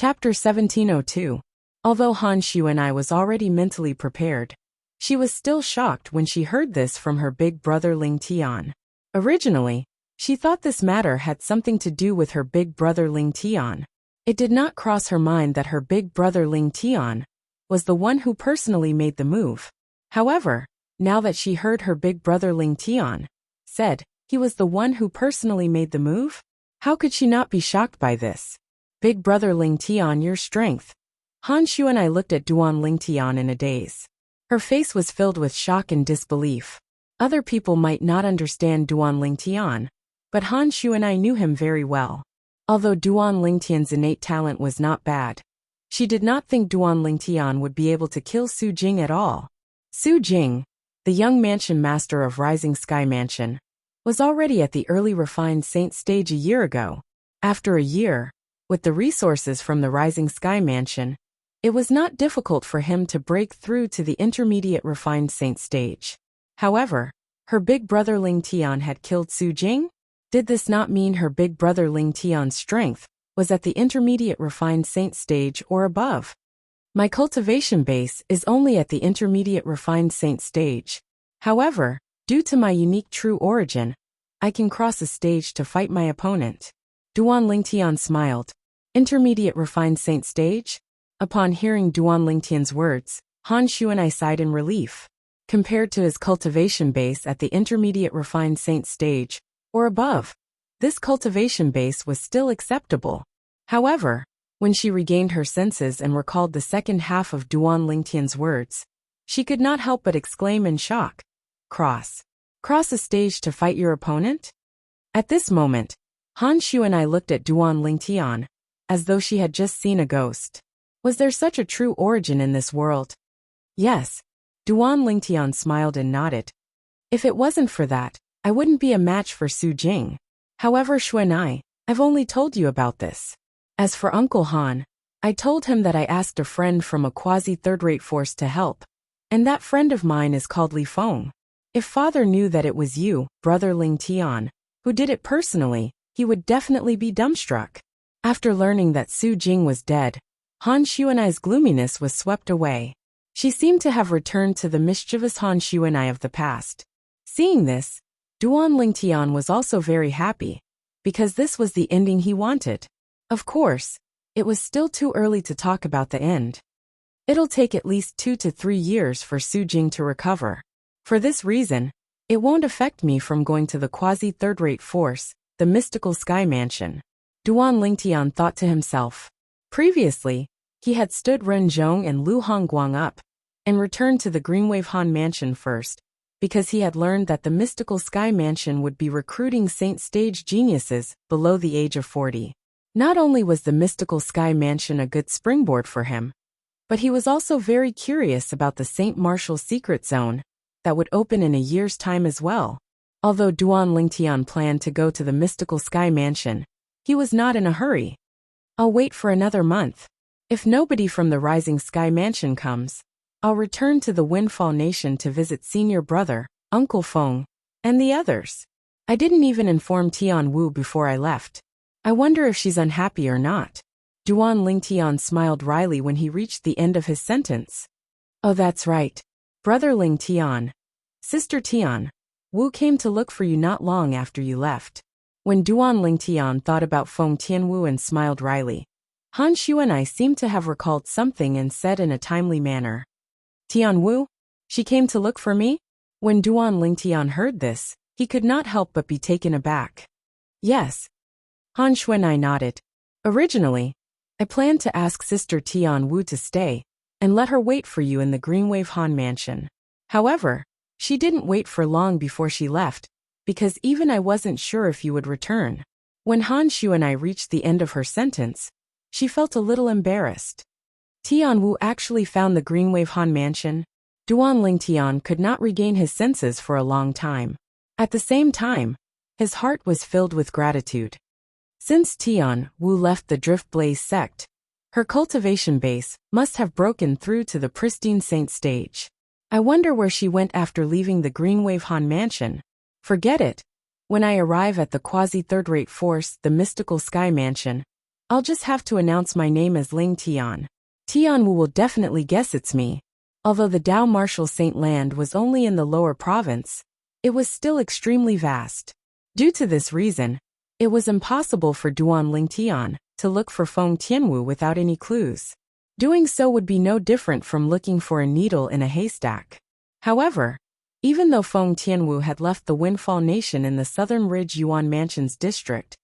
Chapter 1702. Although Han Xuanai was already mentally prepared, she was still shocked when she heard this from her big brother Ling Tian. Originally, she thought this matter had something to do with her big brother Ling Tian. It did not cross her mind that her big brother Ling Tian was the one who personally made the move. However, now that she heard her big brother Ling Tian said he was the one who personally made the move, how could she not be shocked by this? Big brother Ling Tian, your strength. Han Xuanai looked at Duan Ling Tian in a daze. Her face was filled with shock and disbelief. Other people might not understand Duan Ling Tian, but Han Xuanai knew him very well. Although Duan Ling Tian's innate talent was not bad, she did not think Duan Ling Tian would be able to kill Su Jing at all. Su Jing, the young mansion master of Rising Sky Mansion, was already at the early refined saint stage a year ago. After a year, with the resources from the Rising Sky Mansion, it was not difficult for him to break through to the intermediate refined saint stage. However, her big brother Ling Tian had killed Su Jing? Did this not mean her big brother Ling Tian's strength was at the intermediate refined saint stage or above? My cultivation base is only at the intermediate refined saint stage. However, due to my unique true origin, I can cross a stage to fight my opponent. Duan Ling Tian smiled. Intermediate refined saint stage? Upon hearing Duan Ling Tian's words, Han Xuanai sighed in relief. Compared to his cultivation base at the intermediate refined saint stage, or above, this cultivation base was still acceptable. However, when she regained her senses and recalled the second half of Duan Ling Tian's words, she could not help but exclaim in shock. Cross a stage to fight your opponent? At this moment, Han Xuanai looked at Duan Ling Tian, as though she had just seen a ghost. Was there such a true origin in this world? Yes. Duan Ling Tian smiled and nodded. If it wasn't for that, I wouldn't be a match for Su Jing. However, Xuanai, I've only told you about this. As for Uncle Han, I told him that I asked a friend from a quasi-third-rate force to help, and that friend of mine is called Li Feng. If father knew that it was you, brother Ling Tian, who did it personally, he would definitely be dumbstruck. After learning that Su Jing was dead, Han Xuanai's gloominess was swept away. She seemed to have returned to the mischievous Han Xuanai of the past. Seeing this, Duan Ling Tian was also very happy, because this was the ending he wanted. Of course, it was still too early to talk about the end. It'll take at least 2 to 3 years for Su Jing to recover. For this reason, it won't affect me from going to the quasi-third-rate force, the mystical sky mansion. Duan Ling Tian thought to himself. Previously, he had stood Ren Zhong and Lu Hongguang up, and returned to the Greenwave Han Mansion first, because he had learned that the mystical sky mansion would be recruiting saint stage geniuses below the age of 40. Not only was the mystical sky mansion a good springboard for him, but he was also very curious about the Saint Martial secret zone that would open in a year's time as well. Although Duan Ling Tian planned to go to the mystical sky mansion, he was not in a hurry. I'll wait for another month. If nobody from the Rising Sky Mansion comes, I'll return to the Windfall Nation to visit senior brother, Uncle Feng, and the others. I didn't even inform Tian Wu before I left. I wonder if she's unhappy or not. Duan Ling Tian smiled wryly when he reached the end of his sentence. Oh, that's right. Brother Ling Tian. Sister Tian, Wu came to look for you not long after you left. When Duan Ling Tian thought about Feng Tianwu and smiled wryly, Han Xuanai seemed to have recalled something and said in a timely manner. Tian Wu? She came to look for me? When Duan Ling Tian heard this, he could not help but be taken aback. Yes. Han Xuanai nodded. Originally, I planned to ask Sister Tian Wu to stay, and let her wait for you in the Greenwave Han Mansion. However, she didn't wait for long before she left, because even I wasn't sure if you would return. When Han Xuanai reached the end of her sentence, she felt a little embarrassed. Tian Wu actually found the Greenwave Han Mansion. Duan Ling Tian could not regain his senses for a long time. At the same time, his heart was filled with gratitude. Since Tian Wu left the Drift Blaze sect, her cultivation base must have broken through to the pristine saint stage. I wonder where she went after leaving the Greenwave Han Mansion. Forget it. When I arrive at the quasi-third-rate force, the mystical sky mansion, I'll just have to announce my name as Ling Tian. Tianwu will definitely guess it's me. Although the Dao Martial Saint Land was only in the lower province, it was still extremely vast. Due to this reason, it was impossible for Duan Ling Tian to look for Feng Tianwu without any clues. Doing so would be no different from looking for a needle in a haystack. However, even though Feng Tianwu had left the Windfall Nation in the Southern Ridge Yuan Mansions district,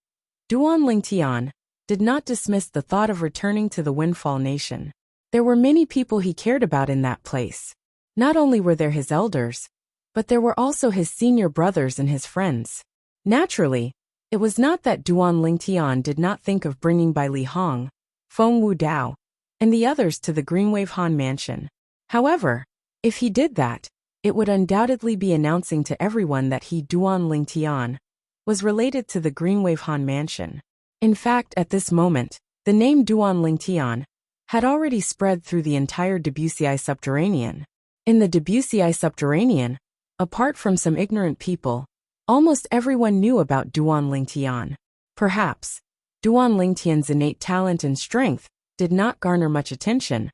Duan Ling Tian did not dismiss the thought of returning to the Windfall Nation. There were many people he cared about in that place. Not only were there his elders, but there were also his senior brothers and his friends. Naturally, it was not that Duan Ling Tian did not think of bringing by Li Hong, Feng Wu Dao, and the others to the Greenwave Han Mansion. However, if he did that, it would undoubtedly be announcing to everyone that he, Duan Ling Tian, was related to the Greenwave Han Mansion. In fact, at this moment, the name Duan Ling Tian had already spread through the entire Debussy subterranean. In the Debussy subterranean, apart from some ignorant people, almost everyone knew about Duan Ling Tian. Perhaps, Duan Ling Tian's innate talent and strength did not garner much attention,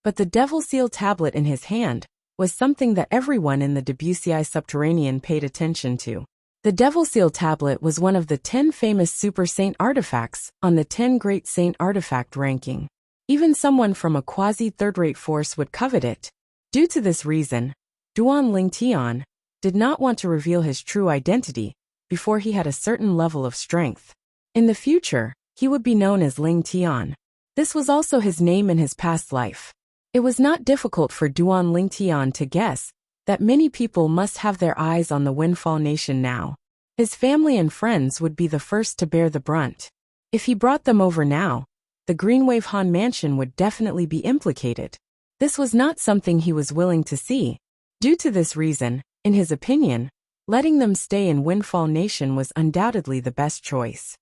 but the Devil Seal tablet in his hand was something that everyone in the Debussy subterranean paid attention to. The Devil Seal tablet was one of the 10 famous Super Saint artifacts on the 10 Great Saint artifact ranking. Even someone from a quasi-third-rate force would covet it. Due to this reason, Duan Ling Tian did not want to reveal his true identity before he had a certain level of strength. In the future, he would be known as Ling Tian. This was also his name in his past life. It was not difficult for Duan Ling Tian to guess that many people must have their eyes on the Windfall Nation now. His family and friends would be the first to bear the brunt. If he brought them over now, the Greenwave Han Mansion would definitely be implicated. This was not something he was willing to see. Due to this reason, in his opinion, letting them stay in Windfall Nation was undoubtedly the best choice.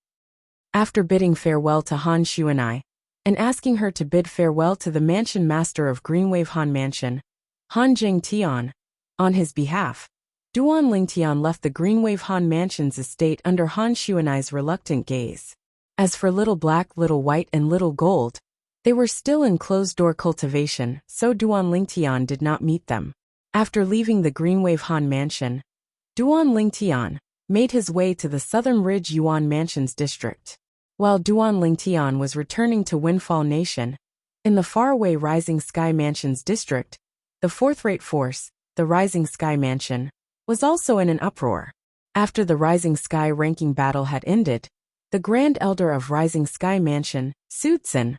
After bidding farewell to Han Xuanai, and asking her to bid farewell to the mansion master of Greenwave Han Mansion, Han Jing Tian, on his behalf, Duan Ling Tian left the Greenwave Han Mansion's estate under Han Xuanai's reluctant gaze. As for Little Black, Little White and Little Gold, they were still in closed-door cultivation, so Duan Ling Tian did not meet them. After leaving the Greenwave Han Mansion, Duan Ling Tian made his way to the Southern Ridge Yuan Mansions district. While Duan Ling Tian was returning to Windfall Nation, in the faraway Rising Sky Mansions district, the fourth-rate force, the Rising Sky Mansion, was also in an uproar. After the Rising Sky ranking battle had ended, the Grand Elder of Rising Sky Mansion, Sutsun,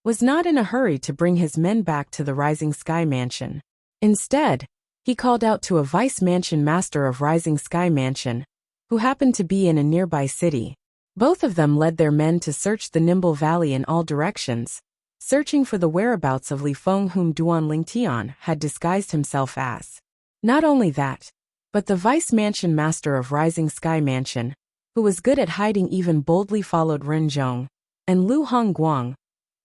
was not in a hurry to bring his men back to the Rising Sky Mansion. Instead, he called out to a Vice Mansion Master of Rising Sky Mansion, who happened to be in a nearby city. Both of them led their men to search the Nimble Valley in all directions, searching for the whereabouts of Li Feng, whom Duan Ling Tian had disguised himself as. Not only that, but the Vice Mansion Master of Rising Sky Mansion, who was good at hiding, even boldly followed Ren Zhong and Lu Hongguang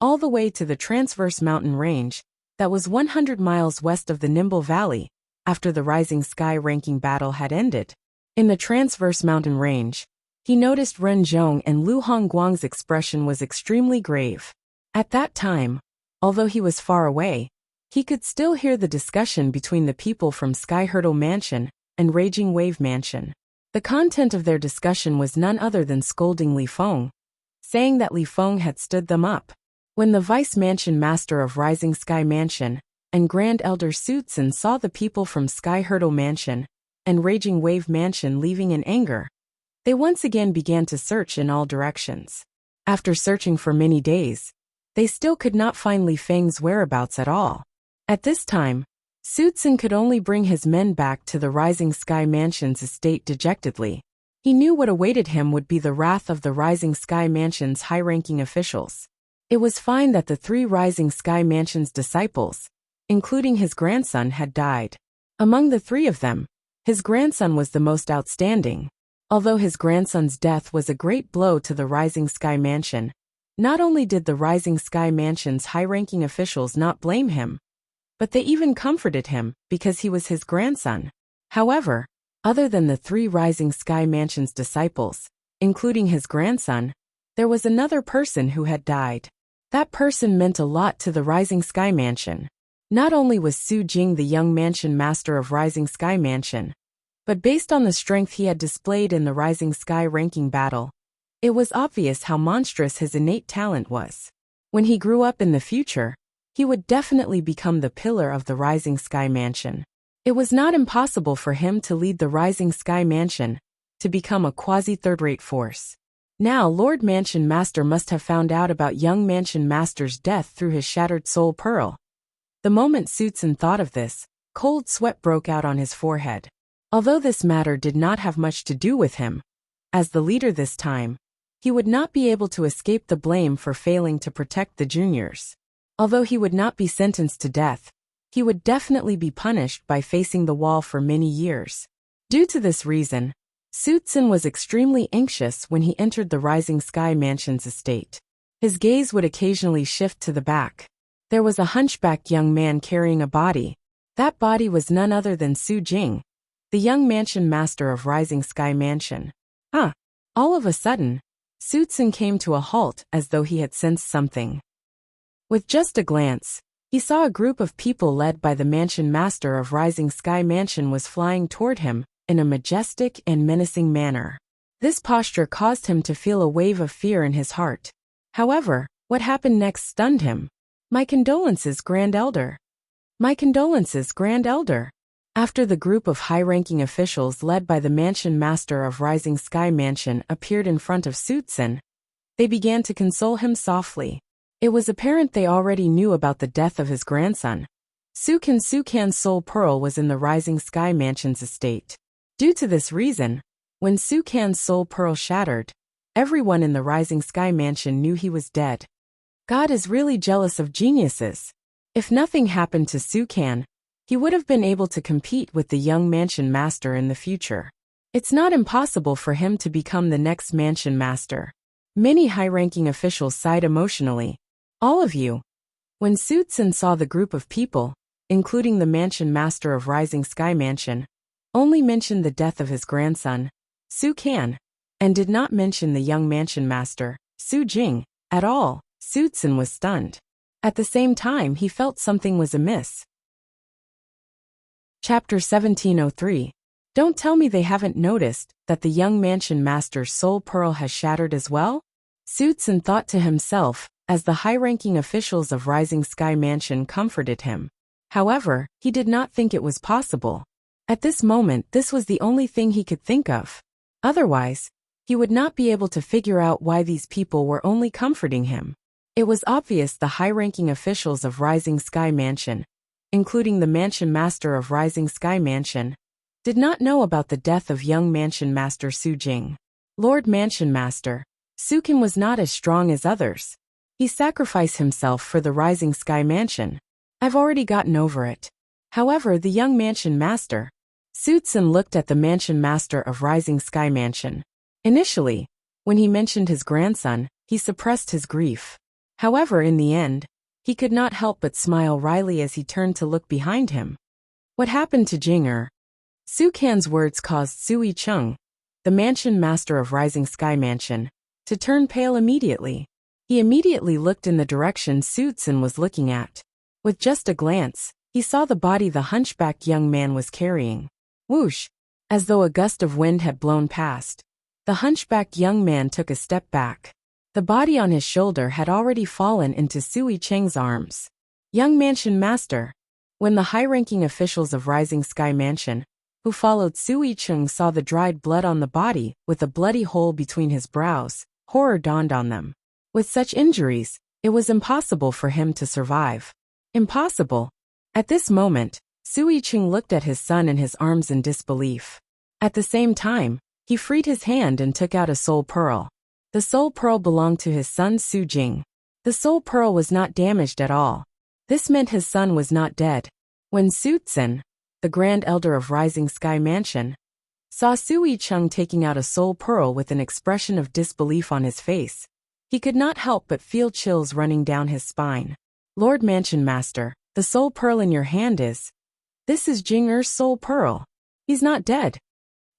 all the way to the Transverse Mountain Range that was 100 miles west of the Nimble Valley after the Rising Sky ranking battle had ended. In the Transverse Mountain Range, he noticed Ren Zhong and Lu Hongguang's expression was extremely grave. At that time, although he was far away, he could still hear the discussion between the people from Sky Hurdle Mansion and Raging Wave Mansion. The content of their discussion was none other than scolding Li Feng, saying that Li Feng had stood them up. When the Vice Mansion Master of Rising Sky Mansion and Grand Elder Sutsun saw the people from Sky Hurdle Mansion and Raging Wave Mansion leaving in anger, they once again began to search in all directions. After searching for many days, they still could not find Li Feng's whereabouts at all. At this time, Sutsun could only bring his men back to the Rising Sky Mansion's estate dejectedly. He knew what awaited him would be the wrath of the Rising Sky Mansion's high-ranking officials. It was fine that the 3 Rising Sky Mansion's disciples, including his grandson, had died. Among the 3 of them, his grandson was the most outstanding. Although his grandson's death was a great blow to the Rising Sky Mansion, not only did the Rising Sky Mansion's high-ranking officials not blame him, but they even comforted him because he was his grandson. However, other than the 3 Rising Sky Mansion's disciples, including his grandson, there was another person who had died. That person meant a lot to the Rising Sky Mansion. Not only was Su Jing the young mansion master of Rising Sky Mansion, but based on the strength he had displayed in the Rising Sky ranking battle, it was obvious how monstrous his innate talent was. When he grew up in the future, he would definitely become the pillar of the Rising Sky Mansion. It was not impossible for him to lead the Rising Sky Mansion to become a quasi-third-rate force. Now Lord Mansion Master must have found out about young Mansion Master's death through his shattered soul pearl. The moment Sutsun thought of this, cold sweat broke out on his forehead. Although this matter did not have much to do with him, as the leader this time, he would not be able to escape the blame for failing to protect the juniors. Although he would not be sentenced to death, he would definitely be punished by facing the wall for many years. Due to this reason, Sutsun was extremely anxious when he entered the Rising Sky Mansion's estate. His gaze would occasionally shift to the back. There was a hunchback young man carrying a body. That body was none other than Su Jing, the young mansion master of Rising Sky Mansion. All of a sudden, Sutsun came to a halt as though he had sensed something. With just a glance, he saw a group of people led by the mansion master of Rising Sky Mansion was flying toward him in a majestic and menacing manner. This posture caused him to feel a wave of fear in his heart. However, what happened next stunned him. "My condolences, Grand Elder. My condolences, Grand Elder." After the group of high-ranking officials led by the mansion master of Rising Sky Mansion appeared in front of Sutsun, they began to console him softly. It was apparent they already knew about the death of his grandson. Sukan's soul pearl was in the Rising Sky Mansion's estate. Due to this reason, when Sukan's soul pearl shattered, everyone in the Rising Sky Mansion knew he was dead. God is really jealous of geniuses. If nothing happened to Sukan, he would have been able to compete with the young mansion master in the future. It's not impossible for him to become the next mansion master. Many high-ranking officials sighed emotionally. All of you. When Sutsun saw the group of people, including the mansion master of Rising Sky Mansion, only mentioned the death of his grandson, Sukan, and did not mention the young mansion master, Su Jing, at all, Sutsun was stunned. At the same time he felt something was amiss. Chapter 1703. Don't tell me they haven't noticed that the young mansion master's soul pearl has shattered as well? Sutsun thought to himself, as the high-ranking officials of Rising Sky Mansion comforted him. However, he did not think it was possible. At this moment this was the only thing he could think of. Otherwise, he would not be able to figure out why these people were only comforting him. It was obvious the high-ranking officials of Rising Sky Mansion, including the mansion master of Rising Sky Mansion, did not know about the death of young mansion master Su Jing. Lord Mansion Master, Sukan was not as strong as others. He sacrificed himself for the Rising Sky Mansion. I've already gotten over it. However, the young mansion master, Sutsun looked at the mansion master of Rising Sky Mansion. Initially, when he mentioned his grandson, he suppressed his grief. However, in the end, he could not help but smile wryly as he turned to look behind him. What happened to Jing? Sukan's words caused Sui Chung, the mansion master of Rising Sky Mansion, to turn pale immediately. He immediately looked in the direction Sutsun was looking at. With just a glance, he saw the body the hunchback young man was carrying. Whoosh! As though a gust of wind had blown past, the hunchback young man took a step back. The body on his shoulder had already fallen into Sui Cheng's arms. Young mansion master. When the high-ranking officials of Rising Sky Mansion, who followed Sui Cheng, saw the dried blood on the body with a bloody hole between his brows, horror dawned on them. With such injuries, it was impossible for him to survive. Impossible. At this moment, Sui Cheng looked at his son in his arms in disbelief. At the same time, he freed his hand and took out a soul pearl. The soul pearl belonged to his son Su Jing. The soul pearl was not damaged at all. This meant his son was not dead. When Sutsun, the Grand Elder of Rising Sky Mansion, saw Sui Chung taking out a soul pearl with an expression of disbelief on his face, he could not help but feel chills running down his spine. Lord Mansion Master, the soul pearl in your hand is... This is Jing-er's soul pearl. He's not dead.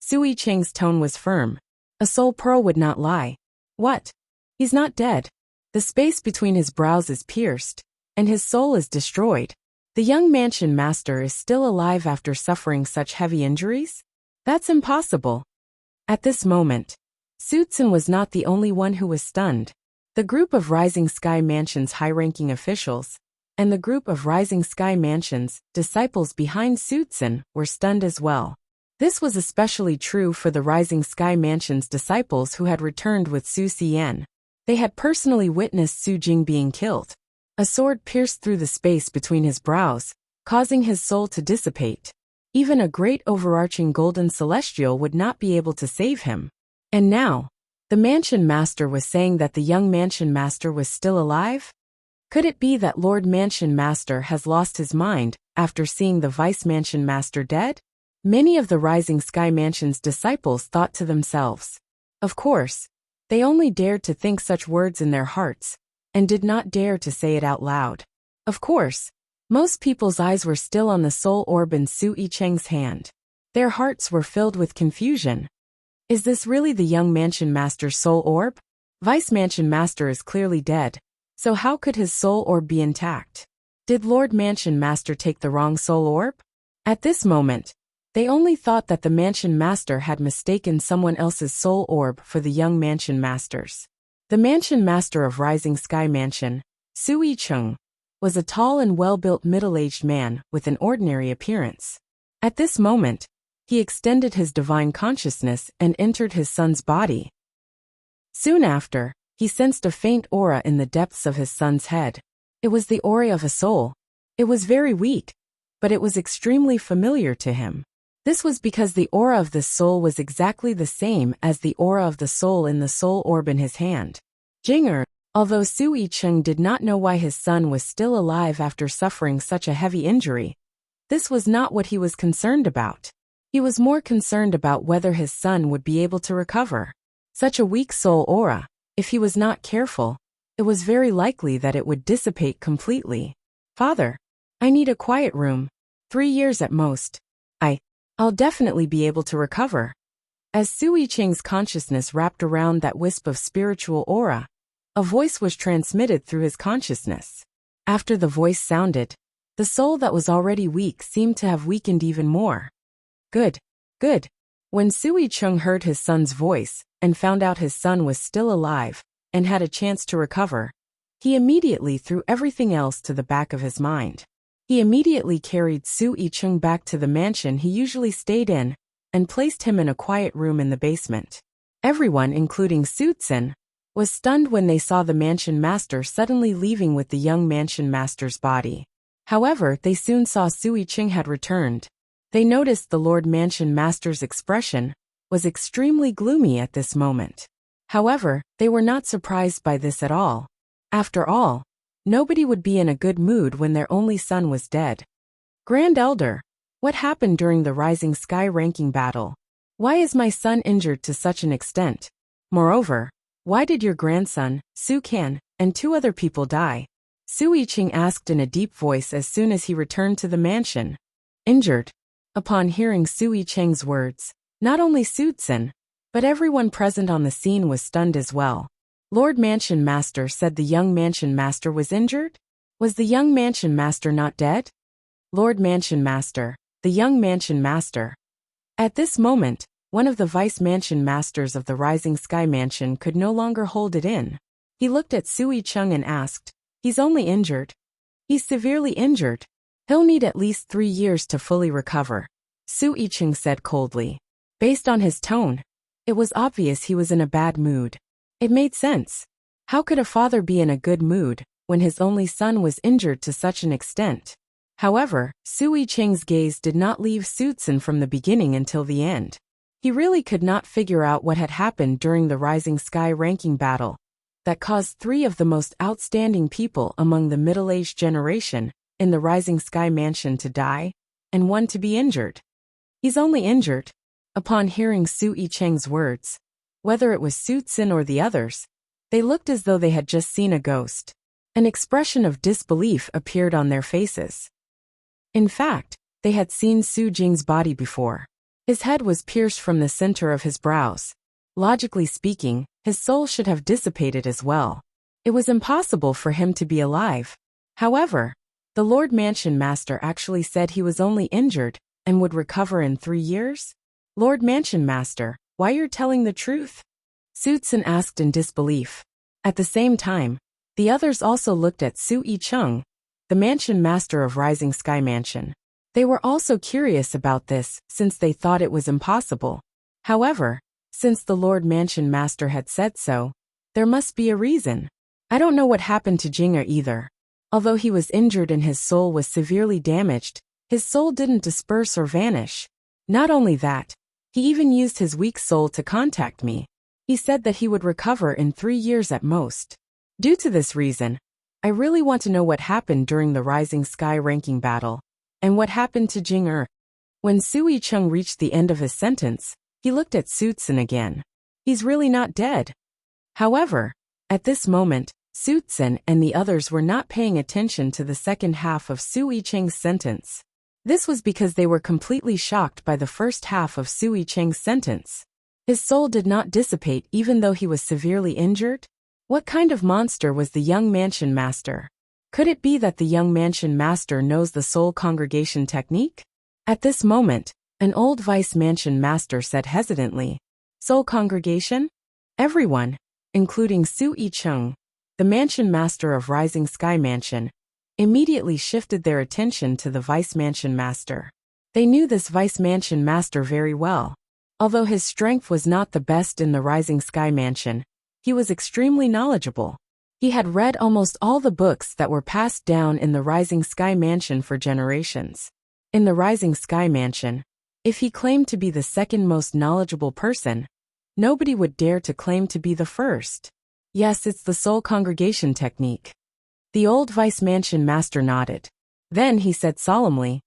Sui Cheng's tone was firm. A soul pearl would not lie. What? He's not dead. The space between his brows is pierced, and his soul is destroyed. The young mansion master is still alive after suffering such heavy injuries? That's impossible. At this moment, Sutsun was not the only one who was stunned. The group of Rising Sky Mansion's high-ranking officials and the group of Rising Sky Mansion's disciples behind Sutsun were stunned as well. This was especially true for the Rising Sky Mansion's disciples who had returned with Su Xian. They had personally witnessed Su Jing being killed. A sword pierced through the space between his brows, causing his soul to dissipate. Even a great overarching golden celestial would not be able to save him. And now, the mansion master was saying that the young mansion master was still alive? Could it be that Lord Mansion Master has lost his mind after seeing the Vice Mansion Master dead? Many of the Rising Sky Mansion's disciples thought to themselves. Of course, they only dared to think such words in their hearts, and did not dare to say it out loud. Of course, most people's eyes were still on the soul orb in Su Yicheng's hand. Their hearts were filled with confusion. Is this really the young Mansion Master's soul orb? Vice Mansion Master is clearly dead, so how could his soul orb be intact? Did Lord Mansion Master take the wrong soul orb? At this moment, they only thought that the Mansion Master had mistaken someone else's soul orb for the young Mansion Master's. The Mansion Master of Rising Sky Mansion, Su Yicheng, was a tall and well-built middle-aged man with an ordinary appearance. At this moment, he extended his divine consciousness and entered his son's body. Soon after, he sensed a faint aura in the depths of his son's head. It was the aura of a soul. It was very weak, but it was extremely familiar to him. This was because the aura of the soul was exactly the same as the aura of the soul in the soul orb in his hand. Jinger, although Su Yicheng did not know why his son was still alive after suffering such a heavy injury, this was not what he was concerned about. He was more concerned about whether his son would be able to recover. Such a weak soul aura, if he was not careful, it was very likely that it would dissipate completely. Father, I need a quiet room. 3 years at most. I'll definitely be able to recover. As Su Yicheng's consciousness wrapped around that wisp of spiritual aura, a voice was transmitted through his consciousness. After the voice sounded, the soul that was already weak seemed to have weakened even more. Good. When Su Yicheng heard his son's voice and found out his son was still alive and had a chance to recover, he immediately threw everything else to the back of his mind. He immediately carried Su Yicheng back to the mansion he usually stayed in and placed him in a quiet room in the basement. Everyone, including Sutsun, was stunned when they saw the mansion master suddenly leaving with the young mansion master's body. However, they soon saw Su Yicheng had returned. They noticed the Lord Mansion Master's expression was extremely gloomy at this moment. However, they were not surprised by this at all. After all, nobody would be in a good mood when their only son was dead. Grand Elder, what happened during the Rising Sky ranking battle? Why is my son injured to such an extent? Moreover, why did your grandson, Su Kan, and 2 other people die? Su Yicheng asked in a deep voice as soon as he returned to the mansion. Injured. Upon hearing Su Yicheng's words, not only Sutsun, but everyone present on the scene was stunned as well. Lord Mansion Master said the young Mansion Master was injured? Was the young Mansion Master not dead? Lord Mansion Master, the young Mansion Master. At this moment, one of the Vice Mansion Masters of the Rising Sky Mansion could no longer hold it in. He looked at Su Yicheng and asked, He's only injured. He's severely injured. He'll need at least 3 years to fully recover, Su Yicheng said coldly. Based on his tone, it was obvious he was in a bad mood. It made sense. How could a father be in a good mood when his only son was injured to such an extent? However, Su Yicheng's gaze did not leave Sutsun from the beginning until the end. He really could not figure out what had happened during the Rising Sky ranking battle that caused 3 of the most outstanding people among the middle-aged generation in the Rising Sky Mansion to die, and 1 to be injured. He's only injured. Upon hearing Su Yicheng's words, whether it was Sutsun or the others, they looked as though they had just seen a ghost. An expression of disbelief appeared on their faces. In fact, they had seen Su Jing's body before. His head was pierced from the center of his brows, Logically speaking, his soul should have dissipated as well. It was impossible for him to be alive. However, the Lord Mansion Master actually said he was only injured and would recover in 3 years? Lord Mansion Master, why you're telling the truth? Sutsun asked in disbelief. At the same time, the others also looked at Su Yicheng, the Mansion Master of Rising Sky Mansion. They were also curious about this since they thought it was impossible. However, since the Lord Mansion Master had said so, there must be a reason. I don't know what happened to Jing'er either. Although he was injured and his soul was severely damaged, his soul didn't disperse or vanish. Not only that, he even used his weak soul to contact me. He said that he would recover in 3 years at most. Due to this reason, I really want to know what happened during the Rising Sky ranking battle, and what happened to Jing'er. When Su Yicheng reached the end of his sentence, he looked at Sutsun again. He's really not dead. However, at this moment, Sutsun and the others were not paying attention to the second half of Su Yicheng's sentence. This was because they were completely shocked by the first half of Su Yicheng's sentence. His soul did not dissipate even though he was severely injured? What kind of monster was the young Mansion Master? Could it be that the young Mansion Master knows the soul congregation technique? At this moment, an old Vice Mansion Master said hesitantly, "Soul congregation?" Everyone, including Su Yicheng, the Mansion Master of Rising Sky Mansion, immediately shifted their attention to the Vice Mansion Master. They knew this Vice Mansion Master very well. Although his strength was not the best in the Rising Sky Mansion, he was extremely knowledgeable. He had read almost all the books that were passed down in the Rising Sky Mansion for generations. In the Rising Sky Mansion, if he claimed to be the second most knowledgeable person, nobody would dare to claim to be the first. Yes, it's the soul congregation technique. The old Vice Mansion Master nodded. Then he said solemnly,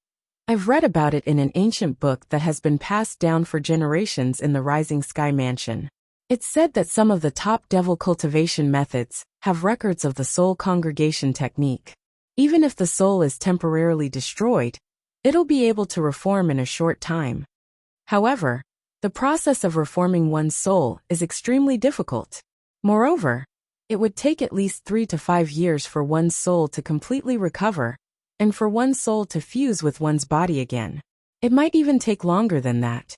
"I've read about it in an ancient book that has been passed down for generations in the Rising Sky Mansion. It's said that some of the top devil cultivation methods have records of the soul congregation technique. Even if the soul is temporarily destroyed, it'll be able to reform in a short time. However, the process of reforming one's soul is extremely difficult. Moreover, it would take at least 3 to 5 years for one's soul to completely recover, and for one's soul to fuse with one's body again. It might even take longer than that."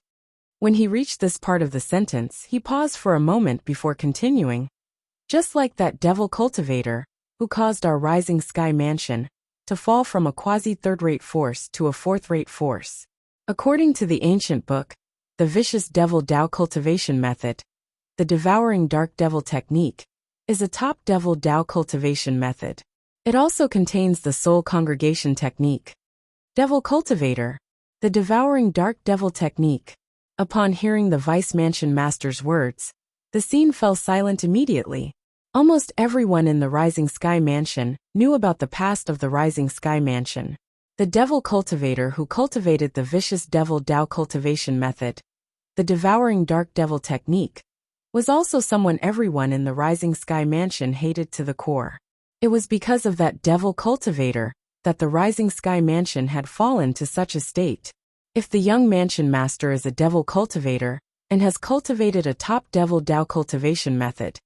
When he reached this part of the sentence, he paused for a moment before continuing. "Just like that devil cultivator, who caused our Rising Sky Mansion to fall from a quasi-third-rate force to a fourth-rate force. According to the ancient book, the vicious devil Tao cultivation method, the devouring dark devil technique, is a top devil Tao cultivation method. It also contains the soul congregation technique. Devil cultivator, the devouring dark devil technique." Upon hearing the Vice Mansion Master's words, the scene fell silent immediately. Almost everyone in the Rising Sky Mansion knew about the past of the Rising Sky Mansion. The devil cultivator who cultivated the vicious devil Tao cultivation method, the devouring dark devil technique, was also someone everyone in the Rising Sky Mansion hated to the core. It was because of that devil cultivator that the Rising Sky Mansion had fallen to such a state. If the young Mansion Master is a devil cultivator and has cultivated a top devil Tao cultivation method,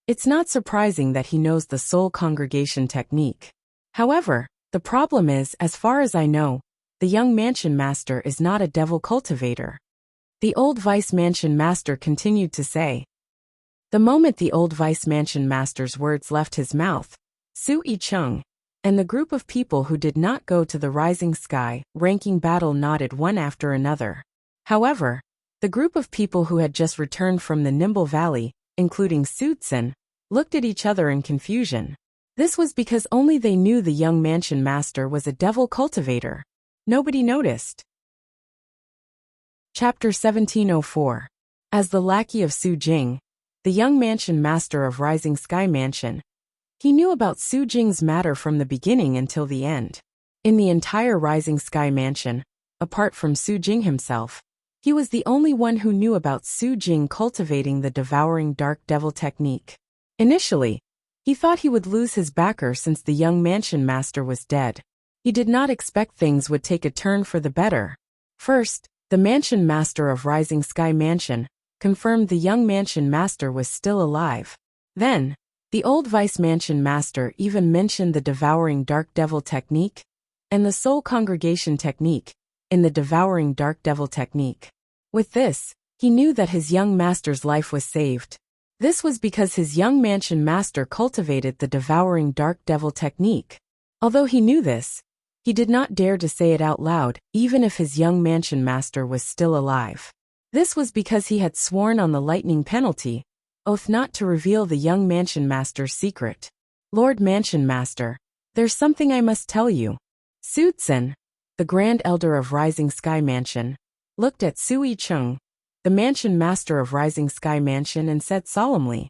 it's not surprising that he knows the soul congregation technique. However, the problem is, as far as I know, the young Mansion Master is not a devil cultivator. The old Vice Mansion Master continued to say. The moment the old Vice Mansion Master's words left his mouth, Su Yicheng and the group of people who did not go to the Rising Sky ranking battle nodded one after another. However, the group of people who had just returned from the Nimble Valley, including Sutsun, looked at each other in confusion. This was because only they knew the young Mansion Master was a devil cultivator. Nobody noticed. Chapter 1704. As the lackey of Su Jing, the young Mansion Master of Rising Sky Mansion, he knew about Su Jing's matter from the beginning until the end. In the entire Rising Sky Mansion, apart from Su Jing himself, he was the only one who knew about Su Jing cultivating the devouring dark devil technique. Initially, he thought he would lose his backer since the young Mansion Master was dead. He did not expect things would take a turn for the better. First, the Mansion Master of Rising Sky Mansion confirmed the young mansion master was still alive. Then, the old vice mansion master even mentioned the devouring dark devil technique and the soul congregation technique in the devouring dark devil technique. With this, he knew that his young master's life was saved. This was because his young mansion master cultivated the devouring dark devil technique. Although he knew this, he did not dare to say it out loud, even if his young mansion master was still alive. This was because he had sworn on the lightning penalty oath not to reveal the young mansion master's secret. Lord Mansion Master, there's something I must tell you. Sutsun, the Grand Elder of Rising Sky Mansion, looked at Sui Chung, the Mansion Master of Rising Sky Mansion, and said solemnly,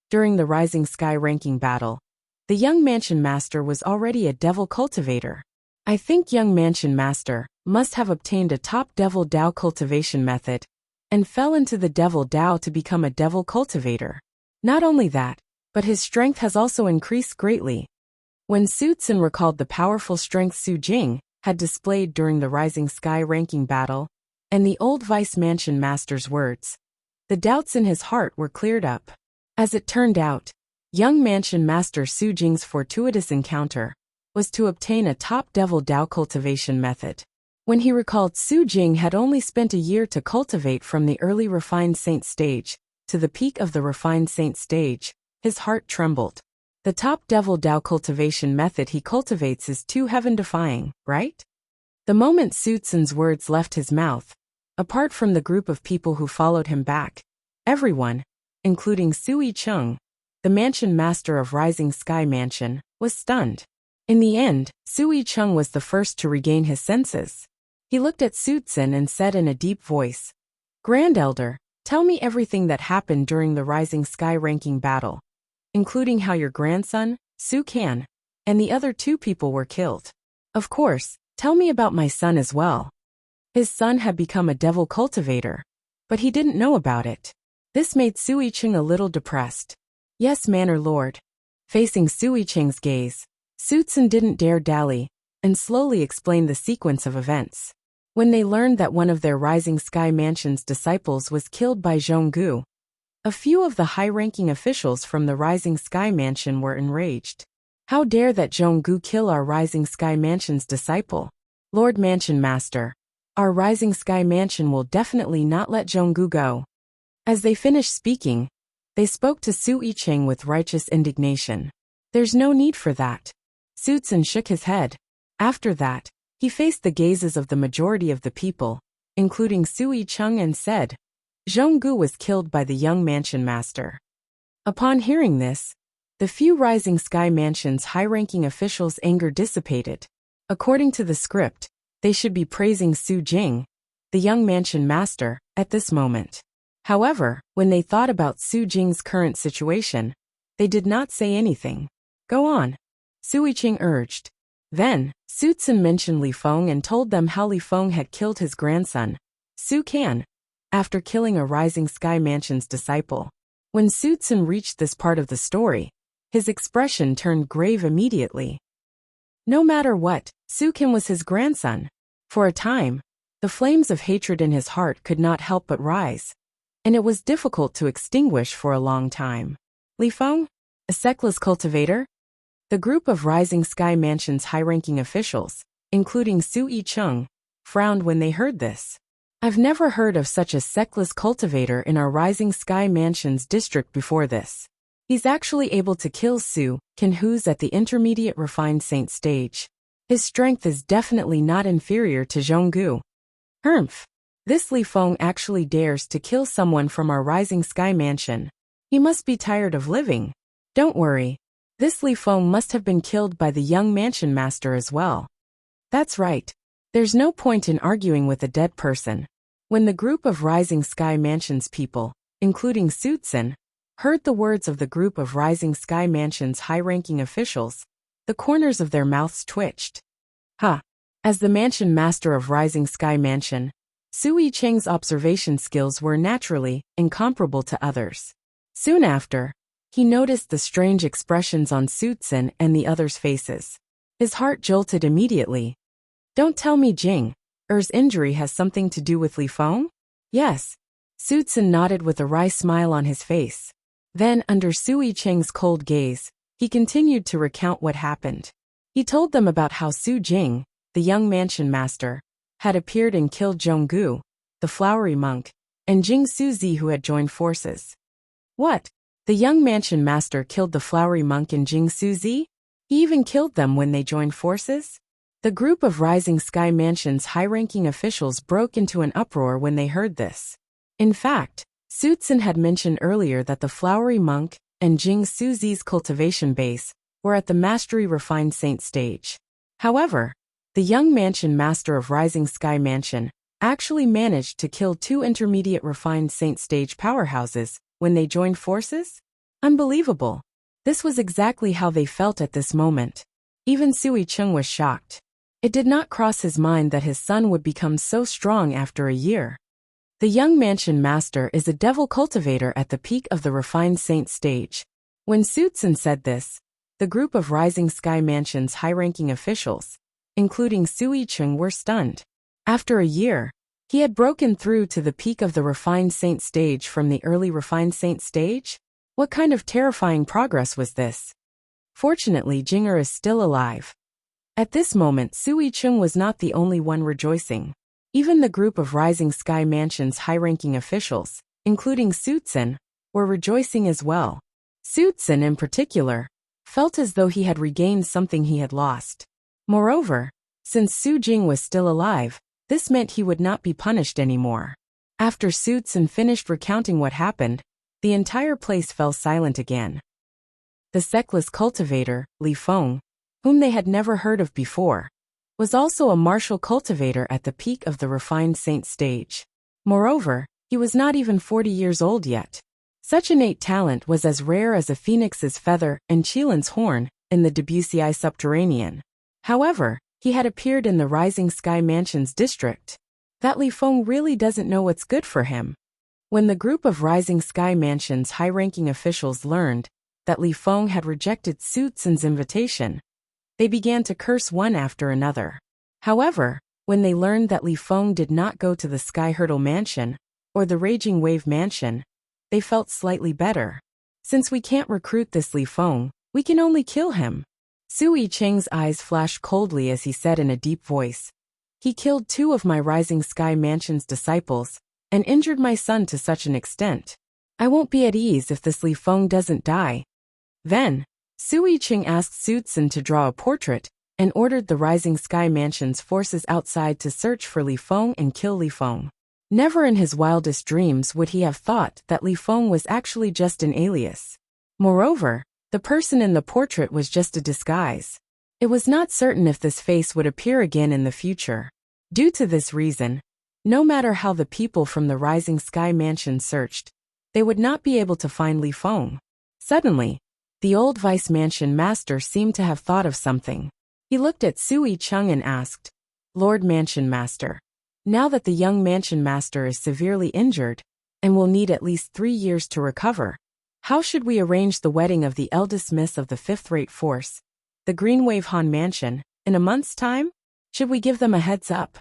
during the Rising Sky ranking battle, the young Mansion Master was already a devil cultivator. I think young Mansion Master must have obtained a top devil Dao cultivation method and fell into the devil Dao to become a devil cultivator. Not only that, but his strength has also increased greatly. When Sutsun recalled the powerful strength Su Jing had displayed during the Rising Sky ranking battle, and the old Vice Mansion Master's words, the doubts in his heart were cleared up. As it turned out, young Mansion Master Su Jing's fortuitous encounter was to obtain a top devil Dao cultivation method. When he recalled Su Jing had only spent a year to cultivate from the early refined saint stage to the peak of the refined saint stage, his heart trembled. The top devil Dao cultivation method he cultivates is too heaven-defying, right? The moment Sutsun's words left his mouth, apart from the group of people who followed him back, everyone, including Sui Chung, the mansion master of Rising Sky Mansion, was stunned. In the end, Sui Chung was the first to regain his senses. He looked at Sutsun and said in a deep voice, Grand Elder, tell me everything that happened during the Rising Sky ranking battle, including how your grandson, Su Kan, and the other two people were killed. Of course, tell me about my son as well. His son had become a devil cultivator, but he didn't know about it. This made Sui Chung a little depressed. Yes, Manor Lord. Facing Sui Chung's gaze, Sutsun didn't dare dally and slowly explained the sequence of events. When they learned that one of their Rising Sky Mansion's disciples was killed by Zhonggu, a few of the high-ranking officials from the Rising Sky Mansion were enraged. How dare that Zhonggu kill our Rising Sky Mansion's disciple? Lord Mansion Master, our Rising Sky Mansion will definitely not let Zhonggu go. As they finished speaking, they spoke to Su Yicheng with righteous indignation. There's no need for that. Sutsun shook his head. After that, he faced the gazes of the majority of the people, including Sui Chung, and said, Zhonggu was killed by the young mansion master. Upon hearing this, the few Rising Sky Mansion's high-ranking officials' anger dissipated. According to the script, they should be praising Su Jing, the young mansion master, at this moment. However, when they thought about Su Jing's current situation, they did not say anything. Go on, Su Yicheng urged. Then, Sutsun mentioned Li Feng and told them how Li Feng had killed his grandson, Su Kan, after killing a Rising Sky Mansion's disciple. When Sutsun reached this part of the story, his expression turned grave immediately. No matter what, Su Kan was his grandson. For a time, the flames of hatred in his heart could not help but rise, and it was difficult to extinguish for a long time. Li Feng, a sexless cultivator? The group of Rising Sky Mansion's high-ranking officials, including Su Yicheng, frowned when they heard this. I've never heard of such a sexless cultivator in our Rising Sky Mansion's district before this. He's actually able to kill Su Kan, who's at the intermediate refined saint stage. His strength is definitely not inferior to Zhonggu. Humph. This Li Feng actually dares to kill someone from our Rising Sky Mansion. He must be tired of living. Don't worry. This Li Feng must have been killed by the young mansion master as well. That's right. There's no point in arguing with a dead person. When the group of Rising Sky Mansion's people, including Sutsun, heard the words of the group of Rising Sky Mansion's high-ranking officials, the corners of their mouths twitched. As the mansion master of Rising Sky Mansion, Su Yicheng's observation skills were naturally incomparable to others. Soon after, he noticed the strange expressions on Sutsun and the others' faces. His heart jolted immediately. Don't tell me Jing Er's injury has something to do with Li Feng? Yes. Sutsun nodded with a wry smile on his face. Then, under Sui Cheng's cold gaze, he continued to recount what happened. He told them about how Su Jing, the young mansion master, had appeared and killed Zhonggu, the flowery monk, and Jing Suzi who had joined forces. What? The young mansion master killed the flowery monk and Jing Suzi? He even killed them when they joined forces? The group of Rising Sky Mansion's high-ranking officials broke into an uproar when they heard this. In fact, Sutsun had mentioned earlier that the flowery monk and Jing Suzi's cultivation base were at the mastery refined saint stage. However, the young mansion master of Rising Sky Mansion actually managed to kill 2 intermediate refined saint stage powerhouses when they joined forces? Unbelievable. This was exactly how they felt at this moment. Even Sui Chung was shocked. It did not cross his mind that his son would become so strong after a year. The young mansion master is a devil cultivator at the peak of the refined saint stage. When Sutsun said this, the group of Rising Sky Mansion's high-ranking officials, including Sui Chung, were stunned. After a year, he had broken through to the peak of the refined saint stage from the early refined saint stage? What kind of terrifying progress was this? Fortunately, Jinger is still alive. At this moment, Sui Chung was not the only one rejoicing. Even the group of Rising Sky Mansion's high-ranking officials, including Sutsun, were rejoicing as well. Sutsun, in particular, felt as though he had regained something he had lost. Moreover, since Su Jing was still alive, this meant he would not be punished anymore. After Sutsun finished recounting what happened, the entire place fell silent again. The sexless cultivator, Li Feng, whom they had never heard of before, was also a martial cultivator at the peak of the refined saint stage. Moreover, he was not even 40 years old yet. Such innate talent was as rare as a phoenix's feather and Qilin's horn in the Debussy subterranean. However, he had appeared in the Rising Sky Mansion's district. That Li Feng really doesn't know what's good for him. When the group of Rising Sky Mansion's high-ranking officials learned that Li Feng had rejected Sutsun's invitation, they began to curse one after another. However, when they learned that Li Feng did not go to the Sky Hurdle Mansion or the Raging Wave Mansion, they felt slightly better. Since we can't recruit this Li Feng, we can only kill him. Sui Cheng's eyes flashed coldly as he said in a deep voice, "He killed 2 of my Rising Sky Mansion's disciples and injured my son to such an extent. I won't be at ease if this Li Feng doesn't die." Then, Sui Cheng asked Sutsun to draw a portrait and ordered the Rising Sky Mansion's forces outside to search for Li Feng and kill Li Feng. Never in his wildest dreams would he have thought that Li Feng was actually just an alias. Moreover, the person in the portrait was just a disguise. It was not certain if this face would appear again in the future. Due to this reason, no matter how the people from the Rising Sky Mansion searched, they would not be able to find Li Feng. Suddenly, the old Vice Mansion Master seemed to have thought of something. He looked at Sui Chung and asked, "Lord Mansion Master, now that the young Mansion Master is severely injured and will need at least 3 years to recover, how should we arrange the wedding of the eldest miss of the 5th-rate force, the Green Wave Han Mansion, in a month's time? Should we give them a heads up?"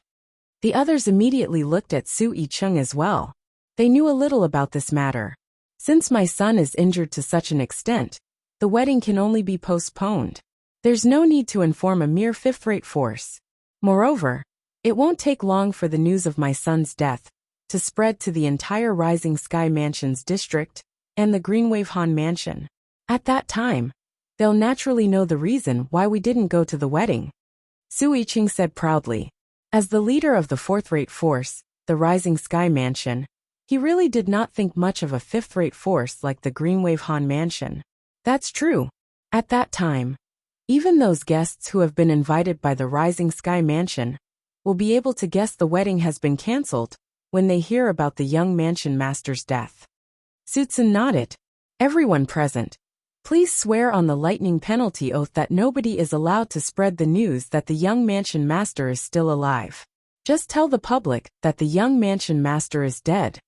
The others immediately looked at Sui Chung as well. They knew a little about this matter. "Since my son is injured to such an extent, the wedding can only be postponed. There's no need to inform a mere 5th-rate force. Moreover, it won't take long for the news of my son's death to spread to the entire Rising Sky Mansion's district and the Greenwave Han Mansion. At that time, they'll naturally know the reason why we didn't go to the wedding," Sui Ching said proudly. As the leader of the 4th-rate force, the Rising Sky Mansion, he really did not think much of a 5th-rate force like the Greenwave Han Mansion. That's true. At that time, even those guests who have been invited by the Rising Sky Mansion will be able to guess the wedding has been cancelled when they hear about the young Mansion Master's death. Sutsun nodded. "Everyone present, please swear on the lightning penalty oath that nobody is allowed to spread the news that the young Mansion Master is still alive. Just tell the public that the young Mansion Master is dead."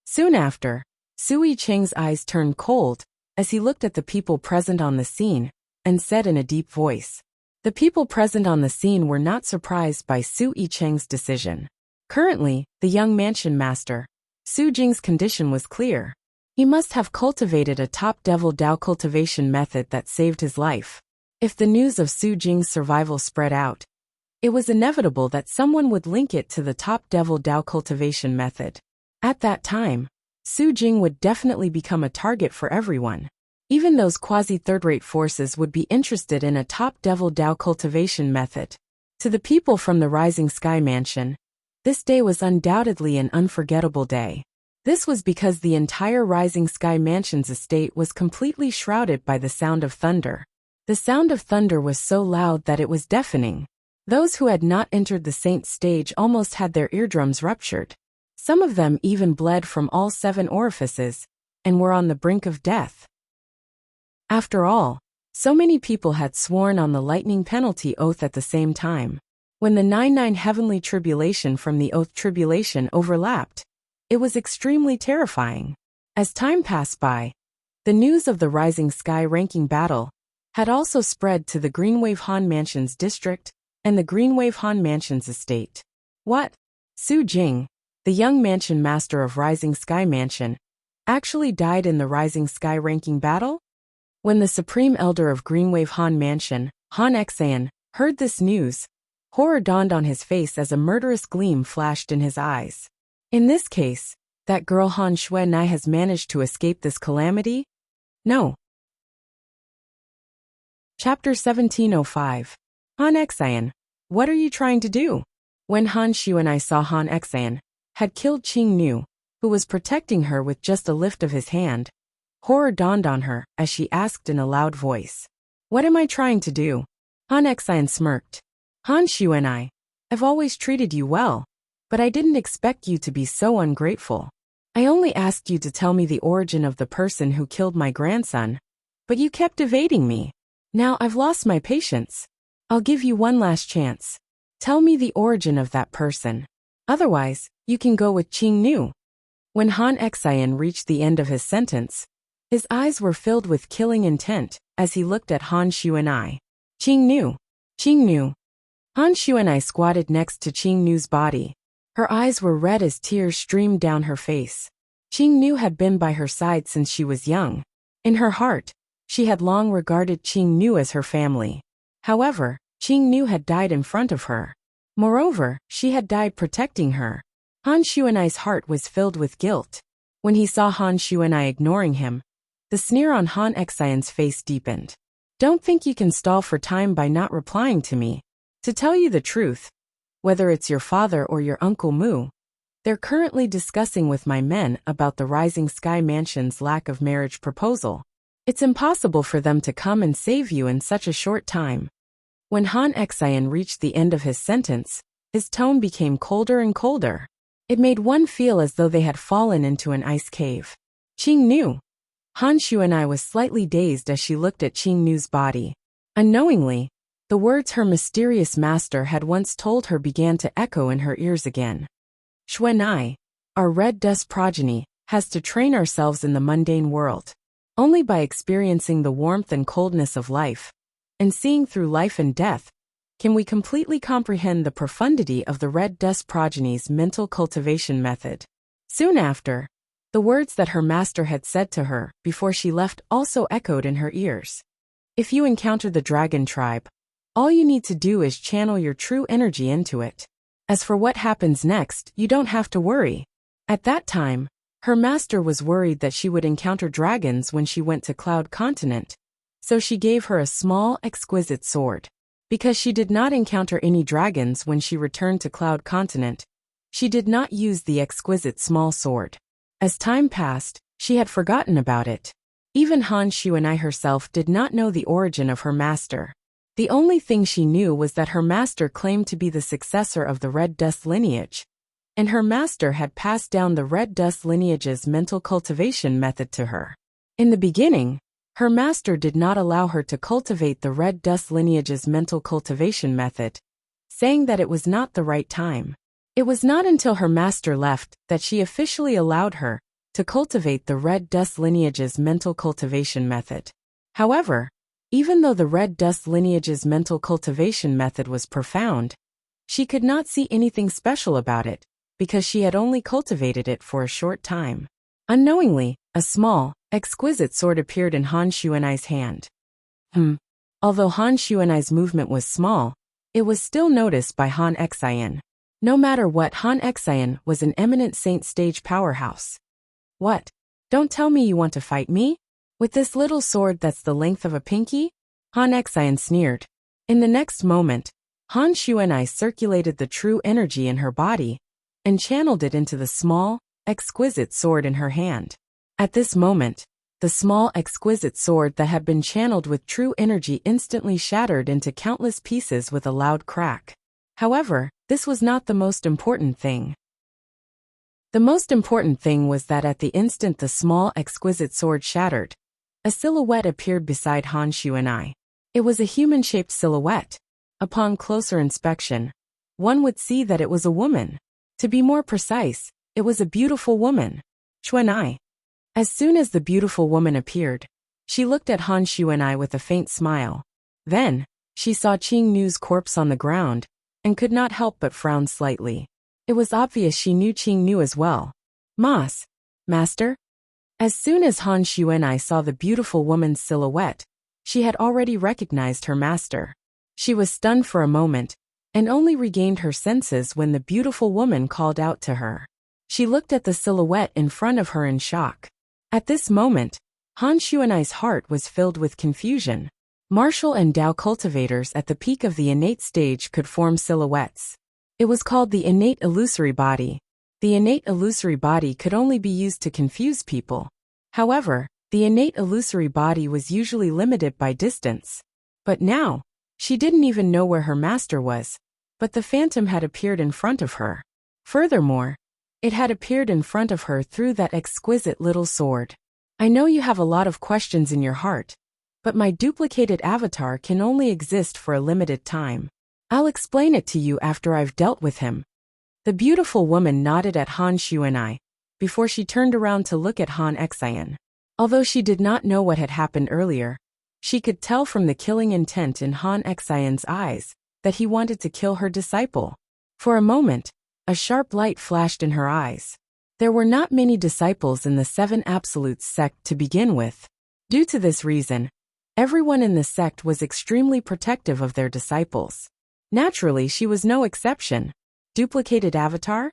Soon after, Sui Cheng's eyes turned cold as he looked at the people present on the scene and said in a deep voice. The people present on the scene were not surprised by Sui Cheng's decision. Currently, the young Mansion Master, Su Jing's condition was clear. He must have cultivated a top devil Dao cultivation method that saved his life. If the news of Su Jing's survival spread out, it was inevitable that someone would link it to the top devil Dao cultivation method. At that time, Su Jing would definitely become a target for everyone. Even those quasi-third-rate forces would be interested in a top devil Dao cultivation method. To the people from the Rising Sky Mansion, this day was undoubtedly an unforgettable day. This was because the entire Rising Sky Mansion's estate was completely shrouded by the sound of thunder. The sound of thunder was so loud that it was deafening. Those who had not entered the saint's stage almost had their eardrums ruptured. Some of them even bled from all 7 orifices, and were on the brink of death. After all, so many people had sworn on the lightning penalty oath at the same time. When the 99 heavenly tribulation from the oath tribulation overlapped, it was extremely terrifying. As time passed by, the news of the Rising Sky ranking battle had also spread to the Greenwave Han Mansion's district and the Greenwave Han Mansion's estate. What? Su Jing, the young mansion master of Rising Sky Mansion, actually died in the Rising Sky ranking battle? When the Supreme Elder of Greenwave Han Mansion, Han Xan, heard this news, horror dawned on his face as a murderous gleam flashed in his eyes. In this case, that girl Han Xuanai has managed to escape this calamity? No. Chapter 1705. Han Xan, what are you trying to do? When Han Xuanai saw Han Xan had killed Qing Nu, who was protecting her with just a lift of his hand, horror dawned on her as she asked in a loud voice. What am I trying to do? Han Xan smirked. Han Xuanai, I've always treated you well, but I didn't expect you to be so ungrateful. I only asked you to tell me the origin of the person who killed my grandson, but you kept evading me. Now I've lost my patience. I'll give you one last chance. Tell me the origin of that person. Otherwise, you can go with Qing Nu. When Han Xan reached the end of his sentence, his eyes were filled with killing intent as he looked at Han Xuanai. Qing Nu. Qing Nu. Han Xuanai squatted next to Qing Nu's body. Her eyes were red as tears streamed down her face. Qing Nu had been by her side since she was young. In her heart, she had long regarded Qing Nu as her family. However, Qing Nu had died in front of her. Moreover, she had died protecting her. Han Xuanai's heart was filled with guilt. When he saw Han Xuanai ignoring him, the sneer on Han Xan's face deepened. Don't think you can stall for time by not replying to me. To tell you the truth, whether it's your father or your Uncle Mu, they're currently discussing with my men about the Rising Sky Mansion's lack of marriage proposal. It's impossible for them to come and save you in such a short time. When Han Xan reached the end of his sentence, his tone became colder and colder. It made one feel as though they had fallen into an ice cave. Qing Nu. Han Xuanai was slightly dazed as she looked at Qing Nu's body. Unknowingly, the words her mysterious master had once told her began to echo in her ears again. Xuanai, our red dust progeny, has to train ourselves in the mundane world. Only by experiencing the warmth and coldness of life, and seeing through life and death, can we completely comprehend the profundity of the red dust progeny's mental cultivation method. Soon after, the words that her master had said to her before she left also echoed in her ears. If you encounter the dragon tribe, all you need to do is channel your true energy into it. As for what happens next, you don't have to worry. At that time, her master was worried that she would encounter dragons when she went to Cloud Continent, so she gave her a small, exquisite sword. Because she did not encounter any dragons when she returned to Cloud Continent, she did not use the exquisite small sword. As time passed, she had forgotten about it. Even Han Xuanai herself did not know the origin of her master. The only thing she knew was that her master claimed to be the successor of the Red Dust lineage, and her master had passed down the Red Dust lineage's mental cultivation method to her. In the beginning, her master did not allow her to cultivate the Red Dust lineage's mental cultivation method, saying that it was not the right time. It was not until her master left that she officially allowed her to cultivate the Red Dust lineage's mental cultivation method. However, even though the Red Dust lineage's mental cultivation method was profound, she could not see anything special about it, because she had only cultivated it for a short time. Unknowingly, a small, exquisite sword appeared in Han Xuanai's hand. Although Han Xuanai's movement was small, it was still noticed by Han Xian. No matter what, Han Xian was an eminent saint stage powerhouse. What? Don't tell me you want to fight me? With this little sword that's the length of a pinky? Han Xian sneered. In the next moment, Han Xuanai circulated the true energy in her body and channeled it into the small, exquisite sword in her hand. At this moment, the small, exquisite sword that had been channeled with true energy instantly shattered into countless pieces with a loud crack. However, this was not the most important thing. The most important thing was that at the instant the small, exquisite sword shattered, a silhouette appeared beside Han Xuanai. It was a human-shaped silhouette. Upon closer inspection, one would see that it was a woman. To be more precise, it was a beautiful woman. Xuanai. As soon as the beautiful woman appeared, she looked at Han Xuanai with a faint smile. Then, she saw Qing Nu's corpse on the ground, and could not help but frown slightly. It was obvious she knew Qing Nu as well. Master? As soon as Han Xuanai saw the beautiful woman's silhouette, she had already recognized her master. She was stunned for a moment, and only regained her senses when the beautiful woman called out to her. She looked at the silhouette in front of her in shock. At this moment, Han Xuanai's heart was filled with confusion. Martial and Dao cultivators at the peak of the innate stage could form silhouettes. It was called the innate illusory body. The innate illusory body could only be used to confuse people. However, the innate illusory body was usually limited by distance. But now, she didn't even know where her master was, but the phantom had appeared in front of her. Furthermore, it had appeared in front of her through that exquisite little sword. I know you have a lot of questions in your heart, but my duplicated avatar can only exist for a limited time. I'll explain it to you after I've dealt with him. The beautiful woman nodded at Han Xuanai, before she turned around to look at Han Xian. Although she did not know what had happened earlier, she could tell from the killing intent in Han Xian's eyes that he wanted to kill her disciple. For a moment, a sharp light flashed in her eyes. There were not many disciples in the Seven Absolutes sect to begin with. Due to this reason, everyone in the sect was extremely protective of their disciples. Naturally, she was no exception. Duplicated avatar?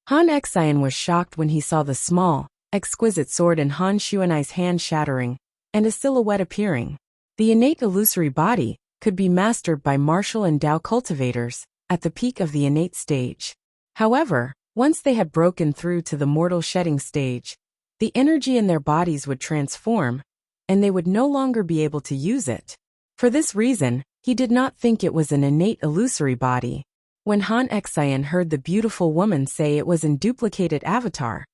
Han Xian was shocked when he saw the small, exquisite sword in Han Xuanai's hand shattering, and a silhouette appearing. The innate illusory body could be mastered by martial and Dao cultivators at the peak of the innate stage. However, once they had broken through to the mortal shedding stage, the energy in their bodies would transform, and they would no longer be able to use it. For this reason, he did not think it was an innate illusory body. When Han Xian heard the beautiful woman say it was an duplicated avatar,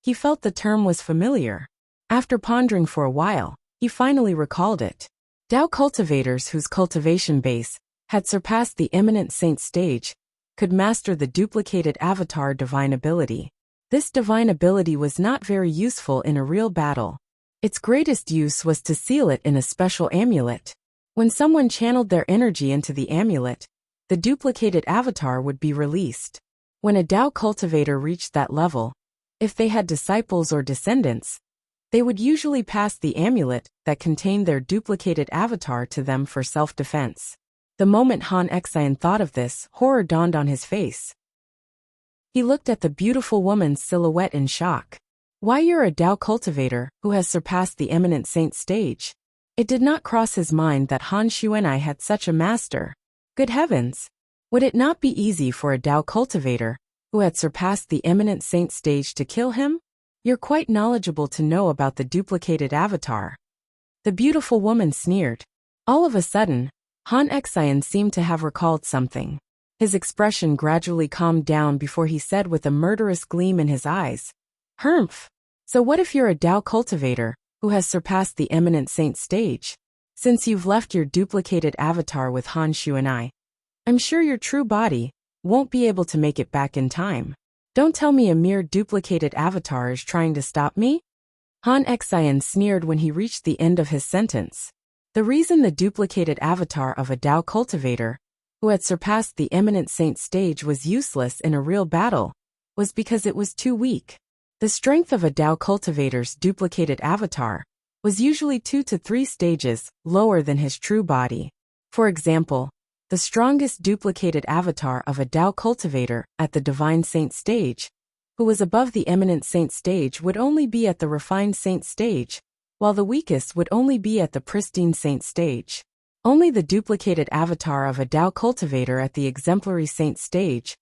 he felt the term was familiar. After pondering for a while, he finally recalled it. Dao cultivators whose cultivation base had surpassed the eminent saint stage could master the duplicated avatar divine ability. This divine ability was not very useful in a real battle. Its greatest use was to seal it in a special amulet. When someone channeled their energy into the amulet, the duplicated avatar would be released. When a Dao cultivator reached that level, if they had disciples or descendants, they would usually pass the amulet that contained their duplicated avatar to them for self-defense. The moment Han Xian thought of this, horror dawned on his face. He looked at the beautiful woman's silhouette in shock. Why, you're a Dao cultivator who has surpassed the eminent saint stage? It did not cross his mind that Han Xuanai had such a master. Good heavens! Would it not be easy for a Dao cultivator who had surpassed the eminent saint stage to kill him? You're quite knowledgeable to know about the duplicated avatar. The beautiful woman sneered. All of a sudden, Han Xian seemed to have recalled something. His expression gradually calmed down before he said with a murderous gleam in his eyes, "Humph! So what if you're a Dao cultivator who has surpassed the eminent saint stage? Since you've left your duplicated avatar with Han Xuanai, I'm sure your true body won't be able to make it back in time. Don't tell me a mere duplicated avatar is trying to stop me?" Han Xian sneered when he reached the end of his sentence. The reason the duplicated avatar of a Dao cultivator who had surpassed the eminent saint stage was useless in a real battle was because it was too weak. The strength of a Tao cultivator's duplicated avatar was usually 2 to 3 stages lower than his true body. For example, the strongest duplicated avatar of a Tao cultivator at the Divine Saint stage, who was above the Eminent Saint stage, would only be at the Refined Saint stage, while the weakest would only be at the Pristine Saint stage. Only the duplicated avatar of a Tao cultivator at the Exemplary Saint stage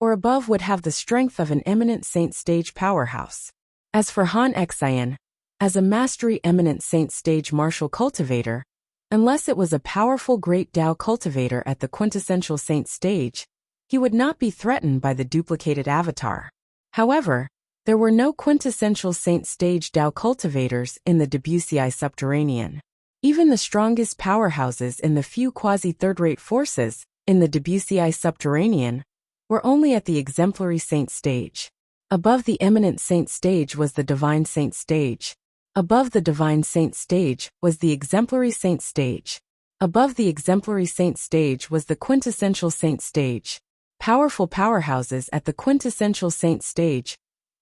or above would have the strength of an Eminent Saint stage powerhouse. As for Han Xian, as a Mastery Eminent Saint stage martial cultivator, unless it was a powerful Great Tao cultivator at the Quintessential Saint stage, he would not be threatened by the duplicated avatar. However, there were no Quintessential Saint stage Tao cultivators in the Debussy Subterranean. Even the strongest powerhouses in the few quasi-third-rate forces in the Debussy Subterranean were only at the Exemplary Saint stage. Above the Eminent Saint stage was the Divine Saint stage. Above the Divine Saint stage was the Exemplary Saint stage. Above the Exemplary Saint stage was the Quintessential Saint stage. Powerful powerhouses at the Quintessential Saint stage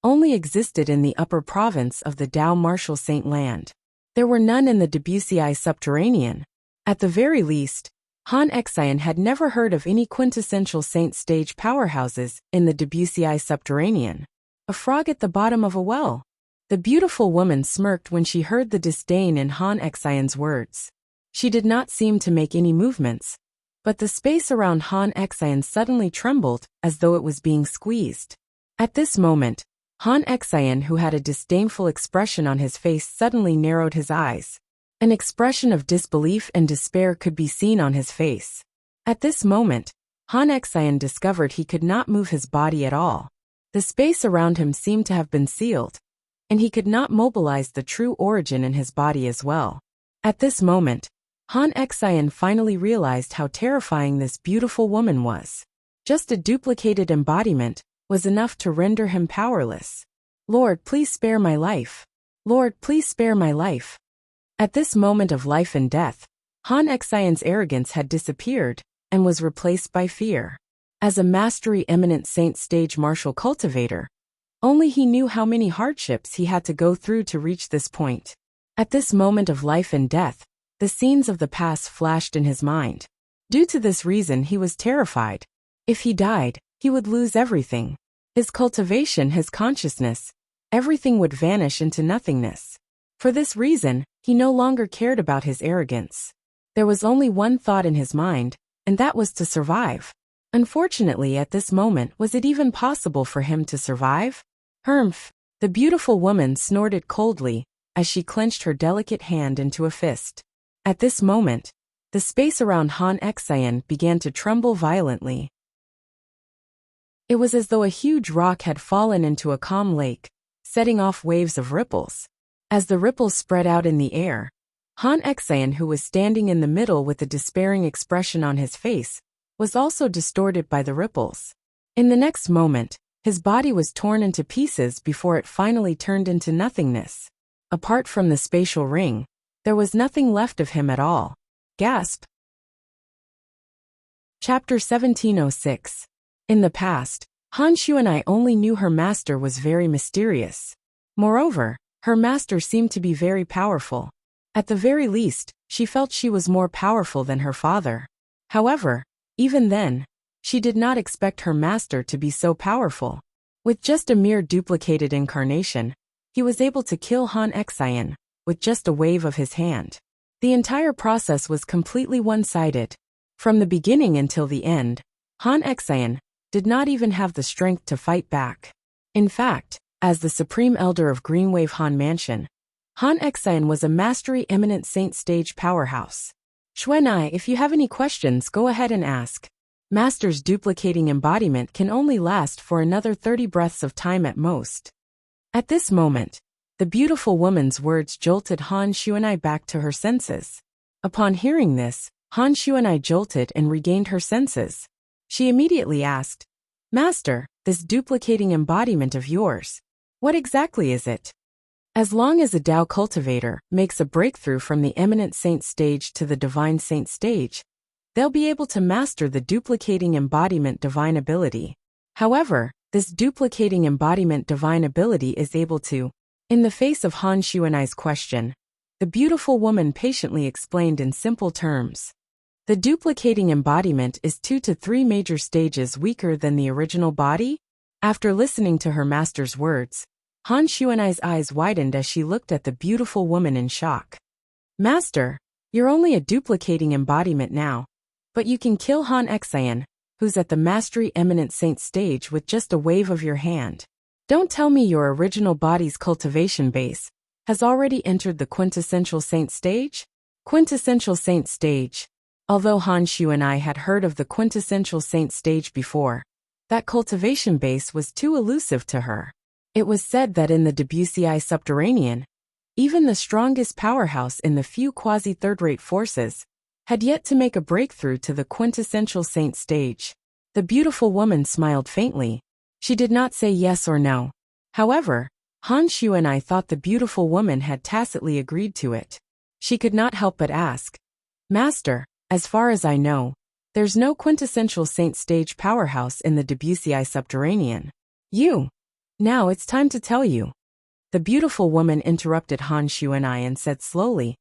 only existed in the upper province of the Tao Martial Saint land. There were none in the Debussy Subterranean. At the very least, Han Xian had never heard of any Quintessential Saint stage powerhouses in the Debussy Subterranean. A frog at the bottom of a well. The beautiful woman smirked when she heard the disdain in Han Xian's words. She did not seem to make any movements, but the space around Han Xian suddenly trembled as though it was being squeezed. At this moment, Han Xian, who had a disdainful expression on his face, suddenly narrowed his eyes. An expression of disbelief and despair could be seen on his face. At this moment, Han Xian discovered he could not move his body at all. The space around him seemed to have been sealed, and he could not mobilize the true origin in his body as well. At this moment, Han Xian finally realized how terrifying this beautiful woman was. Just a duplicated embodiment was enough to render him powerless. Lord, please spare my life. Lord, please spare my life. At this moment of life and death, Han Xian's arrogance had disappeared and was replaced by fear. As a Mastery Eminent Saint stage martial cultivator, only he knew how many hardships he had to go through to reach this point. At this moment of life and death, the scenes of the past flashed in his mind. Due to this reason, he was terrified. If he died, he would lose everything. His cultivation, his consciousness, everything would vanish into nothingness. For this reason, he no longer cared about his arrogance. There was only one thought in his mind, and that was to survive. Unfortunately, at this moment, was it even possible for him to survive? Humph! The beautiful woman snorted coldly as she clenched her delicate hand into a fist. At this moment, the space around Han Xian began to tremble violently. It was as though a huge rock had fallen into a calm lake, setting off waves of ripples. As the ripples spread out in the air, Han Xian, who was standing in the middle with a despairing expression on his face, was also distorted by the ripples. In the next moment, his body was torn into pieces before it finally turned into nothingness. Apart from the spatial ring, there was nothing left of him at all. Gasp! Chapter 1706. In the past, Han Xuanai only knew her master was very mysterious. Moreover, her master seemed to be very powerful. At the very least, she felt she was more powerful than her father. However, even then, she did not expect her master to be so powerful. With just a mere duplicated incarnation, he was able to kill Han Xian with just a wave of his hand. The entire process was completely one-sided. From the beginning until the end, Han Xian did not even have the strength to fight back. In fact, as the Supreme Elder of Greenwave Han Mansion, Han Xian was a Mastery Eminent Saint stage powerhouse. Xuanai, if you have any questions, go ahead and ask. Master's duplicating embodiment can only last for another 30 breaths of time at most. At this moment, the beautiful woman's words jolted Han Xuanai back to her senses. Upon hearing this, Han Xuanai jolted and regained her senses. She immediately asked, Master, this duplicating embodiment of yours, what exactly is it? As long as a Tao cultivator makes a breakthrough from the Eminent Saint stage to the Divine Saint stage, they'll be able to master the duplicating embodiment divine ability. However, this duplicating embodiment divine ability is able to. In the face of Han Xuanai's question, the beautiful woman patiently explained in simple terms. The duplicating embodiment is 2 to 3 major stages weaker than the original body. After listening to her master's words, Han Xuanai's eyes widened as she looked at the beautiful woman in shock. Master, you're only a duplicating embodiment now, but you can kill Han Xian, who's at the Mastery Eminent Saint stage with just a wave of your hand. Don't tell me your original body's cultivation base has already entered the quintessential saint stage? Quintessential saint stage. Although Han Xuanai had heard of the quintessential saint stage before, that cultivation base was too elusive to her. It was said that in the Wuxia subterranean, even the strongest powerhouse in the few quasi-third-rate forces had yet to make a breakthrough to the quintessential saint stage. The beautiful woman smiled faintly. She did not say yes or no. However, Han Xuanai thought the beautiful woman had tacitly agreed to it. She could not help but ask, Master, as far as I know, there's no quintessential saint stage powerhouse in the Wuxia subterranean. Now it's time to tell you. The beautiful woman interrupted Han Xuanai and said slowly,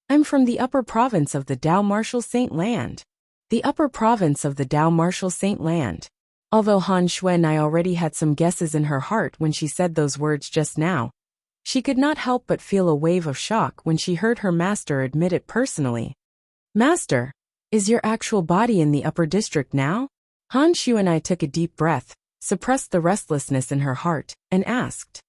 I'm from the upper province of the Dao Martial Saint Land. The upper province of the Dao Martial Saint Land. Although Han Xuanai already had some guesses in her heart when she said those words just now, she could not help but feel a wave of shock when she heard her master admit it personally. Master, is your actual body in the upper district now? Han Xuanai took a deep breath, suppressed the restlessness in her heart, and asked.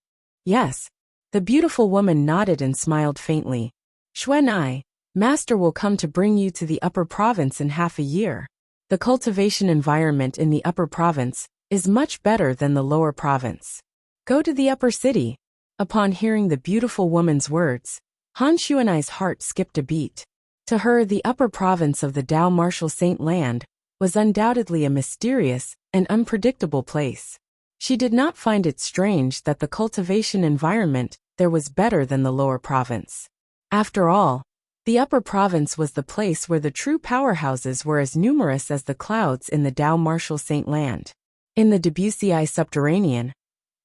Yes. The beautiful woman nodded and smiled faintly. Xuanai, Master will come to bring you to the upper province in half a year. The cultivation environment in the upper province is much better than the lower province. Go to the upper city. Upon hearing the beautiful woman's words, Han Xuanai's heart skipped a beat. To her, the upper province of the Dao Martial Saint Land was undoubtedly a mysterious and unpredictable place. She did not find it strange that the cultivation environment there was better than the lower province. After all, the upper province was the place where the true powerhouses were as numerous as the clouds in the Dao Martial Saint Land. In the Wuxia subterranean,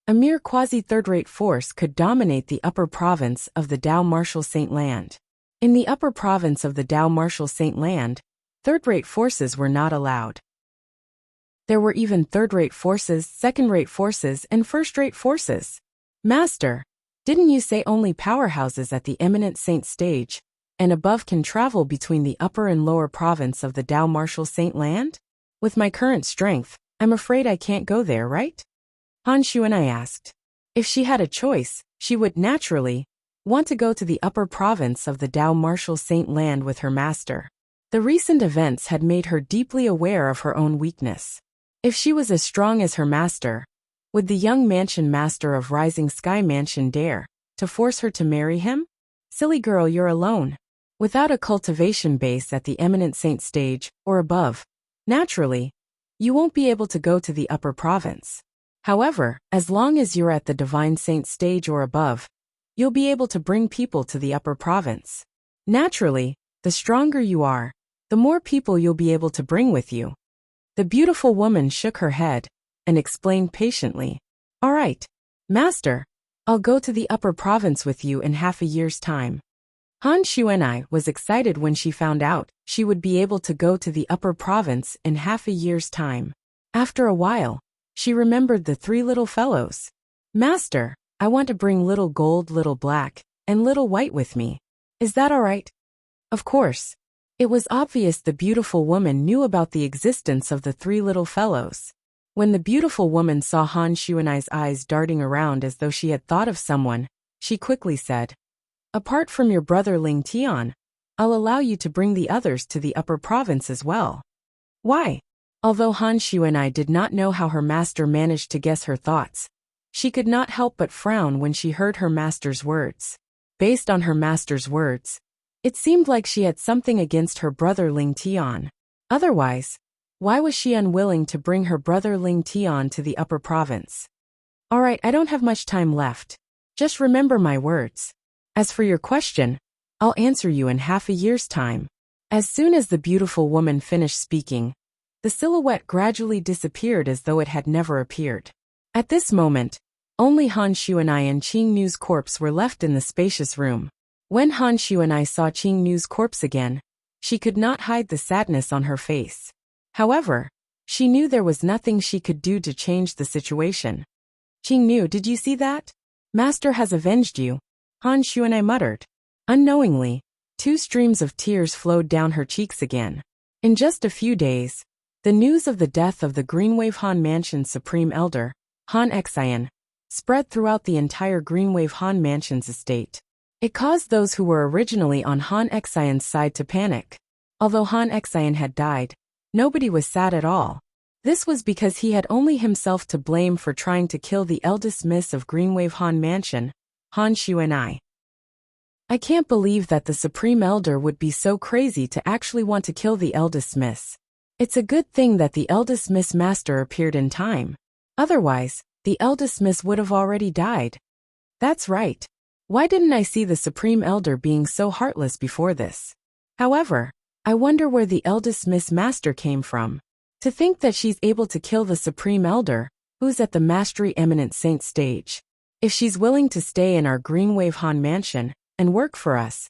a mere quasi-third-rate force could dominate the upper province of the Dao Martial Saint Land. In the upper province of the Dao Martial Saint Land, third-rate forces were not allowed. There were even third-rate forces, second-rate forces, and first-rate forces. Master, didn't you say only powerhouses at the eminent saint stage and above can travel between the upper and lower province of the Dao Martial Saint Land? With my current strength, I'm afraid I can't go there, right? Han Xuanai asked. If she had a choice, she would naturally want to go to the upper province of the Dao Martial Saint Land with her master. The recent events had made her deeply aware of her own weakness. If she was as strong as her master, would the young mansion master of Rising Sky Mansion dare to force her to marry him? Silly girl, you're alone. Without a cultivation base at the eminent saint stage or above, naturally, you won't be able to go to the upper province. However, as long as you're at the divine saint stage or above, you'll be able to bring people to the upper province. Naturally, the stronger you are, the more people you'll be able to bring with you. The beautiful woman shook her head and explained patiently. All right, Master, I'll go to the upper province with you in half a year's time. Han Xuanai was excited when she found out she would be able to go to the upper province in half a year's time. After a while, she remembered the 3 little fellows. Master, I want to bring little gold, little black, and little white with me. Is that all right? Of course. It was obvious the beautiful woman knew about the existence of the 3 little fellows. When the beautiful woman saw Han Xuanai's eyes darting around as though she had thought of someone, she quickly said, Apart from your brother Ling Tian, I'll allow you to bring the others to the upper province as well. Why? Although Han Xuanai did not know how her master managed to guess her thoughts, she could not help but frown when she heard her master's words. Based on her master's words, it seemed like she had something against her brother Ling Tian. Otherwise, why was she unwilling to bring her brother Ling Tian to the upper province? All right, I don't have much time left. Just remember my words. As for your question, I'll answer you in half a year's time. As soon as the beautiful woman finished speaking, the silhouette gradually disappeared as though it had never appeared. At this moment, only Han Xuanai and Qing Nu's corpse were left in the spacious room. When Han Xuanai saw Qing Nu's corpse again, she could not hide the sadness on her face. However, she knew there was nothing she could do to change the situation. Qing Nu, did you see that? Master has avenged you, Han Xuanai muttered. Unknowingly, 2 streams of tears flowed down her cheeks again. In just a few days, the news of the death of the Greenwave Han Mansion's Supreme Elder, Han Xian, spread throughout the entire Greenwave Han Mansion's estate. It caused those who were originally on Han Xian's side to panic. Although Han Xian had died, nobody was sad at all. This was because he had only himself to blame for trying to kill the eldest miss of Greenwave Han Mansion, Han Xuanai. I can't believe that the Supreme Elder would be so crazy to actually want to kill the eldest miss. It's a good thing that the eldest miss master appeared in time. Otherwise, the eldest miss would have already died. That's right. Why didn't I see the Supreme Elder being so heartless before this? However, I wonder where the eldest miss master came from. To think that she's able to kill the Supreme Elder, who's at the Mastery Eminent Saint stage. If she's willing to stay in our Greenwave Han Mansion and work for us,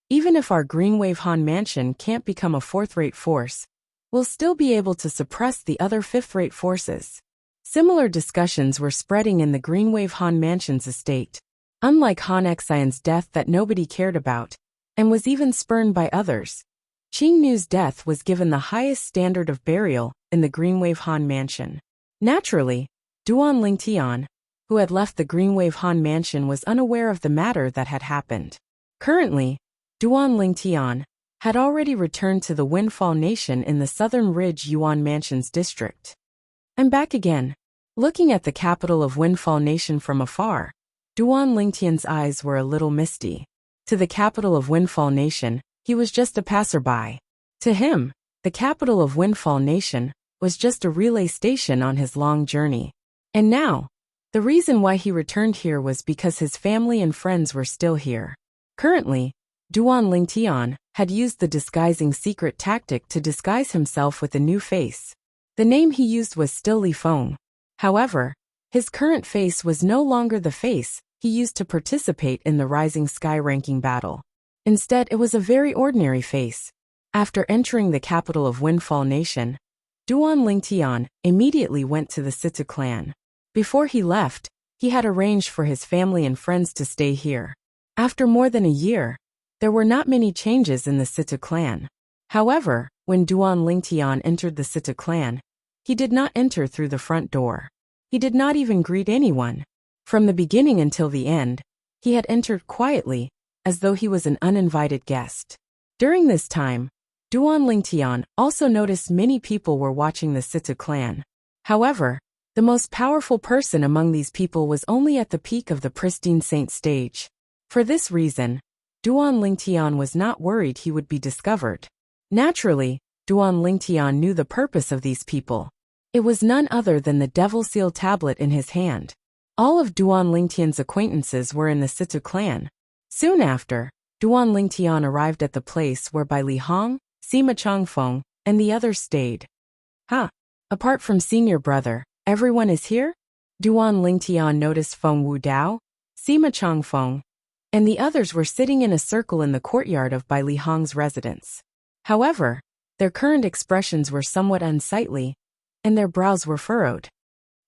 even if our Greenwave Han Mansion can't become a 4th-rate force, we'll still be able to suppress the other 5th-rate forces. Similar discussions were spreading in the Greenwave Han Mansion's estate. Unlike Han Xian's death that nobody cared about, and was even spurned by others, Qing Nu's death was given the highest standard of burial in the Greenwave Han Mansion. Naturally, Duan Lingtian, who had left the Greenwave Han Mansion, was unaware of the matter that had happened. Currently, Duan Lingtian had already returned to the Windfall Nation in the Southern Ridge Yuan Mansion's district. I'm back again. Looking at the capital of Windfall Nation from afar, Duan Lingtian's eyes were a little misty. To the capital of Windfall Nation, he was just a passerby. To him, the capital of Windfall Nation was just a relay station on his long journey. And now, the reason why he returned here was because his family and friends were still here. Currently, Duan Lingtian had used the disguising secret tactic to disguise himself with a new face. The name he used was still Li Feng. However, his current face was no longer the face he used to participate in the Rising Sky ranking battle. Instead, it was a very ordinary face. After entering the capital of Windfall Nation, Duan Lingtian immediately went to the Situ clan. Before he left, he had arranged for his family and friends to stay here. After more than a year, there were not many changes in the Situ clan. However, when Duan Lingtian entered the Situ clan, he did not enter through the front door. He did not even greet anyone. From the beginning until the end, he had entered quietly, as though he was an uninvited guest. During this time, Duan Lingtian also noticed many people were watching the Situ clan. However, the most powerful person among these people was only at the peak of the pristine saint stage. For this reason, Duan Lingtian was not worried he would be discovered. Naturally, Duan Lingtian knew the purpose of these people. It was none other than the Devil Seal tablet in his hand. All of Duan Lingtian's acquaintances were in the Situ clan. Soon after, Duan Lingtian arrived at the place whereby Li Hong, Sima Changfeng, and the others stayed. Apart from senior brother, everyone is here? Duan Lingtian noticed Feng Wudao, Sima Changfeng, and the others were sitting in a circle in the courtyard of Bai Li Hong's residence. However, their current expressions were somewhat unsightly, and their brows were furrowed.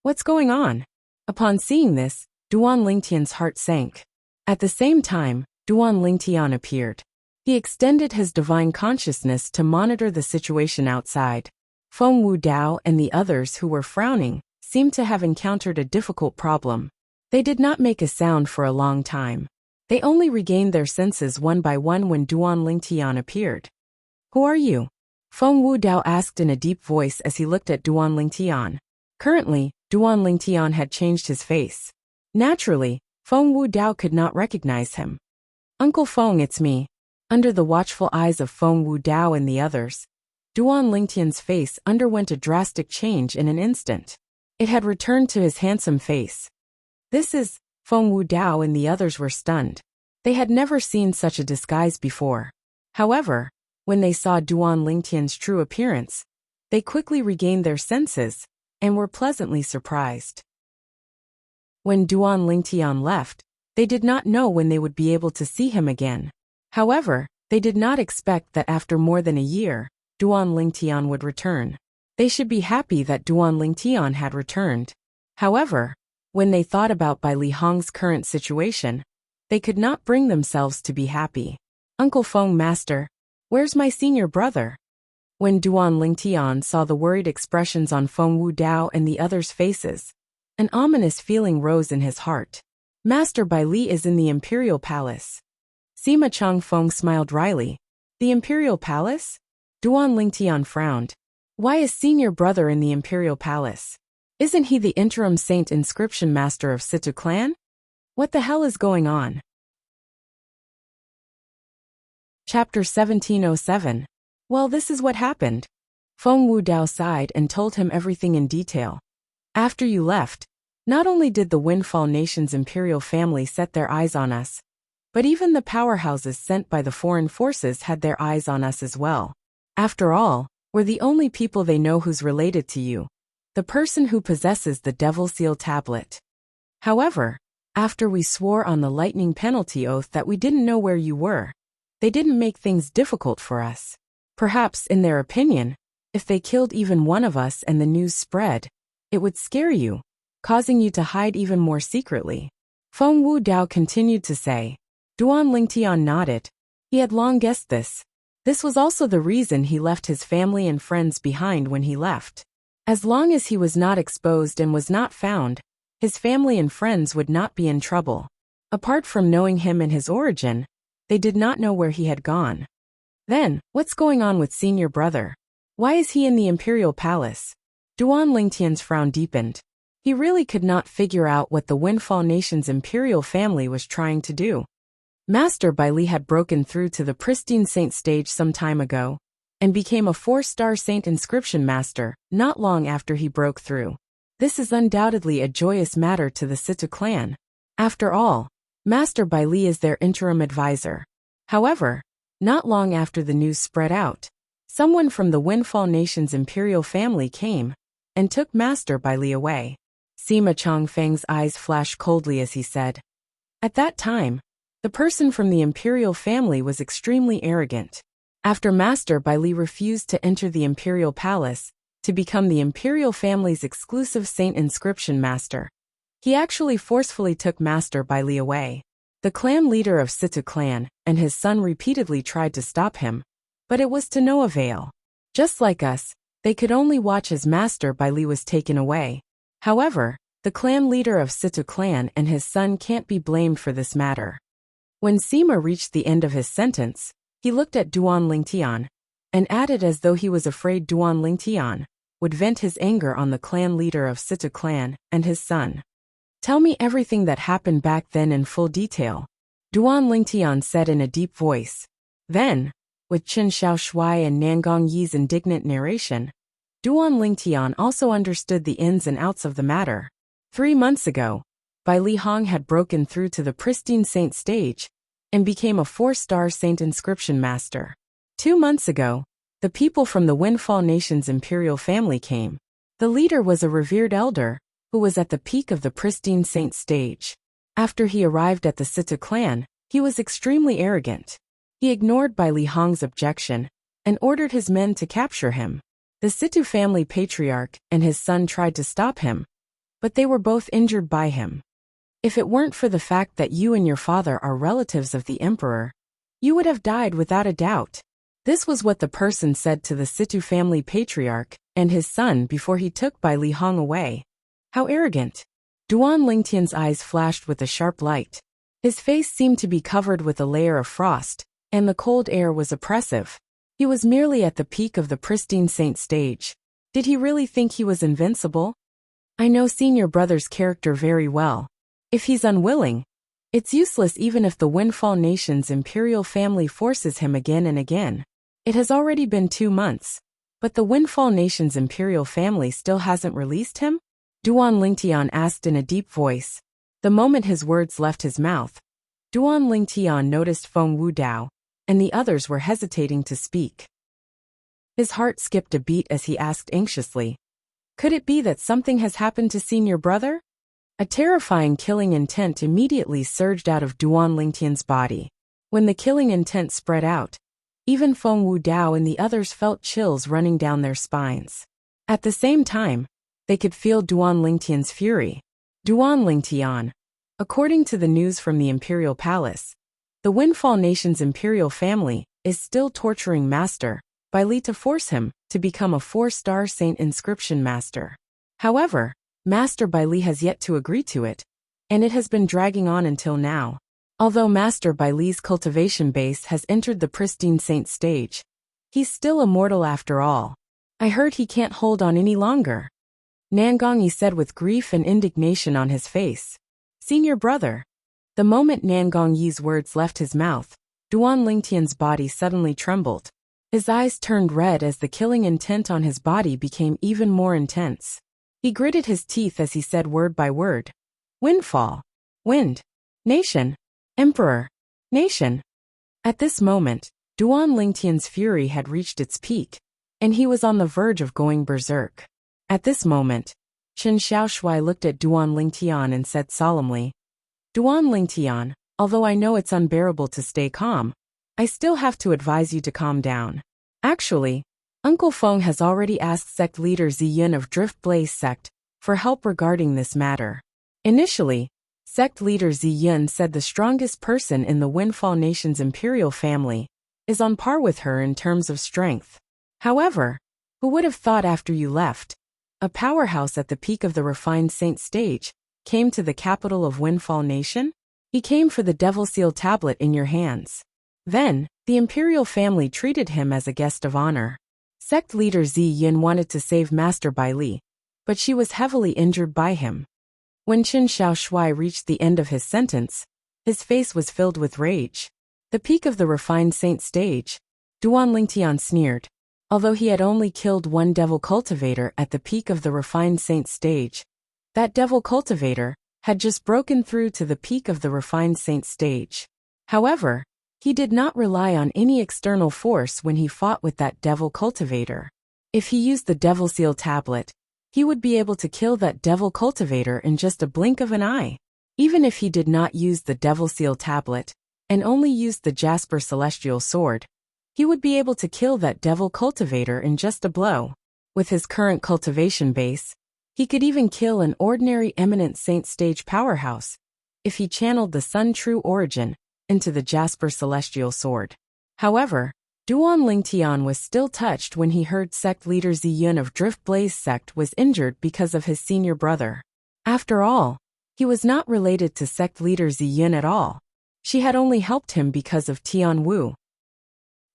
What's going on? Upon seeing this, Duan Lingtian's heart sank. At the same time, Duan Lingtian appeared. He extended his divine consciousness to monitor the situation outside. Feng Wudao and the others who were frowning seemed to have encountered a difficult problem. They did not make a sound for a long time. They only regained their senses one by one when Duan Lingtian appeared. Who are you? Feng Wudao asked in a deep voice as he looked at Duan Lingtian. Currently, Duan Lingtian had changed his face. Naturally, Feng Wudao could not recognize him. Uncle Feng, it's me. Under the watchful eyes of Feng Wudao and the others, Duan Lingtian's face underwent a drastic change in an instant. It had returned to his handsome face. This is... Feng Wudao and the others were stunned. They had never seen such a disguise before. However, when they saw Duan Lingtian's true appearance, they quickly regained their senses and were pleasantly surprised. When Duan Lingtian left, they did not know when they would be able to see him again. However, they did not expect that after more than a year, Duan Lingtian would return. They should be happy that Duan Lingtian had returned. However, when they thought about Bai Li Hong's current situation, they could not bring themselves to be happy. Uncle Feng, Master, where's my senior brother? When Duan Lingtian saw the worried expressions on Feng Wudao and the others' faces, an ominous feeling rose in his heart. Master Bai Li is in the Imperial Palace. Sima Chang Feng smiled wryly. The Imperial Palace? Duan Lingtian frowned. Why is senior brother in the Imperial Palace? Isn't he the interim saint inscription master of Situ clan? What the hell is going on? Chapter 1707. Well, this is what happened. Feng Wudao sighed and told him everything in detail. After you left, not only did the Windfall Nation's imperial family set their eyes on us, but even the powerhouses sent by the foreign forces had their eyes on us as well. After all, we're the only people they know who's related to you, the person who possesses the Devil Seal tablet. However, after we swore on the lightning penalty oath that we didn't know where you were, they didn't make things difficult for us. Perhaps, in their opinion, if they killed even one of us and the news spread, it would scare you, causing you to hide even more secretly. Feng Wudao continued to say. Duan Lingtian nodded. He had long guessed this. This was also the reason he left his family and friends behind when he left. As long as he was not exposed and was not found, his family and friends would not be in trouble. Apart from knowing him and his origin, they did not know where he had gone. Then, what's going on with senior brother? Why is he in the Imperial Palace? Duan Lingtian's frown deepened. He really could not figure out what the Windfall Nation's imperial family was trying to do. Master Bai Li had broken through to the pristine saint stage some time ago, and became a 4-star saint inscription master not long after he broke through. This is undoubtedly a joyous matter to the Situ clan. After all, Master Bai Li is their interim advisor. However, not long after the news spread out, someone from the Windfall Nation's imperial family came and took Master Bai Li away. Sima Changfeng's eyes flashed coldly as he said. At that time, the person from the imperial family was extremely arrogant. After Master Bai Li refused to enter the imperial palace to become the imperial family's exclusive saint inscription master, he actually forcefully took Master Bai Li away. The clan leader of Situ clan and his son repeatedly tried to stop him, but it was to no avail. Just like us, they could only watch as Master Bai Li was taken away. However, the clan leader of Situ clan and his son can't be blamed for this matter. When Sima reached the end of his sentence, he looked at Duan Lingtian and added as though he was afraid Duan Lingtian would vent his anger on the clan leader of Situ clan and his son. Tell me everything that happened back then in full detail, Duan Lingtian said in a deep voice. Then, with Qin Shaoshuai and Nangong Yi's indignant narration, Duan Lingtian also understood the ins and outs of the matter. 3 months ago, Bai Li Hong had broken through to the pristine saint stage and became a 4-star saint inscription master. 2 months ago, the people from the Windfall Nation's imperial family came. The leader was a revered elder who was at the peak of the pristine saint stage. After he arrived at the Situ clan, he was extremely arrogant. He ignored Bai Li Hong's objection and ordered his men to capture him. The Situ family patriarch and his son tried to stop him, but they were both injured by him. If it weren't for the fact that you and your father are relatives of the emperor, you would have died without a doubt. This was what the person said to the Situ family patriarch and his son before he took Bai Li Hong away. How arrogant! Duan Lingtian's eyes flashed with a sharp light. His face seemed to be covered with a layer of frost, and the cold air was oppressive. He was merely at the peak of the pristine saint stage. Did he really think he was invincible? I know senior brother's character very well. If he's unwilling, it's useless even if the Windfall Nation's imperial family forces him again and again. It has already been 2 months, but the Windfall Nation's imperial family still hasn't released him? Duan Lingtian asked in a deep voice. The moment his words left his mouth, Duan Lingtian noticed Feng Wudao and the others were hesitating to speak. His heart skipped a beat as he asked anxiously, could it be that something has happened to senior brother? A terrifying killing intent immediately surged out of Duan Lingtian's body. When the killing intent spread out, even Feng Wudao and the others felt chills running down their spines. At the same time, they could feel Duan Lingtian's fury. Duan Lingtian. According to the news from the Imperial Palace, the Windfall Nation's imperial family is still torturing Master Bai Li to force him to become a 4-star saint inscription master. However, Master Bai Li has yet to agree to it, and it has been dragging on until now. Although Master Bai Li's cultivation base has entered the pristine saint stage, he's still immortal after all. I heard he can't hold on any longer. Nangongyi said with grief and indignation on his face. Senior brother. The moment Nangongyi's words left his mouth, Duan Lingtian's body suddenly trembled. His eyes turned red as the killing intent on his body became even more intense. He gritted his teeth as he said word by word. Windfall. Wind. Nation. Emperor. Nation. At this moment, Duan Lingtian's fury had reached its peak, and he was on the verge of going berserk. At this moment, Chen Xiaoshui looked at Duan Lingtian and said solemnly, Duan Lingtian, although I know it's unbearable to stay calm, I still have to advise you to calm down. Actually, Uncle Feng has already asked sect leader Ziyin of Drift Blaze sect for help regarding this matter. Initially, sect leader Ziyin said the strongest person in the Windfall Nation's imperial family is on par with her in terms of strength. However, who would have thought after you left, a powerhouse at the peak of the refined saint stage came to the capital of Windfall Nation? He came for the Devil Seal tablet in your hands. Then, the imperial family treated him as a guest of honor. Sect leader Ziyin wanted to save Master Bai Li, but she was heavily injured by him. When Chen Xiaoshui reached the end of his sentence, his face was filled with rage. The peak of the refined saint stage, Duan Lingtian sneered. Although he had only killed one devil cultivator at the peak of the refined saint stage, that devil cultivator had just broken through to the peak of the refined saint stage. However, he did not rely on any external force when he fought with that devil cultivator. If he used the Devil Seal tablet, he would be able to kill that devil cultivator in just a blink of an eye. Even if he did not use the Devil Seal tablet, and only used the Jasper Celestial Sword, he would be able to kill that devil cultivator in just a blow. With his current cultivation base, he could even kill an ordinary eminent saint stage powerhouse if he channeled the Sun True Origin into the Jasper Celestial Sword. However, Duan Lingtian was still touched when he heard sect leader Ziyin of Drift Blaze sect was injured because of his senior brother. After all, he was not related to sect leader Ziyin at all. She had only helped him because of Tian Wu.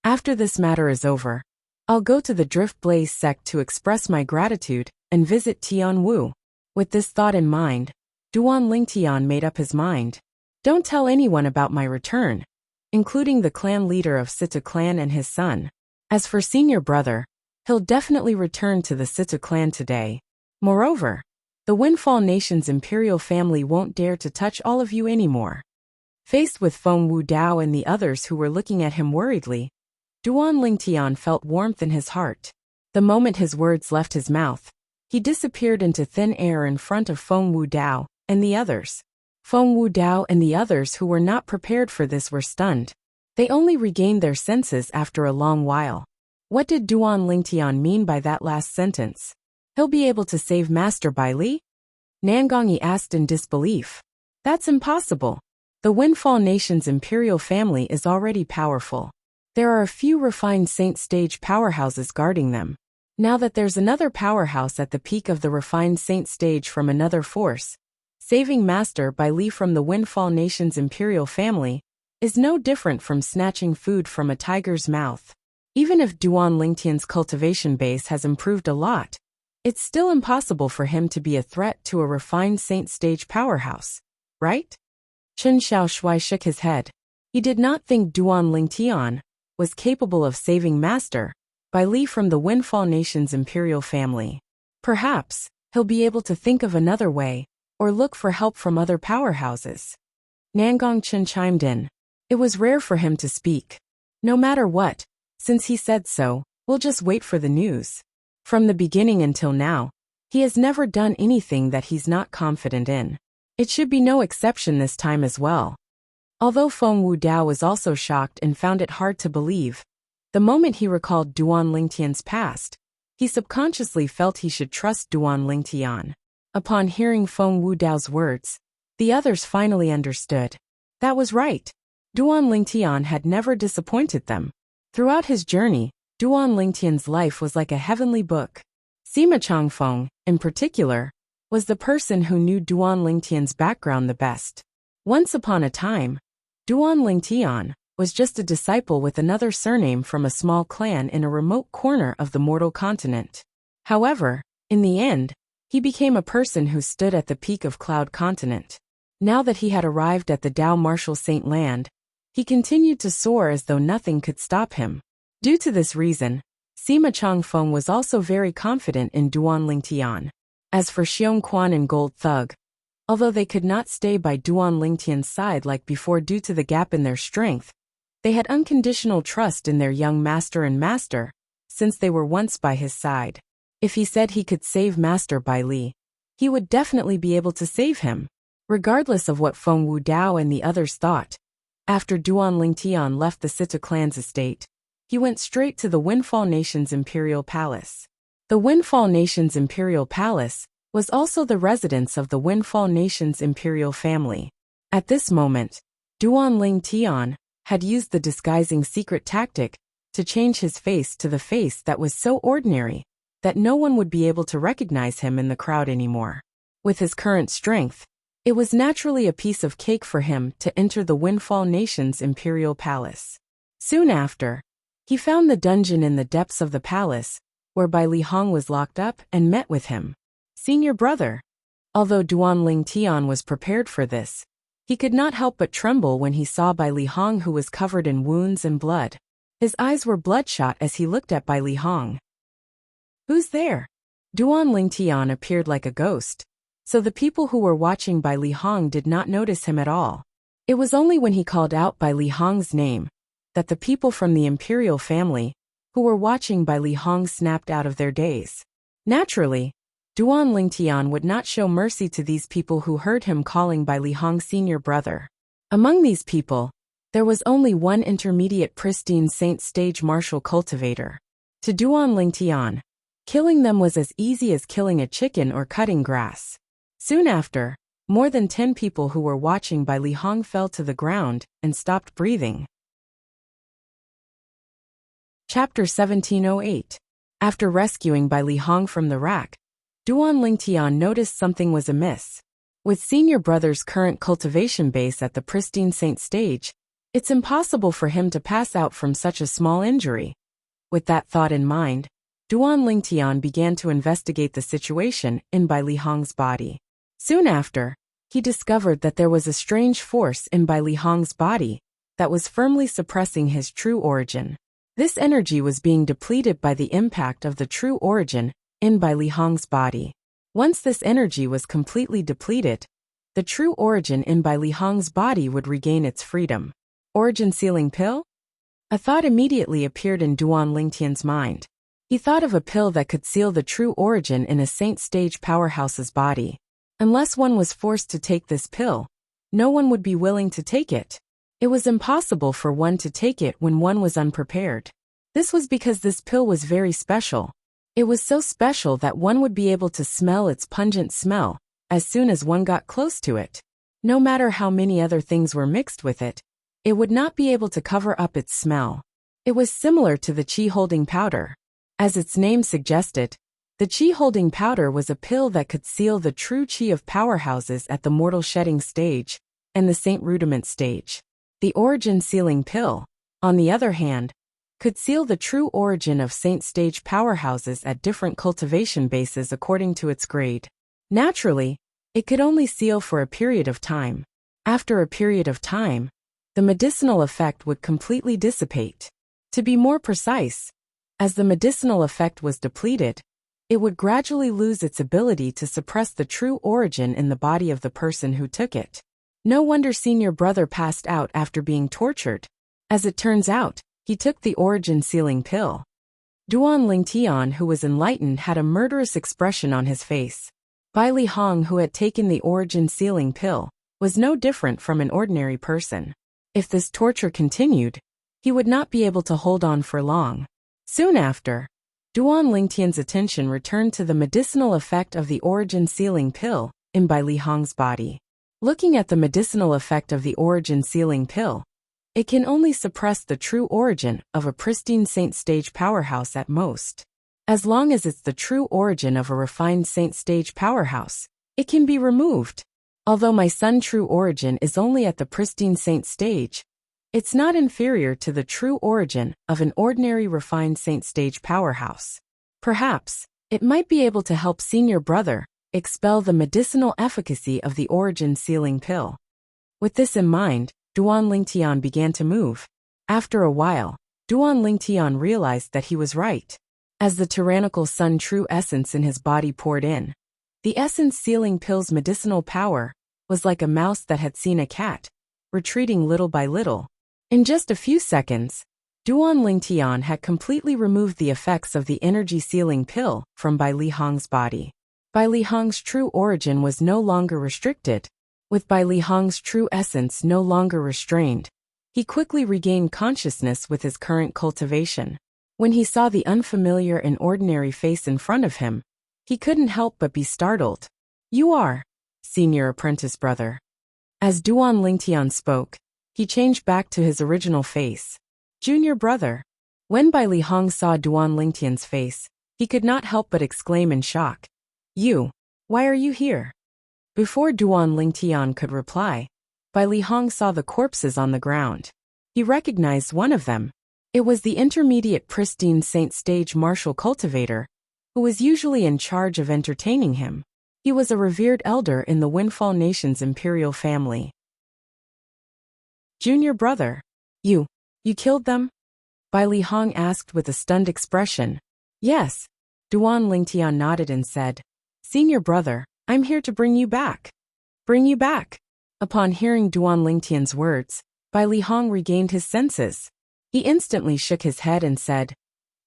After this matter is over, I'll go to the Drift Blaze sect to express my gratitude and visit Tian Wu. With this thought in mind, Duan Lingtian made up his mind. Don't tell anyone about my return, including the clan leader of Sita clan and his son. As for senior brother, he'll definitely return to the Sita clan today. Moreover, the Windfall Nation's imperial family won't dare to touch all of you anymore. Faced with Feng Wudao and the others who were looking at him worriedly, Duan Lingtian felt warmth in his heart. The moment his words left his mouth, he disappeared into thin air in front of Feng Wudao and the others. Feng Wudao and the others who were not prepared for this were stunned. They only regained their senses after a long while. What did Duan Lingtian mean by that last sentence? He'll be able to save Master Bai Li? Nangongyi asked in disbelief. That's impossible. The Windfall Nation's imperial family is already powerful. There are a few refined saint stage powerhouses guarding them. Now that there's another powerhouse at the peak of the refined saint stage from another force, saving Master Bai Li from the Windfall Nation's imperial family is no different from snatching food from a tiger's mouth. Even if Duan Lingtian's cultivation base has improved a lot, it's still impossible for him to be a threat to a refined saint stage powerhouse, right? Chen Xiaoshui shook his head. He did not think Duan Lingtian was capable of saving Master Bai Li from the Windfall Nation's imperial family. Perhaps he'll be able to think of another way, or look for help from other powerhouses. Nangongchen chimed in. It was rare for him to speak. No matter what, since he said so, we'll just wait for the news. From the beginning until now, he has never done anything that he's not confident in. It should be no exception this time as well. Although Feng Wudao was also shocked and found it hard to believe, the moment he recalled Duan Lingtian's past, he subconsciously felt he should trust Duan Lingtian. Upon hearing Feng Wudao's words, the others finally understood. That was right. Duan Lingtian had never disappointed them. Throughout his journey, Duan Lingtian's life was like a heavenly book. Sima Changfeng, in particular, was the person who knew Duan Lingtian's background the best. Once upon a time, Duan Lingtian was just a disciple with another surname from a small clan in a remote corner of the mortal continent. However, in the end, he became a person who stood at the peak of Cloud Continent. Now that he had arrived at the Dao Martial Saint Land, he continued to soar as though nothing could stop him. Due to this reason, Sima Changfeng was also very confident in Duan Lingtian. As for Xiong Quan and Gold Thug, although they could not stay by Duan Lingtian's side like before due to the gap in their strength, they had unconditional trust in their young master and master, since they were once by his side. If he said he could save Master Bai Li, he would definitely be able to save him. Regardless of what Feng Wudao and the others thought, after Duan Lingtian left the Sita clan's estate, he went straight to the Windfall Nation's Imperial Palace. The Windfall Nation's Imperial Palace was also the residence of the Windfall Nation's imperial family. At this moment, Duan Lingtian had used the disguising secret tactic to change his face to the face that was so ordinary that no one would be able to recognize him in the crowd anymore. With his current strength, it was naturally a piece of cake for him to enter the Windfall Nation's imperial palace. Soon after, he found the dungeon in the depths of the palace, where Bai Li Hong was locked up and met with him. Senior brother. Although Duan Lingtian was prepared for this, he could not help but tremble when he saw Bai Li Hong, who was covered in wounds and blood. His eyes were bloodshot as he looked at Bai Li Hong. Who's there? Duan Lingtian appeared like a ghost, so the people who were watching Bai Li Hong did not notice him at all. It was only when he called out Bai Li Hong's name that the people from the imperial family who were watching Bai Li Hong snapped out of their daze. Naturally, Duan Lingtian would not show mercy to these people who heard him calling Bai Li Hong senior brother. Among these people, there was only one intermediate pristine saint stage martial cultivator. To Duan Lingtian, killing them was as easy as killing a chicken or cutting grass. Soon after, more than 10 people who were watching Bai Li Hong fell to the ground and stopped breathing. Chapter 1708. After rescuing Bai Li Hong from the rack, Duan Lingtian noticed something was amiss. With senior brother's current cultivation base at the pristine saint stage, it's impossible for him to pass out from such a small injury. With that thought in mind, Duan Lingtian began to investigate the situation in Bai Li Hong's body. Soon after, he discovered that there was a strange force in Bai Li Hong's body that was firmly suppressing his true origin. This energy was being depleted by the impact of the true origin in Bai Li Hong's body. Once this energy was completely depleted, the true origin in Bai Li Hong's body would regain its freedom. Origin sealing pill? A thought immediately appeared in Duan Lingtian's mind. He thought of a pill that could seal the true origin in a saint stage powerhouse's body. Unless one was forced to take this pill, no one would be willing to take it. It was impossible for one to take it when one was unprepared. This was because this pill was very special. It was so special that one would be able to smell its pungent smell as soon as one got close to it. No matter how many other things were mixed with it, it would not be able to cover up its smell. It was similar to the qi-holding powder. As its name suggested, the qi-holding powder was a pill that could seal the true qi of powerhouses at the mortal shedding stage and the saint rudiment stage. The origin sealing pill, on the other hand, could seal the true origin of saint stage powerhouses at different cultivation bases according to its grade. Naturally, it could only seal for a period of time. After a period of time, the medicinal effect would completely dissipate. To be more precise, as the medicinal effect was depleted, it would gradually lose its ability to suppress the true origin in the body of the person who took it. No wonder senior brother passed out after being tortured. As it turns out, he took the origin sealing pill. Duan Lingtian, who was enlightened, had a murderous expression on his face. Bai Li Hong, who had taken the origin sealing pill, was no different from an ordinary person. If this torture continued, he would not be able to hold on for long. Soon after, Duan Lingtian's attention returned to the medicinal effect of the origin sealing pill in Bai Li Hong's body. Looking at the medicinal effect of the origin sealing pill, it can only suppress the true origin of a pristine saint stage powerhouse at most. As long as it's the true origin of a refined saint stage powerhouse, it can be removed. Although my son's true origin is only at the pristine saint stage, it's not inferior to the true origin of an ordinary refined saint stage powerhouse. Perhaps, it might be able to help senior brother expel the medicinal efficacy of the origin sealing pill. With this in mind, Duan Lingtian began to move. After a while, Duan Lingtian realized that he was right. As the tyrannical sun true essence in his body poured in, the essence sealing pill's medicinal power was like a mouse that had seen a cat, retreating little by little. In just a few seconds, Duan Lingtian had completely removed the effects of the energy sealing pill from Bai Li Hong's body. Bai Li Hong's true origin was no longer restricted. With Bai Li Hong's true essence no longer restrained, he quickly regained consciousness with his current cultivation. When he saw the unfamiliar and ordinary face in front of him, he couldn't help but be startled. "You are senior apprentice brother." As Duan Lingtian spoke, he changed back to his original face. "Junior brother." When Bai Li Hong saw Duan Lingtian's face, he could not help but exclaim in shock. "You, why are you here?" Before Duan Lingtian could reply, Bai Li Hong saw the corpses on the ground. He recognized one of them. It was the intermediate pristine saint stage martial cultivator, who was usually in charge of entertaining him. He was a revered elder in the Windfall Nation's imperial family. "Junior brother, you killed them?" Bai Li Hong asked with a stunned expression. "Yes." Duan Lingtian nodded and said, "Senior brother, I'm here to bring you back." "Bring you back?" Upon hearing Duan Lingtian's words, Bai Li Hong regained his senses. He instantly shook his head and said,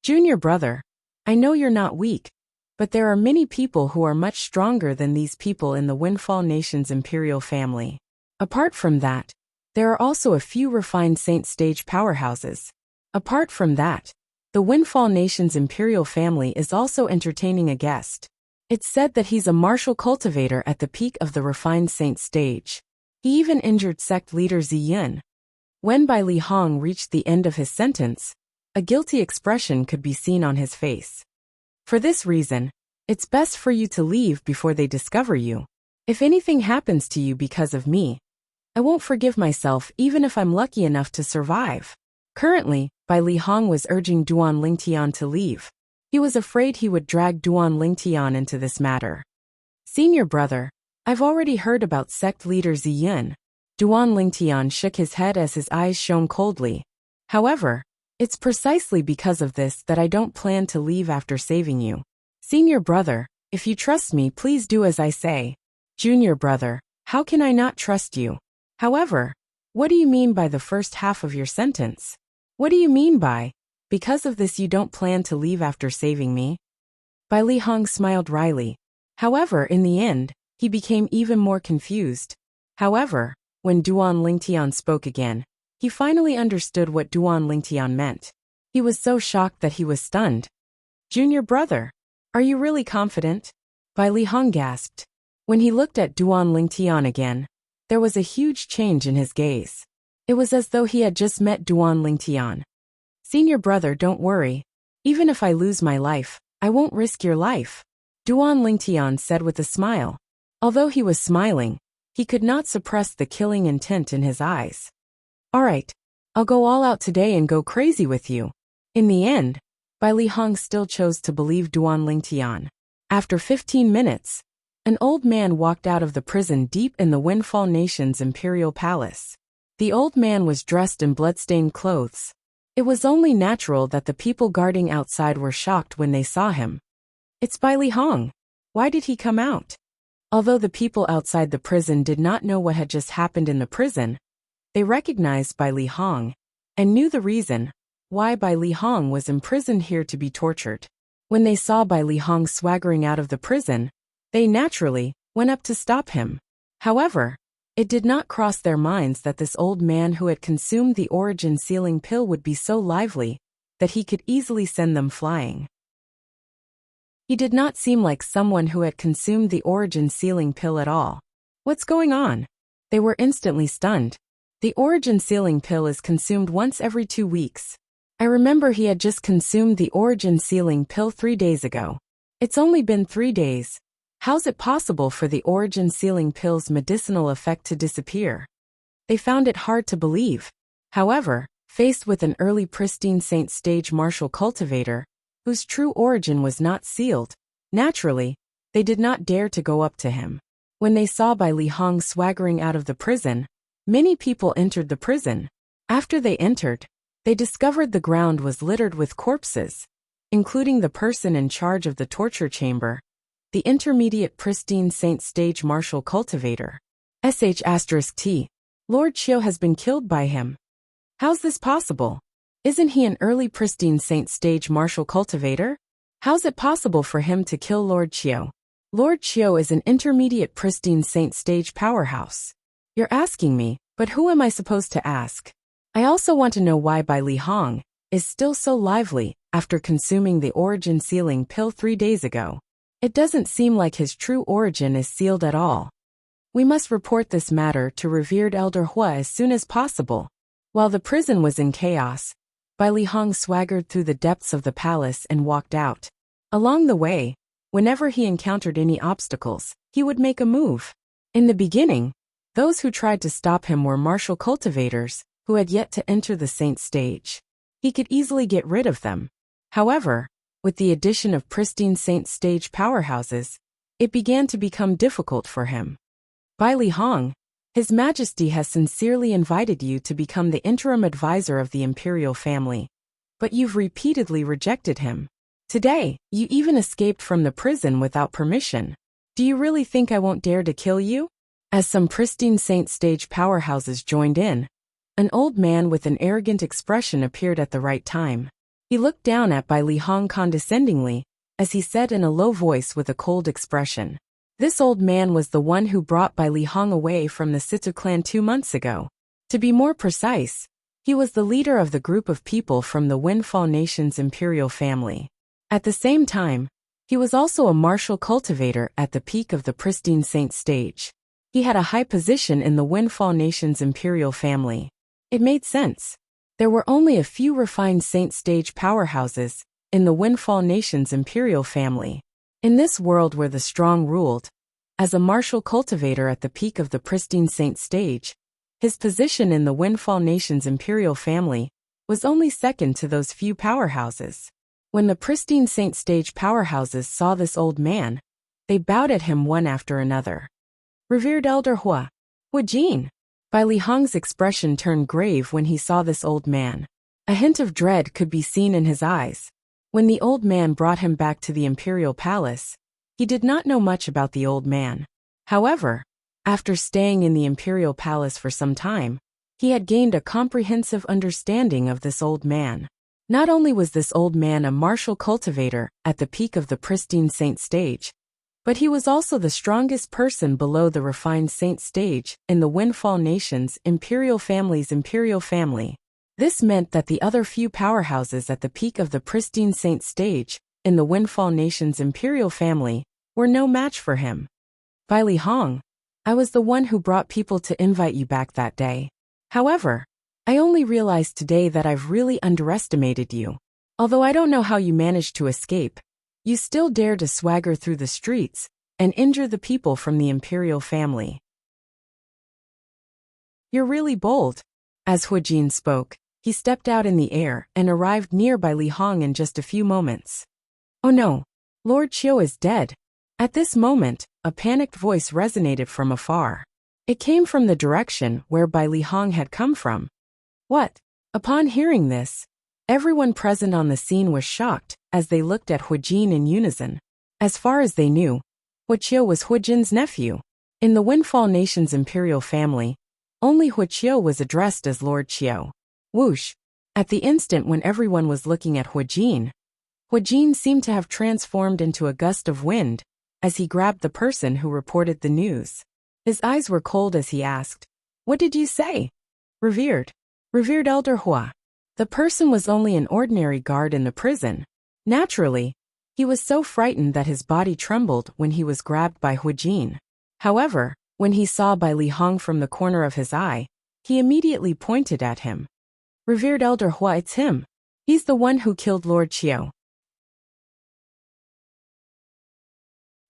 "Junior brother, I know you're not weak, but there are many people who are much stronger than these people in the Windfall Nation's imperial family. Apart from that, there are also a few refined saint stage powerhouses. Apart from that, the Windfall Nation's imperial family is also entertaining a guest. It's said that he's a martial cultivator at the peak of the refined saint stage. He even injured sect leader Ziyin." When Bai Li Hong reached the end of his sentence, a guilty expression could be seen on his face. "For this reason, it's best for you to leave before they discover you. If anything happens to you because of me, I won't forgive myself even if I'm lucky enough to survive." Currently, Bai Li Hong was urging Duan Lingtian to leave. He was afraid he would drag Duan Lingtian into this matter. "Senior brother, I've already heard about sect leader Ziyin." Duan Lingtian shook his head as his eyes shone coldly. "However, it's precisely because of this that I don't plan to leave after saving you. Senior brother, if you trust me, please do as I say." "Junior brother, how can I not trust you? However, what do you mean by the first half of your sentence? What do you mean by, because of this you don't plan to leave after saving me?" Bai Li Hong smiled wryly. However, in the end, he became even more confused. However, when Duan Lingtian spoke again, he finally understood what Duan Lingtian meant. He was so shocked that he was stunned. "Junior brother, are you really confident?" Bai Li Hong gasped. When he looked at Duan Lingtian again, there was a huge change in his gaze. It was as though he had just met Duan Lingtian. "Senior brother, don't worry. Even if I lose my life, I won't risk your life," Duan Lingtian said with a smile. Although he was smiling, he could not suppress the killing intent in his eyes. "All right, I'll go all out today and go crazy with you." In the end, Bai Li Hong still chose to believe Duan Lingtian. After 15 minutes, an old man walked out of the prison deep in the Windfall Nation's imperial palace. The old man was dressed in blood-stained clothes. It was only natural that the people guarding outside were shocked when they saw him. "It's Bai Li Hong. Why did he come out?" Although the people outside the prison did not know what had just happened in the prison, they recognized Bai Li Hong and knew the reason why Bai Li Hong was imprisoned here to be tortured. When they saw Bai Li Hong swaggering out of the prison, They naturally went up to stop him. However, it did not cross their minds that this old man who had consumed the origin sealing pill would be so lively that he could easily send them flying. He did not seem like someone who had consumed the origin sealing pill at all. What's going on? They were instantly stunned. The origin sealing pill is consumed once every 2 weeks. I remember he had just consumed the origin sealing pill 3 days ago. It's only been 3 days. How's it possible for the origin sealing pill's medicinal effect to disappear? They found it hard to believe. However, faced with an early pristine Saint stage martial cultivator, whose true origin was not sealed, naturally, they did not dare to go up to him. When they saw Bai Li Hong swaggering out of the prison, many people entered the prison. After they entered, they discovered the ground was littered with corpses, including the person in charge of the torture chamber, the intermediate pristine Saint stage martial cultivator. *T. Lord Chiu has been killed by him. How's this possible? Isn't he an early pristine Saint stage martial cultivator? How's it possible for him to kill Lord Chiu? Lord Chiu is an intermediate pristine Saint stage powerhouse. You're asking me, but who am I supposed to ask? I also want to know why Bai Li Hong is still so lively after consuming the origin sealing pill 3 days ago. It doesn't seem like his true origin is sealed at all. We must report this matter to revered Elder Hua as soon as possible. While the prison was in chaos, Bai Li Hong swaggered through the depths of the palace and walked out. Along the way, whenever he encountered any obstacles, he would make a move. In the beginning, those who tried to stop him were martial cultivators who had yet to enter the Saint stage. He could easily get rid of them. However, with the addition of pristine Saint stage powerhouses, it began to become difficult for him. Bai Li Hong, His Majesty has sincerely invited you to become the interim advisor of the imperial family, but you've repeatedly rejected him. Today, you even escaped from the prison without permission. Do you really think I won't dare to kill you? As some pristine Saint stage powerhouses joined in, an old man with an arrogant expression appeared at the right time. He looked down at Bai Li Hong condescendingly, as he said in a low voice with a cold expression. This old man was the one who brought Bai Li Hong away from the Situ clan 2 months ago. To be more precise, he was the leader of the group of people from the Windfall Nation's imperial family. At the same time, he was also a martial cultivator at the peak of the pristine Saint stage. He had a high position in the Windfall Nation's imperial family. It made sense. There were only a few refined Saint stage powerhouses in the Windfall Nation's imperial family. In this world where the strong ruled, as a martial cultivator at the peak of the pristine Saint stage, his position in the Windfall Nation's imperial family was only second to those few powerhouses. When the pristine Saint stage powerhouses saw this old man, they bowed at him one after another. Revered Elder Hua, Jin. Bai Li Hong's expression turned grave when he saw this old man. A hint of dread could be seen in his eyes. When the old man brought him back to the imperial palace, he did not know much about the old man. However, after staying in the imperial palace for some time, he had gained a comprehensive understanding of this old man. Not only was this old man a martial cultivator at the peak of the pristine Saint stage, but he was also the strongest person below the refined Saint stage in the Windfall Nation's imperial family's imperial family. This meant that the other few powerhouses at the peak of the pristine Saint stage in the Windfall Nation's imperial family were no match for him. Bai Li Hong, I was the one who brought people to invite you back that day. However, I only realized today that I've really underestimated you. Although I don't know how you managed to escape, you still dare to swagger through the streets and injure the people from the imperial family. You're really bold. As Jin spoke, he stepped out in the air and arrived near Bai Li Hong in just a few moments. Oh no, Lord Chiu is dead. At this moment, a panicked voice resonated from afar. It came from the direction where Bai Li Hong had come from. What? Upon hearing this, everyone present on the scene was shocked as they looked at Jin in unison. As far as they knew, Chiu was Jin's nephew. In the Windfall Nation's imperial family, only Chiu was addressed as Lord Chiu. Whoosh! At the instant when everyone was looking at Jin seemed to have transformed into a gust of wind as he grabbed the person who reported the news. His eyes were cold as he asked, "What did you say?" Revered Elder Hua. The person was only an ordinary guard in the prison. Naturally, he was so frightened that his body trembled when he was grabbed by Huijin. However, when he saw Bai Li Hong from the corner of his eye, he immediately pointed at him. "Revered Elder Hua, it's him. He's the one who killed Lord Qiu."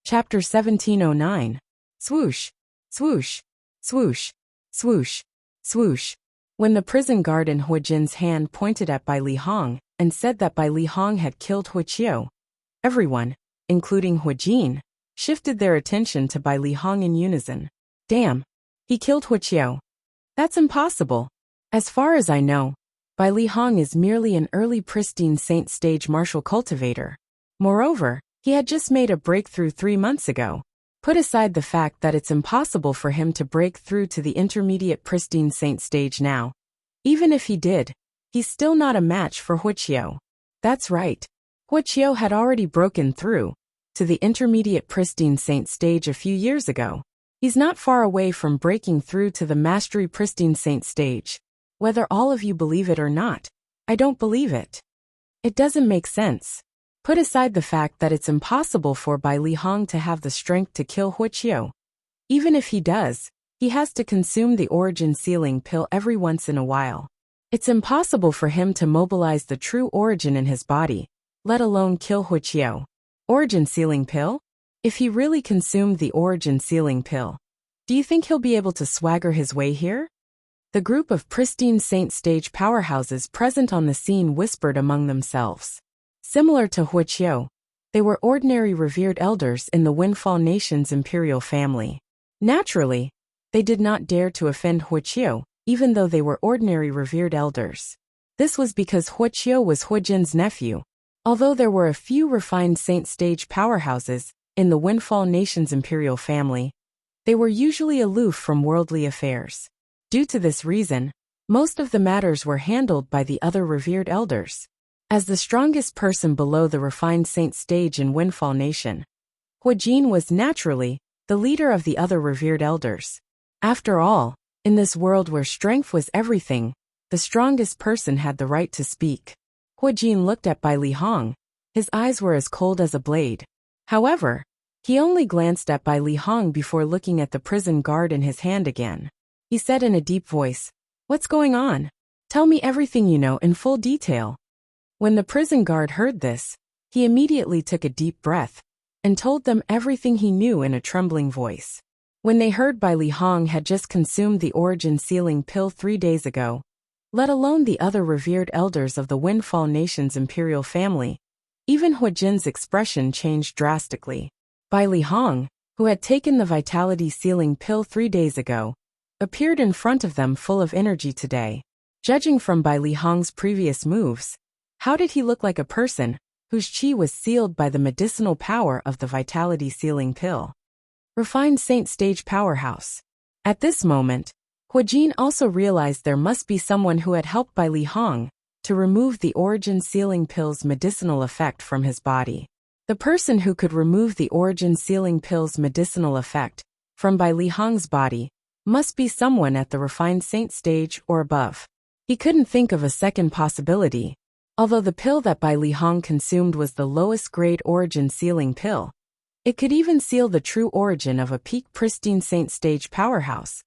Chapter 1709. Swoosh, swoosh, swoosh, swoosh, swoosh. When the prison guard in Huijin's hand pointed at Bai Li Hong and said that Bai Li Hong had killed Hu Qiu, everyone, including Huijin, shifted their attention to Bai Li Hong in unison. "Damn, he killed Hu Qiu. That's impossible. As far as I know, Bai Li Hong is merely an early pristine saint stage martial cultivator. Moreover, he had just made a breakthrough 3 months ago. Put aside the fact that it's impossible for him to break through to the intermediate pristine saint stage now. Even if he did, he's still not a match for Hu Qiu." That's right. Hu Qiu had already broken through to the intermediate pristine saint stage a few years ago. He's not far away from breaking through to the mastery pristine saint stage. Whether all of you believe it or not, I don't believe it. It doesn't make sense. Put aside the fact that it's impossible for Bai Li Hong to have the strength to kill Hu Qiu. Even if he does, he has to consume the origin sealing pill every once in a while. It's impossible for him to mobilize the true origin in his body, let alone kill Hu Qiu. Origin sealing pill? If he really consumed the origin sealing pill, do you think he'll be able to swagger his way here? The group of pristine saint stage powerhouses present on the scene whispered among themselves. Similar to Hu Qiu, they were ordinary revered elders in the Windfall Nation's imperial family. Naturally, they did not dare to offend Hu Qiu, even though they were ordinary revered elders. This was because Hu Qiu was Huijin's nephew. Although there were a few refined saint stage powerhouses in the Windfall Nation's imperial family, they were usually aloof from worldly affairs. Due to this reason, most of the matters were handled by the other revered elders. As the strongest person below the refined saint stage in Windfall Nation, Huijin was naturally the leader of the other revered elders. After all, in this world where strength was everything, the strongest person had the right to speak. Huijin looked at Bai Li Hong. His eyes were as cold as a blade. However, he only glanced at Bai Li Hong before looking at the prison guard in his hand again. He said in a deep voice, "What's going on? Tell me everything you know in full detail." When the prison guard heard this, he immediately took a deep breath and told them everything he knew in a trembling voice. When they heard Bai Li Hong had just consumed the origin sealing pill 3 days ago, let alone the other revered elders of the Windfall Nation's imperial family, even Huijin's expression changed drastically. Bai Li Hong, who had taken the vitality sealing pill 3 days ago, appeared in front of them full of energy today. Judging from Bai Li Hong's previous moves, how did he look like a person whose qi was sealed by the medicinal power of the vitality sealing pill? Refined saint stage powerhouse. At this moment, Huijin also realized there must be someone who had helped Bai Li Hong to remove the origin sealing pill's medicinal effect from his body. The person who could remove the origin sealing pill's medicinal effect from Bai Li Hong's body must be someone at the refined saint stage or above. He couldn't think of a second possibility. Although the pill that Bai Li Hong consumed was the lowest grade origin sealing pill, it could even seal the true origin of a peak pristine saint stage powerhouse,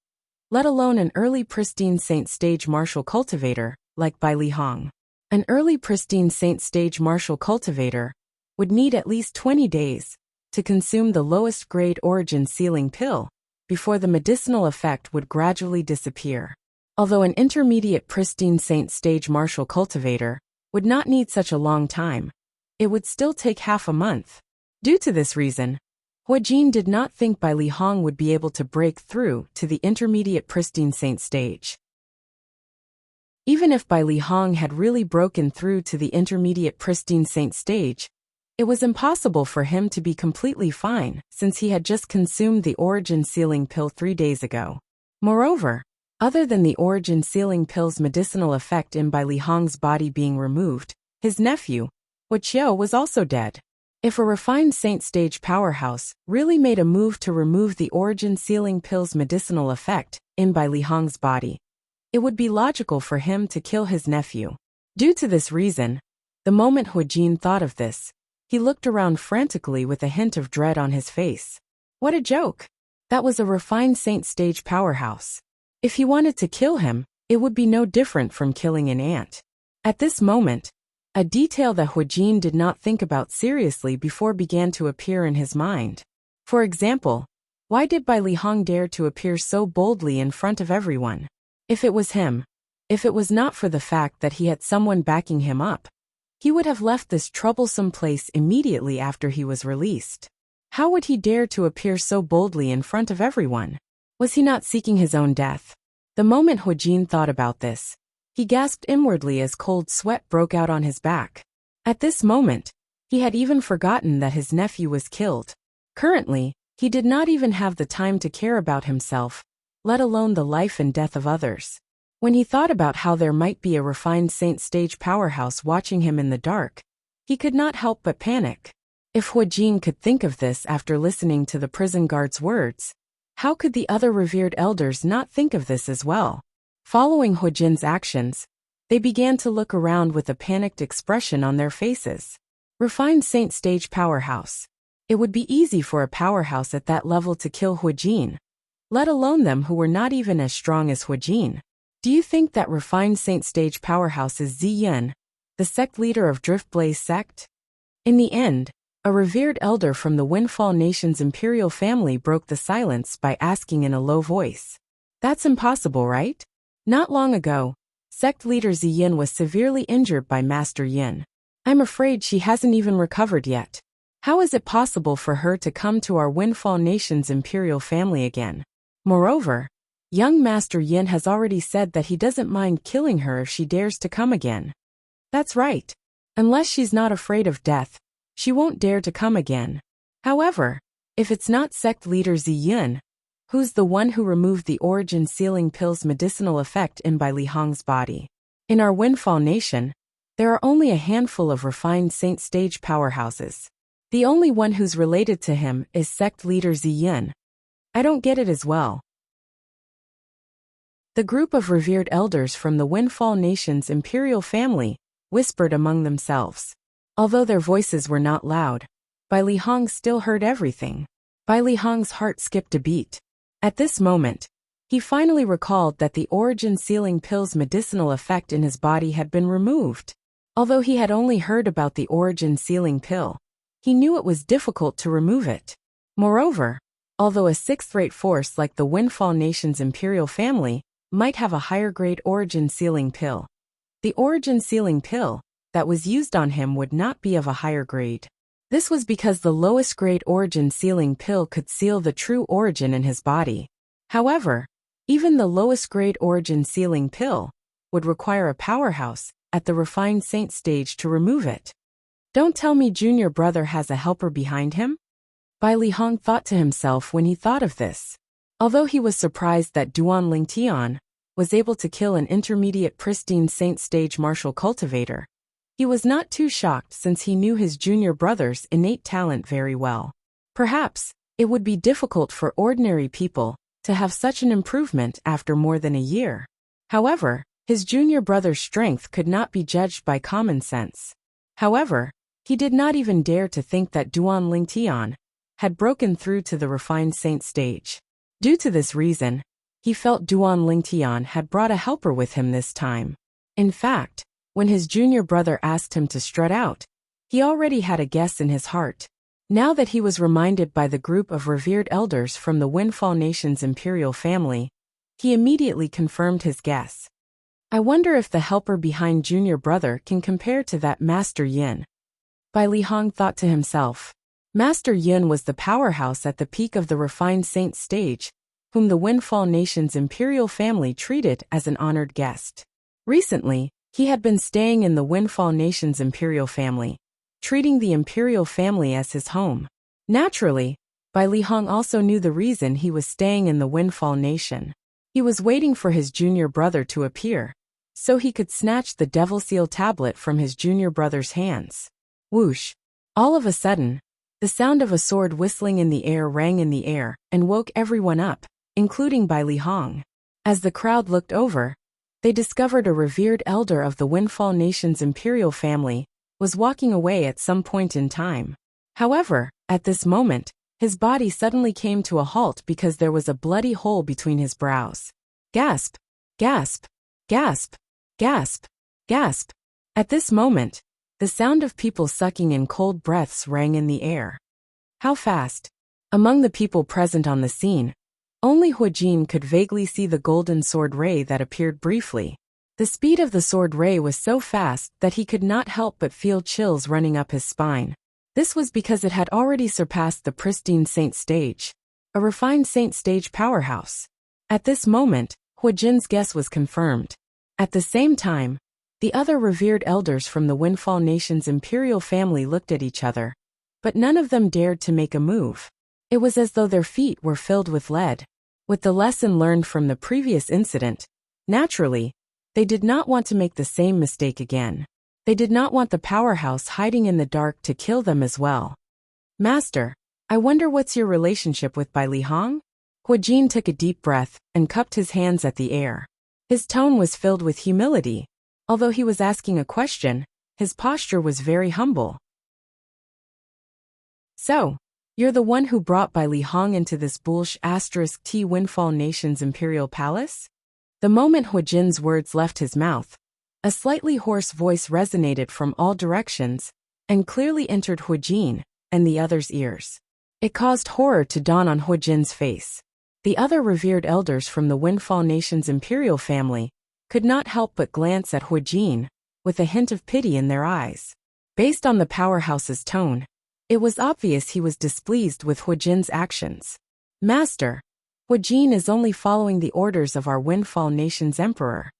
let alone an early pristine saint stage martial cultivator like Bai Li Hong. An early pristine saint stage martial cultivator would need at least 20 days to consume the lowest grade origin sealing pill before the medicinal effect would gradually disappear. Although an intermediate pristine saint stage martial cultivator would not need such a long time, it would still take half a month. Due to this reason, Huijin did not think Bai Li Hong would be able to break through to the intermediate pristine saint stage. Even if Bai Li Hong had really broken through to the intermediate pristine saint stage, it was impossible for him to be completely fine since he had just consumed the origin sealing pill 3 days ago. Moreover, other than the origin sealing pill's medicinal effect in Bai Li Hong's body being removed, his nephew, Wuxia, was also dead. If a refined saint stage powerhouse really made a move to remove the origin sealing pill's medicinal effect in by Li Hong's body, it would be logical for him to kill his nephew. Due to this reason, the moment Hu Jin thought of this, he looked around frantically with a hint of dread on his face. What a joke! That was a refined saint stage powerhouse. If he wanted to kill him, it would be no different from killing an ant. At this moment, a detail that Hu Jin did not think about seriously before began to appear in his mind. For example, why did Bai Lihong dare to appear so boldly in front of everyone? If it was him, if it was not for the fact that he had someone backing him up, he would have left this troublesome place immediately after he was released. How would he dare to appear so boldly in front of everyone? Was he not seeking his own death? The moment Hu Jin thought about this, he gasped inwardly as cold sweat broke out on his back. At this moment, he had even forgotten that his nephew was killed. Currently, he did not even have the time to care about himself, let alone the life and death of others. When he thought about how there might be a refined saint stage powerhouse watching him in the dark, he could not help but panic. If Hu Jin could think of this after listening to the prison guard's words, how could the other revered elders not think of this as well? Following Hu Jin's actions, they began to look around with a panicked expression on their faces. Refined saint stage powerhouse. It would be easy for a powerhouse at that level to kill Hu Jin, let alone them who were not even as strong as Hu Jin. Do you think that refined saint stage powerhouse is Ziyin, the sect leader of Driftblaze sect? In the end, a revered elder from the Windfall Nation's imperial family broke the silence by asking in a low voice. That's impossible, right? Not long ago, sect leader Ziyin was severely injured by Master Yin. I'm afraid she hasn't even recovered yet. How is it possible for her to come to our Windfall Nation's imperial family again? Moreover, young Master Yin has already said that he doesn't mind killing her if she dares to come again. That's right. Unless she's not afraid of death, she won't dare to come again. However, if it's not sect leader Ziyin, who's the one who removed the origin sealing pill's medicinal effect in Bai Lihong's body? In our Windfall Nation, there are only a handful of refined saint stage powerhouses. The only one who's related to him is sect leader Ziyin. I don't get it as well. The group of revered elders from the Windfall Nation's imperial family whispered among themselves. Although their voices were not loud, Bai Lihong still heard everything. Bai Lihong's heart skipped a beat. At this moment, he finally recalled that the origin sealing pill's medicinal effect in his body had been removed. Although he had only heard about the origin sealing pill, he knew it was difficult to remove it. Moreover, although a sixth-rate force like the Windfall Nation's imperial family might have a higher-grade origin sealing pill, the origin sealing pill that was used on him would not be of a higher grade. This was because the lowest grade origin sealing pill could seal the true origin in his body. However, even the lowest grade origin sealing pill would require a powerhouse at the refined saint stage to remove it. Don't tell me junior brother has a helper behind him? Bai Lihong thought to himself when he thought of this. Although he was surprised that Duan Lingtian was able to kill an intermediate pristine saint stage martial cultivator, he was not too shocked since he knew his junior brother's innate talent very well. Perhaps, it would be difficult for ordinary people to have such an improvement after more than a year. However, his junior brother's strength could not be judged by common sense. However, he did not even dare to think that Duan Lingtian had broken through to the refined saint stage. Due to this reason, he felt Duan Lingtian had brought a helper with him this time. In fact, when his junior brother asked him to strut out, he already had a guess in his heart. Now that he was reminded by the group of revered elders from the Windfall Nation's imperial family, he immediately confirmed his guess. I wonder if the helper behind junior brother can compare to that Master Yin. Bai Lihong thought to himself. Master Yin was the powerhouse at the peak of the refined saint stage, whom the Windfall Nation's imperial family treated as an honored guest. Recently, he had been staying in the Windfall Nation's imperial family, treating the imperial family as his home. Naturally, Bai Lihong also knew the reason he was staying in the Windfall Nation. He was waiting for his junior brother to appear, so he could snatch the Devil Seal tablet from his junior brother's hands. Whoosh! All of a sudden, the sound of a sword whistling in the air rang in the air and woke everyone up, including Bai Li Hong. As the crowd looked over, they discovered a revered elder of the Windfall Nation's imperial family was walking away at some point in time. However, at this moment, his body suddenly came to a halt because there was a bloody hole between his brows. Gasp! Gasp! Gasp! Gasp! Gasp! At this moment, the sound of people sucking in cold breaths rang in the air. How fast? Among the people present on the scene, only Huijin could vaguely see the golden sword ray that appeared briefly. The speed of the sword ray was so fast that he could not help but feel chills running up his spine. This was because it had already surpassed the pristine Saint stage, a refined Saint stage powerhouse. At this moment, Huijin's guess was confirmed. At the same time, the other revered elders from the Windfall Nation's imperial family looked at each other, but none of them dared to make a move. It was as though their feet were filled with lead. With the lesson learned from the previous incident, naturally, they did not want to make the same mistake again. They did not want the powerhouse hiding in the dark to kill them as well. Master, I wonder what's your relationship with Bai Li Hong? Huijin took a deep breath and cupped his hands at the air. His tone was filled with humility. Although he was asking a question, his posture was very humble. So, you're the one who brought Bai Li Hong into this *T Windfall Nation's imperial palace? The moment Huijin's words left his mouth, a slightly hoarse voice resonated from all directions and clearly entered Huijin and the others' ears. It caused horror to dawn on Huijin's face. The other revered elders from the Windfall Nation's imperial family could not help but glance at Huijin with a hint of pity in their eyes. Based on the powerhouse's tone, it was obvious he was displeased with Huijin's actions. Master, Huijin is only following the orders of our Windfall Nation's emperor.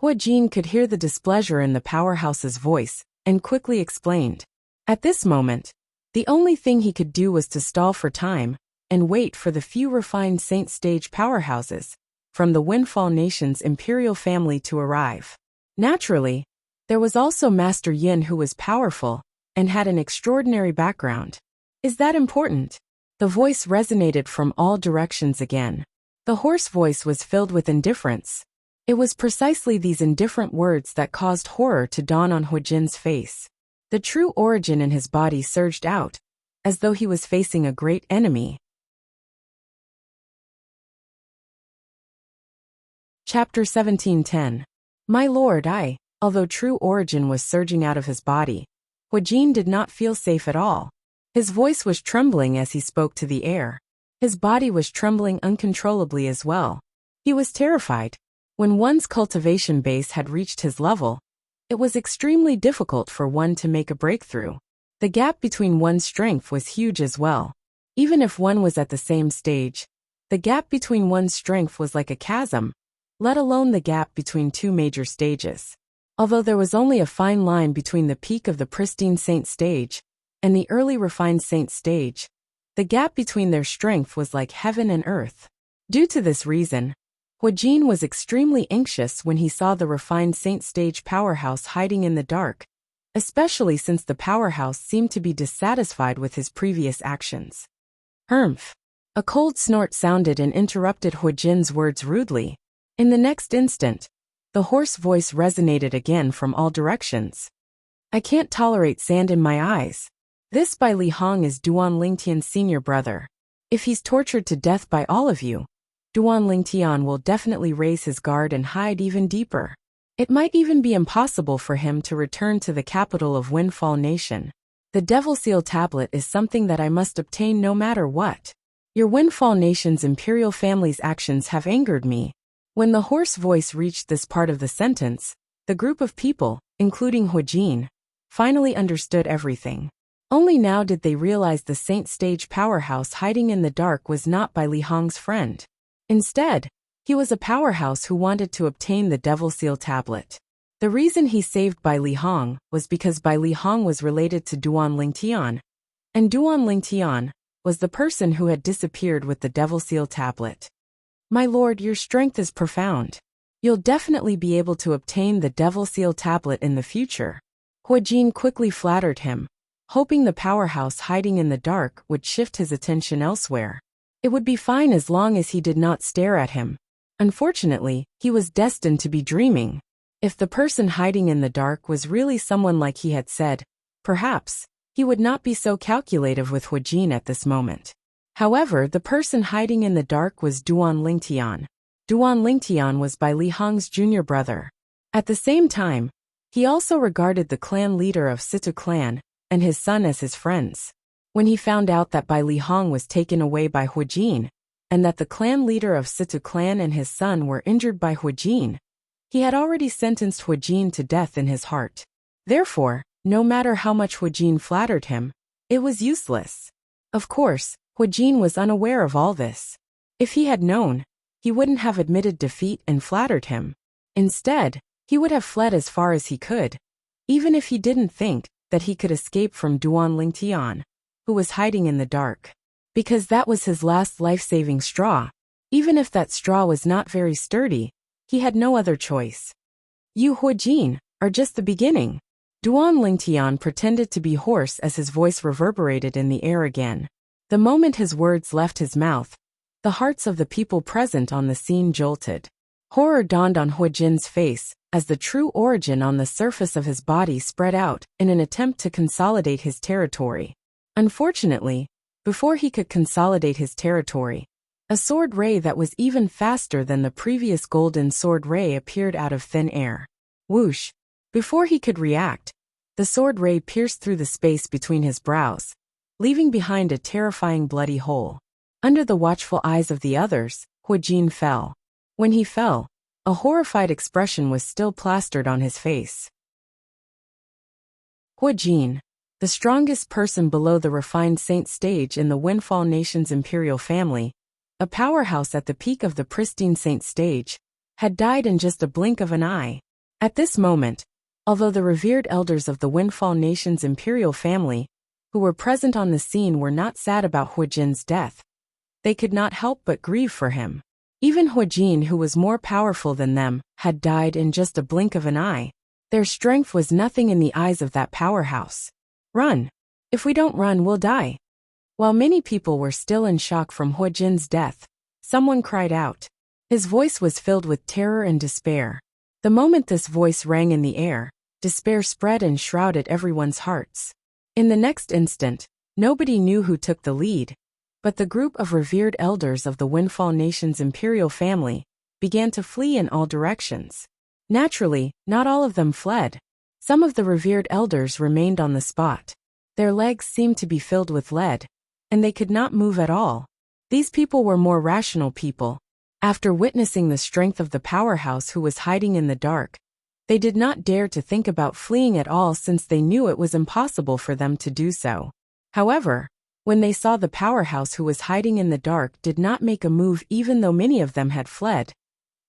Huijin could hear the displeasure in the powerhouse's voice and quickly explained. At this moment, the only thing he could do was to stall for time and wait for the few refined Saint stage powerhouses from the Windfall Nation's imperial family to arrive. Naturally, there was also Master Yin, who was powerful and had an extraordinary background. Is that important? The voice resonated from all directions again. The hoarse voice was filled with indifference. It was precisely these indifferent words that caused horror to dawn on Huijin's face. The true origin in his body surged out, as though he was facing a great enemy. Chapter 17:10. My lord, although true origin was surging out of his body, Huijin did not feel safe at all. His voice was trembling as he spoke to the air. His body was trembling uncontrollably as well. He was terrified. When one's cultivation base had reached his level, it was extremely difficult for one to make a breakthrough. The gap between one's strength was huge as well. Even if one was at the same stage, the gap between one's strength was like a chasm, let alone the gap between two major stages. Although there was only a fine line between the peak of the pristine Saint stage and the early refined Saint stage, the gap between their strength was like heaven and earth. Due to this reason, Huijin was extremely anxious when he saw the refined Saint stage powerhouse hiding in the dark, especially since the powerhouse seemed to be dissatisfied with his previous actions. Humph! A cold snort sounded and interrupted Huijin's words rudely. In the next instant, the hoarse voice resonated again from all directions. I can't tolerate sand in my eyes. This Bai Li Hong is Duan Lingtian's senior brother. If he's tortured to death by all of you, Duan Lingtian will definitely raise his guard and hide even deeper. It might even be impossible for him to return to the capital of Windfall Nation. The Devil Seal tablet is something that I must obtain no matter what. Your Windfall Nation's imperial family's actions have angered me. When the hoarse voice reached this part of the sentence, the group of people, including Huijin, finally understood everything. Only now did they realize the Saint stage powerhouse hiding in the dark was not Bai Li Hong's friend. Instead, he was a powerhouse who wanted to obtain the Devil Seal tablet. The reason he saved Bai Li Hong was because Bai Li Hong was related to Duan Lingtian, and Duan Lingtian was the person who had disappeared with the Devil Seal tablet. My lord, your strength is profound. You'll definitely be able to obtain the Devil Seal tablet in the future. Huijin quickly flattered him, hoping the powerhouse hiding in the dark would shift his attention elsewhere. It would be fine as long as he did not stare at him. Unfortunately, he was destined to be dreaming. If the person hiding in the dark was really someone like he had said, perhaps he would not be so calculative with Huijin at this moment. However, the person hiding in the dark was Duan Lingtian. Duan Lingtian was Bai Li Hong's junior brother. At the same time, he also regarded the clan leader of Situ clan and his son as his friends. When he found out that Bai Li Hong was taken away by Huijin, and that the clan leader of Situ clan and his son were injured by Huijin, he had already sentenced Huijin to death in his heart. Therefore, no matter how much Huijin flattered him, it was useless. Of course, Huijin was unaware of all this. If he had known, he wouldn't have admitted defeat and flattered him. Instead, he would have fled as far as he could, even if he didn't think that he could escape from Duan Lingtian, who was hiding in the dark. Because that was his last life-saving straw. Even if that straw was not very sturdy, he had no other choice. You Huijin are just the beginning. Duan Lingtian pretended to be hoarse as his voice reverberated in the air again. The moment his words left his mouth, the hearts of the people present on the scene jolted. Horror dawned on Huijin's face as the true origin on the surface of his body spread out in an attempt to consolidate his territory. Unfortunately, before he could consolidate his territory, a sword ray that was even faster than the previous golden sword ray appeared out of thin air. Whoosh! Before he could react, the sword ray pierced through the space between his brows, leaving behind a terrifying bloody hole. Under the watchful eyes of the others, Huijin fell. When he fell, a horrified expression was still plastered on his face. Huijin, the strongest person below the refined saint stage in the Windfall Nation's imperial family, a powerhouse at the peak of the pristine saint stage, had died in just a blink of an eye. At this moment, although the revered elders of the Windfall Nation's imperial family, who were present on the scene, were not sad about Huijin's death, they could not help but grieve for him. Even Huijin, who was more powerful than them, had died in just a blink of an eye. Their strength was nothing in the eyes of that powerhouse. Run! If we don't run, we'll die. While many people were still in shock from Huijin's death, someone cried out. His voice was filled with terror and despair. The moment this voice rang in the air, despair spread and shrouded everyone's hearts. In the next instant, nobody knew who took the lead, but the group of revered elders of the Windfall Nation's imperial family began to flee in all directions. Naturally, not all of them fled. Some of the revered elders remained on the spot. Their legs seemed to be filled with lead, and they could not move at all. These people were more rational people. After witnessing the strength of the powerhouse who was hiding in the dark, they did not dare to think about fleeing at all, since they knew it was impossible for them to do so. However, when they saw the powerhouse who was hiding in the dark did not make a move even though many of them had fled,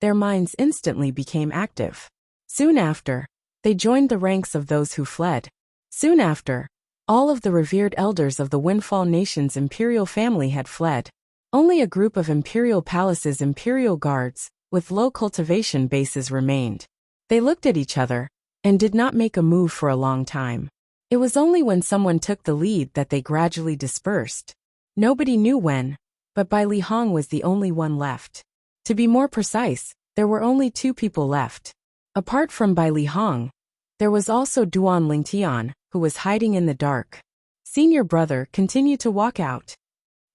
their minds instantly became active. Soon after, they joined the ranks of those who fled. Soon after, all of the revered elders of the Windfall Nation's imperial family had fled. Only a group of imperial palaces' imperial guards, with low cultivation bases, remained. They looked at each other, and did not make a move for a long time. It was only when someone took the lead that they gradually dispersed. Nobody knew when, but Bai Li Hong was the only one left. To be more precise, there were only 2 people left. Apart from Bai Li Hong, there was also Duan Lingtian, who was hiding in the dark. Senior brother continued to walk out.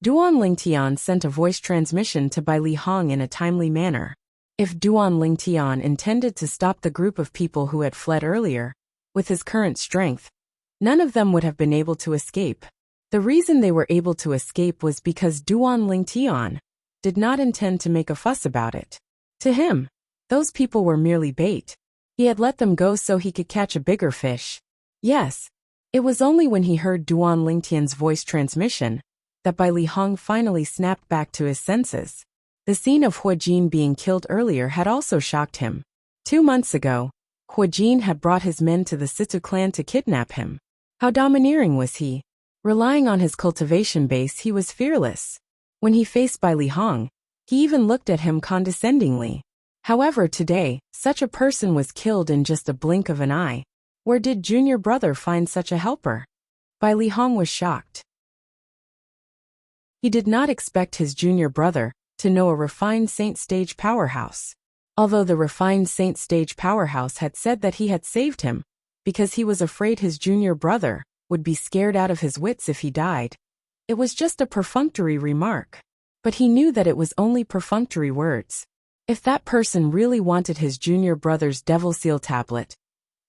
Duan Lingtian sent a voice transmission to Bai Li Hong in a timely manner. If Duan Lingtian intended to stop the group of people who had fled earlier, with his current strength, none of them would have been able to escape. The reason they were able to escape was because Duan Lingtian did not intend to make a fuss about it. To him, those people were merely bait. He had let them go so he could catch a bigger fish. Yes, it was only when he heard Duan Lingtian's voice transmission that Bai Li Hong finally snapped back to his senses. The scene of Huijin being killed earlier had also shocked him. 2 months ago, Huijin had brought his men to the Situ clan to kidnap him. How domineering was he? Relying on his cultivation base, he was fearless. When he faced Bai Li Hong, he even looked at him condescendingly. However, today, such a person was killed in just a blink of an eye. Where did junior brother find such a helper? Bai Lihong was shocked. He did not expect his junior brother to know a refined saint stage powerhouse. Although the refined saint stage powerhouse had said that he had saved him because he was afraid his junior brother would be scared out of his wits if he died, it was just a perfunctory remark. But he knew that it was only perfunctory words. If that person really wanted his junior brother's devil seal tablet,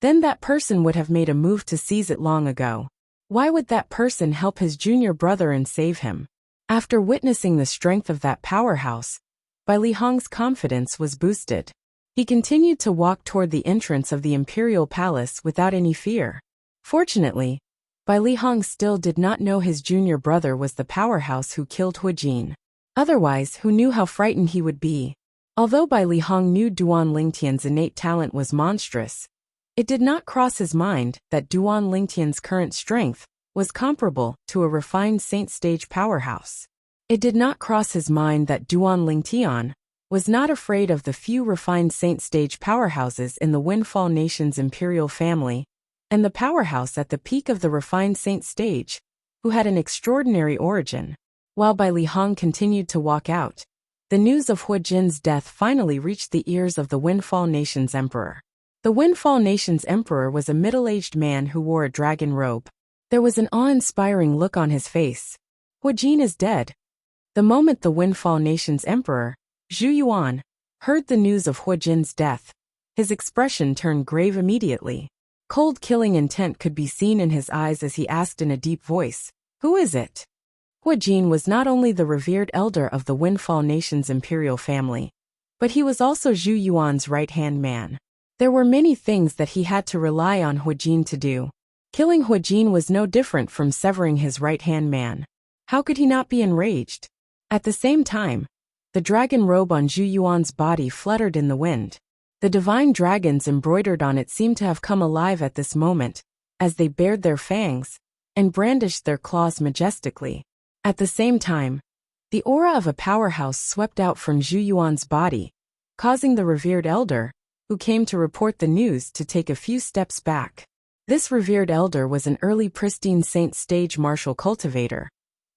then that person would have made a move to seize it long ago. Why would that person help his junior brother and save him? After witnessing the strength of that powerhouse, Bai Lihong's confidence was boosted. He continued to walk toward the entrance of the imperial palace without any fear. Fortunately, Bai Lihong still did not know his junior brother was the powerhouse who killed Hu Jin. Otherwise, who knew how frightened he would be? Although Bai Lihong knew Duan Lingtian's innate talent was monstrous, it did not cross his mind that Duan Lingtian's current strength was comparable to a refined saint stage powerhouse. It did not cross his mind that Duan Lingtian was not afraid of the few refined saint stage powerhouses in the Windfall Nation's imperial family, and the powerhouse at the peak of the refined saint stage, who had an extraordinary origin. While Bai Lihong continued to walk out, the news of Hu Jin's death finally reached the ears of the Windfall Nation's emperor. The Windfall Nation's emperor was a middle-aged man who wore a dragon robe. There was an awe-inspiring look on his face. Hu Jin is dead. The moment the Windfall Nation's emperor, Zhu Yuan, heard the news of Hu Jin's death, his expression turned grave immediately. Cold killing intent could be seen in his eyes as he asked in a deep voice, "Who is it?" Hu Jin was not only the revered elder of the Windfall Nation's imperial family, but he was also Zhu Yuan's right-hand man. There were many things that he had to rely on Hu Jin to do. Killing Hu Jin was no different from severing his right-hand man. How could he not be enraged? At the same time, the dragon robe on Zhu Yuan's body fluttered in the wind. The divine dragons embroidered on it seemed to have come alive at this moment, as they bared their fangs and brandished their claws majestically. At the same time, the aura of a powerhouse swept out from Zhu Yuan's body, causing the revered elder, who came to report the news, to take a few steps back. This revered elder was an early pristine saint stage martial cultivator,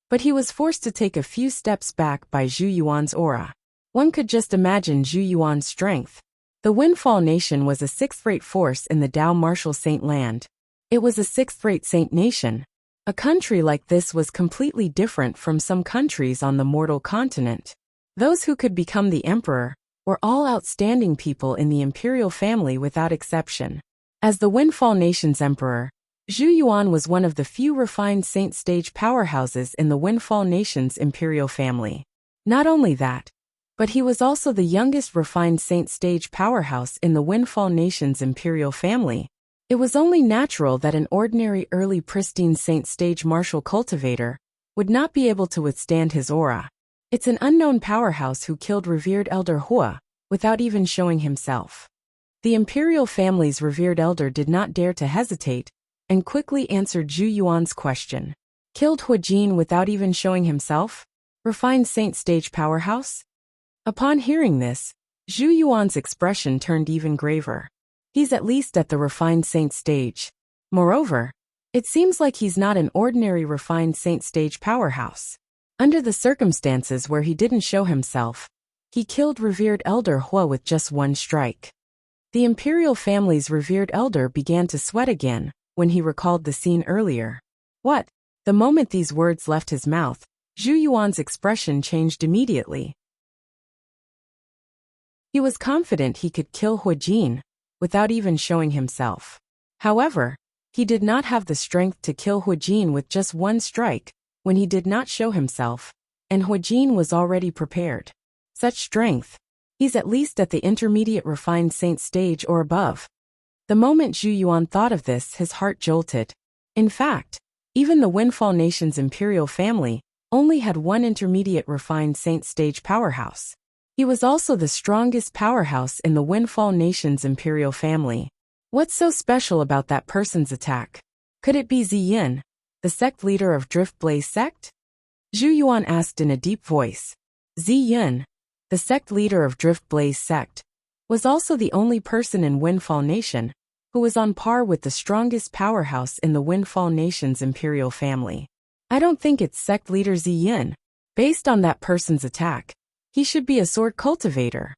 but he was forced to take a few steps back by Zhu Yuan's aura. One could just imagine Zhu Yuan's strength. The Windfall Nation was a sixth-rate force in the Dao martial saint land. It was a sixth-rate saint nation. A country like this was completely different from some countries on the mortal continent. Those who could become the emperor were all outstanding people in the imperial family without exception. As the Windfall Nation's emperor, Zhu Yuan was one of the few refined saint stage powerhouses in the Windfall Nation's imperial family. Not only that, but he was also the youngest refined saint stage powerhouse in the Windfall Nation's imperial family. It was only natural that an ordinary early pristine saint stage martial cultivator would not be able to withstand his aura. It's an unknown powerhouse who killed revered elder Hua without even showing himself. The imperial family's revered elder did not dare to hesitate and quickly answered Zhu Yuan's question. Killed Hu Jin without even showing himself? Refined saint stage powerhouse? Upon hearing this, Zhu Yuan's expression turned even graver. He's at least at the refined saint stage. Moreover, it seems like he's not an ordinary refined saint stage powerhouse. Under the circumstances where he didn't show himself, he killed revered elder Hua with just one strike. The imperial family's revered elder began to sweat again when he recalled the scene earlier. What? The moment these words left his mouth, Zhu Yuan's expression changed immediately. He was confident he could kill Hu Jin without even showing himself. However, he did not have the strength to kill Hu Jin with just one strike when he did not show himself, and Hu Jin was already prepared. Such strength. He's at least at the intermediate refined saint stage or above. The moment Zhu Yuan thought of this, his heart jolted. In fact, even the Windfall Nation's imperial family only had one intermediate refined saint stage powerhouse. He was also the strongest powerhouse in the Windfall Nation's imperial family. What's so special about that person's attack? Could it be Ziyin, the sect leader of Drift Blaze sect? Zhu Yuan asked in a deep voice. Ziyin, the sect leader of Drift Blaze sect, was also the only person in Windfall Nation who was on par with the strongest powerhouse in the Windfall Nation's imperial family. I don't think it's sect leader Ziyin. Based on that person's attack, he should be a sword cultivator.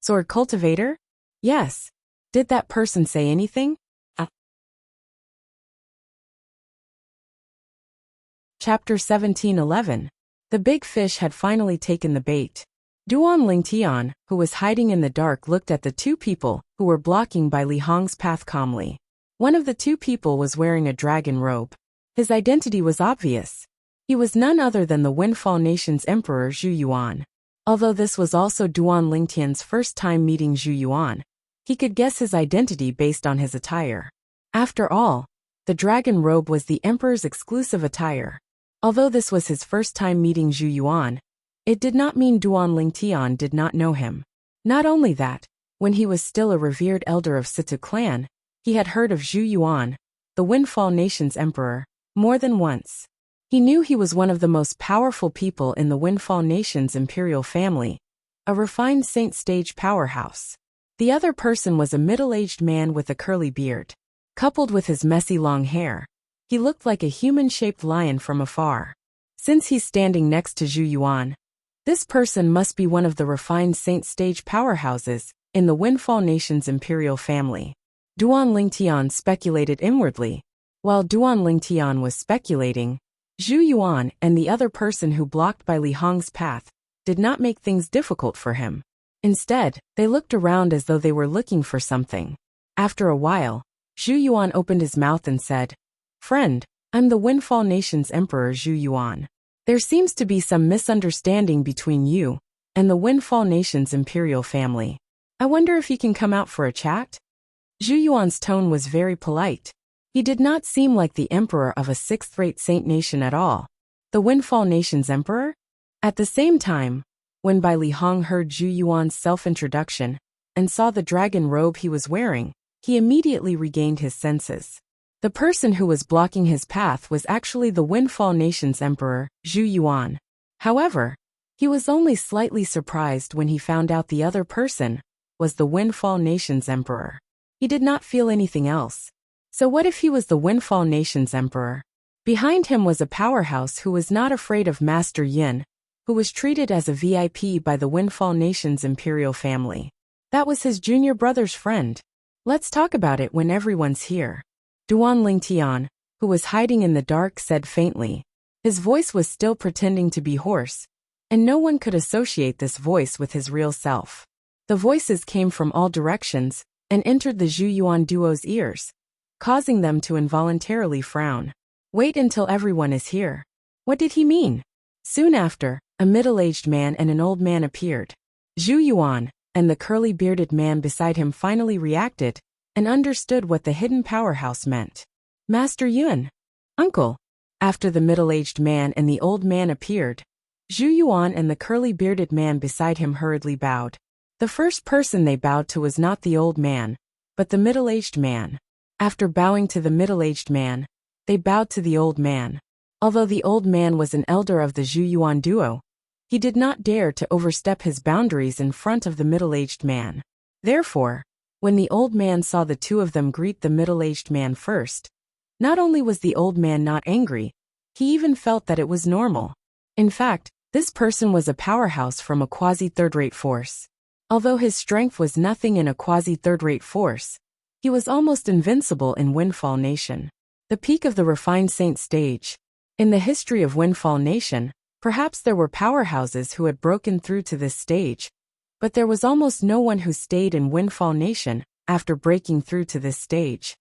Sword cultivator? Yes. Did that person say anything? Chapter 17:11. The big fish had finally taken the bait. Duan Lingtian, who was hiding in the dark, looked at the two people who were blocking Bai Li Hong's path calmly. One of the two people was wearing a dragon robe. His identity was obvious. He was none other than the Windfall Nation's Emperor Zhu Yuan. Although this was also Duan Lingtian's first time meeting Zhu Yuan, he could guess his identity based on his attire. After all, the dragon robe was the Emperor's exclusive attire. Although this was his first time meeting Zhu Yuan, it did not mean Duan Lingtian did not know him. Not only that, when he was still a revered elder of Situ clan, he had heard of Zhu Yuan, the Windfall Nation's emperor, more than once. He knew he was one of the most powerful people in the Windfall Nation's imperial family, a refined saint stage powerhouse. The other person was a middle-aged man with a curly beard. Coupled with his messy long hair, he looked like a human-shaped lion from afar. Since he's standing next to Zhu Yuan, this person must be one of the refined saint stage powerhouses in the Windfall Nation's imperial family. Duan Lingtian speculated inwardly. While Duan Lingtian was speculating, Zhu Yuan and the other person who blocked Bai Li Hong's path did not make things difficult for him. Instead, they looked around as though they were looking for something. After a while, Zhu Yuan opened his mouth and said, "Friend, I'm the Windfall Nation's Emperor Zhu Yuan. There seems to be some misunderstanding between you and the Windfall Nation's imperial family. I wonder if you can come out for a chat?" Zhu Yuan's tone was very polite. He did not seem like the emperor of a sixth-rate saint nation at all. The Windfall Nation's emperor? At the same time, when Bai Li Hong heard Zhu Yuan's self-introduction and saw the dragon robe he was wearing, he immediately regained his senses. The person who was blocking his path was actually the Windfall Nation's emperor, Zhu Yuan. However, he was only slightly surprised when he found out the other person was the Windfall Nation's emperor. He did not feel anything else. So what if he was the Windfall Nation's emperor? Behind him was a powerhouse who was not afraid of Master Yin, who was treated as a VIP by the Windfall Nation's imperial family. That was his junior brother's friend. Let's talk about it when everyone's here. Duan Lingtian, who was hiding in the dark, said faintly. His voice was still pretending to be hoarse, and no one could associate this voice with his real self. The voices came from all directions and entered the Zhu Yuan duo's ears, causing them to involuntarily frown. Wait until everyone is here. What did he mean? Soon after, a middle-aged man and an old man appeared. Zhu Yuan and the curly-bearded man beside him finally reacted and understood what the hidden powerhouse meant. Master Yun. Uncle. After the middle-aged man and the old man appeared, Zhu Yuan and the curly-bearded man beside him hurriedly bowed. The first person they bowed to was not the old man, but the middle-aged man. After bowing to the middle-aged man, they bowed to the old man. Although the old man was an elder of the Zhu Yuan duo, he did not dare to overstep his boundaries in front of the middle-aged man. Therefore, when the old man saw the two of them greet the middle-aged man first, not only was the old man not angry, he even felt that it was normal. In fact, this person was a powerhouse from a quasi-third-rate force. Although his strength was nothing in a quasi-third-rate force, he was almost invincible in Windfall Nation. The peak of the refined saint stage. In the history of Windfall Nation, perhaps there were powerhouses who had broken through to this stage, but there was almost no one who stayed in Windfall Nation after breaking through to this stage.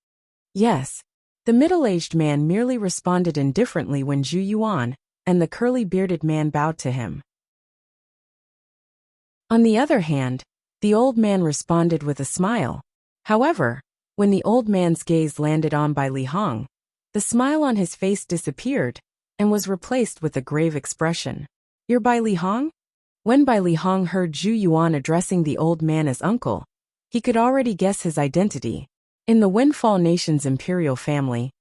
Yes, the middle-aged man merely responded indifferently when Zhu Yuan and the curly-bearded man bowed to him. On the other hand, the old man responded with a smile. However, when the old man's gaze landed on Bai Li Hong, the smile on his face disappeared and was replaced with a grave expression. "You're Bai Li Hong?" When Bai Li Hong heard Zhu Yuan addressing the old man as uncle, he could already guess his identity. In the Windfall Nation's imperial family,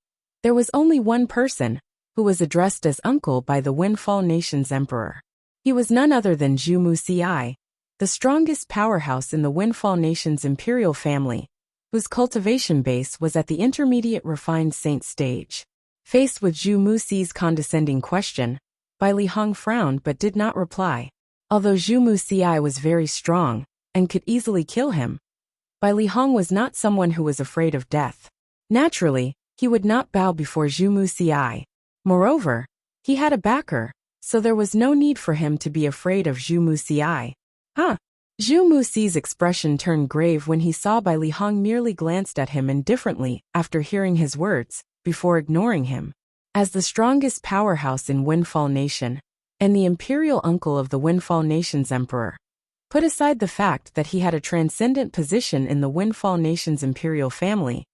there was only one person who was addressed as uncle by the Windfall Nation's emperor. He was none other than Zhu Muci, the strongest powerhouse in the Windfall Nation's imperial family, whose cultivation base was at the intermediate refined saint stage. Faced with Zhu Muxi's condescending question, Bai Lihong frowned but did not reply. Although Zhu Muxi was very strong and could easily kill him, Bai Lihong was not someone who was afraid of death. Naturally, he would not bow before Zhu Muxi. Moreover, he had a backer, so there was no need for him to be afraid of Zhu Muxi. Huh? Zhu Muxi's expression turned grave when he saw Bai Lihong merely glanced at him indifferently after hearing his words, before ignoring him. As the strongest powerhouse in Windfall Nation, and the imperial uncle of the Windfall Nation's emperor, put aside the fact that he had a transcendent position in the Windfall Nation's imperial family.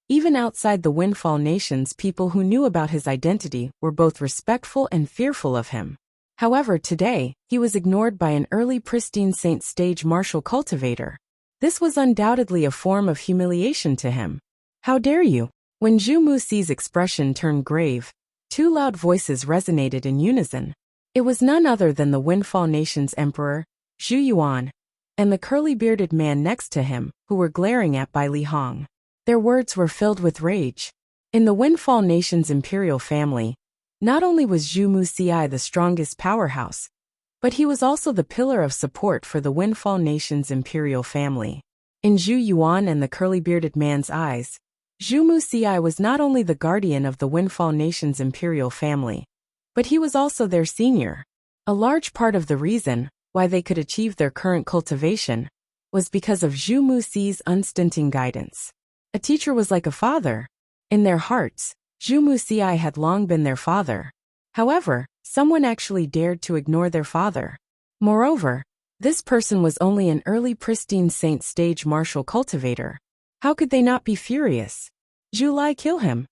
Even outside the Windfall Nations, people who knew about his identity were both respectful and fearful of him. However, today, he was ignored by an early pristine saint stage martial cultivator. This was undoubtedly a form of humiliation to him. How dare you? When Zhu Muxi's expression turned grave, two loud voices resonated in unison. It was none other than the Windfall Nation's emperor, Zhu Yuan, and the curly-bearded man next to him, who were glaring at Bai Lihong. Their words were filled with rage. In the Windfall Nation's imperial family, not only was Zhu Muxi the strongest powerhouse, but he was also the pillar of support for the Windfall Nation's imperial family. In Zhu Yuan and the curly-bearded man's eyes, Zhu Muxi was not only the guardian of the Windfall Nation's imperial family, but he was also their senior. A large part of the reason why they could achieve their current cultivation was because of Zhu Muxi's unstinting guidance. A teacher was like a father. In their hearts, Zhu Muxi had long been their father. However, someone actually dared to ignore their father. Moreover, this person was only an early pristine saint stage martial cultivator. How could they not be furious? Zhu Lai, kill him.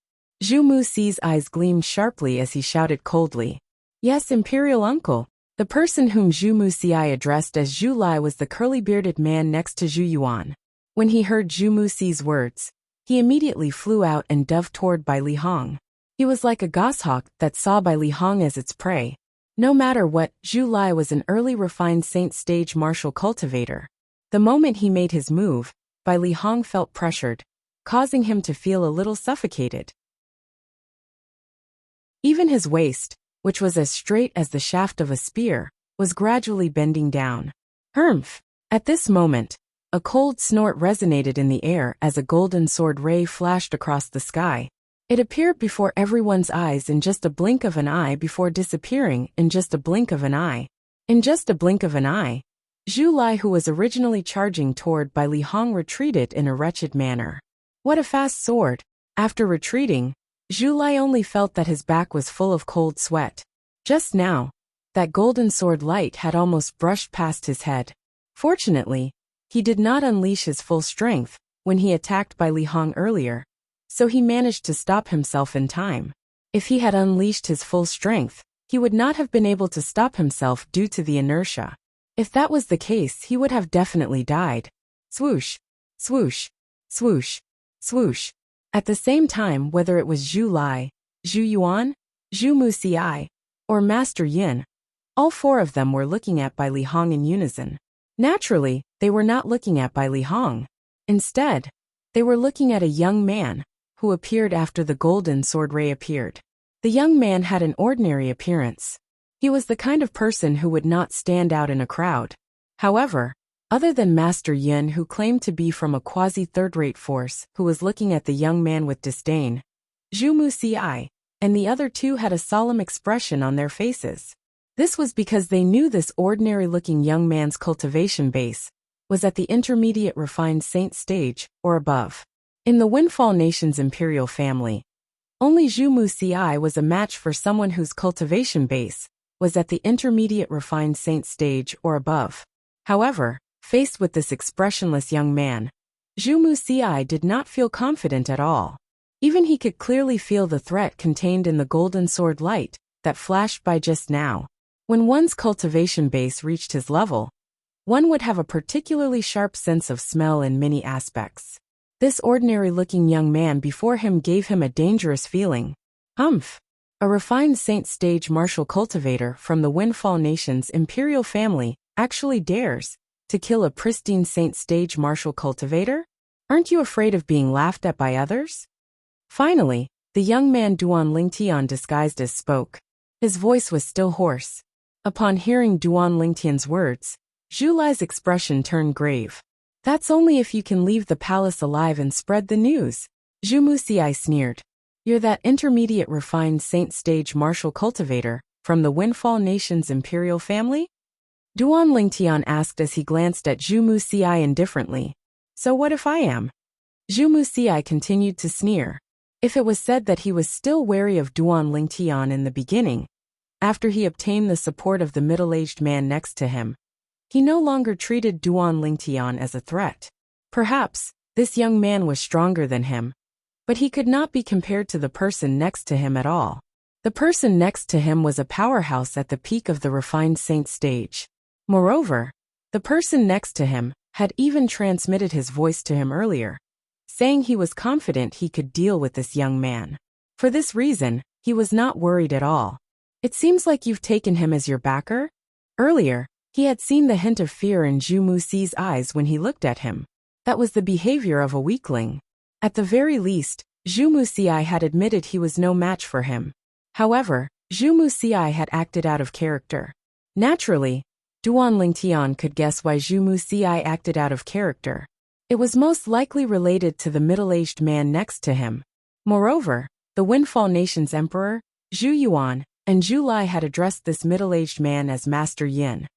Zhu Muxi's eyes gleamed sharply as he shouted coldly. Yes, Imperial Uncle. The person whom Zhu Muxi addressed as Zhu Lai was the curly-bearded man next to Zhu Yuan. When he heard Zhu Muxi's words, he immediately flew out and dove toward Bai Lihong. He was like a goshawk that saw Bai Lihong as its prey. No matter what, Zhu Lai was an early refined saint stage martial cultivator. The moment he made his move, Bai Lihong felt pressured, causing him to feel a little suffocated. Even his waist, which was as straight as the shaft of a spear, was gradually bending down. Humph! At this moment, a cold snort resonated in the air as a golden sword ray flashed across the sky. It appeared before everyone's eyes in just a blink of an eye before disappearing in just a blink of an eye. In just a blink of an eye, Zhu Lai, who was originally charging toward Bai Lihong, retreated in a wretched manner. What a fast sword! After retreating, Zhu Lai only felt that his back was full of cold sweat. Just now, that golden sword light had almost brushed past his head. Fortunately, he did not unleash his full strength when he attacked Bai Lihong earlier, so he managed to stop himself in time. If he had unleashed his full strength, he would not have been able to stop himself due to the inertia. If that was the case, he would have definitely died. Swoosh, swoosh, swoosh, swoosh. At the same time, whether it was Zhu Lai, Zhu Yuan, Zhu Muxi, or Master Yin, all four of them were looking at Bai Lihong in unison. Naturally, they were not looking at Bai Lihong. Instead, they were looking at a young man, who appeared after the golden sword ray appeared. The young man had an ordinary appearance. He was the kind of person who would not stand out in a crowd. However, other than Master Yin, who claimed to be from a quasi-third-rate force, who was looking at the young man with disdain, Zhu Muxi and the other two had a solemn expression on their faces. This was because they knew this ordinary-looking young man's cultivation base was at the intermediate refined saint stage, or above. In the Windfall Nation's imperial family, only Zhu Muxi was a match for someone whose cultivation base was at the intermediate refined saint stage, or above. However, faced with this expressionless young man, Zhu Muxi did not feel confident at all. Even he could clearly feel the threat contained in the golden sword light that flashed by just now. When one's cultivation base reached his level, one would have a particularly sharp sense of smell in many aspects. This ordinary-looking young man before him gave him a dangerous feeling. Humph! A refined saint stage martial cultivator from the Windfall Nation's imperial family actually dares to kill a pristine saint stage martial cultivator? Aren't you afraid of being laughed at by others? Finally, the young man Duan Lingtian disguised as spoke. His voice was still hoarse. Upon hearing Duan Lingtian's words, Zhu Lai's expression turned grave. That's only if you can leave the palace alive and spread the news. Zhu Muxiai sneered. You're that intermediate refined saint stage martial cultivator from the Windfall Nation's imperial family? Duan Lingtian asked as he glanced at Zhu Muxiai indifferently. So what if I am? Zhu Muxiai continued to sneer. If it was said that he was still wary of Duan Lingtian in the beginning, after he obtained the support of the middle-aged man next to him, he no longer treated Duan Lingtian as a threat. Perhaps, this young man was stronger than him, but he could not be compared to the person next to him at all. The person next to him was a powerhouse at the peak of the refined saint stage. Moreover, the person next to him had even transmitted his voice to him earlier, saying he was confident he could deal with this young man. For this reason, he was not worried at all. It seems like you've taken him as your backer? Earlier, he had seen the hint of fear in Zhu Muxi's eyes when he looked at him. That was the behavior of a weakling. At the very least, Zhu Muxiai had admitted he was no match for him. However, Zhu Muxiai had acted out of character. Naturally, Duan Lingtian could guess why Zhu Muxiai acted out of character. It was most likely related to the middle-aged man next to him. Moreover, the Windfall Nation's emperor, Zhu Yuan, and Zhu Lai had addressed this middle-aged man as Master Yin.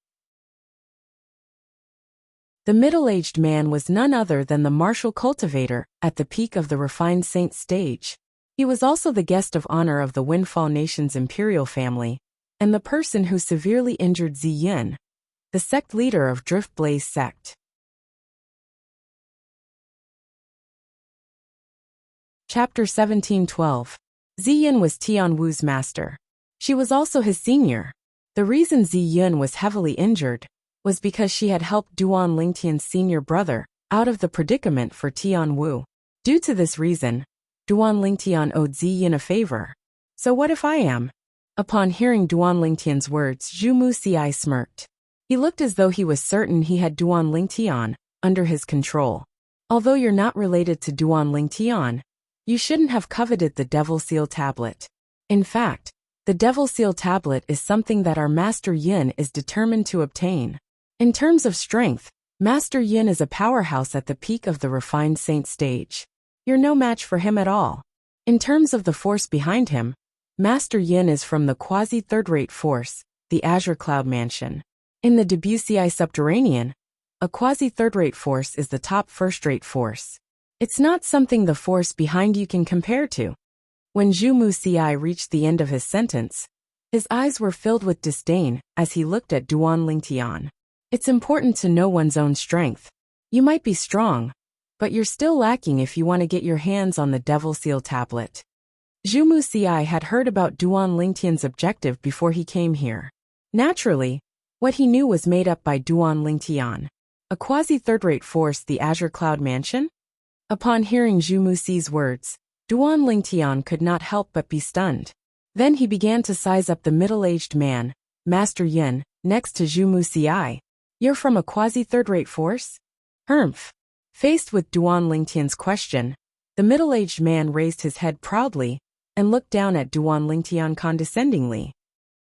The middle-aged man was none other than the martial cultivator at the peak of the refined saint stage. He was also the guest of honor of the Windfall Nation's imperial family, and the person who severely injured Zi Yin, the sect leader of Drift Blaze sect. Chapter 1712. Zi Yin was Tian Wu's master. She was also his senior. The reason Zi Yin was heavily injured was because she had helped Duan Lingtian's senior brother out of the predicament for Tian Wu. Due to this reason, Duan Lingtian owed Zi Yin a favor. So what if I am? Upon hearing Duan Lingtian's words, Zhu Muxiai smirked. He looked as though he was certain he had Duan Lingtian under his control. Although you're not related to Duan Lingtian, you shouldn't have coveted the Devil Seal tablet. In fact, the Devil Seal tablet is something that our Master Yin is determined to obtain. In terms of strength, Master Yin is a powerhouse at the peak of the refined saint stage. You're no match for him at all. In terms of the force behind him, Master Yin is from the quasi-third-rate force, the Azure Cloud Mansion. In the Debussy Subterranean, a quasi-third-rate force is the top first-rate force. It's not something the force behind you can compare to. When Zhu Muxiai reached the end of his sentence, his eyes were filled with disdain as he looked at Duan Lingtian. It's important to know one's own strength. You might be strong, but you're still lacking if you want to get your hands on the Devil Seal tablet. Zhu Muxiai had heard about Duan Lingtian's objective before he came here. Naturally, what he knew was made up by Duan Lingtian. A quasi-third-rate force, the Azure Cloud Mansion? Upon hearing Zhu Muxi's words, Duan Lingtian could not help but be stunned. Then he began to size up the middle-aged man, Master Yin, next to Zhu Muxiai. You're from a quasi-third-rate force? Humph. Faced with Duan Lingtian's question, the middle-aged man raised his head proudly and looked down at Duan Lingtian condescendingly.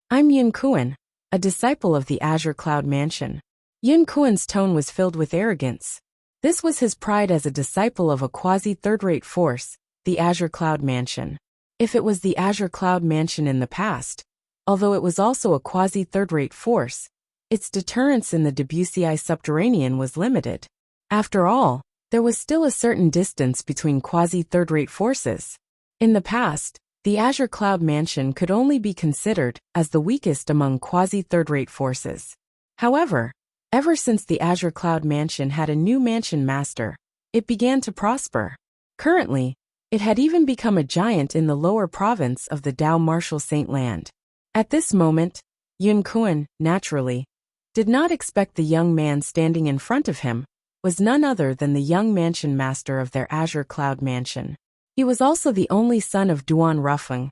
I'm Yin Kuan, a disciple of the Azure Cloud Mansion. Yin Kuan's tone was filled with arrogance. This was his pride as a disciple of a quasi-third-rate force, the Azure Cloud Mansion. If it was the Azure Cloud Mansion in the past, although it was also a quasi-third-rate force, its deterrence in the Debussy Subterranean was limited. After all, there was still a certain distance between quasi-third-rate forces. In the past, the Azure Cloud Mansion could only be considered as the weakest among quasi-third-rate forces. However, ever since the Azure Cloud Mansion had a new mansion master, it began to prosper. Currently, it had even become a giant in the lower province of the Dao Martial Saint Land. At this moment, Yin Kuan, naturally, did not expect the young man standing in front of him was none other than the young mansion master of their Azure Cloud Mansion. He was also the only son of Duan Rufeng,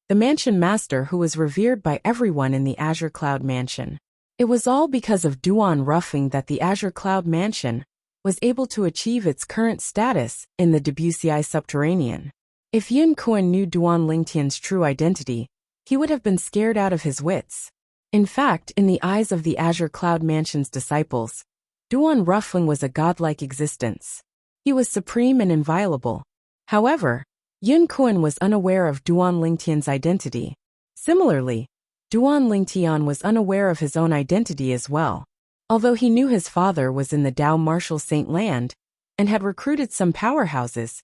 the mansion master who was revered by everyone in the Azure Cloud Mansion. It was all because of Duan Rufeng that the Azure Cloud Mansion was able to achieve its current status in the Debussy subterranean. If Yun Kun knew Duan Lingtian's true identity, he would have been scared out of his wits. In fact, in the eyes of the Azure Cloud Mansion's disciples, Duan Ruffling was a godlike existence. He was supreme and inviolable. However, Yun Kun was unaware of Duan Lingtian's identity. Similarly, Duan Lingtian was unaware of his own identity as well. Although he knew his father was in the Dao Martial Saint Land and had recruited some powerhouses,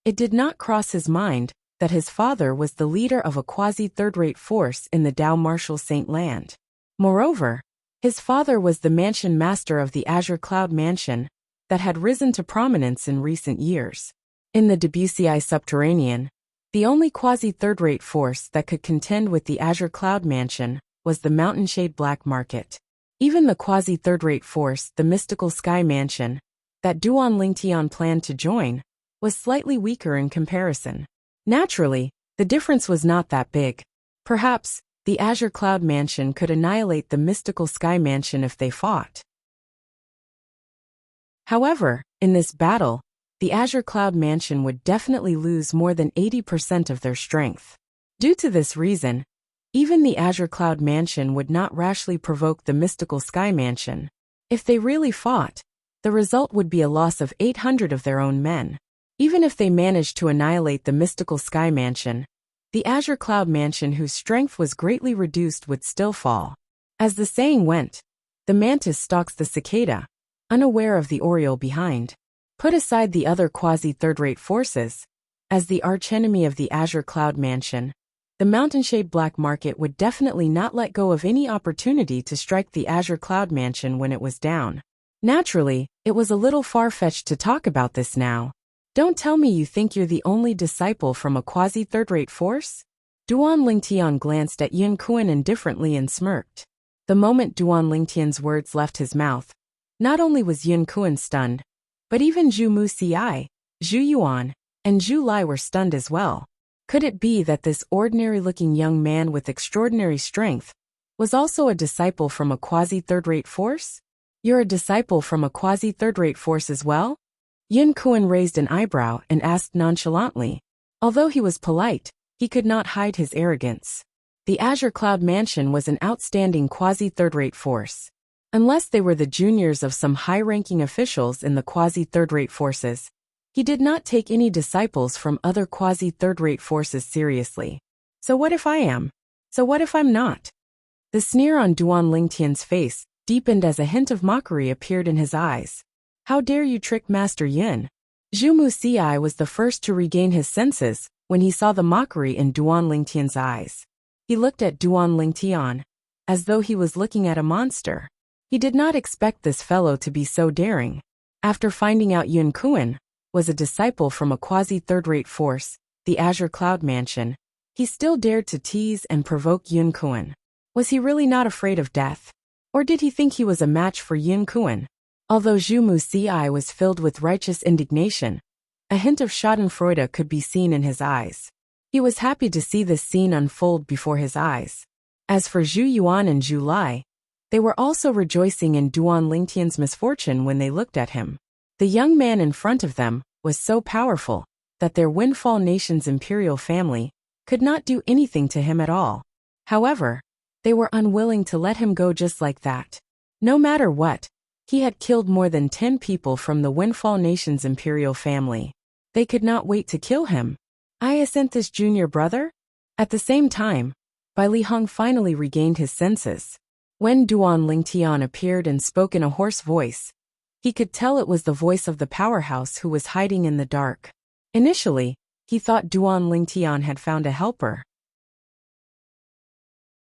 it did not cross his mind that his father was the leader of a quasi-third-rate force in the Dao Martial Saint Land. Moreover, his father was the mansion master of the Azure Cloud Mansion that had risen to prominence in recent years. In the Debussy subterranean, the only quasi-third-rate force that could contend with the Azure Cloud Mansion was the Mountainshade Black Market. Even the quasi-third-rate force, the Mystical Sky Mansion, that Duan Lingtian planned to join, was slightly weaker in comparison. Naturally, the difference was not that big. Perhaps, the Azure Cloud Mansion could annihilate the Mystical Sky Mansion if they fought. However, in this battle, the Azure Cloud Mansion would definitely lose more than 80% of their strength. Due to this reason, even the Azure Cloud Mansion would not rashly provoke the Mystical Sky Mansion. If they really fought, the result would be a loss of 800 of their own men. Even if they managed to annihilate the Mystical Sky Mansion, the Azure Cloud Mansion, whose strength was greatly reduced, would still fall. As the saying went, the mantis stalks the cicada, unaware of the oriole behind. Put aside the other quasi-third-rate forces, as the archenemy of the Azure Cloud Mansion, the Mountainshade Black Market would definitely not let go of any opportunity to strike the Azure Cloud Mansion when it was down. Naturally, it was a little far-fetched to talk about this now. Don't tell me you think you're the only disciple from a quasi-third-rate force? Duan Lingtian glanced at Yun Kun indifferently and smirked. The moment Duan Lingtian's words left his mouth, not only was Yun Kun stunned, but even Zhu Muxia, Zhu Yuan, and Zhu Lai were stunned as well. Could it be that this ordinary-looking young man with extraordinary strength was also a disciple from a quasi-third-rate force? You're a disciple from a quasi-third-rate force as well? Yun Kun raised an eyebrow and asked nonchalantly. Although he was polite, he could not hide his arrogance. The Azure Cloud Mansion was an outstanding quasi-third-rate force. Unless they were the juniors of some high-ranking officials in the quasi-third-rate forces, he did not take any disciples from other quasi-third-rate forces seriously. So what if I am? So what if I'm not? The sneer on Duan Lingtian's face deepened as a hint of mockery appeared in his eyes. How dare you trick Master Yin? Zhu Muxia was the first to regain his senses when he saw the mockery in Duan Lingtian's eyes. He looked at Duan Lingtian as though he was looking at a monster. He did not expect this fellow to be so daring. After finding out Yun Kun was a disciple from a quasi-third-rate force, the Azure Cloud Mansion, he still dared to tease and provoke Yun Kun. Was he really not afraid of death? Or did he think he was a match for Yun Kun? Although Zhu Muxia was filled with righteous indignation, a hint of schadenfreude could be seen in his eyes. He was happy to see this scene unfold before his eyes. As for Zhu Yuan and Zhu Lai, they were also rejoicing in Duan Lingtian's misfortune when they looked at him. The young man in front of them was so powerful that their Windfall Nation's imperial family could not do anything to him at all. However, they were unwilling to let him go just like that. No matter what, he had killed more than 10 people from the Windfall Nation's imperial family. They could not wait to kill him. I sent this junior brother? At the same time, Bai Lihong finally regained his senses. When Duan Lingtian appeared and spoke in a hoarse voice, he could tell it was the voice of the powerhouse who was hiding in the dark. Initially, he thought Duan Lingtian had found a helper.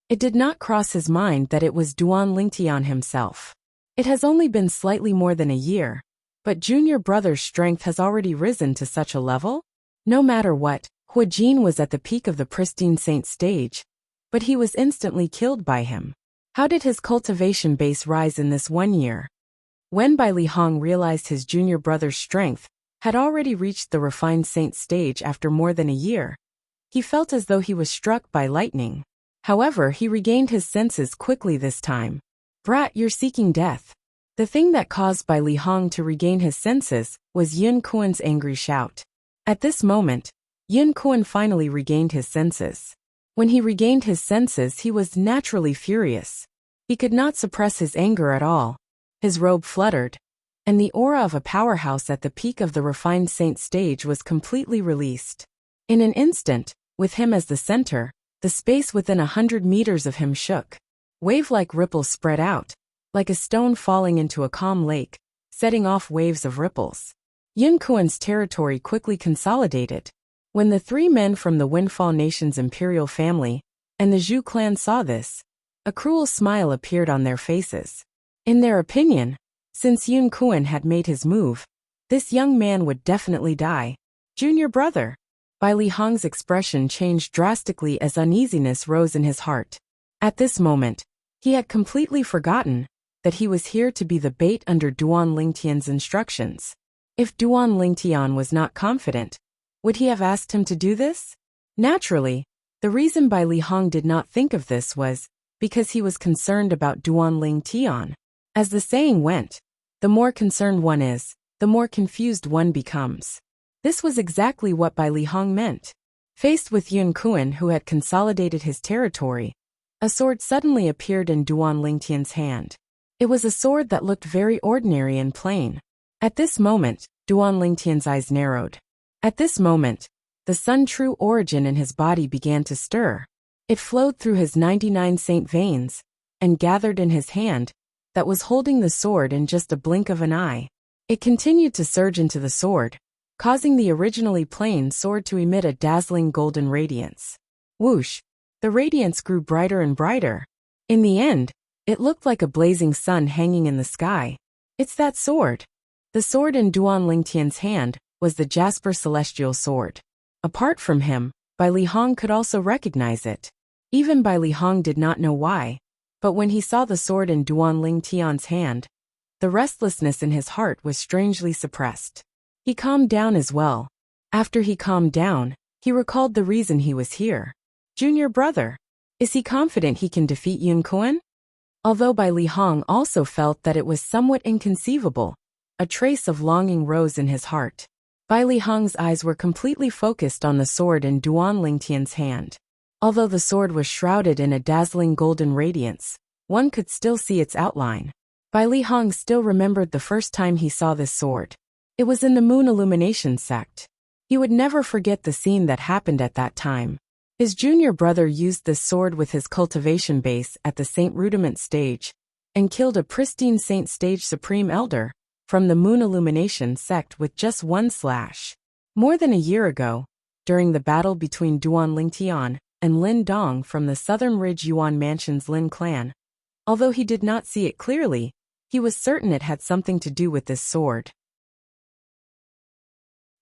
It did not cross his mind that it was Duan Lingtian himself. It has only been slightly more than a year, but junior brother's strength has already risen to such a level? No matter what, Hua Jin was at the peak of the pristine saint stage, but he was instantly killed by him. How did his cultivation base rise in this 1 year? When Bai Lihong realized his junior brother's strength had already reached the refined saint stage after more than a year, he felt as though he was struck by lightning. However, he regained his senses quickly this time. Brat, you're seeking death. The thing that caused Bai Li Hong to regain his senses was Yun Kuan's angry shout. At this moment, Yun Kuan finally regained his senses. When he regained his senses, he was naturally furious. He could not suppress his anger at all. His robe fluttered, and the aura of a powerhouse at the peak of the refined saint stage was completely released. In an instant, with him as the center, the space within 100 meters of him shook. Wave-like ripples spread out, like a stone falling into a calm lake, setting off waves of ripples. Yun Kuan's territory quickly consolidated. When the three men from the Windfall Nation's imperial family and the Zhu clan saw this, a cruel smile appeared on their faces. In their opinion, since Yun Kuan had made his move, this young man would definitely die. Junior brother. Bai Li Hong's expression changed drastically as uneasiness rose in his heart. At this moment, he had completely forgotten that he was here to be the bait under Duan Lingtian's instructions. If Duan Lingtian was not confident, would he have asked him to do this? Naturally, the reason Bai Li Hong did not think of this was because he was concerned about Duan Lingtian. As the saying went, the more concerned one is, the more confused one becomes. This was exactly what Bai Li Hong meant. Faced with Yun Kuan, who had consolidated his territory, a sword suddenly appeared in Duan Lingtian's hand. It was a sword that looked very ordinary and plain. At this moment, Duan Lingtian's eyes narrowed. At this moment, the Sun true origin in his body began to stir. It flowed through his 99 saint veins and gathered in his hand that was holding the sword in just a blink of an eye. It continued to surge into the sword, causing the originally plain sword to emit a dazzling golden radiance. Whoosh! The radiance grew brighter and brighter. In the end, it looked like a blazing sun hanging in the sky. It's that sword. The sword in Duan Lingtian's hand was the Jasper Celestial Sword. Apart from him, Bai Li Hong could also recognize it. Even Bai Li Hong did not know why, but when he saw the sword in Duan Lingtian's hand, the restlessness in his heart was strangely suppressed. He calmed down as well. After he calmed down, he recalled the reason he was here. Junior brother. Is he confident he can defeat Yun Kuan? Although Bai Li Hong also felt that it was somewhat inconceivable, a trace of longing rose in his heart. Bai Li Hong's eyes were completely focused on the sword in Duan Lingtian's hand. Although the sword was shrouded in a dazzling golden radiance, one could still see its outline. Bai Li Hong still remembered the first time he saw this sword. It was in the Moon Illumination sect. He would never forget the scene that happened at that time. His junior brother used this sword with his cultivation base at the Saint Rudiment stage and killed a pristine Saint Stage Supreme Elder from the Moon Illumination sect with just one slash. More than a year ago, during the battle between Duan Lingtian and Lin Dong from the Southern Ridge Yuan Mansion's Lin clan, although he did not see it clearly, he was certain it had something to do with this sword.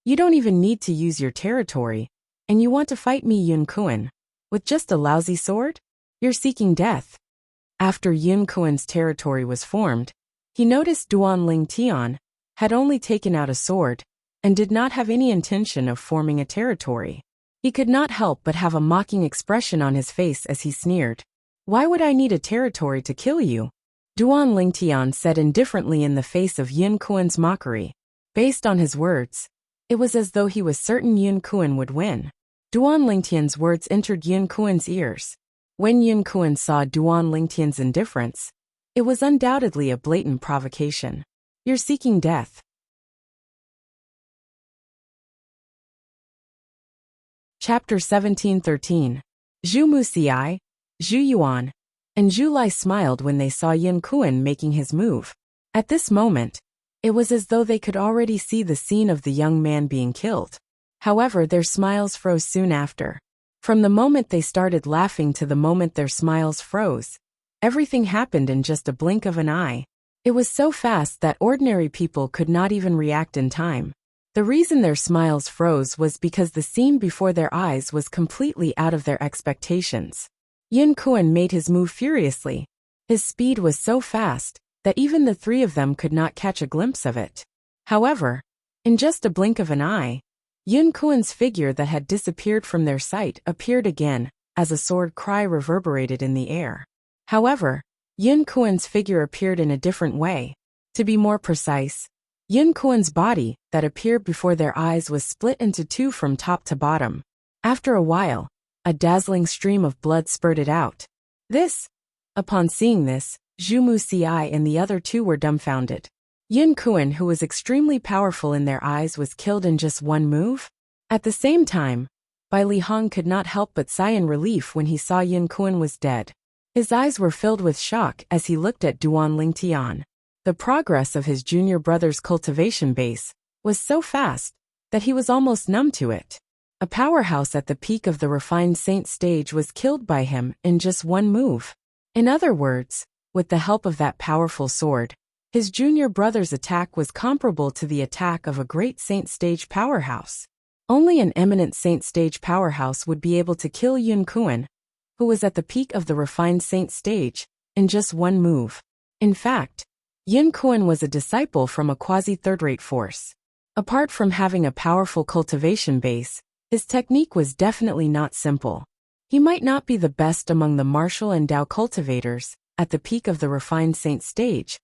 You don't even need to use your territory, and you want to fight me, Yun Kuan, with just a lousy sword? You're seeking death. After Yun Kuan's territory was formed, he noticed Duan Lingtian had only taken out a sword and did not have any intention of forming a territory. He could not help but have a mocking expression on his face as he sneered. Why would I need a territory to kill you? Duan Lingtian said indifferently in the face of Yun Kuan's mockery. Based on his words, it was as though he was certain Yun Kuan would win. Duan Lingtian's words entered Yun Kuan's ears. When Yun Kuan saw Duan Lingtian's indifference, it was undoubtedly a blatant provocation. You're seeking death. Chapter 1713. Zhu Muxiai, Zhu Yuan, and Zhu Lai smiled when they saw Yun Kuan making his move. At this moment, it was as though they could already see the scene of the young man being killed. However, their smiles froze soon after. From the moment they started laughing to the moment their smiles froze, everything happened in just a blink of an eye. It was so fast that ordinary people could not even react in time. The reason their smiles froze was because the scene before their eyes was completely out of their expectations. Yun Kuan made his move furiously. His speed was so fast that even the three of them could not catch a glimpse of it. However, in just a blink of an eye, Yun Kuan's figure that had disappeared from their sight appeared again, as a sword cry reverberated in the air. However, Yun Kuan's figure appeared in a different way. To be more precise, Yun Kuan's body that appeared before their eyes was split into two from top to bottom. After a while, a dazzling stream of blood spurted out. Upon seeing this, Zhu Muxia and the other two were dumbfounded. Yun Kuan, who was extremely powerful in their eyes, was killed in just one move? At the same time, Bai Lihong could not help but sigh in relief when he saw Yun Kuan was dead. His eyes were filled with shock as he looked at Duan Lingtian. The progress of his junior brother's cultivation base was so fast that he was almost numb to it. A powerhouse at the peak of the refined saint stage was killed by him in just one move. In other words, with the help of that powerful sword, his junior brother's attack was comparable to the attack of a great saint stage powerhouse. Only an eminent saint stage powerhouse would be able to kill Yun Kuan, who was at the peak of the refined saint stage, in just one move. In fact, Yun Kuan was a disciple from a quasi-third-rate force. Apart from having a powerful cultivation base, his technique was definitely not simple. He might not be the best among the martial and Dao cultivators at the peak of the refined saint stage,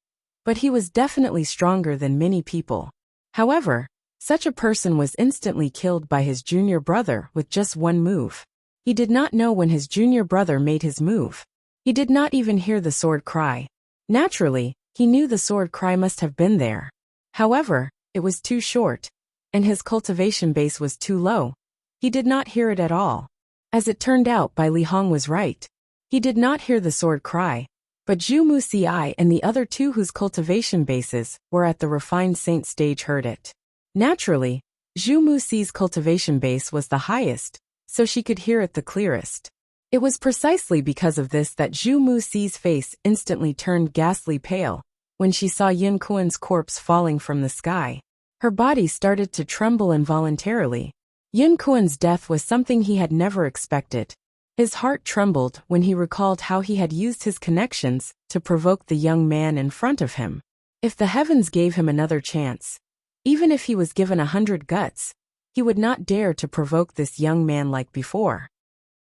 but he was definitely stronger than many people. However, such a person was instantly killed by his junior brother with just one move. He did not know when his junior brother made his move. He did not even hear the sword cry. Naturally, he knew the sword cry must have been there. However, it was too short, and his cultivation base was too low. He did not hear it at all. As it turned out, Bai Lihong was right. He did not hear the sword cry, but Zhu Muxia and the other two whose cultivation bases were at the refined saint stage heard it. Naturally, Zhu Muxi's cultivation base was the highest, so she could hear it the clearest. It was precisely because of this that Zhu Muxi's face instantly turned ghastly pale when she saw Yun Kuan's corpse falling from the sky. Her body started to tremble involuntarily. Yun Kuan's death was something he had never expected. His heart trembled when he recalled how he had used his connections to provoke the young man in front of him. If the heavens gave him another chance, even if he was given 100 guts, he would not dare to provoke this young man like before.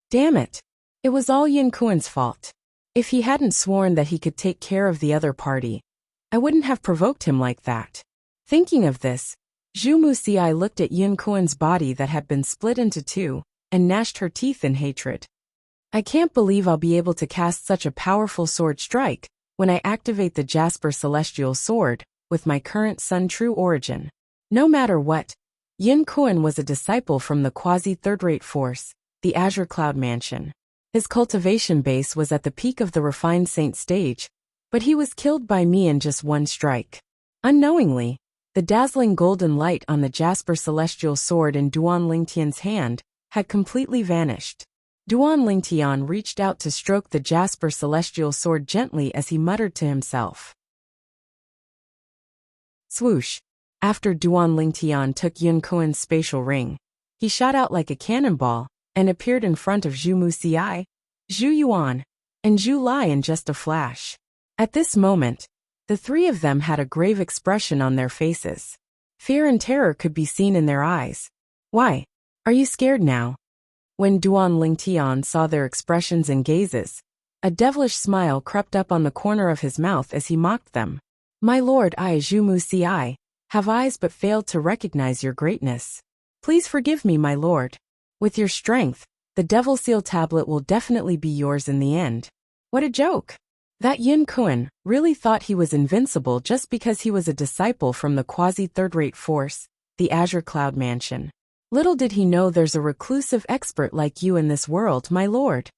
Damn it! It was all Yun Kuan's fault. If he hadn't sworn that he could take care of the other party, I wouldn't have provoked him like that. Thinking of this, Zhu Muxia looked at Yun Kuan's body that had been split into two, and gnashed her teeth in hatred. I can't believe I'll be able to cast such a powerful sword strike when I activate the Jasper Celestial Sword with my current Sun True origin. No matter what, Yun Kuan was a disciple from the quasi-third-rate force, the Azure Cloud Mansion. His cultivation base was at the peak of the refined saint stage, but he was killed by me in just one strike. Unknowingly, the dazzling golden light on the Jasper Celestial Sword in Duan Lingtian's hand had completely vanished. Duan Lingtian reached out to stroke the Jasper Celestial Sword gently as he muttered to himself. Swoosh! After Duan Lingtian took Yun Kuan's spatial ring, he shot out like a cannonball and appeared in front of Zhu Muxia, Zhu Yuan, and Zhu Lai in just a flash. At this moment, the three of them had a grave expression on their faces. Fear and terror could be seen in their eyes. Why? Are you scared now? When Duan Lingtian saw their expressions and gazes, a devilish smile crept up on the corner of his mouth as he mocked them. My lord, I, Zhu Muxia, have eyes but failed to recognize your greatness. Please forgive me, my lord. With your strength, the Devil Seal tablet will definitely be yours in the end. What a joke! That Yun Kuan really thought he was invincible just because he was a disciple from the quasi-third-rate force, the Azure Cloud Mansion. Little did he know there's a reclusive expert like you in this world, my lord.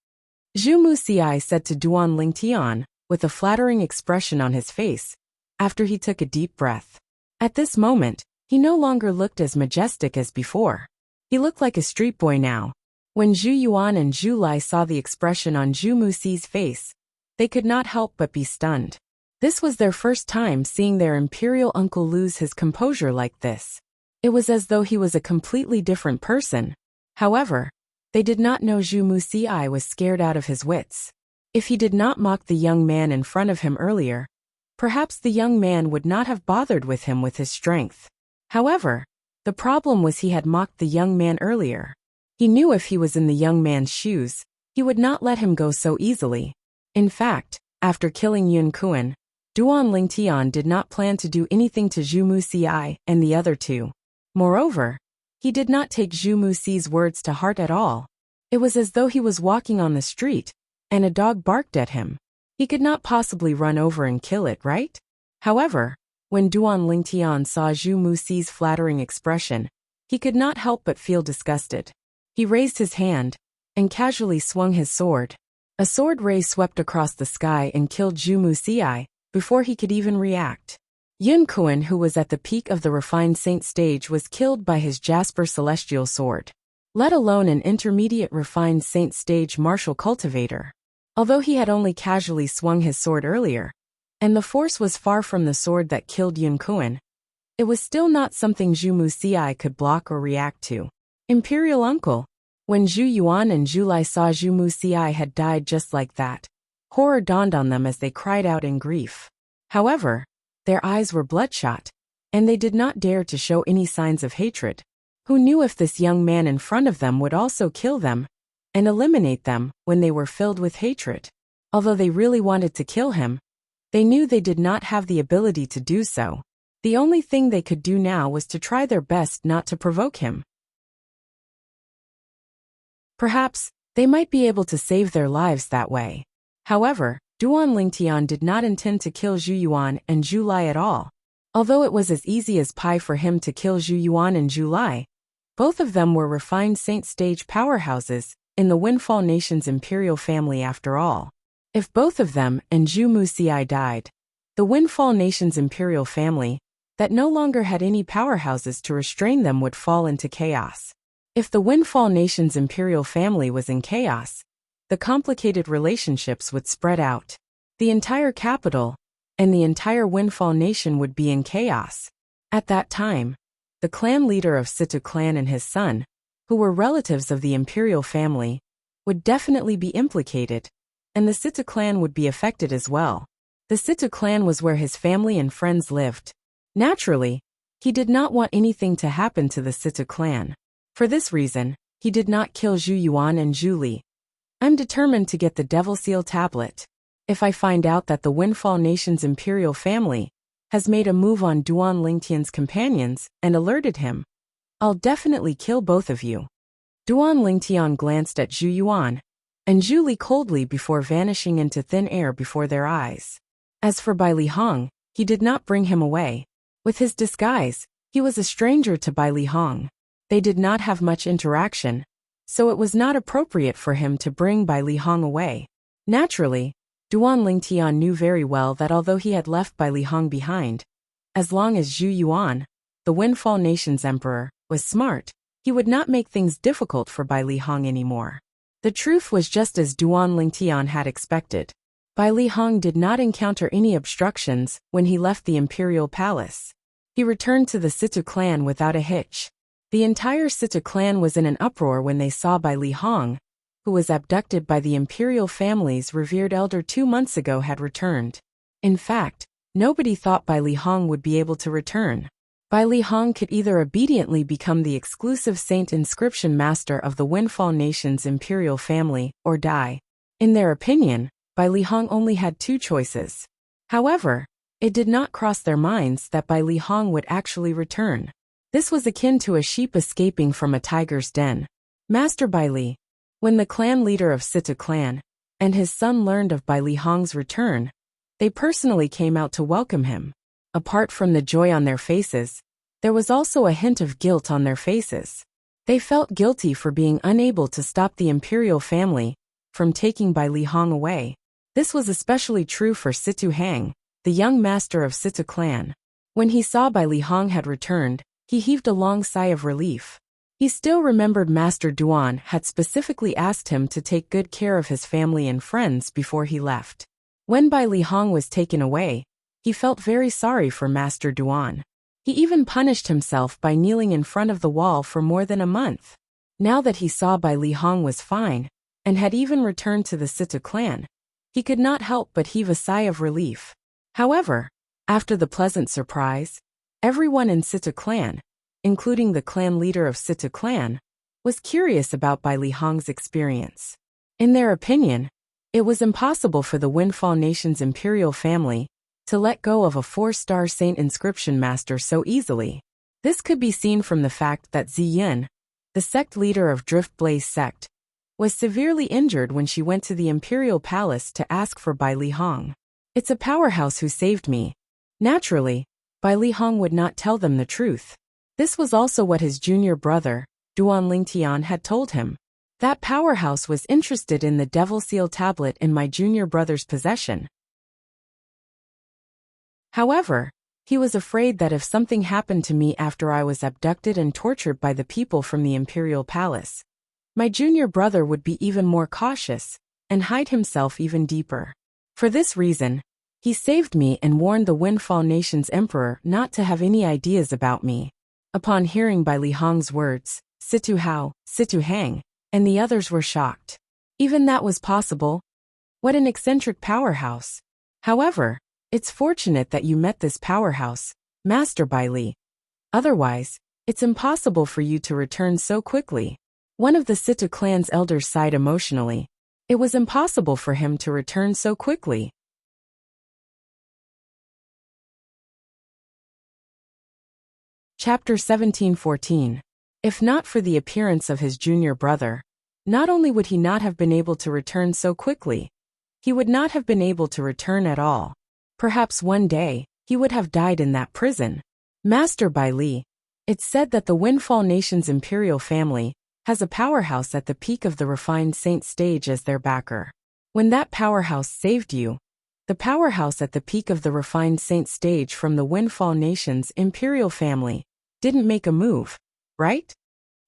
Zhu Muxia said to Duan Lingtian, with a flattering expression on his face, after he took a deep breath. At this moment, he no longer looked as majestic as before. He looked like a street boy now. When Zhu Yuan and Zhu Lai saw the expression on Zhu Muxi's face, they could not help but be stunned. This was their first time seeing their imperial uncle lose his composure like this. It was as though he was a completely different person. However, they did not know Zhu Muxia was scared out of his wits. If he did not mock the young man in front of him earlier, perhaps the young man would not have bothered with him with his strength. However, the problem was he had mocked the young man earlier. He knew if he was in the young man's shoes, he would not let him go so easily. In fact, after killing Yun Kuan, Duan Lingtian did not plan to do anything to Zhu Muxi and the other two. Moreover, he did not take Zhu Muxi's words to heart at all. It was as though he was walking on the street, and a dog barked at him. He could not possibly run over and kill it, right? However, when Duan Lingtian saw Zhu Muxi's flattering expression, he could not help but feel disgusted. He raised his hand, and casually swung his sword. A sword ray swept across the sky and killed Zhu Muxi before he could even react. Yun Kuan, who was at the peak of the refined saint stage, was killed by his Jasper celestial sword. Let alone an intermediate refined saint stage martial cultivator. Although he had only casually swung his sword earlier, and the force was far from the sword that killed Yun Kuan, it was still not something Zhu Muxi could block or react to. Imperial Uncle. When Zhu Yuan and Zhu Lai saw Zhu Muxi had died just like that, horror dawned on them as they cried out in grief. However, their eyes were bloodshot, and they did not dare to show any signs of hatred. Who knew if this young man in front of them would also kill them and eliminate them when they were filled with hatred? Although they really wanted to kill him, they knew they did not have the ability to do so. The only thing they could do now was to try their best not to provoke him. Perhaps, they might be able to save their lives that way. However, Duan Lingtian did not intend to kill Zhu Yuan and Zhu Lai at all. Although it was as easy as pie for him to kill Zhu Yuan and Zhu Lai, both of them were refined saint stage powerhouses in the Windfall Nation's imperial family after all. If both of them and Zhu Muxi died, the Windfall Nation's imperial family, that no longer had any powerhouses to restrain them, would fall into chaos. If the Windfall Nation's imperial family was in chaos, the complicated relationships would spread out. The entire capital and the entire Windfall Nation would be in chaos. At that time, the clan leader of Situ clan and his son, who were relatives of the imperial family, would definitely be implicated, and the Situ clan would be affected as well. The Situ clan was where his family and friends lived. Naturally, he did not want anything to happen to the Situ clan. For this reason, he did not kill Zhu Yuan and Zhu Li. I'm determined to get the Devil Seal tablet. If I find out that the Windfall Nation's imperial family has made a move on Duan Lingtian's companions and alerted him, I'll definitely kill both of you. Duan Lingtian glanced at Zhu Yuan and Zhu Li coldly before vanishing into thin air before their eyes. As for Bai Li Hong, he did not bring him away. With his disguise, he was a stranger to Bai Li Hong. They did not have much interaction, so it was not appropriate for him to bring Bai Li Hong away. Naturally, Duan Lingtian knew very well that although he had left Bai Li Hong behind, as long as Zhu Yuan, the Windfall Nation's emperor, was smart, he would not make things difficult for Bai Li Hong anymore. The truth was just as Duan Lingtian had expected. Bai Li Hong did not encounter any obstructions when he left the imperial palace. He returned to the Situ clan without a hitch. The entire Situ clan was in an uproar when they saw Bai Li Hong, who was abducted by the imperial family's revered elder 2 months ago, had returned. In fact, nobody thought Bai Li Hong would be able to return. Bai Li Hong could either obediently become the exclusive saint inscription master of the Windfall Nation's imperial family, or die. In their opinion, Bai Li Hong only had 2 choices. However, it did not cross their minds that Bai Li Hong would actually return. This was akin to a sheep escaping from a tiger's den. Master Bai Li. When the clan leader of Situ clan and his son learned of Bai Li Hong's return, they personally came out to welcome him. Apart from the joy on their faces, there was also a hint of guilt on their faces. They felt guilty for being unable to stop the imperial family from taking Bai Li Hong away. This was especially true for Situ Hang, the young master of Situ clan. When he saw Bai Li Hong had returned, he heaved a long sigh of relief. He still remembered Master Duan had specifically asked him to take good care of his family and friends before he left. When Bai Li Hong was taken away, he felt very sorry for Master Duan. He even punished himself by kneeling in front of the wall for more than a month. Now that he saw Bai Li Hong was fine, and had even returned to the Situ clan, he could not help but heave a sigh of relief. However, after the pleasant surprise, everyone in Situ clan, including the clan leader of Situ clan, was curious about Bai Li Hong's experience. In their opinion, it was impossible for the Windfall Nation's imperial family to let go of a 4-star saint inscription master so easily. This could be seen from the fact that Ziyin, the sect leader of Drift Blaze sect, was severely injured when she went to the imperial palace to ask for Bai Li Hong. It's a powerhouse who saved me. Naturally, Bai Li Hong would not tell them the truth. This was also what his junior brother, Duan Lingtian, had told him. That powerhouse was interested in the Devil Seal tablet in my junior brother's possession. However, he was afraid that if something happened to me after I was abducted and tortured by the people from the imperial palace, my junior brother would be even more cautious and hide himself even deeper. For this reason, he saved me and warned the Windfall Nation's emperor not to have any ideas about me. Upon hearing Bai Li Hong's words, Situ Hao, Situ Hang, and the others were shocked. Even that was possible? What an eccentric powerhouse. However, it's fortunate that you met this powerhouse, Master Bai Li. Otherwise, it's impossible for you to return so quickly. One of the Situ clan's elders sighed emotionally. It was impossible for him to return so quickly. Chapter 17:14. If not for the appearance of his junior brother, not only would he not have been able to return so quickly, he would not have been able to return at all. Perhaps one day, he would have died in that prison. Master Bai Li, it's said that the Windfall Nation's imperial family has a powerhouse at the peak of the refined saint stage as their backer. When that powerhouse saved you, the powerhouse at the peak of the refined saint stage from the Windfall Nation's imperial family didn't make a move, right?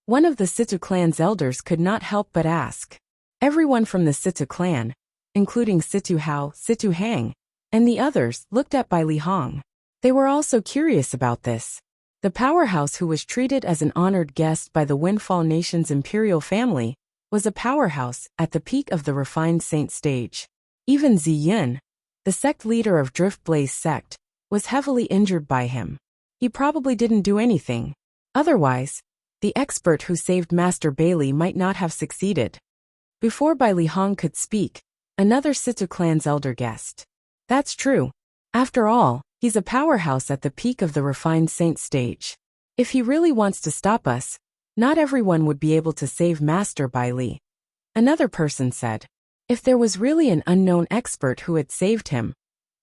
One of the Situ clan's elders could not help but ask. Everyone from the Situ clan, including Situ Hao, Situ Hang, and the others, looked at Bai Li Hong. They were also curious about this. The powerhouse who was treated as an honored guest by the Windfall Nation's imperial family was a powerhouse at the peak of the refined saint stage. Even Ziyin, the sect leader of Drift Blaze sect, was heavily injured by him. He probably didn't do anything. Otherwise, the expert who saved Master Bai Li might not have succeeded. Before Bai Li Hong could speak, another Situ clan's elder guessed. That's true. After all, he's a powerhouse at the peak of the refined saint stage. If he really wants to stop us, not everyone would be able to save Master Bai Li. Another person said. If there was really an unknown expert who had saved him,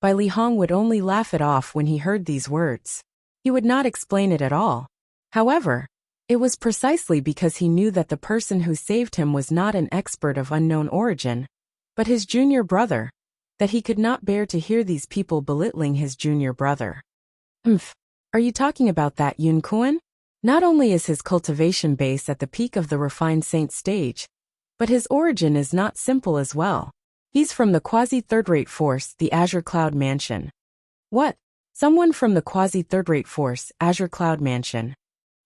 Bai Li Hong would only laugh it off when he heard these words. He would not explain it at all. However, it was precisely because he knew that the person who saved him was not an expert of unknown origin, but his junior brother, that he could not bear to hear these people belittling his junior brother. Are you talking about that Yun Kuan? Not only is his cultivation base at the peak of the refined saint stage, but his origin is not simple as well. He's from the quasi-third-rate force, the Azure Cloud Mansion. What? Someone from the quasi-third-rate force, Azure Cloud Mansion?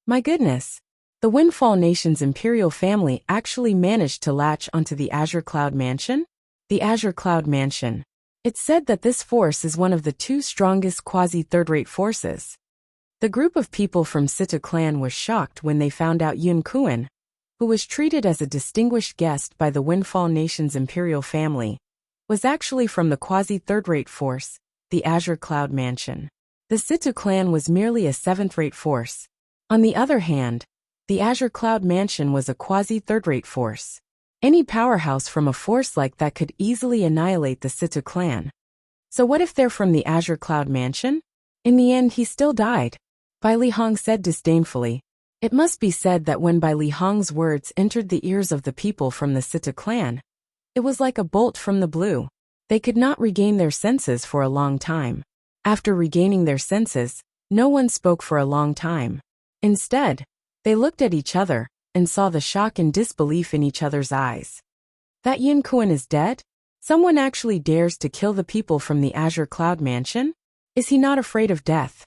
My goodness. The Windfall Nation's imperial family actually managed to latch onto the Azure Cloud Mansion? The Azure Cloud Mansion. It's said that this force is one of the 2 strongest quasi-third-rate forces. The group of people from Situ clan was shocked when they found out Yun Kuan, who was treated as a distinguished guest by the Windfall Nation's imperial family, was actually from the quasi-third-rate force, the Azure Cloud Mansion. The Situ clan was merely a 7th-rate force. On the other hand, the Azure Cloud Mansion was a quasi-third-rate force. Any powerhouse from a force like that could easily annihilate the Situ clan. So what if they're from the Azure Cloud Mansion? In the end, he still died. Bai Li Hong said disdainfully. It must be said that when Bai Li Hong's words entered the ears of the people from the Situ clan, it was like a bolt from the blue. They could not regain their senses for a long time. After regaining their senses, no one spoke for a long time. Instead, they looked at each other and saw the shock and disbelief in each other's eyes. That Yun Kuan is dead? Someone actually dares to kill the people from the Azure Cloud Mansion? Is he not afraid of death?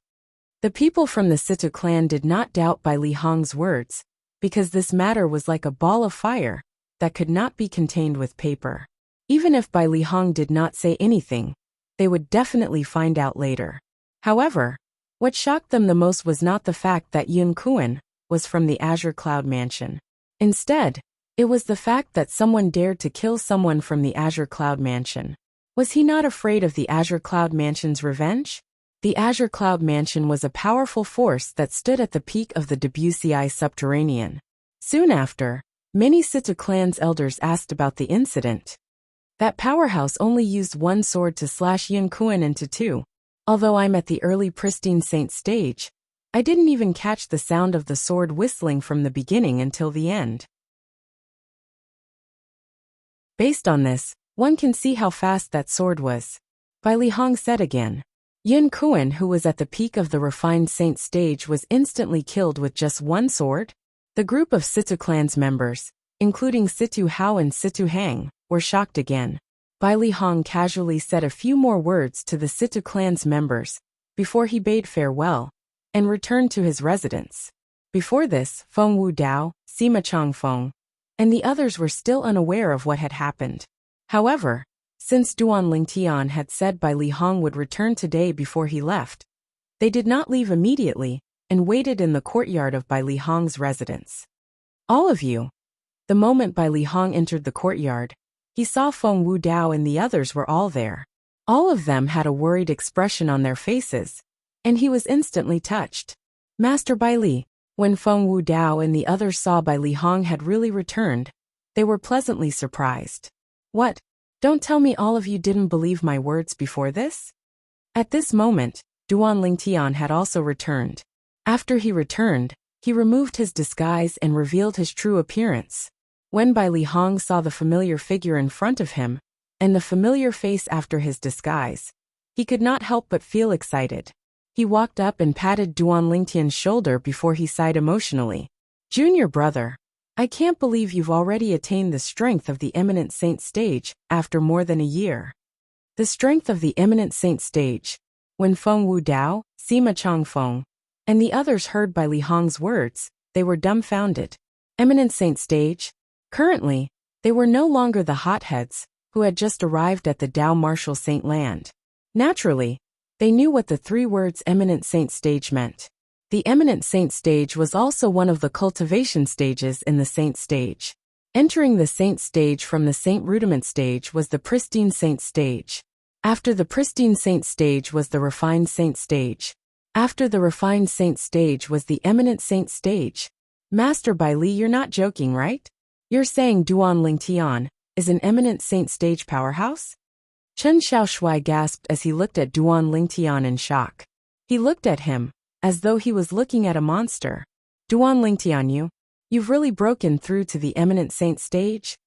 The people from the Situ clan did not doubt Bai Li Hong's words, because this matter was like a ball of fire that could not be contained with paper. Even if Bai Li Hong did not say anything, they would definitely find out later. However, what shocked them the most was not the fact that Yun Kuan was from the Azure Cloud Mansion. Instead, it was the fact that someone dared to kill someone from the Azure Cloud Mansion. Was he not afraid of the Azure Cloud Mansion's revenge? The Azure Cloud Mansion was a powerful force that stood at the peak of the Debussy subterranean. Soon after, many Situ clan's elders asked about the incident. That powerhouse only used one sword to slash Yun Kuan into two. Although I'm at the early pristine saint stage, I didn't even catch the sound of the sword whistling from the beginning until the end. Based on this, one can see how fast that sword was. Bai Li Hong said again. Yun Kuan, who was at the peak of the refined saint stage, was instantly killed with just one sword? The group of Situ clan's members, including Situ Hao and Situ Hang, were shocked again. Bai Li Hong casually said a few more words to the Situ clan's members before he bade farewell and returned to his residence. Before this, Feng Wu Dao, Sima Changfeng, and the others were still unaware of what had happened. However, since Duan Lingtian had said Bai Li Hong would return today before he left, they did not leave immediately and waited in the courtyard of Bai Li Hong's residence. All of you. The moment Bai Li Hong entered the courtyard, he saw Feng Wu Dao and the others were all there. All of them had a worried expression on their faces, and he was instantly touched. Master Bai Li. When Feng Wu Dao and the others saw Bai Li Hong had really returned, they were pleasantly surprised. What? Don't tell me all of you didn't believe my words before this? At this moment, Duan Lingtian had also returned. After he returned, he removed his disguise and revealed his true appearance. When Bai Li Hong saw the familiar figure in front of him, and the familiar face after his disguise, he could not help but feel excited. He walked up and patted Duan Lingtian's shoulder before he sighed emotionally. Junior brother, I can't believe you've already attained the strength of the eminent saint stage after more than a year. The strength of the eminent saint stage. When Feng Wu Dao, Sima Changfeng, and the others heard Bai Li Hong's words, they were dumbfounded. Eminent saint stage? Currently, they were no longer the hotheads who had just arrived at the Dao Martial Saint Land. Naturally, they knew what the three words eminent saint stage meant. The eminent saint stage was also one of the cultivation stages in the saint stage. Entering the saint stage from the saint rudiment stage was the pristine saint stage. After the pristine saint stage was the refined saint stage. After the refined saint stage was the eminent saint stage. Master Bai Li, you're not joking, right? You're saying Duan Lingtian is an eminent saint stage powerhouse? Chen Xiaoshui gasped as he looked at Duan Lingtian in shock. He looked at him as though he was looking at a monster. Duan Lingtian, you've really broken through to the eminent saint stage?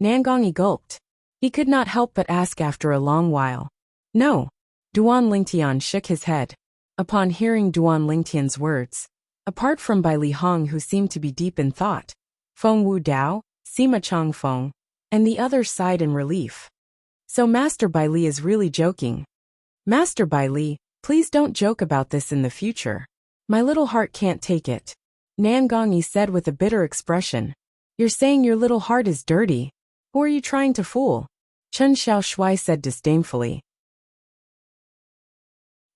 Nangongyi gulped. He could not help but ask after a long while. No. Duan Lingtian shook his head. Upon hearing Duan Lingtian's words, apart from Bai Li Hong who seemed to be deep in thought, Feng Wu Dao, Sima Changfeng, and the others sighed in relief. So Master Bai Li is really joking. Master Bai Li, please don't joke about this in the future. My little heart can't take it. Nangongyi said with a bitter expression. You're saying your little heart is dirty? Who are you trying to fool? Chen Xiaoshui said disdainfully.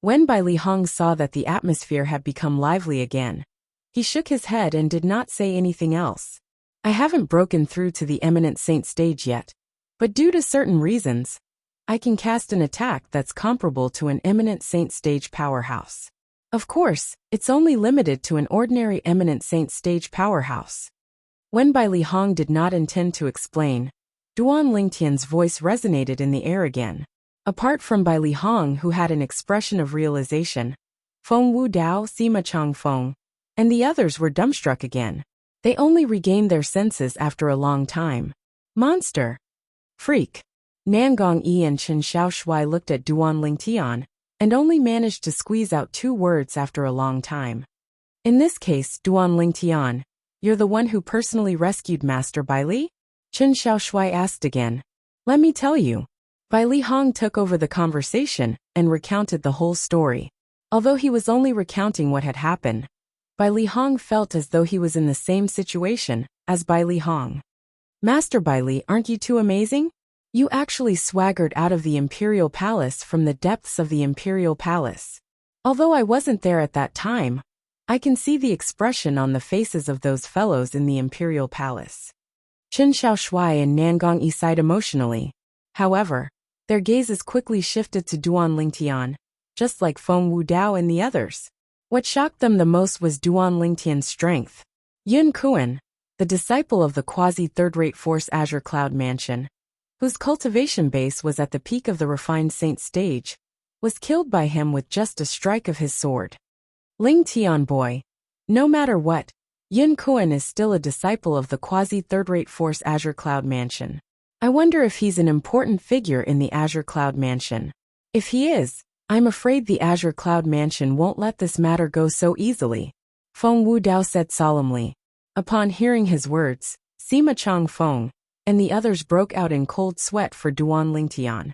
When Bai Li Hong saw that the atmosphere had become lively again, he shook his head and did not say anything else. I haven't broken through to the eminent saint stage yet, but due to certain reasons, I can cast an attack that's comparable to an eminent saint stage powerhouse. Of course, it's only limited to an ordinary eminent saint stage powerhouse. When Bai Li Hong did not intend to explain, Duan Lingtian's voice resonated in the air again. Apart from Bai Li Hong who had an expression of realization, Feng Wu Dao, Sima Changfeng, and the others were dumbstruck again. They only regained their senses after a long time. Monster! Freak! Nangongyi and Chen Xiaoshui looked at Duan Lingtian and only managed to squeeze out two words after a long time. In this case, Duan Lingtian, you're the one who personally rescued Master Bai Li? Chen Xiaoshui asked again. Let me tell you. Bai Li Hong took over the conversation and recounted the whole story. Although he was only recounting what had happened, Bai Li Hong felt as though he was in the same situation as Bai Li Hong. Master Bai Li, aren't you too amazing? You actually swaggered out of the Imperial Palace from the depths of the Imperial Palace. Although I wasn't there at that time, I can see the expression on the faces of those fellows in the Imperial Palace. Chen Xiaoshui and Nangongyi sighed emotionally. However, Their gazes quickly shifted to Duan Lingtian, just like Feng Wudao and the others. What shocked them the most was Duan Lingtian's strength. Yun Kuan, the disciple of the quasi-third-rate force Azure Cloud Mansion, whose cultivation base was at the peak of the refined saint stage, was killed by him with just a strike of his sword. Ling Tian boy. No matter what, Yun Kuan is still a disciple of the quasi-third-rate force Azure Cloud Mansion. I wonder if he's an important figure in the Azure Cloud Mansion. If he is, I'm afraid the Azure Cloud Mansion won't let this matter go so easily, Feng Wudao said solemnly. Upon hearing his words, Sima Chang Feng and the others broke out in cold sweat for Duan Lingtian.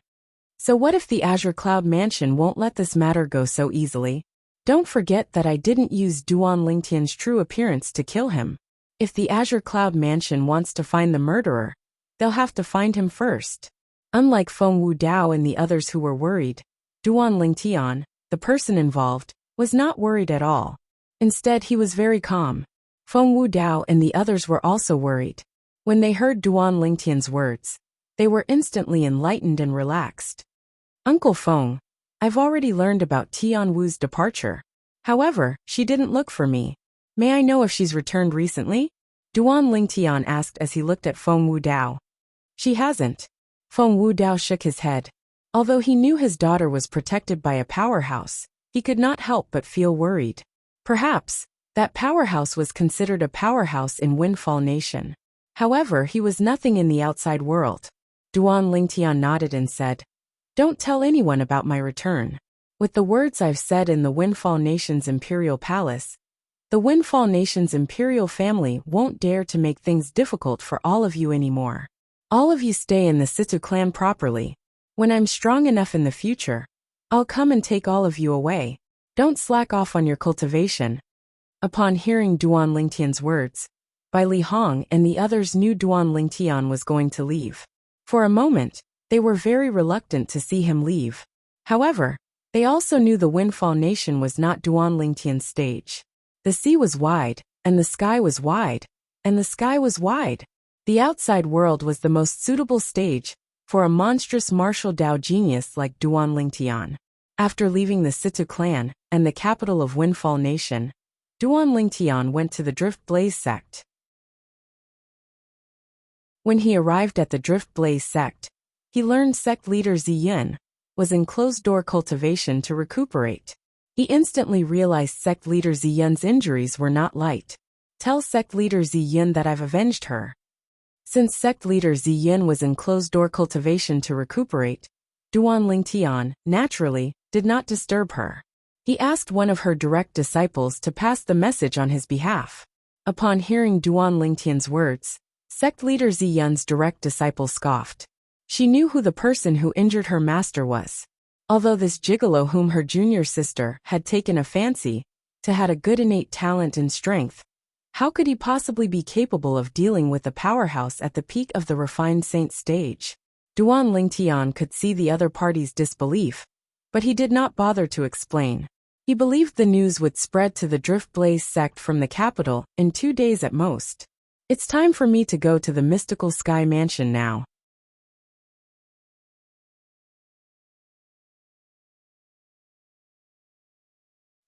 So what if the Azure Cloud Mansion won't let this matter go so easily? Don't forget that I didn't use Duan Lingtian's true appearance to kill him. If the Azure Cloud Mansion wants to find the murderer, they'll have to find him first. Unlike Feng Wudao and the others who were worried, Duan Lingtian, the person involved, was not worried at all. Instead, he was very calm. Feng Wudao and the others were also worried. When they heard Duan Lingtian's words, they were instantly enlightened and relaxed. Uncle Feng, I've already learned about Tian Wu's departure. However, she didn't look for me. May I know if she's returned recently? Duan Lingtian asked as he looked at Feng Wudao. She hasn't. Feng Wudao shook his head. Although he knew his daughter was protected by a powerhouse, he could not help but feel worried. Perhaps, that powerhouse was considered a powerhouse in Windfall Nation. However, he was nothing in the outside world. Duan Lingtian nodded and said, "Don't tell anyone about my return. With the words I've said in the Windfall Nation's Imperial Palace, the Windfall Nation's Imperial family won't dare to make things difficult for all of you anymore. All of you stay in the Situ clan properly. When I'm strong enough in the future, I'll come and take all of you away. Don't slack off on your cultivation." Upon hearing Duan Lingtian's words, Bai Li Hong and the others knew Duan Lingtian was going to leave. For a moment, they were very reluctant to see him leave. However, they also knew the Windfall Nation was not Duan Lingtian's stage. The sea was wide, and the sky was wide, and the sky was wide. The outside world was the most suitable stage for a monstrous martial Dao genius like Duan Lingtian. After leaving the Situ clan and the capital of Windfall Nation, Duan Lingtian went to the Drift Blaze sect. When he arrived at the Drift Blaze sect, he learned sect leader Ziyin was in closed-door cultivation to recuperate. He instantly realized sect leader Ziyin's injuries were not light. Tell sect leader Ziyin that I've avenged her. Since sect leader Ziyin was in closed-door cultivation to recuperate, Duan Lingtian, naturally, did not disturb her. He asked one of her direct disciples to pass the message on his behalf. Upon hearing Duan Lingtian's words, sect leader Ziyin's direct disciple scoffed. She knew who the person who injured her master was. Although this gigolo whom her junior sister had taken a fancy to had a good innate talent and strength, how could he possibly be capable of dealing with a powerhouse at the peak of the refined saint stage? Duan Lingtian could see the other party's disbelief, but he did not bother to explain. He believed the news would spread to the Drift Blaze sect from the capital in 2 days at most. It's time for me to go to the mystical sky mansion now.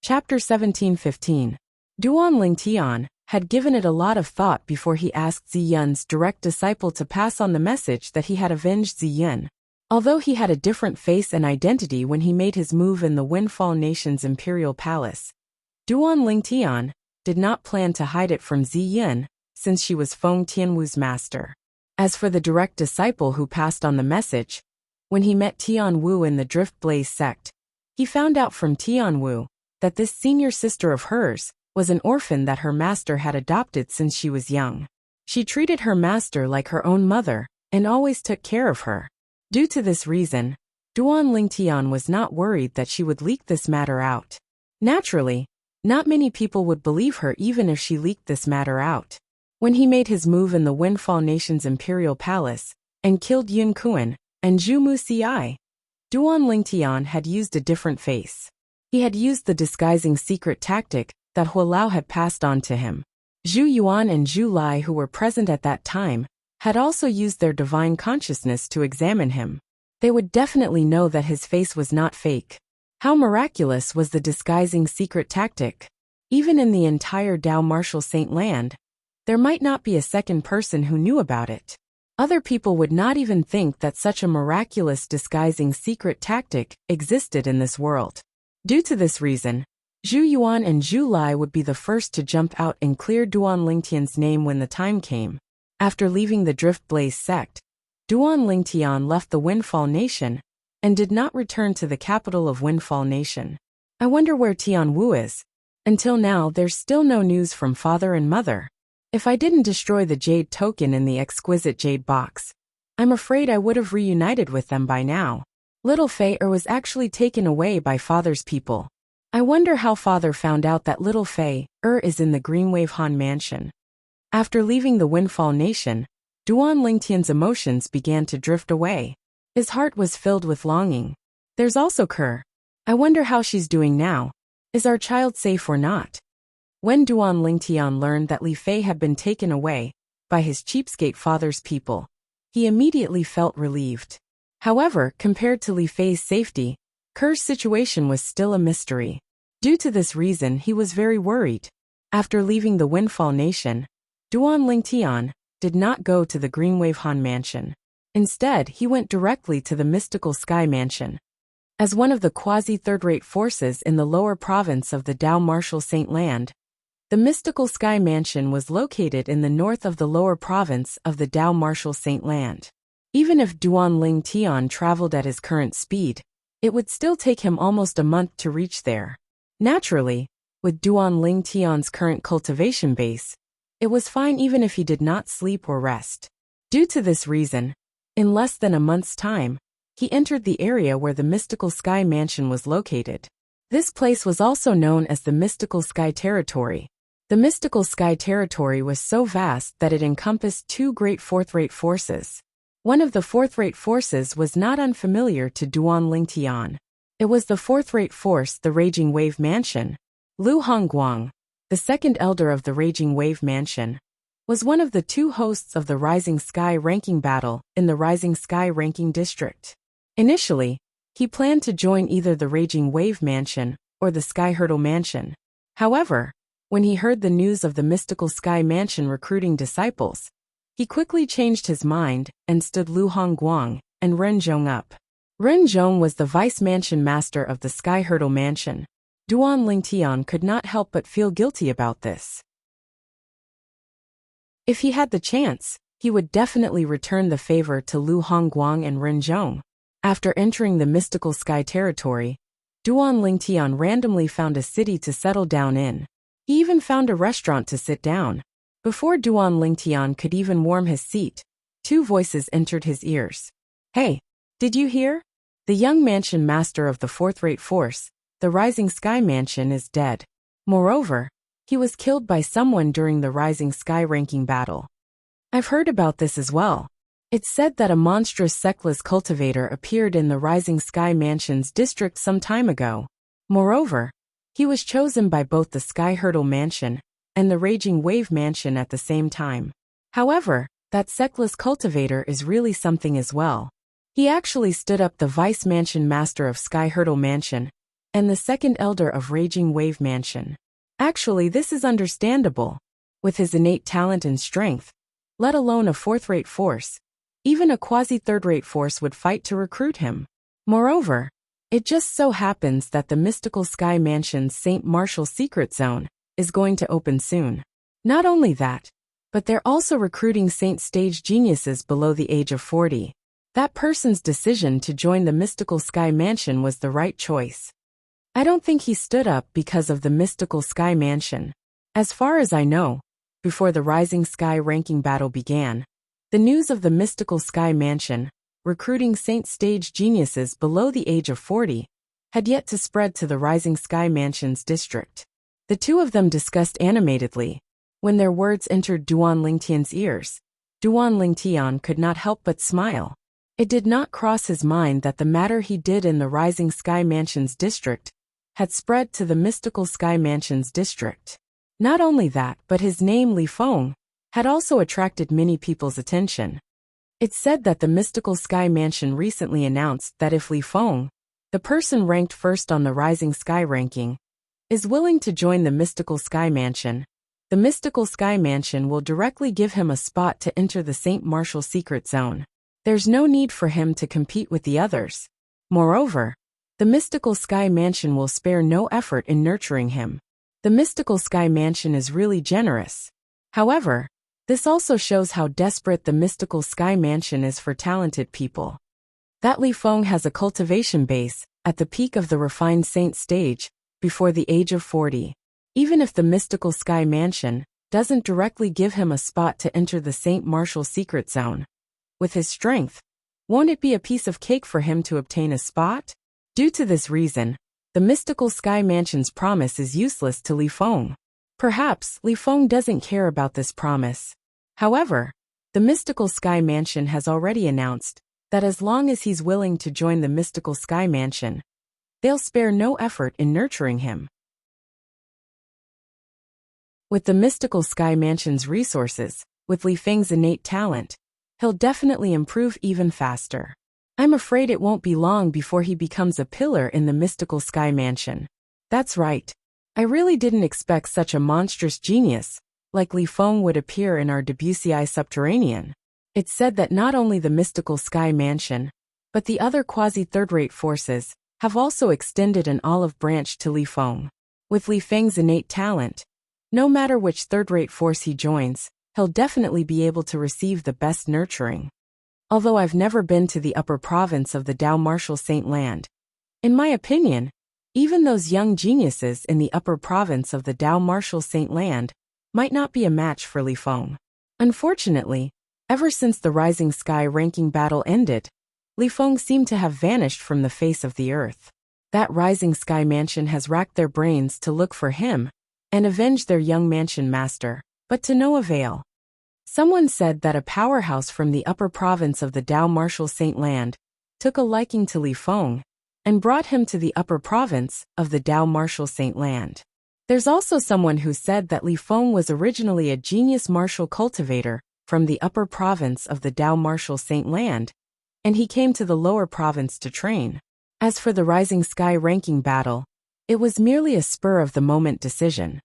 Chapter 17:15. Duan Lingtian had given it a lot of thought before he asked Ziyin's direct disciple to pass on the message that he had avenged Ziyin. Although he had a different face and identity when he made his move in the Windfall Nation's Imperial Palace, Duan Lingtian did not plan to hide it from Ziyin, since she was Feng Tianwu's master. As for the direct disciple who passed on the message, when he met Tianwu in the Drift Blaze sect, he found out from Tianwu that this senior sister of hers was an orphan that her master had adopted since she was young. She treated her master like her own mother and always took care of her. Due to this reason, Duan Lingtian was not worried that she would leak this matter out. Naturally, not many people would believe her even if she leaked this matter out. When he made his move in the Windfall Nation's Imperial Palace and killed Yun Kuan and Zhu Muci, Duan Lingtian had used a different face. He had used the disguising secret tactic that Hualao had passed on to him. Zhu Yuan and Zhu Lai, who were present at that time, had also used their divine consciousness to examine him. they would definitely know that his face was not fake. How miraculous was the disguising secret tactic? Even in the entire Dao Martial Saint land, there might not be a second person who knew about it. Other people would not even think that such a miraculous disguising secret tactic existed in this world. Due to this reason, Zhu Yuan and Zhu Lai would be the first to jump out and clear Duan Lingtian's name when the time came. After leaving the Drift Blaze sect, Duan Lingtian left the Windfall Nation and did not return to the capital of Windfall Nation. I wonder where Tian Wu is. Until now, there's still no news from father and mother. If I didn't destroy the jade token in the exquisite jade box, I'm afraid I would have reunited with them by now. Little Fei was actually taken away by father's people. I wonder how father found out that little Fei is in the Greenwave Han mansion. After leaving the Windfall Nation, Duan Lingtian's emotions began to drift away. His heart was filled with longing. There's also Kerr. I wonder how she's doing now. Is our child safe or not? When Duan Lingtian learned that Li Fei had been taken away by his cheapskate father's people, he immediately felt relieved. However, compared to Li Fei's safety, Kerr's situation was still a mystery. Due to this reason, he was very worried. After leaving the Windfall Nation, Duan Lingtian did not go to the Greenwave Han mansion. Instead, he went directly to the Mystical Sky Mansion. As one of the quasi-third-rate forces in the lower province of the Dao Martial Saint land, the Mystical Sky Mansion was located in the north of the lower province of the Dao Martial Saint land. Even if Duan Lingtian traveled at his current speed, it would still take him almost a month to reach there. Naturally, with Duan Lingtian's current cultivation base, it was fine even if he did not sleep or rest. Due to this reason, in less than a month's time, he entered the area where the Mystical Sky Mansion was located. This place was also known as the Mystical Sky Territory. The Mystical Sky Territory was so vast that it encompassed two great fourth-rate forces. One of the fourth-rate forces was not unfamiliar to Duan Lingtian. It was the fourth-rate force, the Raging Wave Mansion. Lu Hongguang, the second elder of the Raging Wave Mansion, was one of the two hosts of the Rising Sky ranking battle in the Rising Sky ranking district. Initially, he planned to join either the Raging Wave Mansion or the Sky Hurdle Mansion. However, when he heard the news of the Mystical Sky Mansion recruiting disciples, he quickly changed his mind and stood Lu Hongguang and Ren Zhong up. Ren Zhong was the vice mansion master of the Sky Hurdle Mansion. Duan Lingtian could not help but feel guilty about this. If he had the chance, he would definitely return the favor to Lu Hongguang and Ren Zhong. After entering the Mystical Sky Territory, Duan Lingtian randomly found a city to settle down in. He even found a restaurant to sit down. Before Duan Lingtian could even warm his seat, two voices entered his ears. Hey, did you hear? The young mansion master of the fourth-rate force, the Rising Sky Mansion, is dead. Moreover, he was killed by someone during the Rising Sky ranking battle. I've heard about this as well. It's said that a monstrous Seckless cultivator appeared in the Rising Sky Mansion's district some time ago. Moreover, he was chosen by both the Sky Hurdle Mansion and the Raging Wave Mansion at the same time. However, that Seckless cultivator is really something as well. He actually stood up the Vice Mansion Master of Sky Hurdle Mansion and the second elder of Raging Wave Mansion. Actually, this is understandable. With his innate talent and strength, let alone a fourth-rate force, even a quasi-third-rate force would fight to recruit him. Moreover, it just so happens that the Mystical Sky Mansion's St. Martial Secret Zone is going to open soon. Not only that, but they're also recruiting Saint Stage geniuses below the age of 40. That person's decision to join the Mystical Sky Mansion was the right choice. I don't think he stood up because of the Mystical Sky Mansion. As far as I know, before the Rising Sky ranking battle began, the news of the Mystical Sky Mansion recruiting Saint Stage geniuses below the age of 40 had yet to spread to the Rising Sky Mansion's district. The two of them discussed animatedly. When their words entered Duan Lingtian's ears, Duan Lingtian could not help but smile. It did not cross his mind that the matter he did in the Rising Sky Mansion's district had spread to the Mystical Sky Mansion's district. Not only that, but his name Li Feng had also attracted many people's attention. It's said that the Mystical Sky Mansion recently announced that if Li Feng, the person ranked first on the Rising Sky ranking, is willing to join the Mystical Sky Mansion, the Mystical Sky Mansion will directly give him a spot to enter the St. Martial Secret Zone. There's no need for him to compete with the others. Moreover, the Mystical Sky Mansion will spare no effort in nurturing him. The Mystical Sky Mansion is really generous. However, this also shows how desperate the Mystical Sky Mansion is for talented people. That Li Feng has a cultivation base, at the peak of the refined saint stage, before the age of 40. Even if the Mystical Sky Mansion doesn't directly give him a spot to enter the St. Martial Secret Zone, with his strength, won't it be a piece of cake for him to obtain a spot? Due to this reason, the Mystical Sky Mansion's promise is useless to Li Feng. Perhaps Li Feng doesn't care about this promise. However, the Mystical Sky Mansion has already announced that as long as he's willing to join the Mystical Sky Mansion, they'll spare no effort in nurturing him. With the Mystical Sky Mansion's resources, with Li Feng's innate talent, he'll definitely improve even faster. I'm afraid it won't be long before he becomes a pillar in the Mystical Sky Mansion. That's right. I really didn't expect such a monstrous genius like Li Feng would appear in our Debussy Subterranean. It's said that not only the Mystical Sky Mansion, but the other quasi-third-rate forces have also extended an olive branch to Li Feng. With Li Feng's innate talent, no matter which third-rate force he joins, he'll definitely be able to receive the best nurturing. Although I've never been to the upper province of the Dao Martial Saint Land, in my opinion, even those young geniuses in the upper province of the Dao Martial Saint Land might not be a match for Li Feng. Unfortunately, ever since the Rising Sky ranking battle ended, Li Feng seemed to have vanished from the face of the earth. That Rising Sky Mansion has racked their brains to look for him and avenge their young mansion master, but to no avail. Someone said that a powerhouse from the upper province of the Dao Martial Saint Land took a liking to Li Feng and brought him to the upper province of the Dao Martial Saint Land. There's also someone who said that Li Feng was originally a genius martial cultivator from the upper province of the Dao Martial Saint Land, and he came to the lower province to train. As for the Rising Sky ranking battle, it was merely a spur-of-the-moment decision.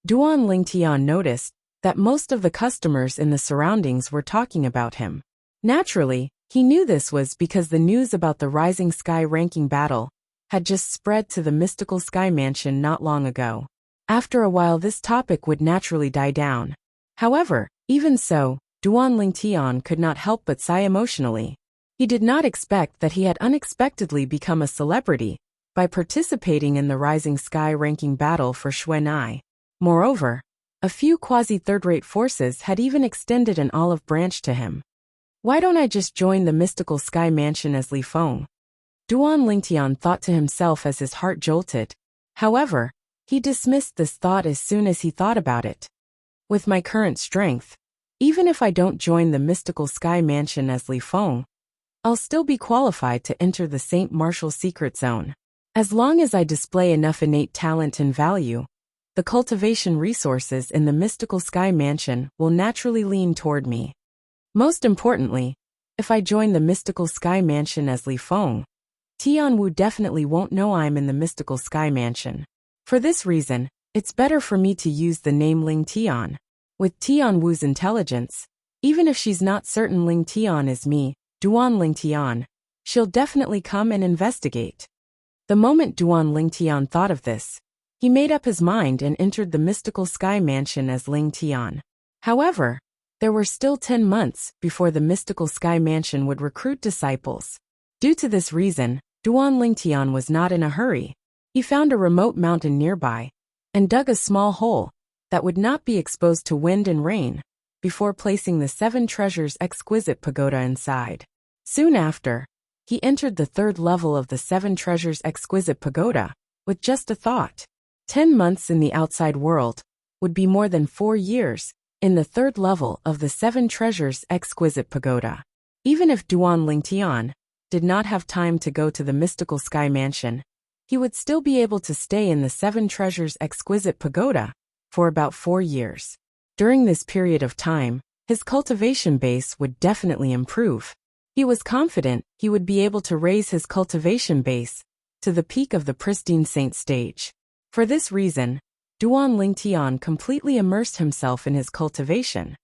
Duan Lingtian noticed that most of the customers in the surroundings were talking about him. Naturally, he knew this was because the news about the Rising Sky ranking battle had just spread to the Mystical Sky Mansion not long ago. After a while this topic would naturally die down. However, even so, Duan Lingtian could not help but sigh emotionally. He did not expect that he had unexpectedly become a celebrity by participating in the Rising Sky ranking battle for Xuanai. Moreover, a few quasi-third-rate forces had even extended an olive branch to him. Why don't I just join the Mystical Sky Mansion as Li Feng? Duan Lingtian thought to himself as his heart jolted. However, he dismissed this thought as soon as he thought about it. With my current strength, even if I don't join the Mystical Sky Mansion as Li Feng, I'll still be qualified to enter the St. Martial Secret Zone. As long as I display enough innate talent and value, the cultivation resources in the Mystical Sky Mansion will naturally lean toward me. Most importantly, if I join the Mystical Sky Mansion as Li Feng, Tianwu definitely won't know I'm in the Mystical Sky Mansion. For this reason, it's better for me to use the name Ling Tian. With Tianwu's intelligence, even if she's not certain Ling Tian is me, Duan Ling Tian, she'll definitely come and investigate. The moment Duan Ling Tian thought of this, he made up his mind and entered the Mystical Sky Mansion as Ling Tian. However, there were still 10 months before the Mystical Sky Mansion would recruit disciples. Due to this reason, Duan Ling Tian was not in a hurry. He found a remote mountain nearby and dug a small hole that would not be exposed to wind and rain before placing the 7 treasures exquisite pagoda inside. Soon after, he entered the 3rd level of the 7 treasures exquisite pagoda with just a thought. 10 months in the outside world would be more than 4 years in the 3rd level of the 7 treasures exquisite pagoda. Even if Duan Lingtian did not have time to go to the Mystical Sky Mansion, he would still be able to stay in the 7 treasures exquisite pagoda for about 4 years. During this period of time, his cultivation base would definitely improve. He was confident he would be able to raise his cultivation base to the peak of the pristine saint stage. For this reason, Duan Lingtian completely immersed himself in his cultivation.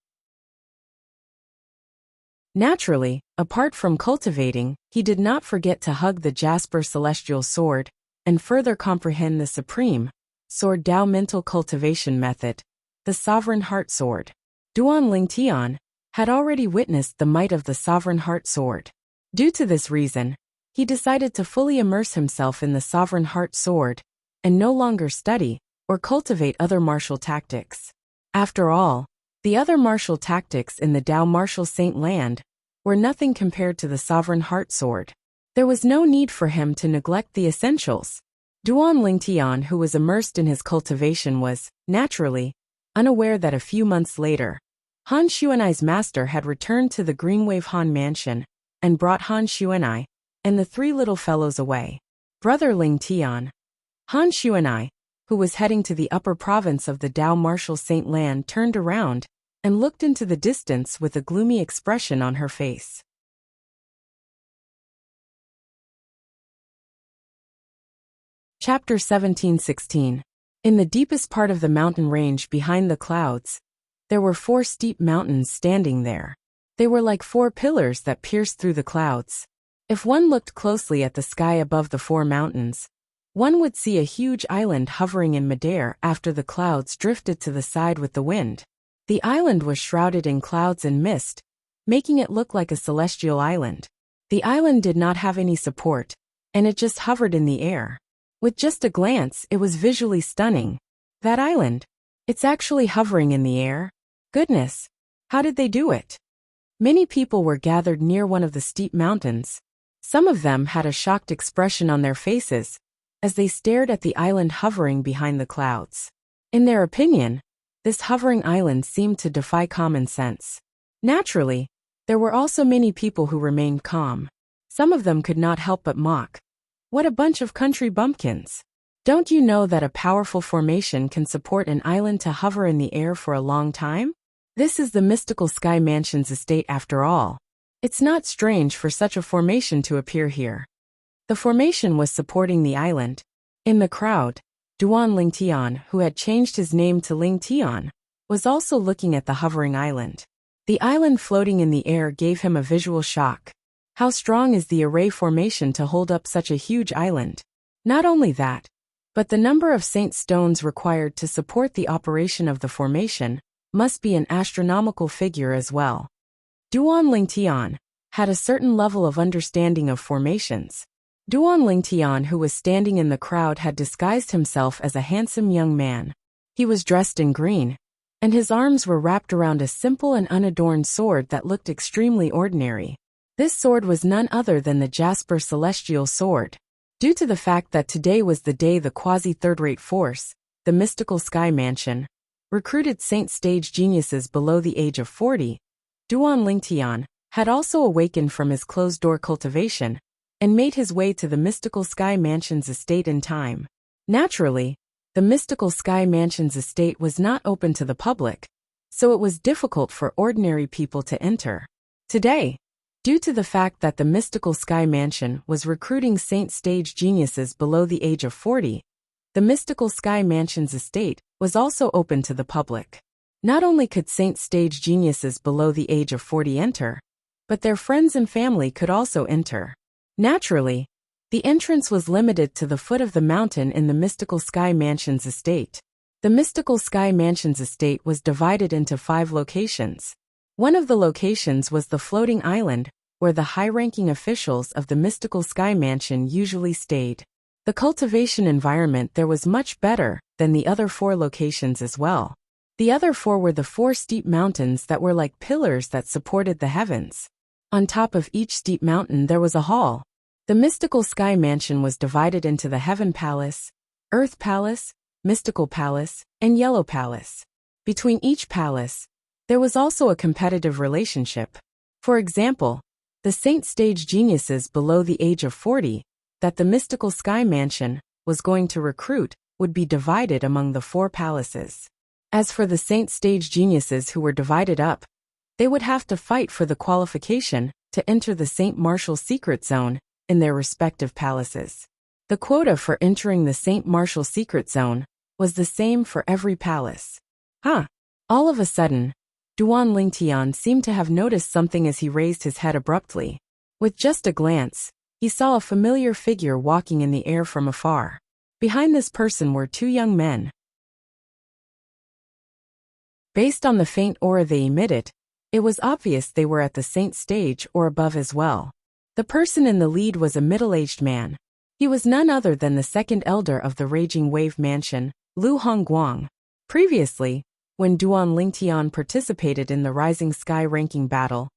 Naturally, apart from cultivating, he did not forget to hug the Jasper Celestial Sword and further comprehend the supreme sword Dao mental cultivation method, the Sovereign Heart Sword. Duan Lingtian had already witnessed the might of the Sovereign Heart Sword. Due to this reason, he decided to fully immerse himself in the Sovereign Heart Sword and no longer study or cultivate other martial tactics. After all, the other martial tactics in the Dao martial saint land were nothing compared to the Sovereign Heart Sword. There was no need for him to neglect the essentials. Duan Lingtian, who was immersed in his cultivation, was, naturally, unaware that a few months later, Han Xuanai's master had returned to the Greenwave Han mansion and brought Han Xuanai and the three little fellows away. Brother Lingtian. Han Xuanai, who was heading to the upper province of the Dao martial saint land, turned around and looked into the distance with a gloomy expression on her face. Chapter 17:16. In the deepest part of the mountain range behind the clouds, there were 4 steep mountains standing there. They were like 4 pillars that pierced through the clouds. If one looked closely at the sky above the 4 mountains, one would see a huge island hovering in midair after the clouds drifted to the side with the wind. The island was shrouded in clouds and mist, making it look like a celestial island. The island did not have any support, and it just hovered in the air. With just a glance, it was visually stunning. That island, it's actually hovering in the air? Goodness, how did they do it? Many people were gathered near one of the steep mountains. Some of them had a shocked expression on their faces as they stared at the island hovering behind the clouds. In their opinion, this hovering island seemed to defy common sense. Naturally, there were also many people who remained calm. Some of them could not help but mock. What a bunch of country bumpkins. Don't you know that a powerful formation can support an island to hover in the air for a long time? This is the mystical Sky Mansion's estate after all. It's not strange for such a formation to appear here. The formation was supporting the island. In the crowd, Duan Lingtian, who had changed his name to Lingtian, was also looking at the hovering island. The island floating in the air gave him a visual shock. How strong is the array formation to hold up such a huge island? Not only that, but the number of saint stones required to support the operation of the formation must be an astronomical figure as well. Duan Lingtian had a certain level of understanding of formations. Duan Lingtian, who was standing in the crowd, had disguised himself as a handsome young man. He was dressed in green, and his arms were wrapped around a simple and unadorned sword that looked extremely ordinary. This sword was none other than the Jasper Celestial Sword. Due to the fact that today was the day the quasi-third-rate force, the mystical Sky Mansion, recruited saint stage geniuses below the age of 40, Duan Lingtian had also awakened from his closed-door cultivation and made his way to the mystical Sky Mansion's estate in time. Naturally, the mystical Sky Mansion's estate was not open to the public, so it was difficult for ordinary people to enter. Today, due to the fact that the mystical Sky Mansion was recruiting saint stage geniuses below the age of 40, the mystical Sky Mansion's estate was also open to the public. Not only could saint stage geniuses below the age of 40 enter, but their friends and family could also enter. Naturally, the entrance was limited to the foot of the mountain in the mystical Sky Mansion's estate. The mystical Sky Mansion's estate was divided into 5 locations. One of the locations was the floating island, where the high-ranking officials of the mystical Sky Mansion usually stayed. The cultivation environment there was much better than the other 4 locations as well. The other 4 were the 4 steep mountains that were like pillars that supported the heavens. On top of each steep mountain there was a hall. The mystical Sky Mansion was divided into the Heaven Palace, Earth Palace, Mystical Palace, and Yellow Palace. Between each palace, there was also a competitive relationship. For example, the saint stage geniuses below the age of 40 that the mystical Sky Mansion was going to recruit would be divided among the 4 palaces. As for the saint stage geniuses who were divided up, they would have to fight for the qualification to enter the St. Martial Secret Zone in their respective palaces. The quota for entering the St. Martial Secret Zone was the same for every palace. All of a sudden, Duan Lingtian seemed to have noticed something as he raised his head abruptly. With just a glance, he saw a familiar figure walking in the air from afar. Behind this person were two young men. Based on the faint aura they emitted, it was obvious they were at the saint stage or above as well. The person in the lead was a middle-aged man. He was none other than the second elder of the Raging Wave Mansion, Lu Hongguang. Previously, when Duan Lingtian participated in the Rising Sky ranking battle,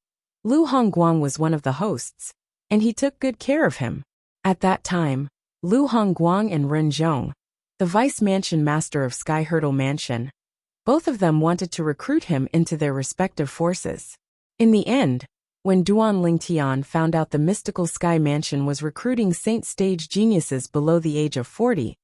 Lu Hongguang was one of the hosts, and he took good care of him. At that time, Lu Hongguang and Ren Zhong, the vice mansion master of Sky Hurdle Mansion, both of them wanted to recruit him into their respective forces. In the end, when Duan Lingtian found out the mystical Sky Mansion was recruiting saint stage geniuses below the age of 40,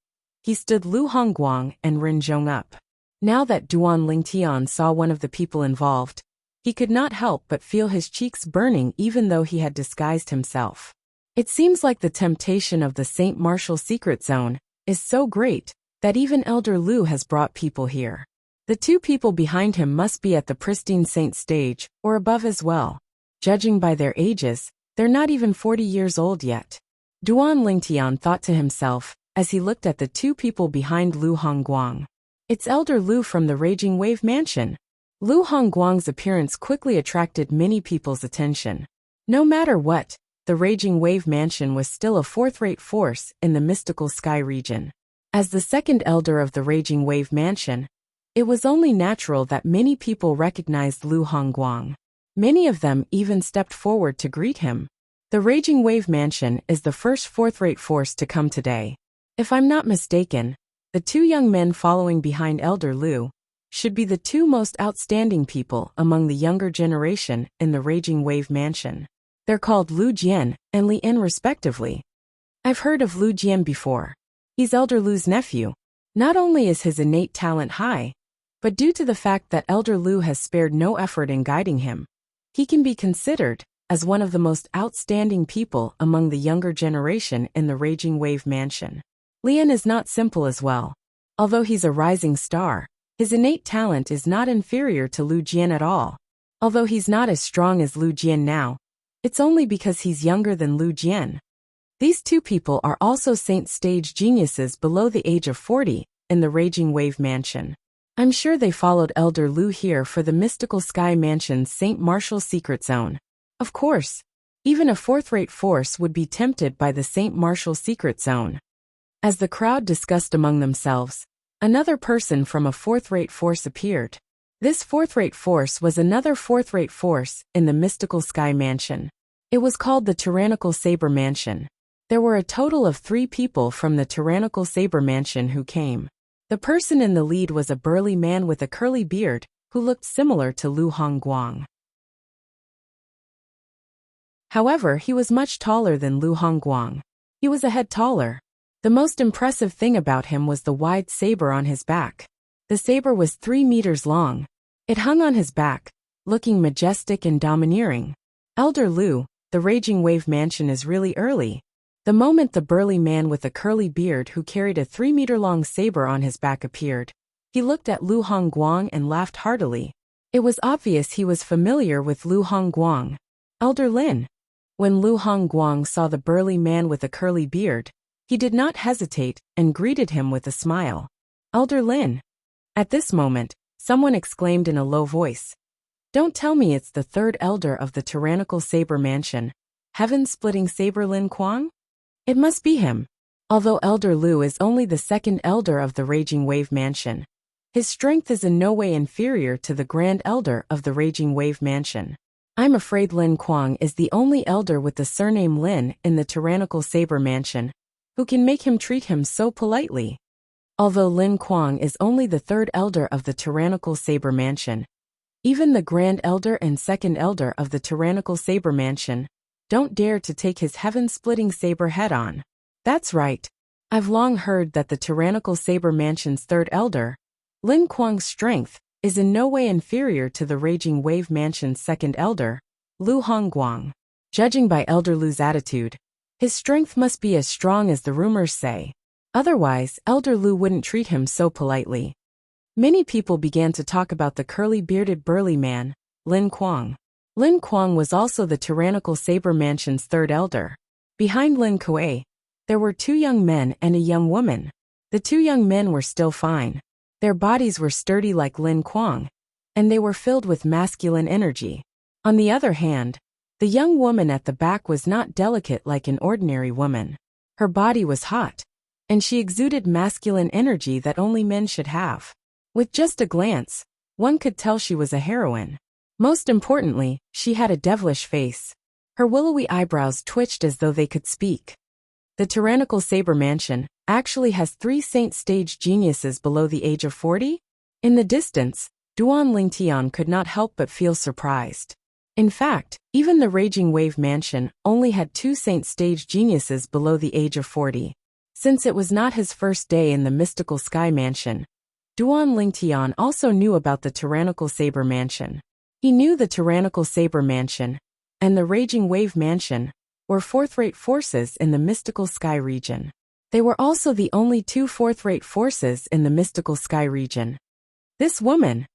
he stood Lu Hongguang and Ren Zhong up. Now that Duan Lingtian saw one of the people involved, he could not help but feel his cheeks burning even though he had disguised himself. It seems like the temptation of the St. Martial Secret Zone is so great that even Elder Lu has brought people here. The two people behind him must be at the pristine saint stage or above as well. Judging by their ages, they're not even 40 years old yet. Duan Lingtian thought to himself as he looked at the two people behind Lu Hongguang. It's Elder Lu from the Raging Wave Mansion. Lu Hongguang's appearance quickly attracted many people's attention. No matter what, the Raging Wave Mansion was still a fourth-rate force in the mystical sky region. As the second elder of the Raging Wave Mansion, it was only natural that many people recognized Lu Hongguang. Many of them even stepped forward to greet him. The Raging Wave Mansion is the first fourth-rate force to come today. If I'm not mistaken, the two young men following behind Elder Lu should be the two most outstanding people among the younger generation in the Raging Wave Mansion. They're called Lu Jian and Li En respectively. I've heard of Lu Jian before. He's Elder Lu's nephew. Not only is his innate talent high, but due to the fact that Elder Lu has spared no effort in guiding him, he can be considered as one of the most outstanding people among the younger generation in the Raging Wave Mansion. Li En is not simple as well. Although he's a rising star, his innate talent is not inferior to Lu Jian at all. Although he's not as strong as Lu Jian now, it's only because he's younger than Lu Jian. These two people are also saint stage geniuses below the age of 40 in the Raging Wave Mansion. I'm sure they followed Elder Lu here for the mystical Sky Mansion's St. Martial Secret Zone. Of course, even a fourth-rate force would be tempted by the St. Martial Secret Zone. As the crowd discussed among themselves, another person from a fourth-rate force appeared. This fourth-rate force was another fourth-rate force in the mystical Sky Mansion. It was called the Tyrannical Saber Mansion. There were a total of 3 people from the Tyrannical Saber Mansion who came. The person in the lead was a burly man with a curly beard who looked similar to Lu Hongguang. However, he was much taller than Lu Hongguang. He was a head taller. The most impressive thing about him was the wide saber on his back. The saber was 3 meters long. It hung on his back, looking majestic and domineering. Elder Lu, the Raging Wave Mansion is really early. The moment the burly man with a curly beard who carried a 3-meter-long saber on his back appeared, he looked at Lu Hongguang and laughed heartily. It was obvious he was familiar with Lu Hongguang. Elder Lin. When Lu Hongguang saw the burly man with a curly beard, he did not hesitate and greeted him with a smile. Elder Lin. At this moment, someone exclaimed in a low voice. Don't tell me it's the third elder of the Tyrannical Saber Mansion, Heaven-Splitting Saber Lin Kuang? It must be him. Although Elder Lu is only the second elder of the Raging Wave Mansion, his strength is in no way inferior to the Grand Elder of the Raging Wave Mansion. I'm afraid Lin Kuang is the only elder with the surname Lin in the Tyrannical Saber Mansion, who can make him treat him so politely. Although Lin Kuang is only the third elder of the Tyrannical Saber Mansion, even the Grand Elder and Second Elder of the Tyrannical Saber Mansion don't dare to take his heaven-splitting saber head-on. That's right. I've long heard that the Tyrannical Saber Mansion's third elder, Lin Kuang's strength, is in no way inferior to the Raging Wave Mansion's second elder, Lu Hongguang. Judging by Elder Lu's attitude, his strength must be as strong as the rumors say. Otherwise, Elder Lu wouldn't treat him so politely. Many people began to talk about the curly-bearded burly man, Lin Kuang. Lin Kuang was also the tyrannical Saber Mansion's third elder. Behind Lin Kuei, there were 2 young men and a young woman. The 2 young men were still fine. Their bodies were sturdy like Lin Kuang, and they were filled with masculine energy. On the other hand, the young woman at the back was not delicate like an ordinary woman. Her body was hot, and she exuded masculine energy that only men should have. With just a glance, one could tell she was a heroine. Most importantly, she had a devilish face. Her willowy eyebrows twitched as though they could speak. The tyrannical Saber Mansion actually has 3 saint stage geniuses below the age of 40? In the distance, Duan Lingtian could not help but feel surprised. In fact, even the Raging Wave Mansion only had 2 saint stage geniuses below the age of 40. Since it was not his first day in the mystical Sky Mansion, Duan Lingtian also knew about the tyrannical Saber Mansion. He knew the tyrannical Saber Mansion and the Raging Wave Mansion were fourth-rate forces in the mystical Sky region. They were also the only 2 fourth-rate forces in the mystical Sky region. This woman.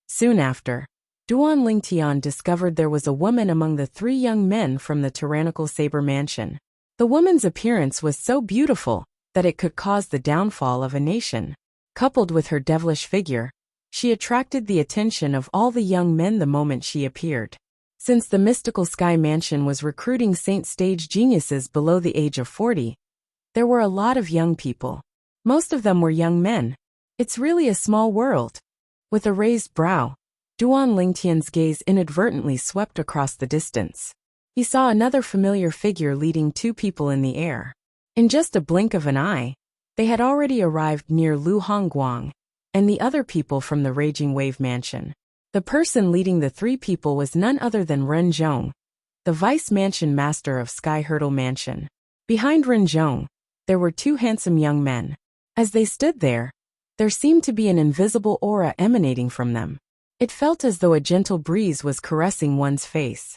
Soon after, Duan Lingtian discovered there was a woman among the 3 young men from the tyrannical Saber Mansion. The woman's appearance was so beautiful that it could cause the downfall of a nation. Coupled with her devilish figure, she attracted the attention of all the young men the moment she appeared. Since the mystical Sky Mansion was recruiting saint stage geniuses below the age of 40, there were a lot of young people. Most of them were young men. It's really a small world. With a raised brow, Duan Lingtian's gaze inadvertently swept across the distance. He saw another familiar figure leading 2 people in the air. In just a blink of an eye, they had already arrived near Lu Hongguang and the other people from the Raging Wave Mansion. The person leading the 3 people was none other than Ren Zhong, the Vice Mansion Master of Sky Hurdle Mansion. Behind Ren Zhong, there were 2 handsome young men. As they stood there seemed to be an invisible aura emanating from them. It felt as though a gentle breeze was caressing one's face.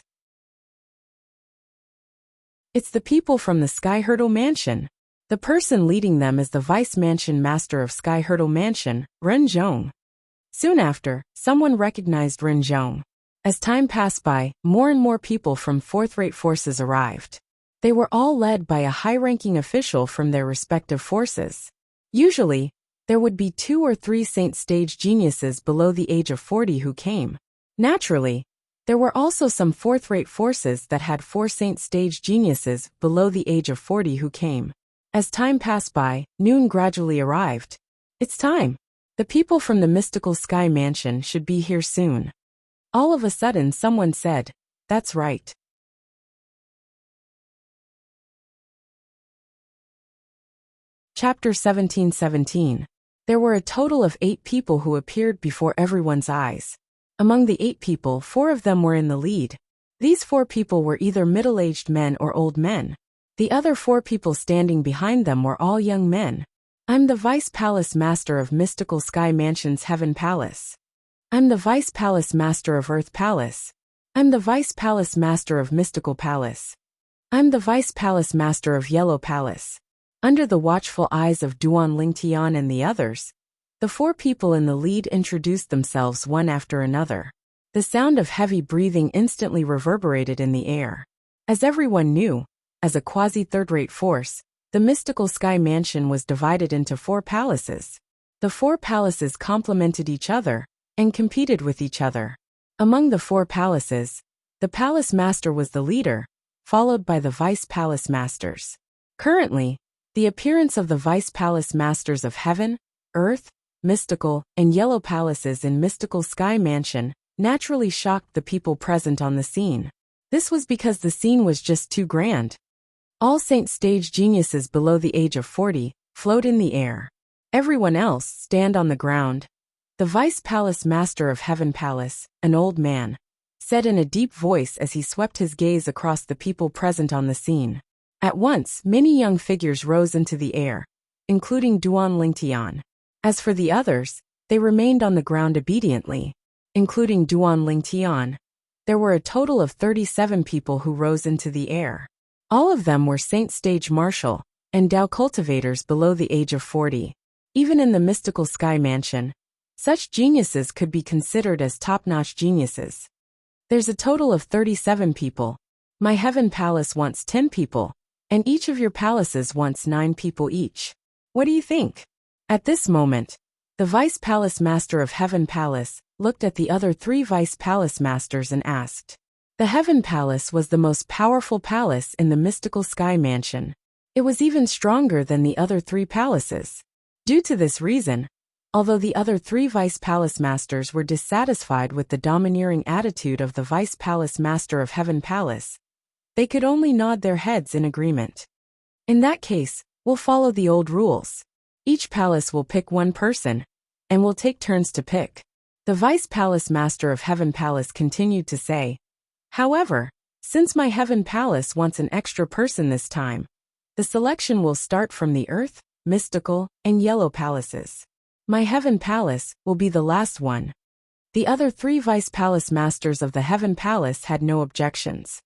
It's the people from the Sky Hurdle Mansion. The person leading them is the Vice Mansion Master of Sky Hurdle Mansion, Ren Zhong. Soon after, someone recognized Ren Zhong. As time passed by, more and more people from fourth-rate forces arrived. They were all led by a high-ranking official from their respective forces. Usually, there would be 2 or 3 saint stage geniuses below the age of 40 who came. Naturally, there were also some fourth-rate forces that had 4 saint stage geniuses below the age of 40 who came. As time passed by, noon gradually arrived. It's time. The people from the mystical Sky Mansion should be here soon. All of a sudden someone said, "That's right." Chapter 17:17. There were a total of 8 people who appeared before everyone's eyes. Among the 8 people, 4 of them were in the lead. These 4 people were either middle-aged men or old men. The other 4 people standing behind them were all young men. I'm the Vice Palace Master of Mystical Sky Mansion's Heaven Palace. I'm the Vice Palace Master of Earth Palace. I'm the Vice Palace Master of Mystical Palace. I'm the Vice Palace Master of Yellow Palace. Under the watchful eyes of Duan Lingtian and the others, the 4 people in the lead introduced themselves one after another. The sound of heavy breathing instantly reverberated in the air. As everyone knew, as a quasi-third-rate force, the mystical Sky Mansion was divided into 4 palaces. The 4 palaces complemented each other and competed with each other. Among the 4 palaces, the Palace Master was the leader, followed by the Vice Palace Masters. Currently, the appearance of the Vice Palace Masters of Heaven, Earth, Mystical, and Yellow Palaces in Mystical Sky Mansion naturally shocked the people present on the scene. This was because the scene was just too grand. All saint stage geniuses below the age of 40 float in the air. Everyone else stand on the ground. The Vice Palace Master of Heaven Palace, an old man, said in a deep voice as he swept his gaze across the people present on the scene. At once, many young figures rose into the air, including Duan Lingtian. As for the others, They remained on the ground obediently, including Duan Lingtian. There were a total of 37 people who rose into the air. All of them were Saint Stage Marshal and Dao cultivators below the age of 40. Even in the mystical sky mansion, such geniuses could be considered as top-notch geniuses. There's a total of 37 people. My heaven palace wants 10 people, and each of your palaces wants 9 people each. What do you think? At this moment, the Vice Palace Master of Heaven Palace looked at the other 3 Vice Palace Masters and asked. The Heaven Palace was the most powerful palace in the mystical sky mansion. It was even stronger than the other 3 palaces. Due to this reason, although the other 3 Vice Palace Masters were dissatisfied with the domineering attitude of the Vice Palace Master of Heaven Palace, they could only nod their heads in agreement. In that case, we'll follow the old rules. Each palace will pick one person, and we'll take turns to pick. The Vice Palace Master of Heaven Palace continued to say. However, since my Heaven Palace wants an extra person this time, the selection will start from the Earth, Mystical, and Yellow Palaces. My Heaven Palace will be the last one. The other 3 Vice Palace Masters of the Heaven Palace had no objections.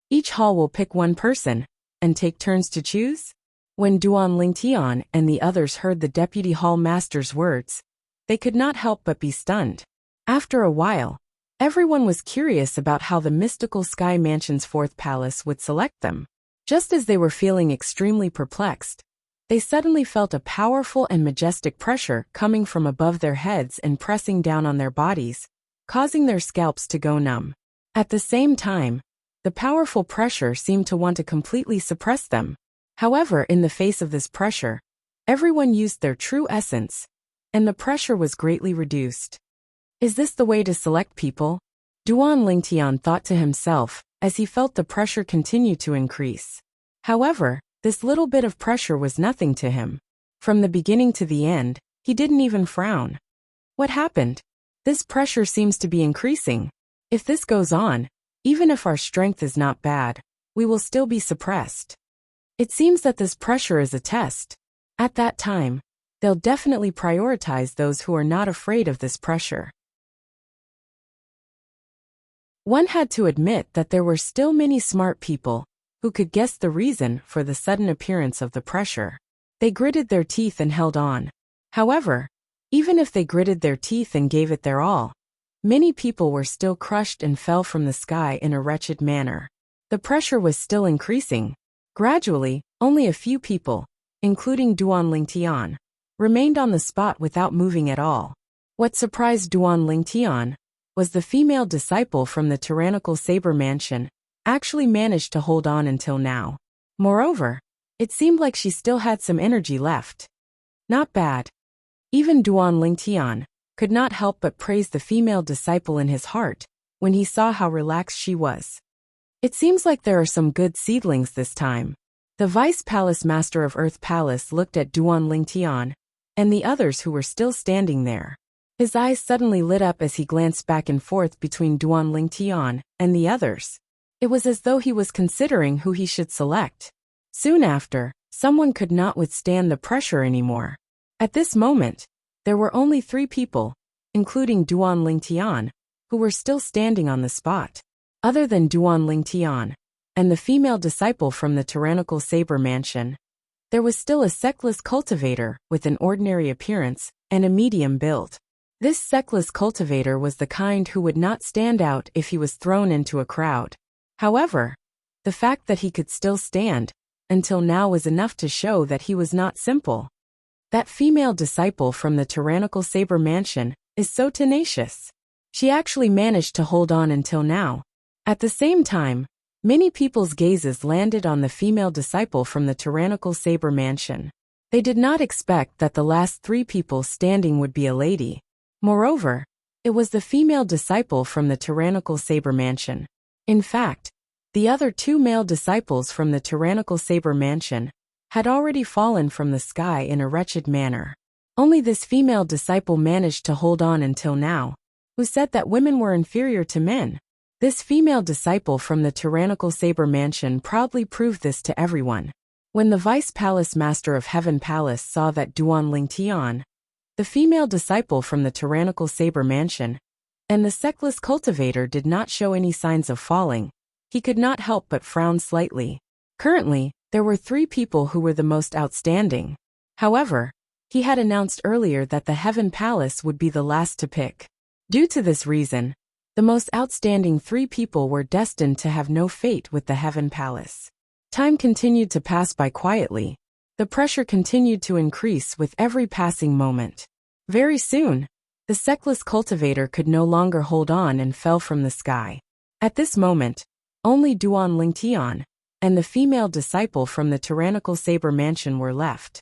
Each hall will pick one person, and take turns to choose? When Duan Lingtian and the others heard the Deputy Hall Master's words, they could not help but be stunned. After a while, everyone was curious about how the mystical sky mansion's 4th palace would select them. Just as they were feeling extremely perplexed, they suddenly felt a powerful and majestic pressure coming from above their heads and pressing down on their bodies, causing their scalps to go numb. At the same time, the powerful pressure seemed to want to completely suppress them. However, in the face of this pressure, everyone used their true essence, and the pressure was greatly reduced. Is this the way to select people? Duan Lingtian thought to himself as he felt the pressure continue to increase. However, this little bit of pressure was nothing to him. From the beginning to the end, he didn't even frown. What happened? This pressure seems to be increasing. If this goes on, even if our strength is not bad, we will still be suppressed. It seems that this pressure is a test. At that time, they'll definitely prioritize those who are not afraid of this pressure. One had to admit that there were still many smart people who could guess the reason for the sudden appearance of the pressure. They gritted their teeth and held on. However, even if they gritted their teeth and gave it their all, many people were still crushed and fell from the sky in a wretched manner. The pressure was still increasing. Gradually, only a few people, including Duan Lingtian, remained on the spot without moving at all. What surprised Duan Lingtian was the female disciple from the tyrannical saber mansion actually managed to hold on until now. Moreover, it seemed like she still had some energy left. Not bad. Even Duan Lingtian could not help but praise the female disciple in his heart when he saw how relaxed she was. It seems like there are some good seedlings this time. The Vice Palace Master of Earth Palace looked at Duan Lingtian and the others who were still standing there. His eyes suddenly lit up as he glanced back and forth between Duan Lingtian and the others. It was as though he was considering who he should select. Soon after, someone could not withstand the pressure anymore. At this moment, there were only 3 people, including Duan Lingtian, who were still standing on the spot. Other than Duan Lingtian and the female disciple from the tyrannical saber mansion, there was still a sectless cultivator with an ordinary appearance and a medium build. This sectless cultivator was the kind who would not stand out if he was thrown into a crowd. However, the fact that he could still stand until now was enough to show that he was not simple. That female disciple from the tyrannical saber mansion is so tenacious. She actually managed to hold on until now. At the same time, many people's gazes landed on the female disciple from the tyrannical saber mansion. They did not expect that the last 3 people standing would be a lady. Moreover, it was the female disciple from the tyrannical saber mansion. In fact, the other 2 male disciples from the tyrannical saber mansion had already fallen from the sky in a wretched manner. Only this female disciple managed to hold on until now, who said that women were inferior to men. This female disciple from the tyrannical saber mansion proudly proved this to everyone. When the Vice Palace Master of Heaven Palace saw that Duan Lingtian, the female disciple from the tyrannical saber mansion, and the sexless cultivator did not show any signs of falling. He could not help but frown slightly. Currently, there were 3 people who were the most outstanding. However, he had announced earlier that the Heaven Palace would be the last to pick. Due to this reason, the most outstanding 3 people were destined to have no fate with the Heaven Palace. Time continued to pass by quietly. The pressure continued to increase with every passing moment. Very soon, the sexless cultivator could no longer hold on and fell from the sky. At this moment, only Duan Lingtian and the female disciple from the tyrannical saber mansion were left.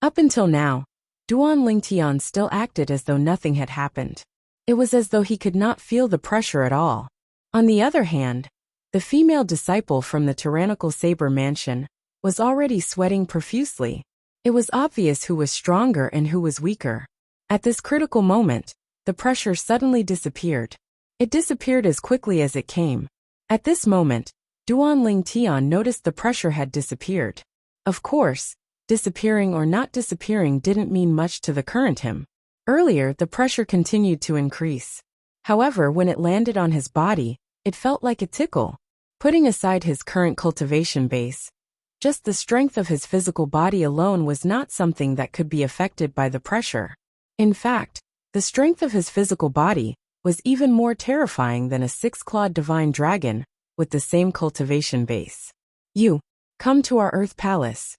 Up until now, Duan Lingtian still acted as though nothing had happened. It was as though he could not feel the pressure at all. On the other hand, the female disciple from the tyrannical saber mansion was already sweating profusely. It was obvious who was stronger and who was weaker. At this critical moment, the pressure suddenly disappeared. It disappeared as quickly as it came. At this moment, Duan Lingtian noticed the pressure had disappeared. Of course, disappearing or not disappearing didn't mean much to the current him. Earlier, the pressure continued to increase. However, when it landed on his body, it felt like a tickle. Putting aside his current cultivation base, just the strength of his physical body alone was not something that could be affected by the pressure. In fact, the strength of his physical body was even more terrifying than a 6-clawed divine dragon with the same cultivation base. You, come to our Earth Palace.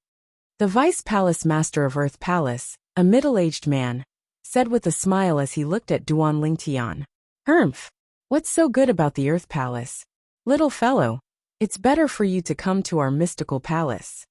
The Vice Palace Master of Earth Palace, a middle-aged man, said with a smile as he looked at Duan Lingtian. Humph! What's so good about the Earth Palace? Little fellow, it's better for you to come to our mystical palace.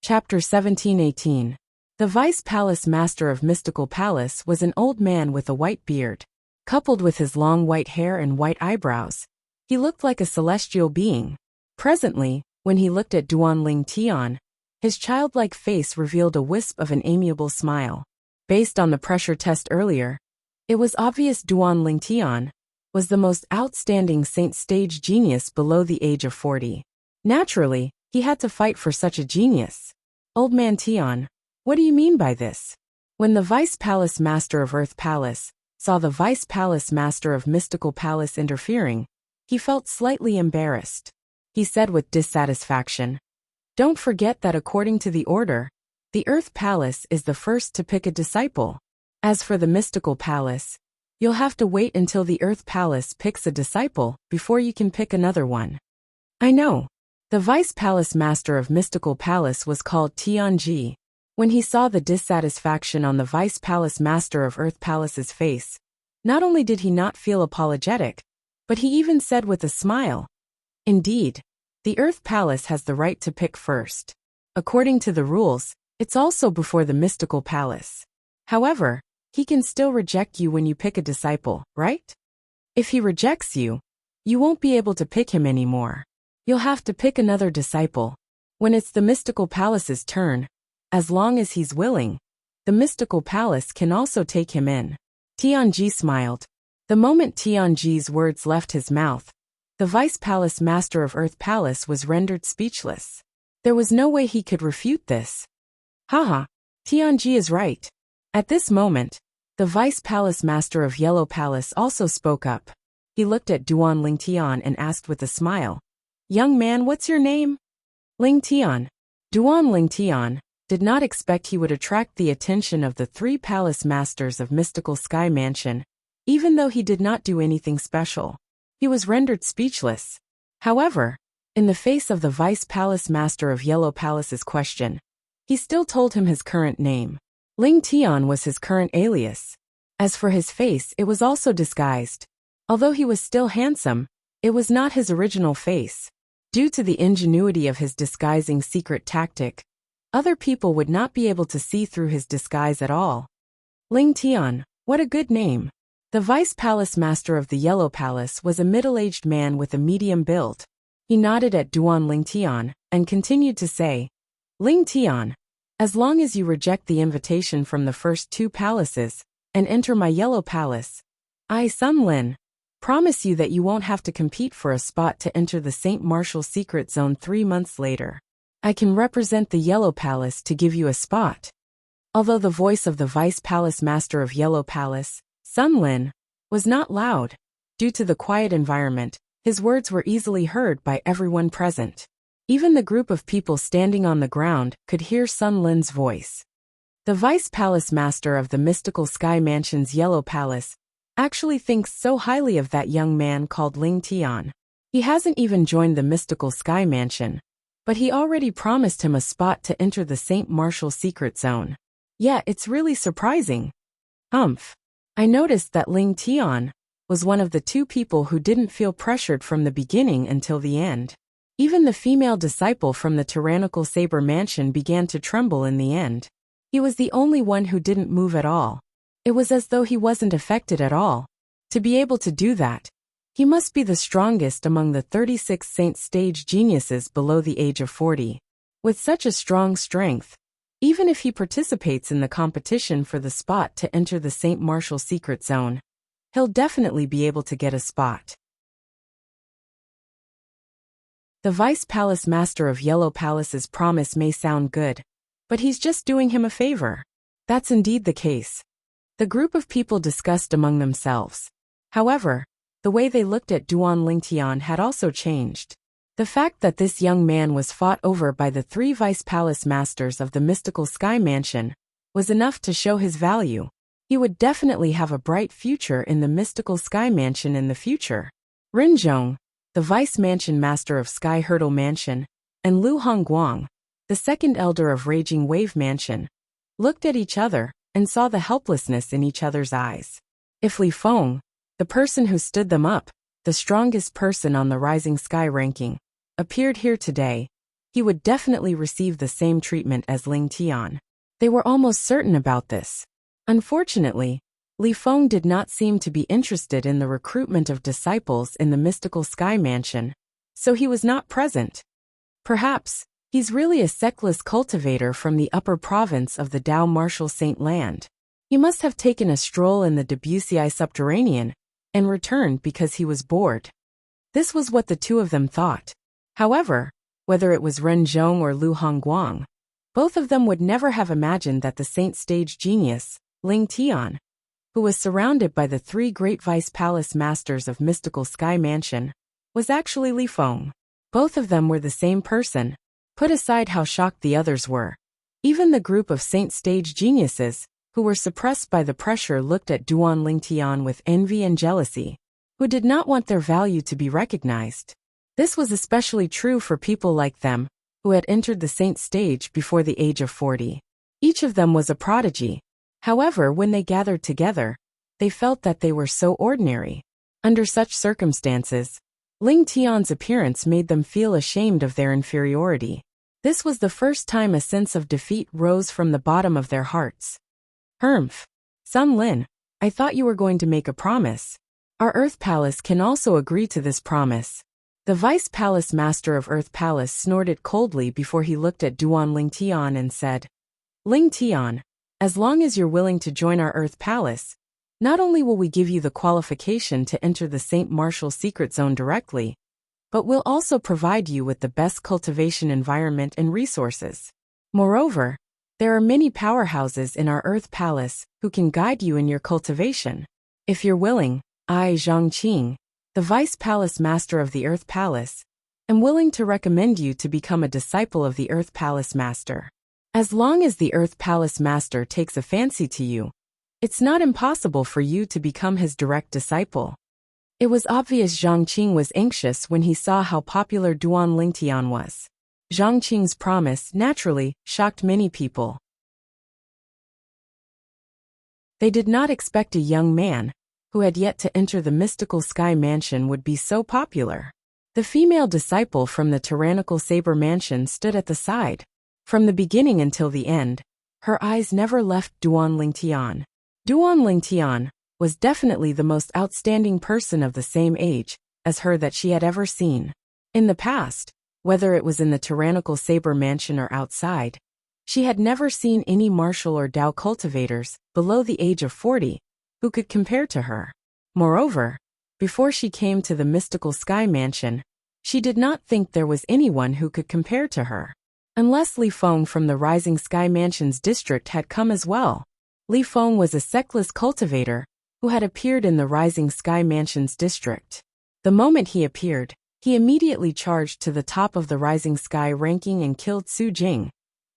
Chapter 17-18. The Vice Palace Master of Mystical Palace was an old man with a white beard. Coupled with his long white hair and white eyebrows, he looked like a celestial being. Presently, when he looked at Duan Lingtian, his childlike face revealed a wisp of an amiable smile. Based on the pressure test earlier, it was obvious Duan Lingtian was the most outstanding saint stage genius below the age of 40. Naturally, he had to fight for such a genius. Old man Tian, what do you mean by this? When the Vice Palace Master of Earth Palace saw the Vice Palace Master of Mystical Palace interfering, he felt slightly embarrassed. He said with dissatisfaction, "Don't forget that according to the order, the Earth Palace is the first to pick a disciple. As for the Mystical Palace, you'll have to wait until the Earth Palace picks a disciple before you can pick another one." I know. The Vice Palace Master of Mystical Palace was called Tianji. When he saw the dissatisfaction on the Vice Palace Master of Earth Palace's face, not only did he not feel apologetic, but he even said with a smile, "Indeed, the Earth Palace has the right to pick first. According to the rules, it's also before the Mystical Palace. However, he can still reject you when you pick a disciple, right? If he rejects you, you won't be able to pick him anymore. You'll have to pick another disciple. When it's the Mystical Palace's turn, as long as he's willing, the Mystical Palace can also take him in." Tianji smiled. The moment Tianji's words left his mouth, the Vice Palace Master of Earth Palace was rendered speechless. There was no way he could refute this. Haha, Tianji is right. At this moment, the Vice Palace Master of Yellow Palace also spoke up. He looked at Duan Lingtian and asked with a smile, "Young man, what's your name?" Lingtian. Duan Lingtian did not expect he would attract the attention of the 3 palace masters of Mystical Sky Mansion, even though he did not do anything special. He was rendered speechless. However, in the face of the Vice Palace Master of Yellow Palace's question, he still told him his current name. Lingtian was his current alias. As for his face, it was also disguised. Although he was still handsome, it was not his original face. Due to the ingenuity of his disguising secret tactic, other people would not be able to see through his disguise at all. Lingtian, what a good name. The Vice Palace Master of the Yellow Palace was a middle-aged man with a medium build. He nodded at Duan Lingtian and continued to say, "Lingtian, as long as you reject the invitation from the first 2 palaces and enter my Yellow Palace, I, Sun Lin, Promise you that you won't have to compete for a spot to enter the St. Martial Secret Zone 3 months later. I can represent the Yellow Palace to give you a spot." Although the voice of the Vice Palace Master of Yellow Palace, Sun Lin, was not loud, due to the quiet environment, his words were easily heard by everyone present. Even the group of people standing on the ground could hear Sun Lin's voice. The Vice Palace Master of the Mystical Sky Mansion's Yellow Palace actually thinks so highly of that young man called Ling Tian. He hasn't even joined the Mystical Sky Mansion, but he already promised him a spot to enter the St. Martial Secret Zone. Yeah, it's really surprising. I noticed that Ling Tian was one of the two people who didn't feel pressured from the beginning until the end. Even the female disciple from the Tyrannical Saber Mansion began to tremble in the end. He was the only one who didn't move at all. It was as though he wasn't affected at all. To be able to do that, he must be the strongest among the 36 Saint Stage geniuses below the age of 40. With such a strong strength, even if he participates in the competition for the spot to enter the St. Martial Secret Zone, he'll definitely be able to get a spot. The Vice Palace Master of Yellow Palace's promise may sound good, but he's just doing him a favor. That's indeed the case. The group of people discussed among themselves. However, the way they looked at Duan Lingtian had also changed. The fact that this young man was fought over by the 3 Vice Palace Masters of the Mystical Sky Mansion was enough to show his value. He would definitely have a bright future in the Mystical Sky Mansion in the future. Rinzhong, the Vice Mansion Master of Sky Hurdle Mansion, and Lu Hongguang, the second elder of Raging Wave Mansion, looked at each other and saw the helplessness in each other's eyes. If Li Feng, the person who stood them up, the strongest person on the Rising Sky ranking, appeared here today, he would definitely receive the same treatment as Ling Tian. They were almost certain about this. Unfortunately, Li Feng did not seem to be interested in the recruitment of disciples in the Mystical Sky Mansion, so he was not present. Perhaps he's really a sectless cultivator from the upper province of the Dao Martial Saint Land. He must have taken a stroll in the Debussy subterranean and returned because he was bored. This was what the two of them thought. However, whether it was Ren Zhong or Lu Hongguang, both of them would never have imagined that the Saint Stage genius, Ling Tian, who was surrounded by the 3 great Vice Palace Masters of Mystical Sky Mansion, was actually Li Feng. Both of them were the same person. Put aside how shocked the others were. Even the group of Saint Stage geniuses, who were suppressed by the pressure, looked at Duan Lingtian with envy and jealousy, who did not want their value to be recognized. This was especially true for people like them, who had entered the Saint Stage before the age of 40. Each of them was a prodigy. However, when they gathered together, they felt that they were so ordinary. Under such circumstances, Ling Tian's appearance made them feel ashamed of their inferiority. This was the first time a sense of defeat rose from the bottom of their hearts. Sun Lin, I thought you were going to make a promise. Our Earth Palace can also agree to this promise. The Vice Palace Master of Earth Palace snorted coldly before he looked at Duan Lingtian and said, Ling Tian, as long as you're willing to join our Earth Palace, not only will we give you the qualification to enter the St. Martial Secret Zone directly, but we'll also provide you with the best cultivation environment and resources. Moreover, there are many powerhouses in our Earth Palace who can guide you in your cultivation. If you're willing, I, Zhangqing, the Vice Palace Master of the Earth Palace, am willing to recommend you to become a disciple of the Earth Palace Master. As long as the Earth Palace Master takes a fancy to you, it's not impossible for you to become his direct disciple. It was obvious Zhangqing was anxious when he saw how popular Duan Lingtian was. Zhangqing's promise naturally shocked many people. They did not expect a young man, who had yet to enter the Mystical Sky Mansion, would be so popular. The female disciple from the Tyrannical Saber Mansion stood at the side. From the beginning until the end, her eyes never left Duan Lingtian. Duan Lingtian was definitely the most outstanding person of the same age as her that she had ever seen. In the past, whether it was in the Tyrannical Saber Mansion or outside, she had never seen any martial or Dao cultivators below the age of 40 who could compare to her. Moreover, Before she came to the mystical sky mansion, she did not think there was anyone who could compare to her. Unless Li Feng from the Rising Sky Mansion's district had come as well. Li Feng was a sexless cultivator who had appeared in the Rising Sky Mansion's district. The moment he appeared, he immediately charged to the top of the Rising Sky ranking and killed Su Jing,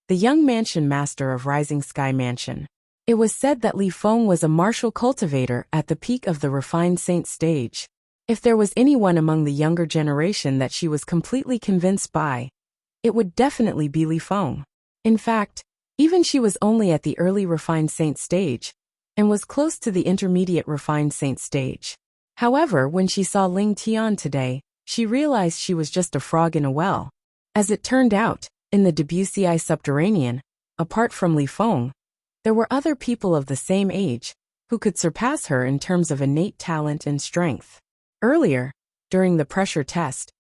the young mansion master of Rising Sky Mansion. It was said that Li Feng was a martial cultivator at the peak of the refined saint stage. If there was anyone among the younger generation that she was completely convinced by, it would definitely be Li Feng. In fact, even she was only at the early refined saint stage, and was close to the intermediate refined saint stage. However, when she saw Ling Tian today, she realized she was just a frog in a well. As it turned out, in the Debussy subterranean, apart from Li Feng, there were other people of the same age who could surpass her in terms of innate talent and strength. Earlier, during the pressure test,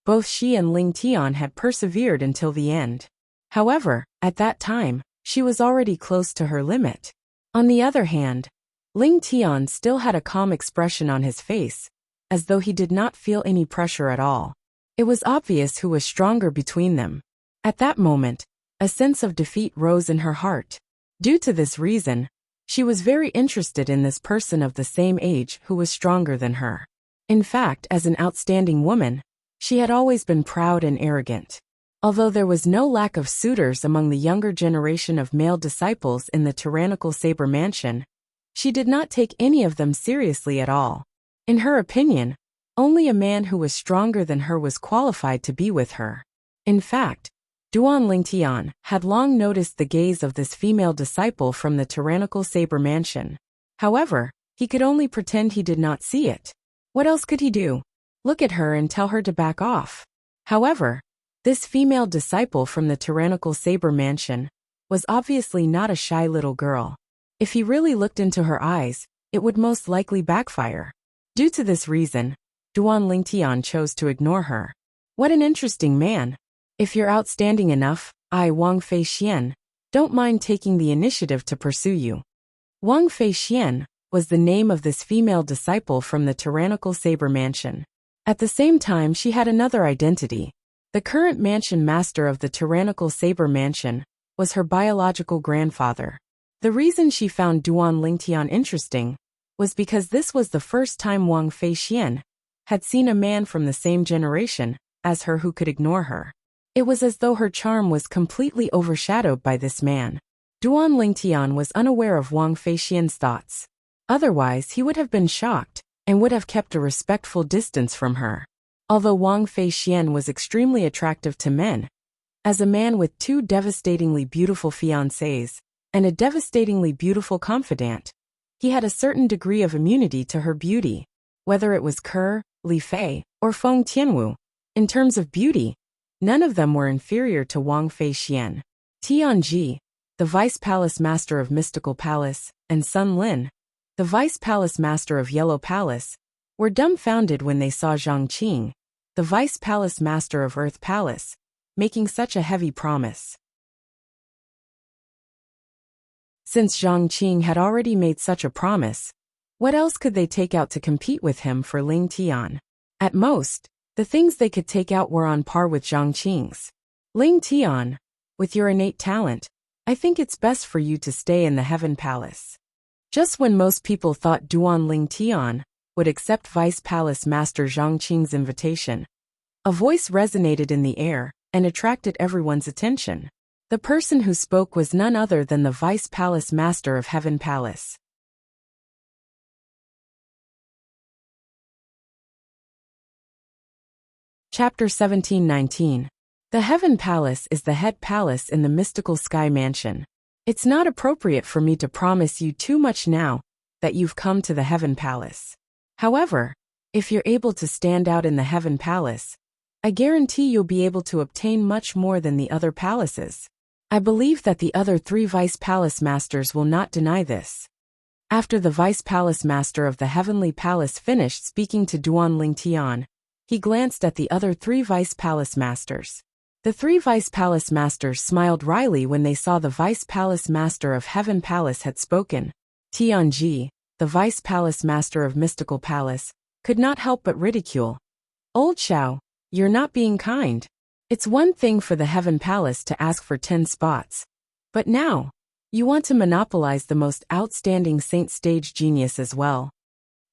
both she and Ling Tian had persevered until the end. However, at that time, she was already close to her limit. On the other hand, Ling Tian still had a calm expression on his face, as though he did not feel any pressure at all. It was obvious who was stronger between them. At that moment, a sense of defeat rose in her heart. Due to this reason, she was very interested in this person of the same age who was stronger than her. In fact, as an outstanding woman, she had always been proud and arrogant. Although there was no lack of suitors among the younger generation of male disciples in the tyrannical Saber Mansion, she did not take any of them seriously at all. In her opinion, only a man who was stronger than her was qualified to be with her. In fact, Duan Lingtian had long noticed the gaze of this female disciple from the tyrannical Saber Mansion. However, he could only pretend he did not see it. What else could he do? Look at her and tell her to back off. However, this female disciple from the tyrannical Saber Mansion was obviously not a shy little girl. If he really looked into her eyes, it would most likely backfire. Due to this reason, Duan Lingtian chose to ignore her. What an interesting man. If you're outstanding enough, I, Wang Feixian, don't mind taking the initiative to pursue you. Wang Feixian was the name of this female disciple from the tyrannical Saber Mansion. At the same time, she had another identity. The current mansion master of the tyrannical Saber Mansion was her biological grandfather. The reason she found Duan Lingtian interesting was because this was the first time Wang Feixian had seen a man from the same generation as her who could ignore her. It was as though her charm was completely overshadowed by this man. Duan Lingtian was unaware of Wang Feixian's thoughts. Otherwise, he would have been shocked and would have kept a respectful distance from her. Although Wang Feixian was extremely attractive to men, as a man with two devastatingly beautiful fiancées and a devastatingly beautiful confidant, he had a certain degree of immunity to her beauty, whether it was Ke, Li Fei, or Feng Tianwu. In terms of beauty, none of them were inferior to Wang Feixian. Tianji, the Vice Palace Master of Mystical Palace, and Sun Lin, the Vice Palace Master of Yellow Palace, were dumbfounded when they saw Zhang Qing, the Vice Palace Master of Earth Palace, making such a heavy promise. Since Zhang Qing had already made such a promise, what else could they take out to compete with him for Ling Tian? At most, the things they could take out were on par with Zhang Qing's. Ling Tian, with your innate talent, I think it's best for you to stay in the Heaven Palace. Just when most people thought Duan Ling Tian would accept Vice Palace Master Zhang Qing's invitation, a voice resonated in the air and attracted everyone's attention. The person who spoke was none other than the Vice Palace Master of Heaven Palace. Chapter 1719. The Heaven Palace is the head palace in the mystical Sky Mansion. It's not appropriate for me to promise you too much now that you've come to the Heaven Palace. However, if you're able to stand out in the Heaven Palace, I guarantee you'll be able to obtain much more than the other palaces. I believe that the other 3 Vice Palace Masters will not deny this. After the Vice Palace Master of the Heavenly Palace finished speaking to Duan Lingtian, he glanced at the other 3 Vice Palace Masters. The 3 Vice Palace Masters smiled wryly when they saw the Vice Palace Master of Heaven Palace had spoken. Tianji, the Vice Palace Master of Mystical Palace, could not help but ridicule. Old Xiao, you're not being kind. It's one thing for the Heaven Palace to ask for 10 spots. But now, you want to monopolize the most outstanding saint stage genius as well.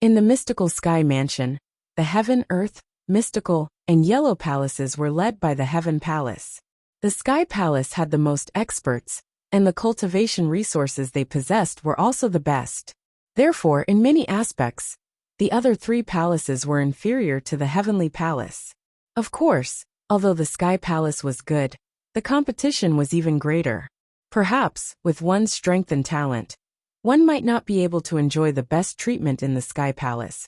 In the mystical sky mansion, the heaven, earth, mystical, and yellow palaces were led by the Heaven Palace. The Sky Palace had the most experts, and the cultivation resources they possessed were also the best. Therefore, in many aspects, the other 3 palaces were inferior to the Heavenly Palace. Of course, although the Sky Palace was good, the competition was even greater. Perhaps, with one's strength and talent, one might not be able to enjoy the best treatment in the Sky Palace,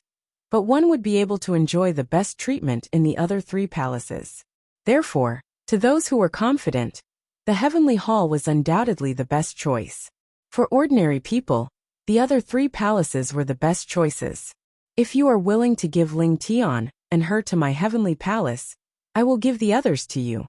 but one would be able to enjoy the best treatment in the other 3 palaces. Therefore, to those who were confident, the Heavenly Hall was undoubtedly the best choice. For ordinary people, the other 3 palaces were the best choices. If you are willing to give Ling Tian and her to my Heavenly Palace, I will give the others to you.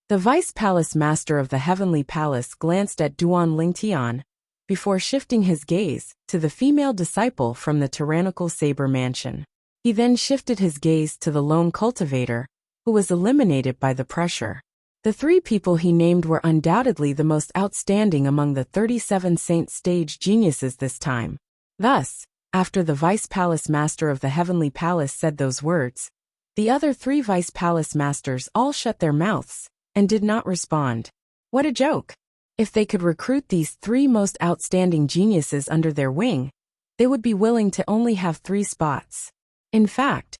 The Vice Palace Master of the Heavenly Palace glanced at Duan Ling Tian before shifting his gaze to the female disciple from the tyrannical Saber Mansion. He then shifted his gaze to the lone cultivator, who was eliminated by the pressure. The 3 people he named were undoubtedly the most outstanding among the 37 saint stage geniuses this time. Thus, after the Vice Palace Master of the Heavenly Palace said those words, the other 3 Vice Palace Masters all shut their mouths and did not respond. What a joke! If they could recruit these 3 most outstanding geniuses under their wing, they would be willing to only have 3 spots. In fact,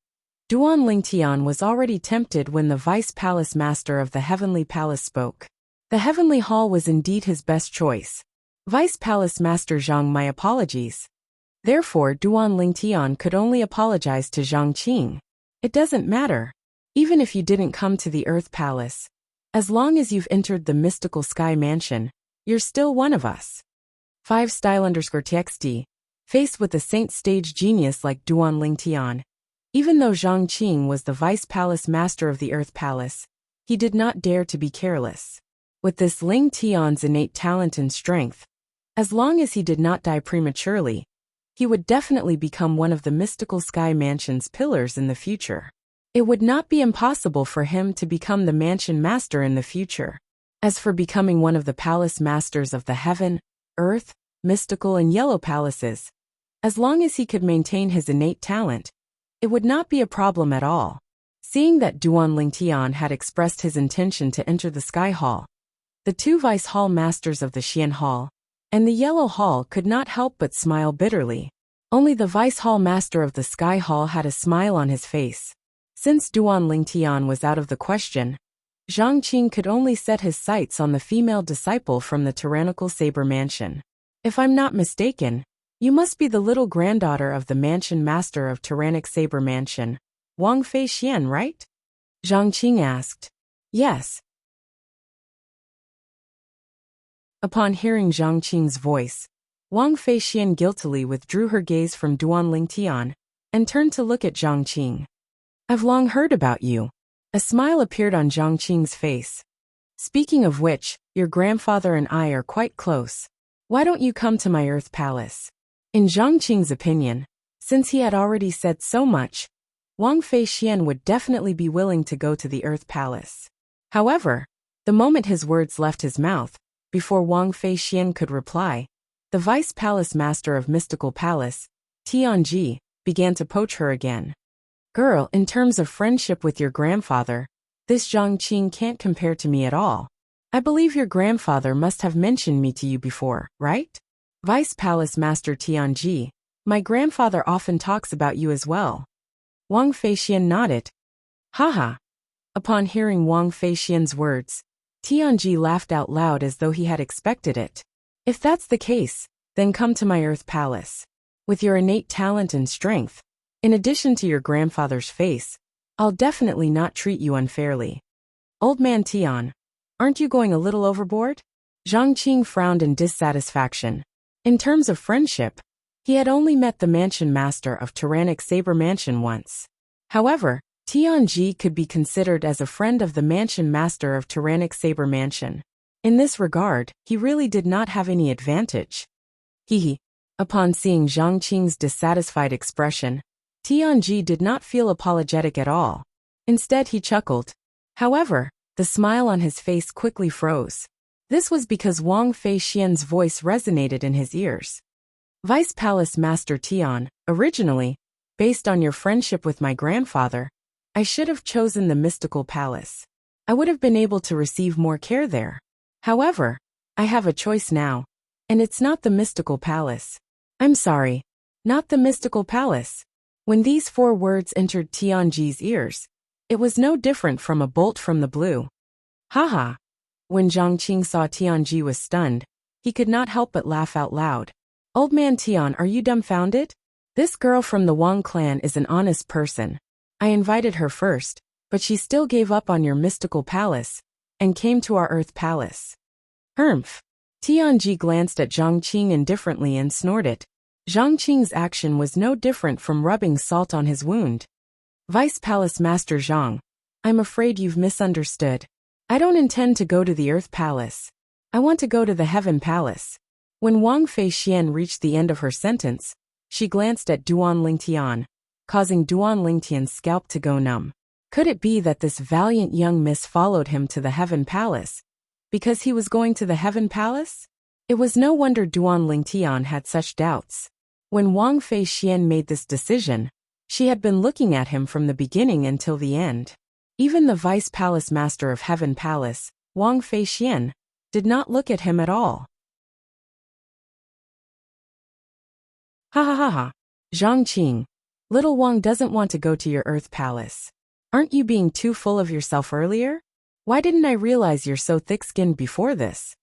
Duan Lingtian was already tempted when the Vice Palace Master of the Heavenly Palace spoke. The Heavenly Hall was indeed his best choice. Vice Palace Master Zhang, my apologies. Therefore, Duan Lingtian could only apologize to Zhang Qing. It doesn't matter. Even if you didn't come to the Earth Palace, as long as you've entered the mystical Sky Mansion, you're still one of us. 5style_txt. Faced with a saint stage genius like Duan Lingtian, even though Zhang Qing was the Vice Palace Master of the Earth Palace, he did not dare to be careless. With this Ling Tian's innate talent and strength, as long as he did not die prematurely, he would definitely become one of the mystical Sky Mansion's pillars in the future. It would not be impossible for him to become the Mansion Master in the future. As for becoming one of the Palace Masters of the Heaven, Earth, Mystical and Yellow Palaces, as long as he could maintain his innate talent, it would not be a problem at all. Seeing that Duan Lingtian had expressed his intention to enter the Sky Hall, the 2 Vice Hall Masters of the Xian Hall and the Yellow Hall could not help but smile bitterly. Only the Vice Hall Master of the Sky Hall had a smile on his face. Since Duan Lingtian was out of the question, Zhang Qing could only set his sights on the female disciple from the tyrannical Saber Mansion. If I'm not mistaken, you must be the little granddaughter of the Mansion Master of Tyrannic Saber Mansion, Wang Fei Xian, right? Zhang Qing asked. Yes. Upon hearing Zhang Qing's voice, Wang Fei Xian guiltily withdrew her gaze from Duan Lingtian and turned to look at Zhang Qing. I've long heard about you. A smile appeared on Zhang Qing's face. Speaking of which, your grandfather and I are quite close. Why don't you come to my Earth Palace? In Zhang Qing's opinion, since he had already said so much, Wang Fei Xian would definitely be willing to go to the Earth Palace. However, the moment his words left his mouth, before Wang Fei Xian could reply, the Vice Palace Master of Mystical Palace, Tianji, began to poach her again. Girl, in terms of friendship with your grandfather, this Zhang Qing can't compare to me at all. I believe your grandfather must have mentioned me to you before, right? Vice Palace Master Tianji, my grandfather often talks about you as well. Wang Fei Xian nodded. Haha. Upon hearing Wang Fei Xian's words, Tianji laughed out loud as though he had expected it. If that's the case, then come to my Earth Palace. With your innate talent and strength, in addition to your grandfather's face, I'll definitely not treat you unfairly. Old man Tian, aren't you going a little overboard? Zhang Qing frowned in dissatisfaction. In terms of friendship, he had only met the Mansion Master of Tyrannic Saber Mansion once. However, Tianji could be considered as a friend of the Mansion Master of Tyrannic Saber Mansion. In this regard, he really did not have any advantage. Upon seeing Zhang Qing's dissatisfied expression, Tianji did not feel apologetic at all. Instead, he chuckled. However, the smile on his face quickly froze. This was because Wang Feixian's voice resonated in his ears. Vice Palace Master Tian, originally, based on your friendship with my grandfather, I should have chosen the mystical palace. I would have been able to receive more care there. However, I have a choice now, and it's not the mystical palace. I'm sorry, not the mystical palace. When these 4 words entered Tianji's ears, it was no different from a bolt from the blue. Haha. When Zhang Qing saw Tianji was stunned, he could not help but laugh out loud. Old man Tian, are you dumbfounded? This girl from the Wang clan is an honest person. I invited her first, but she still gave up on your mystical palace, and came to our earth palace. Humph. Tianji glanced at Zhang Qing indifferently and snorted. Zhang Qing's action was no different from rubbing salt on his wound. Vice Palace Master Zhang, I'm afraid you've misunderstood. I don't intend to go to the Earth Palace. I want to go to the Heaven Palace. When Wang Feixian reached the end of her sentence, she glanced at Duan Lingtian, causing Duan Lingtian's scalp to go numb. Could it be that this valiant young miss followed him to the Heaven Palace because he was going to the Heaven Palace? It was no wonder Duan Lingtian had such doubts. When Wang Feixian made this decision, she had been looking at him from the beginning until the end. Even the Vice Palace Master of Heaven Palace, Wang Feixian, did not look at him at all. Ha ha ha ha. Zhang Qing, little Wang doesn't want to go to your Earth Palace. Aren't you being too full of yourself earlier? Why didn't I realize you're so thick-skinned before this?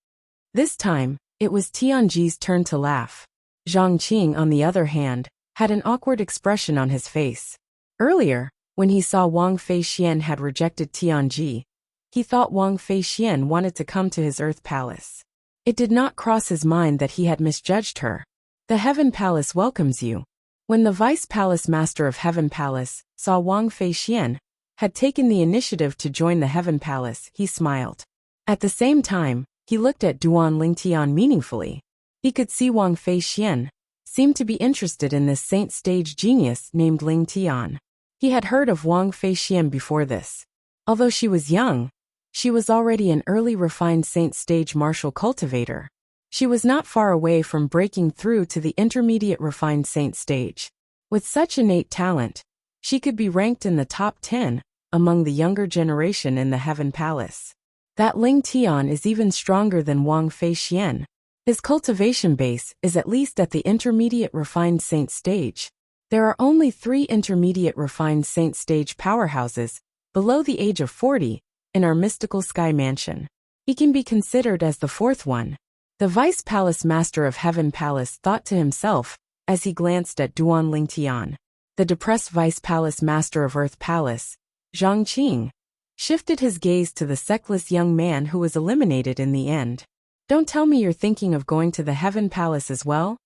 This time, it was Tianji's turn to laugh. Zhang Qing, on the other hand, had an awkward expression on his face. Earlier, when he saw Wang Feixian had rejected Tianji, he thought Wang Feixian wanted to come to his Earth Palace. It did not cross his mind that he had misjudged her. The Heaven Palace welcomes you. When the Vice Palace Master of Heaven Palace saw Wang Feixian had taken the initiative to join the Heaven Palace, he smiled. At the same time, he looked at Duan Lingtian meaningfully. He could see Wang Feixian seemed to be interested in this saint stage genius named Lingtian. He had heard of Wang Feixian before this. Although she was young, she was already an early refined saint stage martial cultivator. She was not far away from breaking through to the intermediate refined saint stage. With such innate talent, she could be ranked in the top 10 among the younger generation in the Heaven Palace. That Ling Tian is even stronger than Wang Feixian. His cultivation base is at least at the intermediate refined saint stage. There are only 3 intermediate refined saint stage powerhouses below the age of 40 in our mystical sky mansion. He can be considered as the 4th one. The Vice Palace Master of Heaven Palace thought to himself as he glanced at Duan Lingtian. The depressed Vice Palace Master of Earth Palace, Zhang Qing, shifted his gaze to the sexless young man who was eliminated in the end. Don't tell me you're thinking of going to the Heaven Palace as well?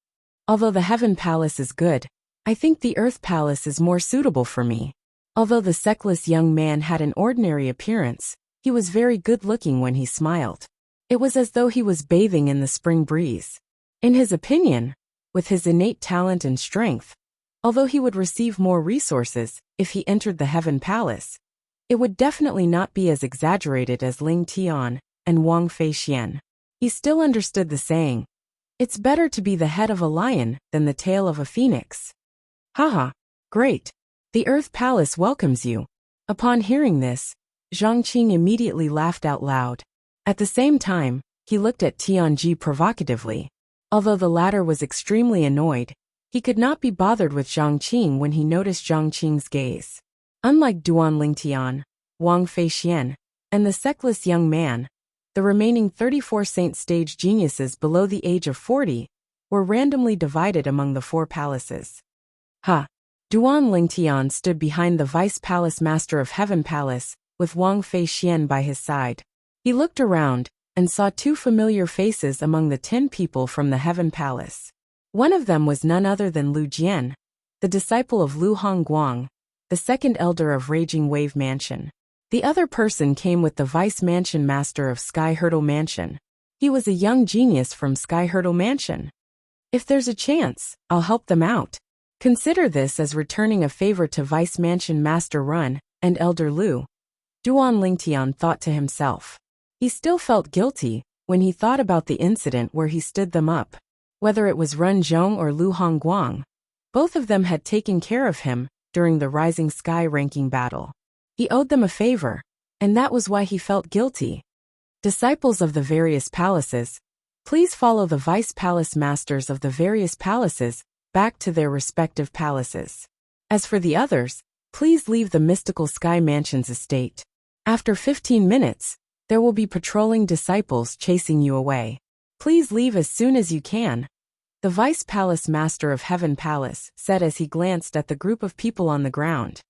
Although the Heaven Palace is good, I think the Earth Palace is more suitable for me. Although the sexless young man had an ordinary appearance, he was very good-looking when he smiled. It was as though he was bathing in the spring breeze. In his opinion, with his innate talent and strength, although he would receive more resources if he entered the Heaven Palace, it would definitely not be as exaggerated as Ling Tian and Wang Feixian. He still understood the saying, it's better to be the head of a lion than the tail of a phoenix. Haha, great. The Earth Palace welcomes you. Upon hearing this, Zhang Qing immediately laughed out loud. At the same time, he looked at Tianji provocatively. Although the latter was extremely annoyed, he could not be bothered with Zhang Qing when he noticed Zhang Qing's gaze. Unlike Duan Lingtian, Wang Feixian, and the sexless young man, the remaining 34 saint stage geniuses below the age of 40 were randomly divided among the 4 palaces. Ha! Duan Lingtian stood behind the Vice Palace Master of Heaven Palace, with Wang Feixian by his side. He looked around and saw 2 familiar faces among the 10 people from the Heaven Palace. One of them was none other than Lu Jian, the disciple of Lu Hongguang, the second elder of Raging Wave Mansion. The other person came with the Vice Mansion Master of Sky Hurdle Mansion. He was a young genius from Sky Hurdle Mansion. If there's a chance, I'll help them out. Consider this as returning a favor to Vice Mansion Master Run and Elder Lu, Duan Lingtian thought to himself. He still felt guilty when he thought about the incident where he stood them up. Whether it was Run Zhong or Lu Hongguang, both of them had taken care of him during the Rising Sky ranking battle. He owed them a favor, and that was why he felt guilty. Disciples of the various palaces, please follow the Vice Palace Masters of the various palaces back to their respective palaces. As for the others, please leave the mystical Sky Mansion's estate. After 15 minutes, there will be patrolling disciples chasing you away. Please leave as soon as you can, the Vice Palace Master of Heaven Palace said as he glanced at the group of people on the ground.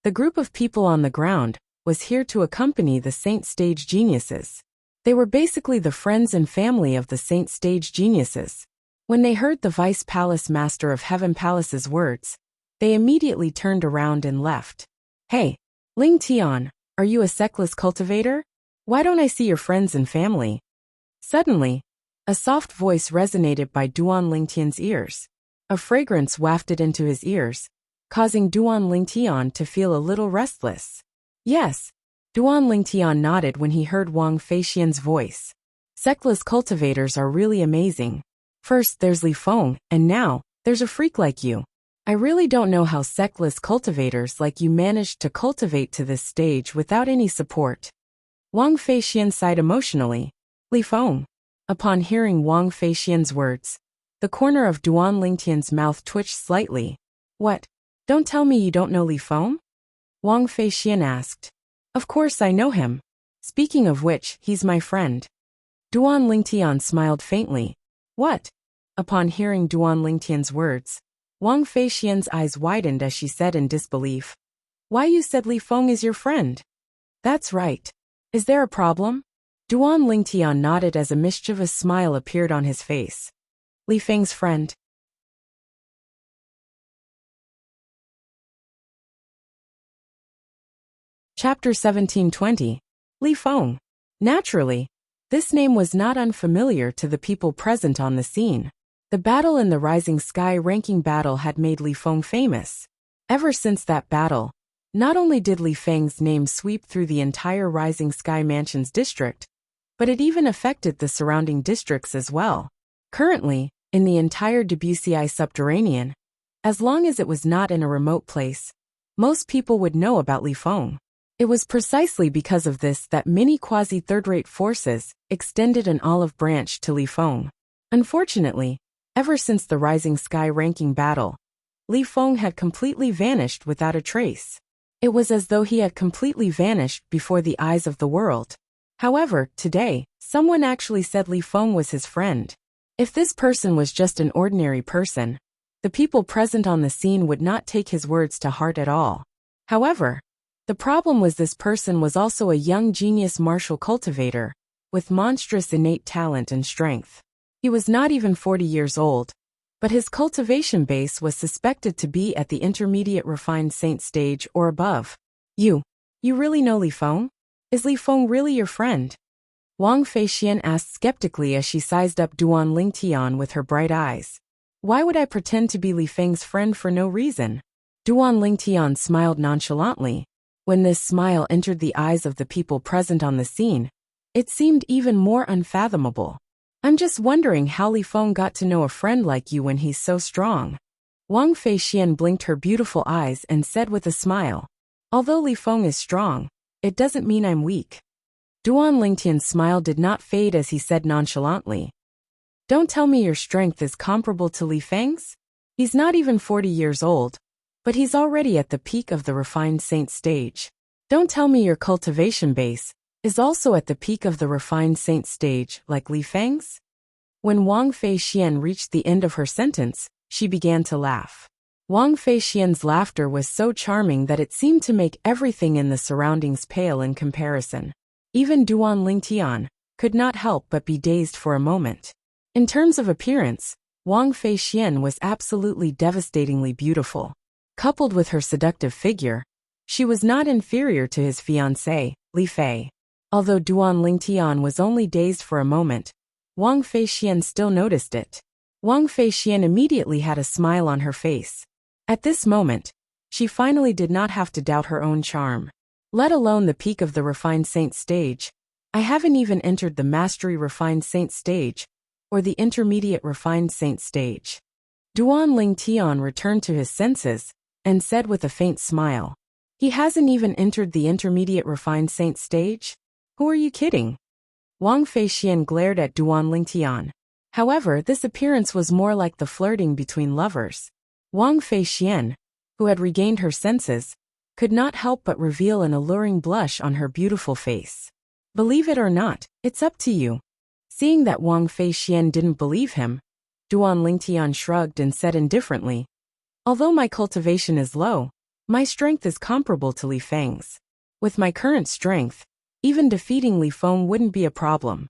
The group of people on the ground was here to accompany the Saint Stage Geniuses. They were basically the friends and family of the Saint Stage Geniuses. When they heard the Vice Palace Master of Heaven Palace's words, they immediately turned around and left. Hey, Ling Tian, are you a Seckless cultivator? Why don't I see your friends and family? Suddenly, a soft voice resonated by Duan Lingtian's ears. A fragrance wafted into his ears, causing Duan Lingtian to feel a little restless. Yes, Duan Lingtian nodded when he heard Wang Feixian's voice. Seckless cultivators are really amazing. First there's Li Feng, and now there's a freak like you. I really don't know how seckless cultivators like you managed to cultivate to this stage without any support. Wang Feixian sighed emotionally. Li Feng. Upon hearing Wang Feixian's words, the corner of Duan Lingtian's mouth twitched slightly. What? Don't tell me you don't know Li Feng? Wang Feixian asked. Of course I know him. Speaking of which, he's my friend. Duan Lingtian smiled faintly. What? Upon hearing Duan Lingtian's words, Wang Feixian's eyes widened as she said in disbelief. Why you said Li Feng is your friend? That's right. Is there a problem? Duan Lingtian nodded as a mischievous smile appeared on his face. Li Feng's friend. Chapter 1720. Li Feng. Naturally, this name was not unfamiliar to the people present on the scene. The battle in the Rising Sky ranking battle had made Li Feng famous. Ever since that battle, not only did Li Feng's name sweep through the entire Rising Sky Mansion's district, but it even affected the surrounding districts as well. Currently, in the entire Debussy subterranean, as long as it was not in a remote place, most people would know about Li Feng. It was precisely because of this that many quasi-third-rate forces extended an olive branch to Li Feng. Unfortunately, ever since the Rising Sky ranking battle, Li Feng had completely vanished without a trace. It was as though he had completely vanished before the eyes of the world. However, today, someone actually said Li Feng was his friend. If this person was just an ordinary person, the people present on the scene would not take his words to heart at all. However, the problem was this person was also a young genius martial cultivator, with monstrous innate talent and strength. He was not even 40 years old, but his cultivation base was suspected to be at the intermediate refined saint stage or above. You really know Li Feng? Is Li Feng really your friend? Wang Feixian asked skeptically as she sized up Duan Lingtian with her bright eyes. Why would I pretend to be Li Feng's friend for no reason? Duan Lingtian smiled nonchalantly. When this smile entered the eyes of the people present on the scene, it seemed even more unfathomable. I'm just wondering how Li Feng got to know a friend like you when he's so strong. Wang Feixian blinked her beautiful eyes and said with a smile. Although Li Feng is strong, it doesn't mean I'm weak. Duan Lingtian's smile did not fade as he said nonchalantly. Don't tell me your strength is comparable to Li Feng's? He's not even 40 years old, but he's already at the peak of the refined saint stage. Don't tell me your cultivation base is also at the peak of the refined saint stage like Li Feng's? When Wang Feixian reached the end of her sentence, she began to laugh. Wang Feixian's laughter was so charming that it seemed to make everything in the surroundings pale in comparison. Even Duan Lingtian could not help but be dazed for a moment. In terms of appearance, Wang Feixian was absolutely devastatingly beautiful. Coupled with her seductive figure, she was not inferior to his fiancé, Li Fei. Although Duan Lingtian was only dazed for a moment, Wang Feixian still noticed it. Wang Feixian immediately had a smile on her face. At this moment, she finally did not have to doubt her own charm. Let alone the peak of the refined saint stage. I haven't even entered the mastery refined saint stage, or the intermediate refined saint stage. Duan Lingtian returned to his senses, and said with a faint smile. He hasn't even entered the intermediate refined saint stage? Who are you kidding? Wang Feixian glared at Duan Lingtian. However, this appearance was more like the flirting between lovers. Wang Feixian, who had regained her senses, could not help but reveal an alluring blush on her beautiful face. Believe it or not, it's up to you. Seeing that Wang Feixian didn't believe him, Duan Lingtian shrugged and said indifferently, although my cultivation is low, my strength is comparable to Li Feng's. With my current strength, even defeating Li Feng wouldn't be a problem.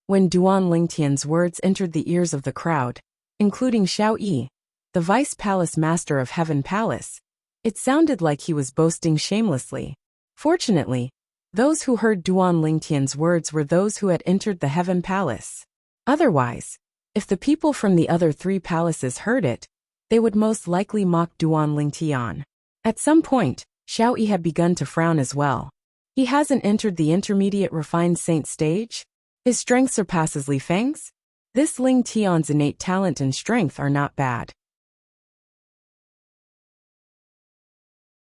When Duan Lingtian's words entered the ears of the crowd, including Xiao Yi, the Vice Palace Master of Heaven Palace, it sounded like he was boasting shamelessly. Fortunately, those who heard Duan Lingtian's words were those who had entered the Heaven Palace. Otherwise, if the people from the other 3 palaces heard it, they would most likely mock Duan Lingtian. At some point, Xiao Yi had begun to frown as well. He hasn't entered the intermediate refined saint stage? His strength surpasses Li Feng's? This Ling Tian's innate talent and strength are not bad.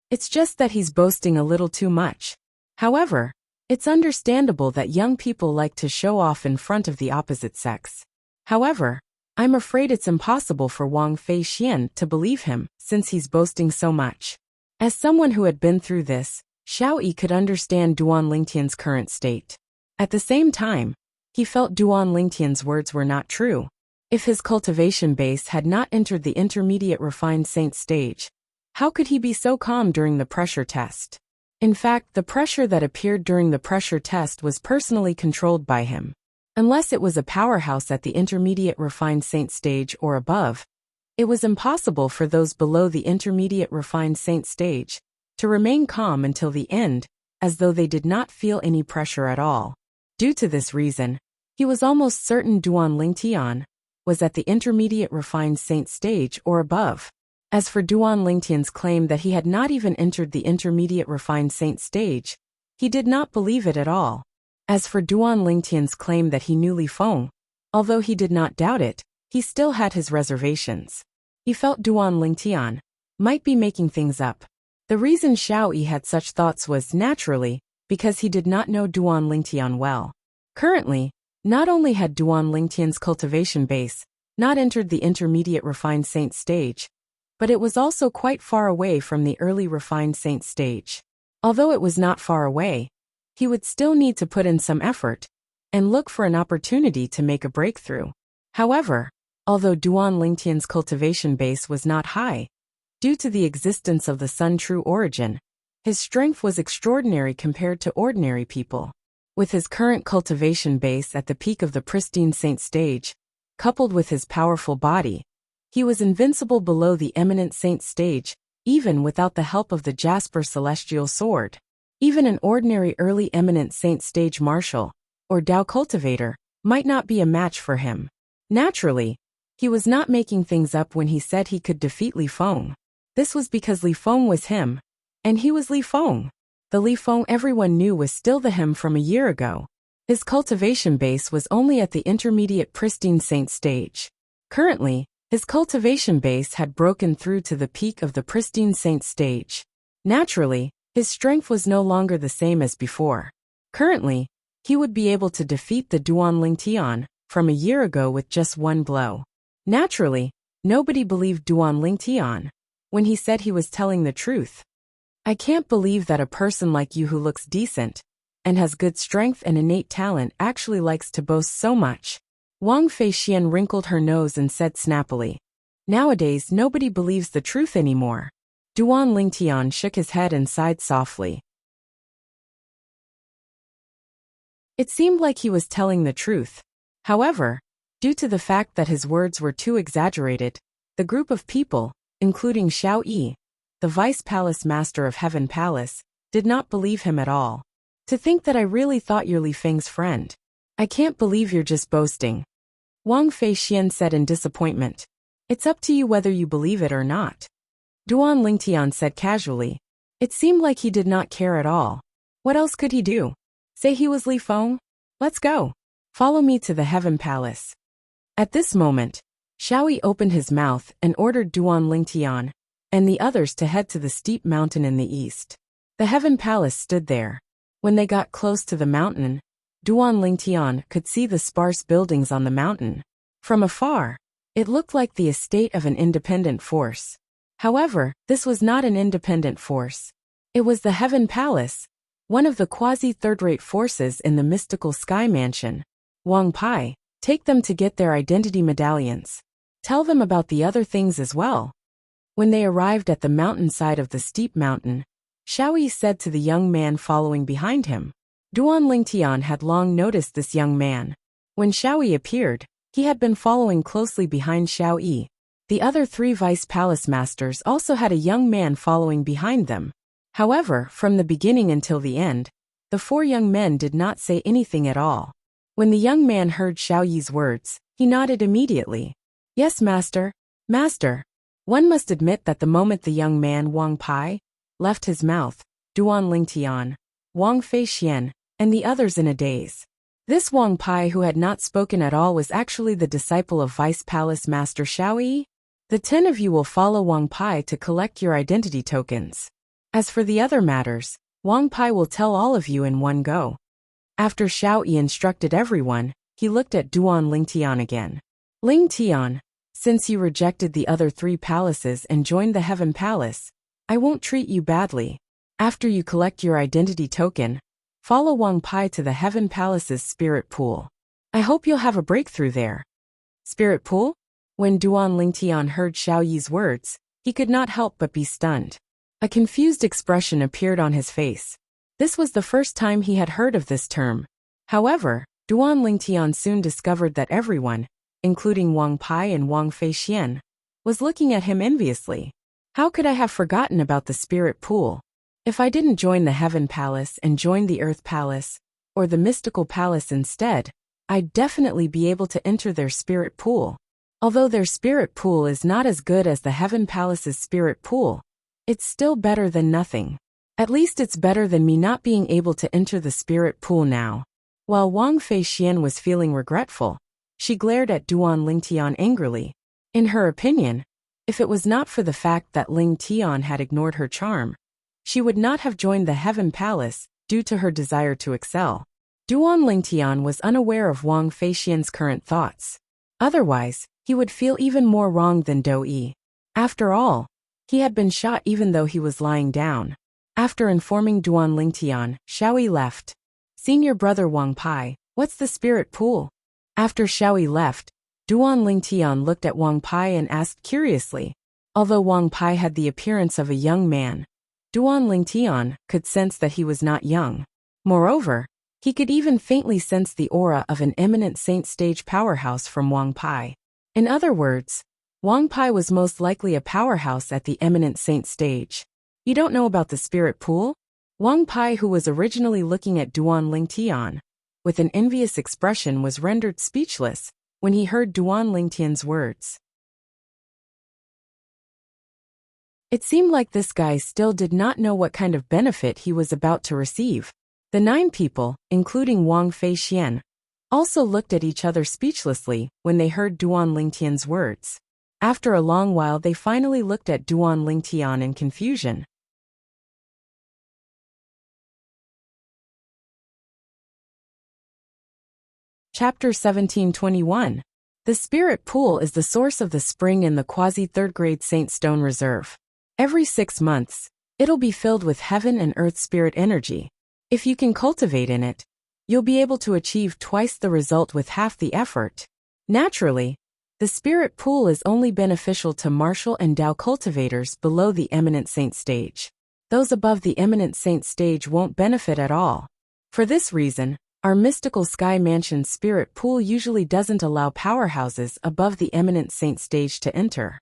It's just that he's boasting a little too much. However, it's understandable that young people like to show off in front of the opposite sex. However, I'm afraid it's impossible for Wang Feixian to believe him, since he's boasting so much. As someone who had been through this, Xiao Yi could understand Duan Lingtian's current state. At the same time, he felt Duan Lingtian's words were not true. If his cultivation base had not entered the intermediate refined saint stage, how could he be so calm during the pressure test? In fact, the pressure that appeared during the pressure test was personally controlled by him. Unless it was a powerhouse at the intermediate refined saint stage or above, it was impossible for those below the intermediate refined saint stage to remain calm until the end, as though they did not feel any pressure at all. Due to this reason, he was almost certain Duan Lingtian was at the intermediate refined saint stage or above. As for Duan Lingtian's claim that he had not even entered the intermediate refined saint stage, he did not believe it at all. As for Duan Lingtian's claim that he knew Li Feng, although he did not doubt it, he still had his reservations. He felt Duan Lingtian might be making things up. The reason Xiao Yi had such thoughts was, naturally, because he did not know Duan Lingtian well. Currently, not only had Duan Lingtian's cultivation base not entered the intermediate refined saint stage, but it was also quite far away from the early refined saint stage. Although it was not far away, he would still need to put in some effort and look for an opportunity to make a breakthrough. However, although Duan Lingtian's cultivation base was not high, due to the existence of the Sun True Origin, his strength was extraordinary compared to ordinary people. With his current cultivation base at the peak of the pristine saint stage, coupled with his powerful body, he was invincible below the eminent saint stage, even without the help of the Jasper Celestial Sword. Even an ordinary early eminent saint stage marshal, or Dao cultivator, might not be a match for him. Naturally, he was not making things up when he said he could defeat Li Feng. This was because Li Feng was him, and he was Li Feng. The Li Feng everyone knew was still the him from a year ago. His cultivation base was only at the intermediate pristine saint stage. Currently, his cultivation base had broken through to the peak of the pristine saint stage. Naturally, his strength was no longer the same as before. Currently, he would be able to defeat the Duan Lingtian from a year ago with just one blow. Naturally, nobody believed Duan Lingtian when he said he was telling the truth. I can't believe that a person like you who looks decent and has good strength and innate talent actually likes to boast so much. Wang Feixian wrinkled her nose and said snappily, "Nowadays nobody believes the truth anymore." Duan Lingtian shook his head and sighed softly. It seemed like he was telling the truth. However, due to the fact that his words were too exaggerated, the group of people, including Xiao Yi, the Vice Palace Master of Heaven Palace, did not believe him at all. To think that I really thought you're Li Feng's friend. I can't believe you're just boasting. Wang Feixian said in disappointment. It's up to you whether you believe it or not. Duan Lingtian said casually. It seemed like he did not care at all. What else could he do? Say he was Li Feng? Let's go. Follow me to the Heaven Palace. At this moment, Xiaoyi opened his mouth and ordered Duan Lingtian and the others to head to the steep mountain in the east. The Heaven Palace stood there. When they got close to the mountain, Duan Lingtian could see the sparse buildings on the mountain. From afar, it looked like the estate of an independent force. However, this was not an independent force. It was the Heaven Palace, one of the quasi-third-rate forces in the mystical Sky Mansion. Wang Pai, take them to get their identity medallions. Tell them about the other things as well. When they arrived at the mountainside of the steep mountain, Xiaoyi said to the young man following behind him. Duan Lingtian had long noticed this young man. When Xiaoyi appeared, he had been following closely behind Xiaoyi. The other 3 vice palace masters also had a young man following behind them. However, from the beginning until the end, the 4 young men did not say anything at all. When the young man heard Xiaoyi's words, he nodded immediately. Yes, master. Master. One must admit that the moment the young man Wang Pai left his mouth, Duan Lingtian, Wang Feixian, and the others in a daze. This Wang Pai who had not spoken at all was actually the disciple of Vice Palace Master Xiaoyi. The 10 of you will follow Wang Pai to collect your identity tokens. As for the other matters, Wang Pai will tell all of you in one go. After Xiaoyi instructed everyone, he looked at Duan Lingtian again. Lingtian, since you rejected the other 3 palaces and joined the Heaven Palace, I won't treat you badly. After you collect your identity token, follow Wang Pai to the Heaven Palace's spirit pool. I hope you'll have a breakthrough there. Spirit pool? When Duan Lingtian heard Xiaoyi's words, he could not help but be stunned. A confused expression appeared on his face. This was the first time he had heard of this term. However, Duan Lingtian soon discovered that everyone, including Wang Pai and Wang Feixian, was looking at him enviously. How could I have forgotten about the spirit pool? If I didn't join the Heaven Palace and join the Earth Palace, or the Mystical Palace instead, I'd definitely be able to enter their spirit pool. Although their spirit pool is not as good as the Heaven Palace's spirit pool, it's still better than nothing. At least it's better than me not being able to enter the spirit pool now. While Wang Feixian was feeling regretful, she glared at Duan Lingtian angrily. In her opinion, if it was not for the fact that Lingtian had ignored her charm, she would not have joined the Heaven Palace due to her desire to excel. Duan Lingtian was unaware of Wang Feixian's current thoughts. Otherwise, he would feel even more wrong than Dou-yi. After all, he had been shot even though he was lying down. After informing Duan Lingtian, Xiaoyi left. Senior brother Wang Pai, what's the spirit pool? After Xiaoyi left, Duan Lingtian looked at Wang Pai and asked curiously. Although Wang Pai had the appearance of a young man, Duan Lingtian could sense that he was not young. Moreover, he could even faintly sense the aura of an eminent saint stage powerhouse from Wang Pai. In other words, Wang Pai was most likely a powerhouse at the eminent saint stage. You don't know about the spirit pool? Wang Pai, who was originally looking at Duan Lingtian with an envious expression, was rendered speechless when he heard Duan Lingtian's words. It seemed like this guy still did not know what kind of benefit he was about to receive. The 9 people, including Wang Feixian, also looked at each other speechlessly when they heard Duan Lingtian's words. After a long while they finally looked at Duan Lingtian in confusion. Chapter 1721. The spirit pool is the source of the spring in the quasi-third grade Saint Stone Reserve. Every 6 months, it'll be filled with heaven and earth spirit energy. If you can cultivate in it, you'll be able to achieve twice the result with half the effort. Naturally, the spirit pool is only beneficial to martial and Dao cultivators below the eminent saint stage. Those above the eminent saint stage won't benefit at all. For this reason, our mystical Sky Mansion spirit pool usually doesn't allow powerhouses above the eminent saint stage to enter.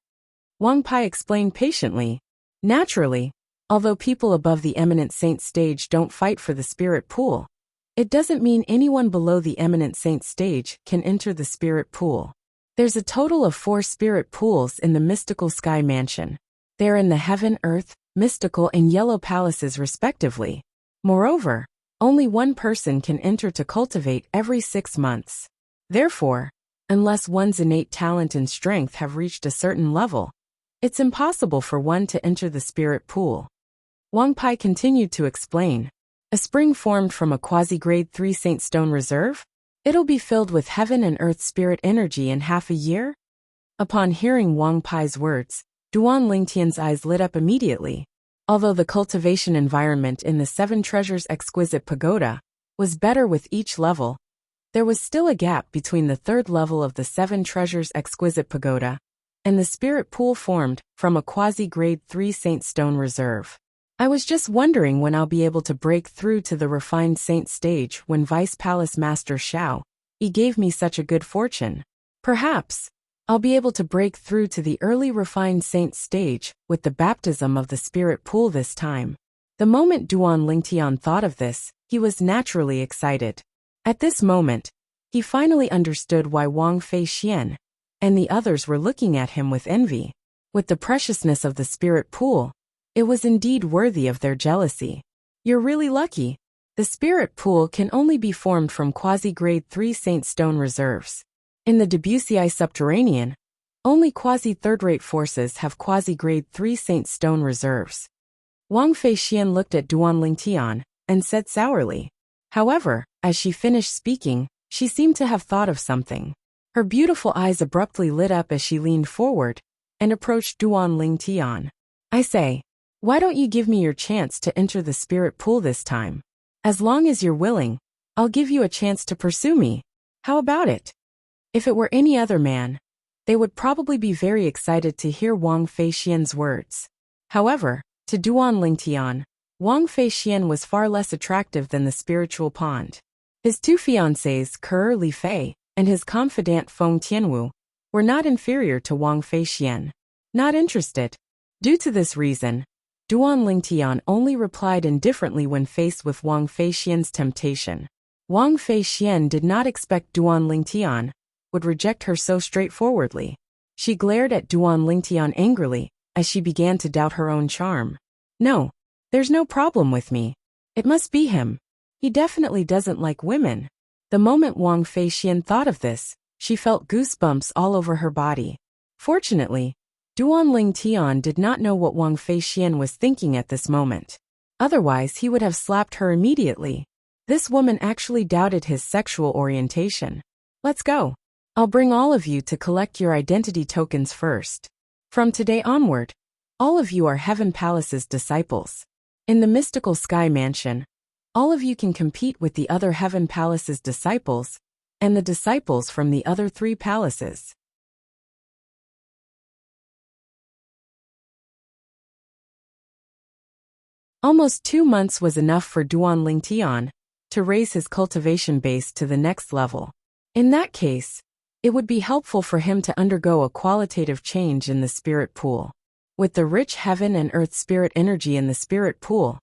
Wang Pai explained patiently. Naturally, although people above the eminent saint stage don't fight for the spirit pool, It doesn't mean anyone below the eminent saint stage can enter the spirit pool. There's a total of 4 spirit pools in the mystical sky mansion. They're in the heaven, earth, mystical, and yellow palaces respectively. Moreover, only one person can enter to cultivate every 6 months. Therefore, unless one's innate talent and strength have reached a certain level, it's impossible for one to enter the spirit pool. Wang Pai continued to explain. A spring formed from a quasi-grade 3 saint stone reserve? It'll be filled with heaven and earth spirit energy in half a year? Upon hearing Wang Pai's words, Duan Lingtian's eyes lit up immediately. Although the cultivation environment in the 7 Treasures Exquisite Pagoda was better with each level, there was still a gap between the 3rd level of the 7 Treasures Exquisite Pagoda and the spirit pool formed from a quasi-grade 3 saint stone reserve. I was just wondering when I'll be able to break through to the refined saint stage when Vice Palace Master Xiao Yi gave me such a good fortune. Perhaps I'll be able to break through to the early refined saint stage with the baptism of the spirit pool this time. The moment Duan Lingtian thought of this, he was naturally excited. At this moment, he finally understood why Wang Feixian and the others were looking at him with envy. With the preciousness of the spirit pool, it was indeed worthy of their jealousy. You're really lucky. The spirit pool can only be formed from quasi-grade 3 saint stone reserves. In the Debussy subterranean, only quasi-third-rate forces have quasi-grade 3 saint stone reserves. Wang Feixian looked at Duan Lingtian and said sourly. However, as she finished speaking, she seemed to have thought of something. Her beautiful eyes abruptly lit up as she leaned forward and approached Duan Lingtian. I say, why don't you give me your chance to enter the spirit pool this time? As long as you're willing, I'll give you a chance to pursue me. How about it? If it were any other man, they would probably be very excited to hear Wang Feixian's words. However, to Duan Lingtian, Wang Feixian was far less attractive than the spiritual pond. His 2 fiancées, Ke Li Fei and his confidant Feng Tianwu, were not inferior to Wang Feixian. Not interested. Due to this reason, Duan Lingtian only replied indifferently when faced with Wang Feixian's temptation. Wang Feixian did not expect Duan Lingtian would reject her so straightforwardly. She glared at Duan Lingtian angrily as she began to doubt her own charm. No, there's no problem with me. It must be him. He definitely doesn't like women. The moment Wang Feixian thought of this, she felt goosebumps all over her body. Fortunately, Duan Lingtian did not know what Wang Feixian was thinking at this moment. Otherwise, he would have slapped her immediately. This woman actually doubted his sexual orientation. Let's go. I'll bring all of you to collect your identity tokens first. From today onward, all of you are Heaven Palace's disciples. In the mystical sky mansion, all of you can compete with the other Heaven Palace's disciples and the disciples from the other 3 palaces. Almost 2 months was enough for Duan Lingtian to raise his cultivation base to the next level. In that case, it would be helpful for him to undergo a qualitative change in the spirit pool. With the rich heaven and earth spirit energy in the spirit pool,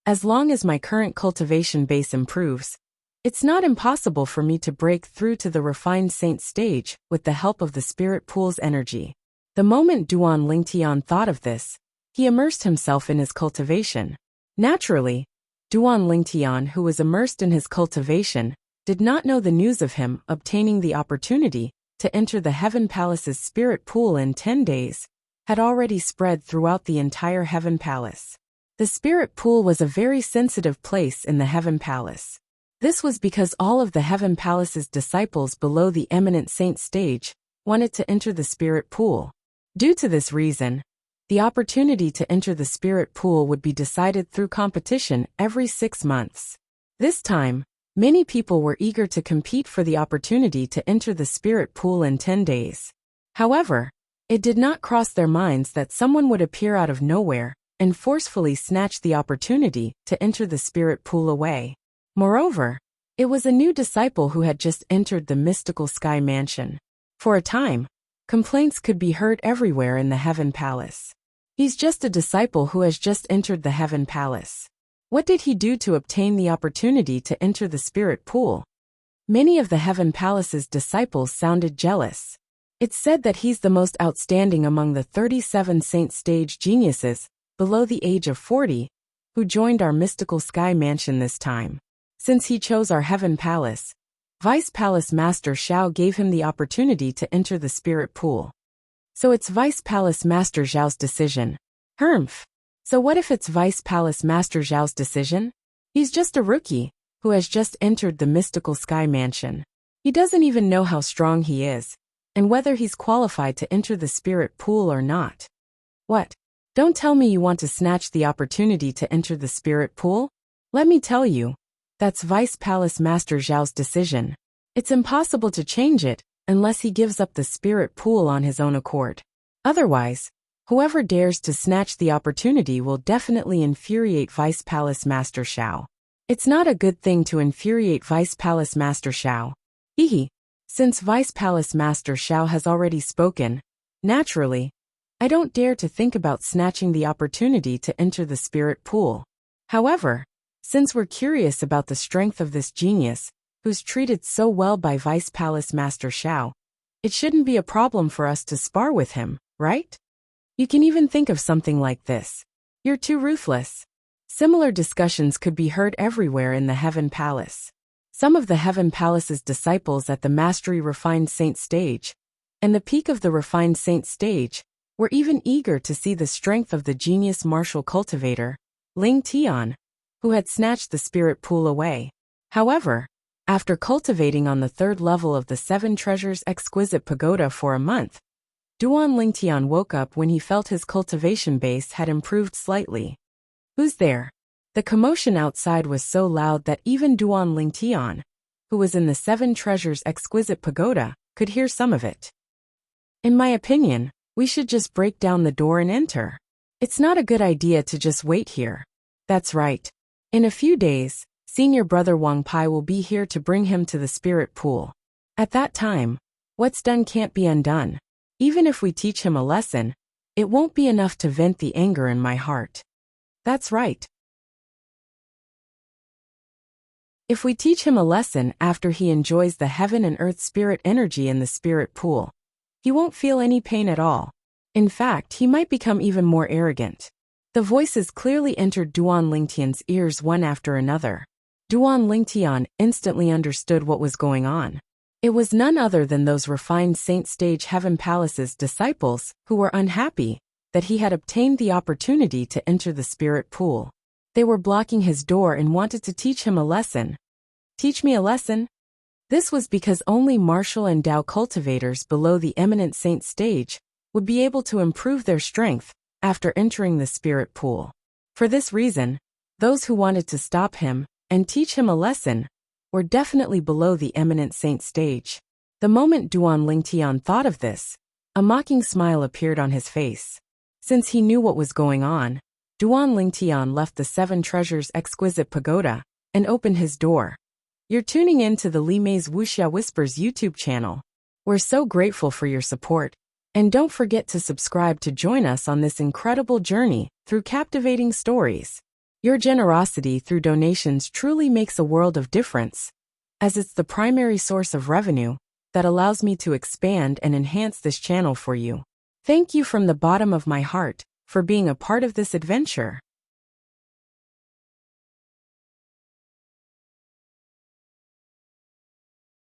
as long as my current cultivation base improves, it's not impossible for me to break through to the refined saint stage with the help of the spirit pool's energy. The moment Duan Lingtian thought of this, he immersed himself in his cultivation. Naturally, Duan Lingtian, who was immersed in his cultivation, did not know the news of him obtaining the opportunity to enter the Heaven Palace's spirit pool in 10 days, had already spread throughout the entire Heaven Palace. The spirit pool was a very sensitive place in the Heaven Palace. This was because all of the Heaven Palace's disciples below the eminent saint stage wanted to enter the spirit pool. Due to this reason, the opportunity to enter the spirit pool would be decided through competition every 6 months. This time, many people were eager to compete for the opportunity to enter the spirit pool in 10 days. However, it did not cross their minds that someone would appear out of nowhere and forcefully snatch the opportunity to enter the spirit pool away. Moreover, it was a new disciple who had just entered the mystical sky mansion. For a time, complaints could be heard everywhere in the Heaven Palace. He's just a disciple who has just entered the Heaven Palace. What did he do to obtain the opportunity to enter the spirit pool? Many of the Heaven Palace's disciples sounded jealous. It's said that he's the most outstanding among the 37 saint stage geniuses, below the age of 40, who joined our mystical sky mansion this time. Since he chose our Heaven Palace, Vice Palace Master Xiao gave him the opportunity to enter the spirit pool. So it's Vice Palace Master Zhao's decision. Humph. So what if it's Vice Palace Master Zhao's decision? He's just a rookie, who has just entered the mystical sky mansion. He doesn't even know how strong he is, and whether he's qualified to enter the spirit pool or not. What? Don't tell me you want to snatch the opportunity to enter the spirit pool? Let me tell you, that's Vice Palace Master Zhao's decision. It's impossible to change it, unless he gives up the spirit pool on his own accord. Otherwise, whoever dares to snatch the opportunity will definitely infuriate Vice Palace Master Xiao. It's not a good thing to infuriate Vice Palace Master Xiao. Hehe. Since Vice Palace Master Xiao has already spoken, naturally, I don't dare to think about snatching the opportunity to enter the spirit pool. However, since we're curious about the strength of this genius, who's treated so well by Vice Palace Master Xiao, it shouldn't be a problem for us to spar with him, right? You can even think of something like this. You're too ruthless. Similar discussions could be heard everywhere in the Heaven Palace. Some of the Heaven Palace's disciples at the Mastery Refined Saint stage, and the peak of the Refined Saint stage, were even eager to see the strength of the genius martial cultivator, Ling Tian, who had snatched the spirit pool away. However, after cultivating on the 3rd level of the 7 Treasures Exquisite Pagoda for a month, Duan Lingtian woke up when he felt his cultivation base had improved slightly. Who's there? The commotion outside was so loud that even Duan Lingtian, who was in the 7 Treasures Exquisite Pagoda, could hear some of it. In my opinion, we should just break down the door and enter. It's not a good idea to just wait here. That's right. In a few days, Senior Brother Wang Pai will be here to bring him to the spirit pool. At that time, what's done can't be undone. Even if we teach him a lesson, it won't be enough to vent the anger in my heart. That's right. If we teach him a lesson after he enjoys the heaven and earth spirit energy in the spirit pool, he won't feel any pain at all. In fact, he might become even more arrogant. The voices clearly entered Duan Lingtian's ears one after another. Duan Lingtian instantly understood what was going on. It was none other than those refined Saint Stage Heaven Palace's disciples who were unhappy that he had obtained the opportunity to enter the spirit pool. They were blocking his door and wanted to teach him a lesson. Teach me a lesson? This was because only martial and Tao cultivators below the eminent saint stage would be able to improve their strength after entering the spirit pool. For this reason, those who wanted to stop him and teach him a lesson were definitely below the eminent saint stage. The moment Duan Lingtian thought of this, a mocking smile appeared on his face. Since he knew what was going on, Duan Lingtian left the 7 Treasures Exquisite Pagoda and opened his door. You're tuning in to the Li Mei's Wuxia Whispers YouTube channel. We're so grateful for your support, and don't forget to subscribe to join us on this incredible journey through captivating stories. Your generosity through donations truly makes a world of difference, as it's the primary source of revenue that allows me to expand and enhance this channel for you. Thank you from the bottom of my heart for being a part of this adventure.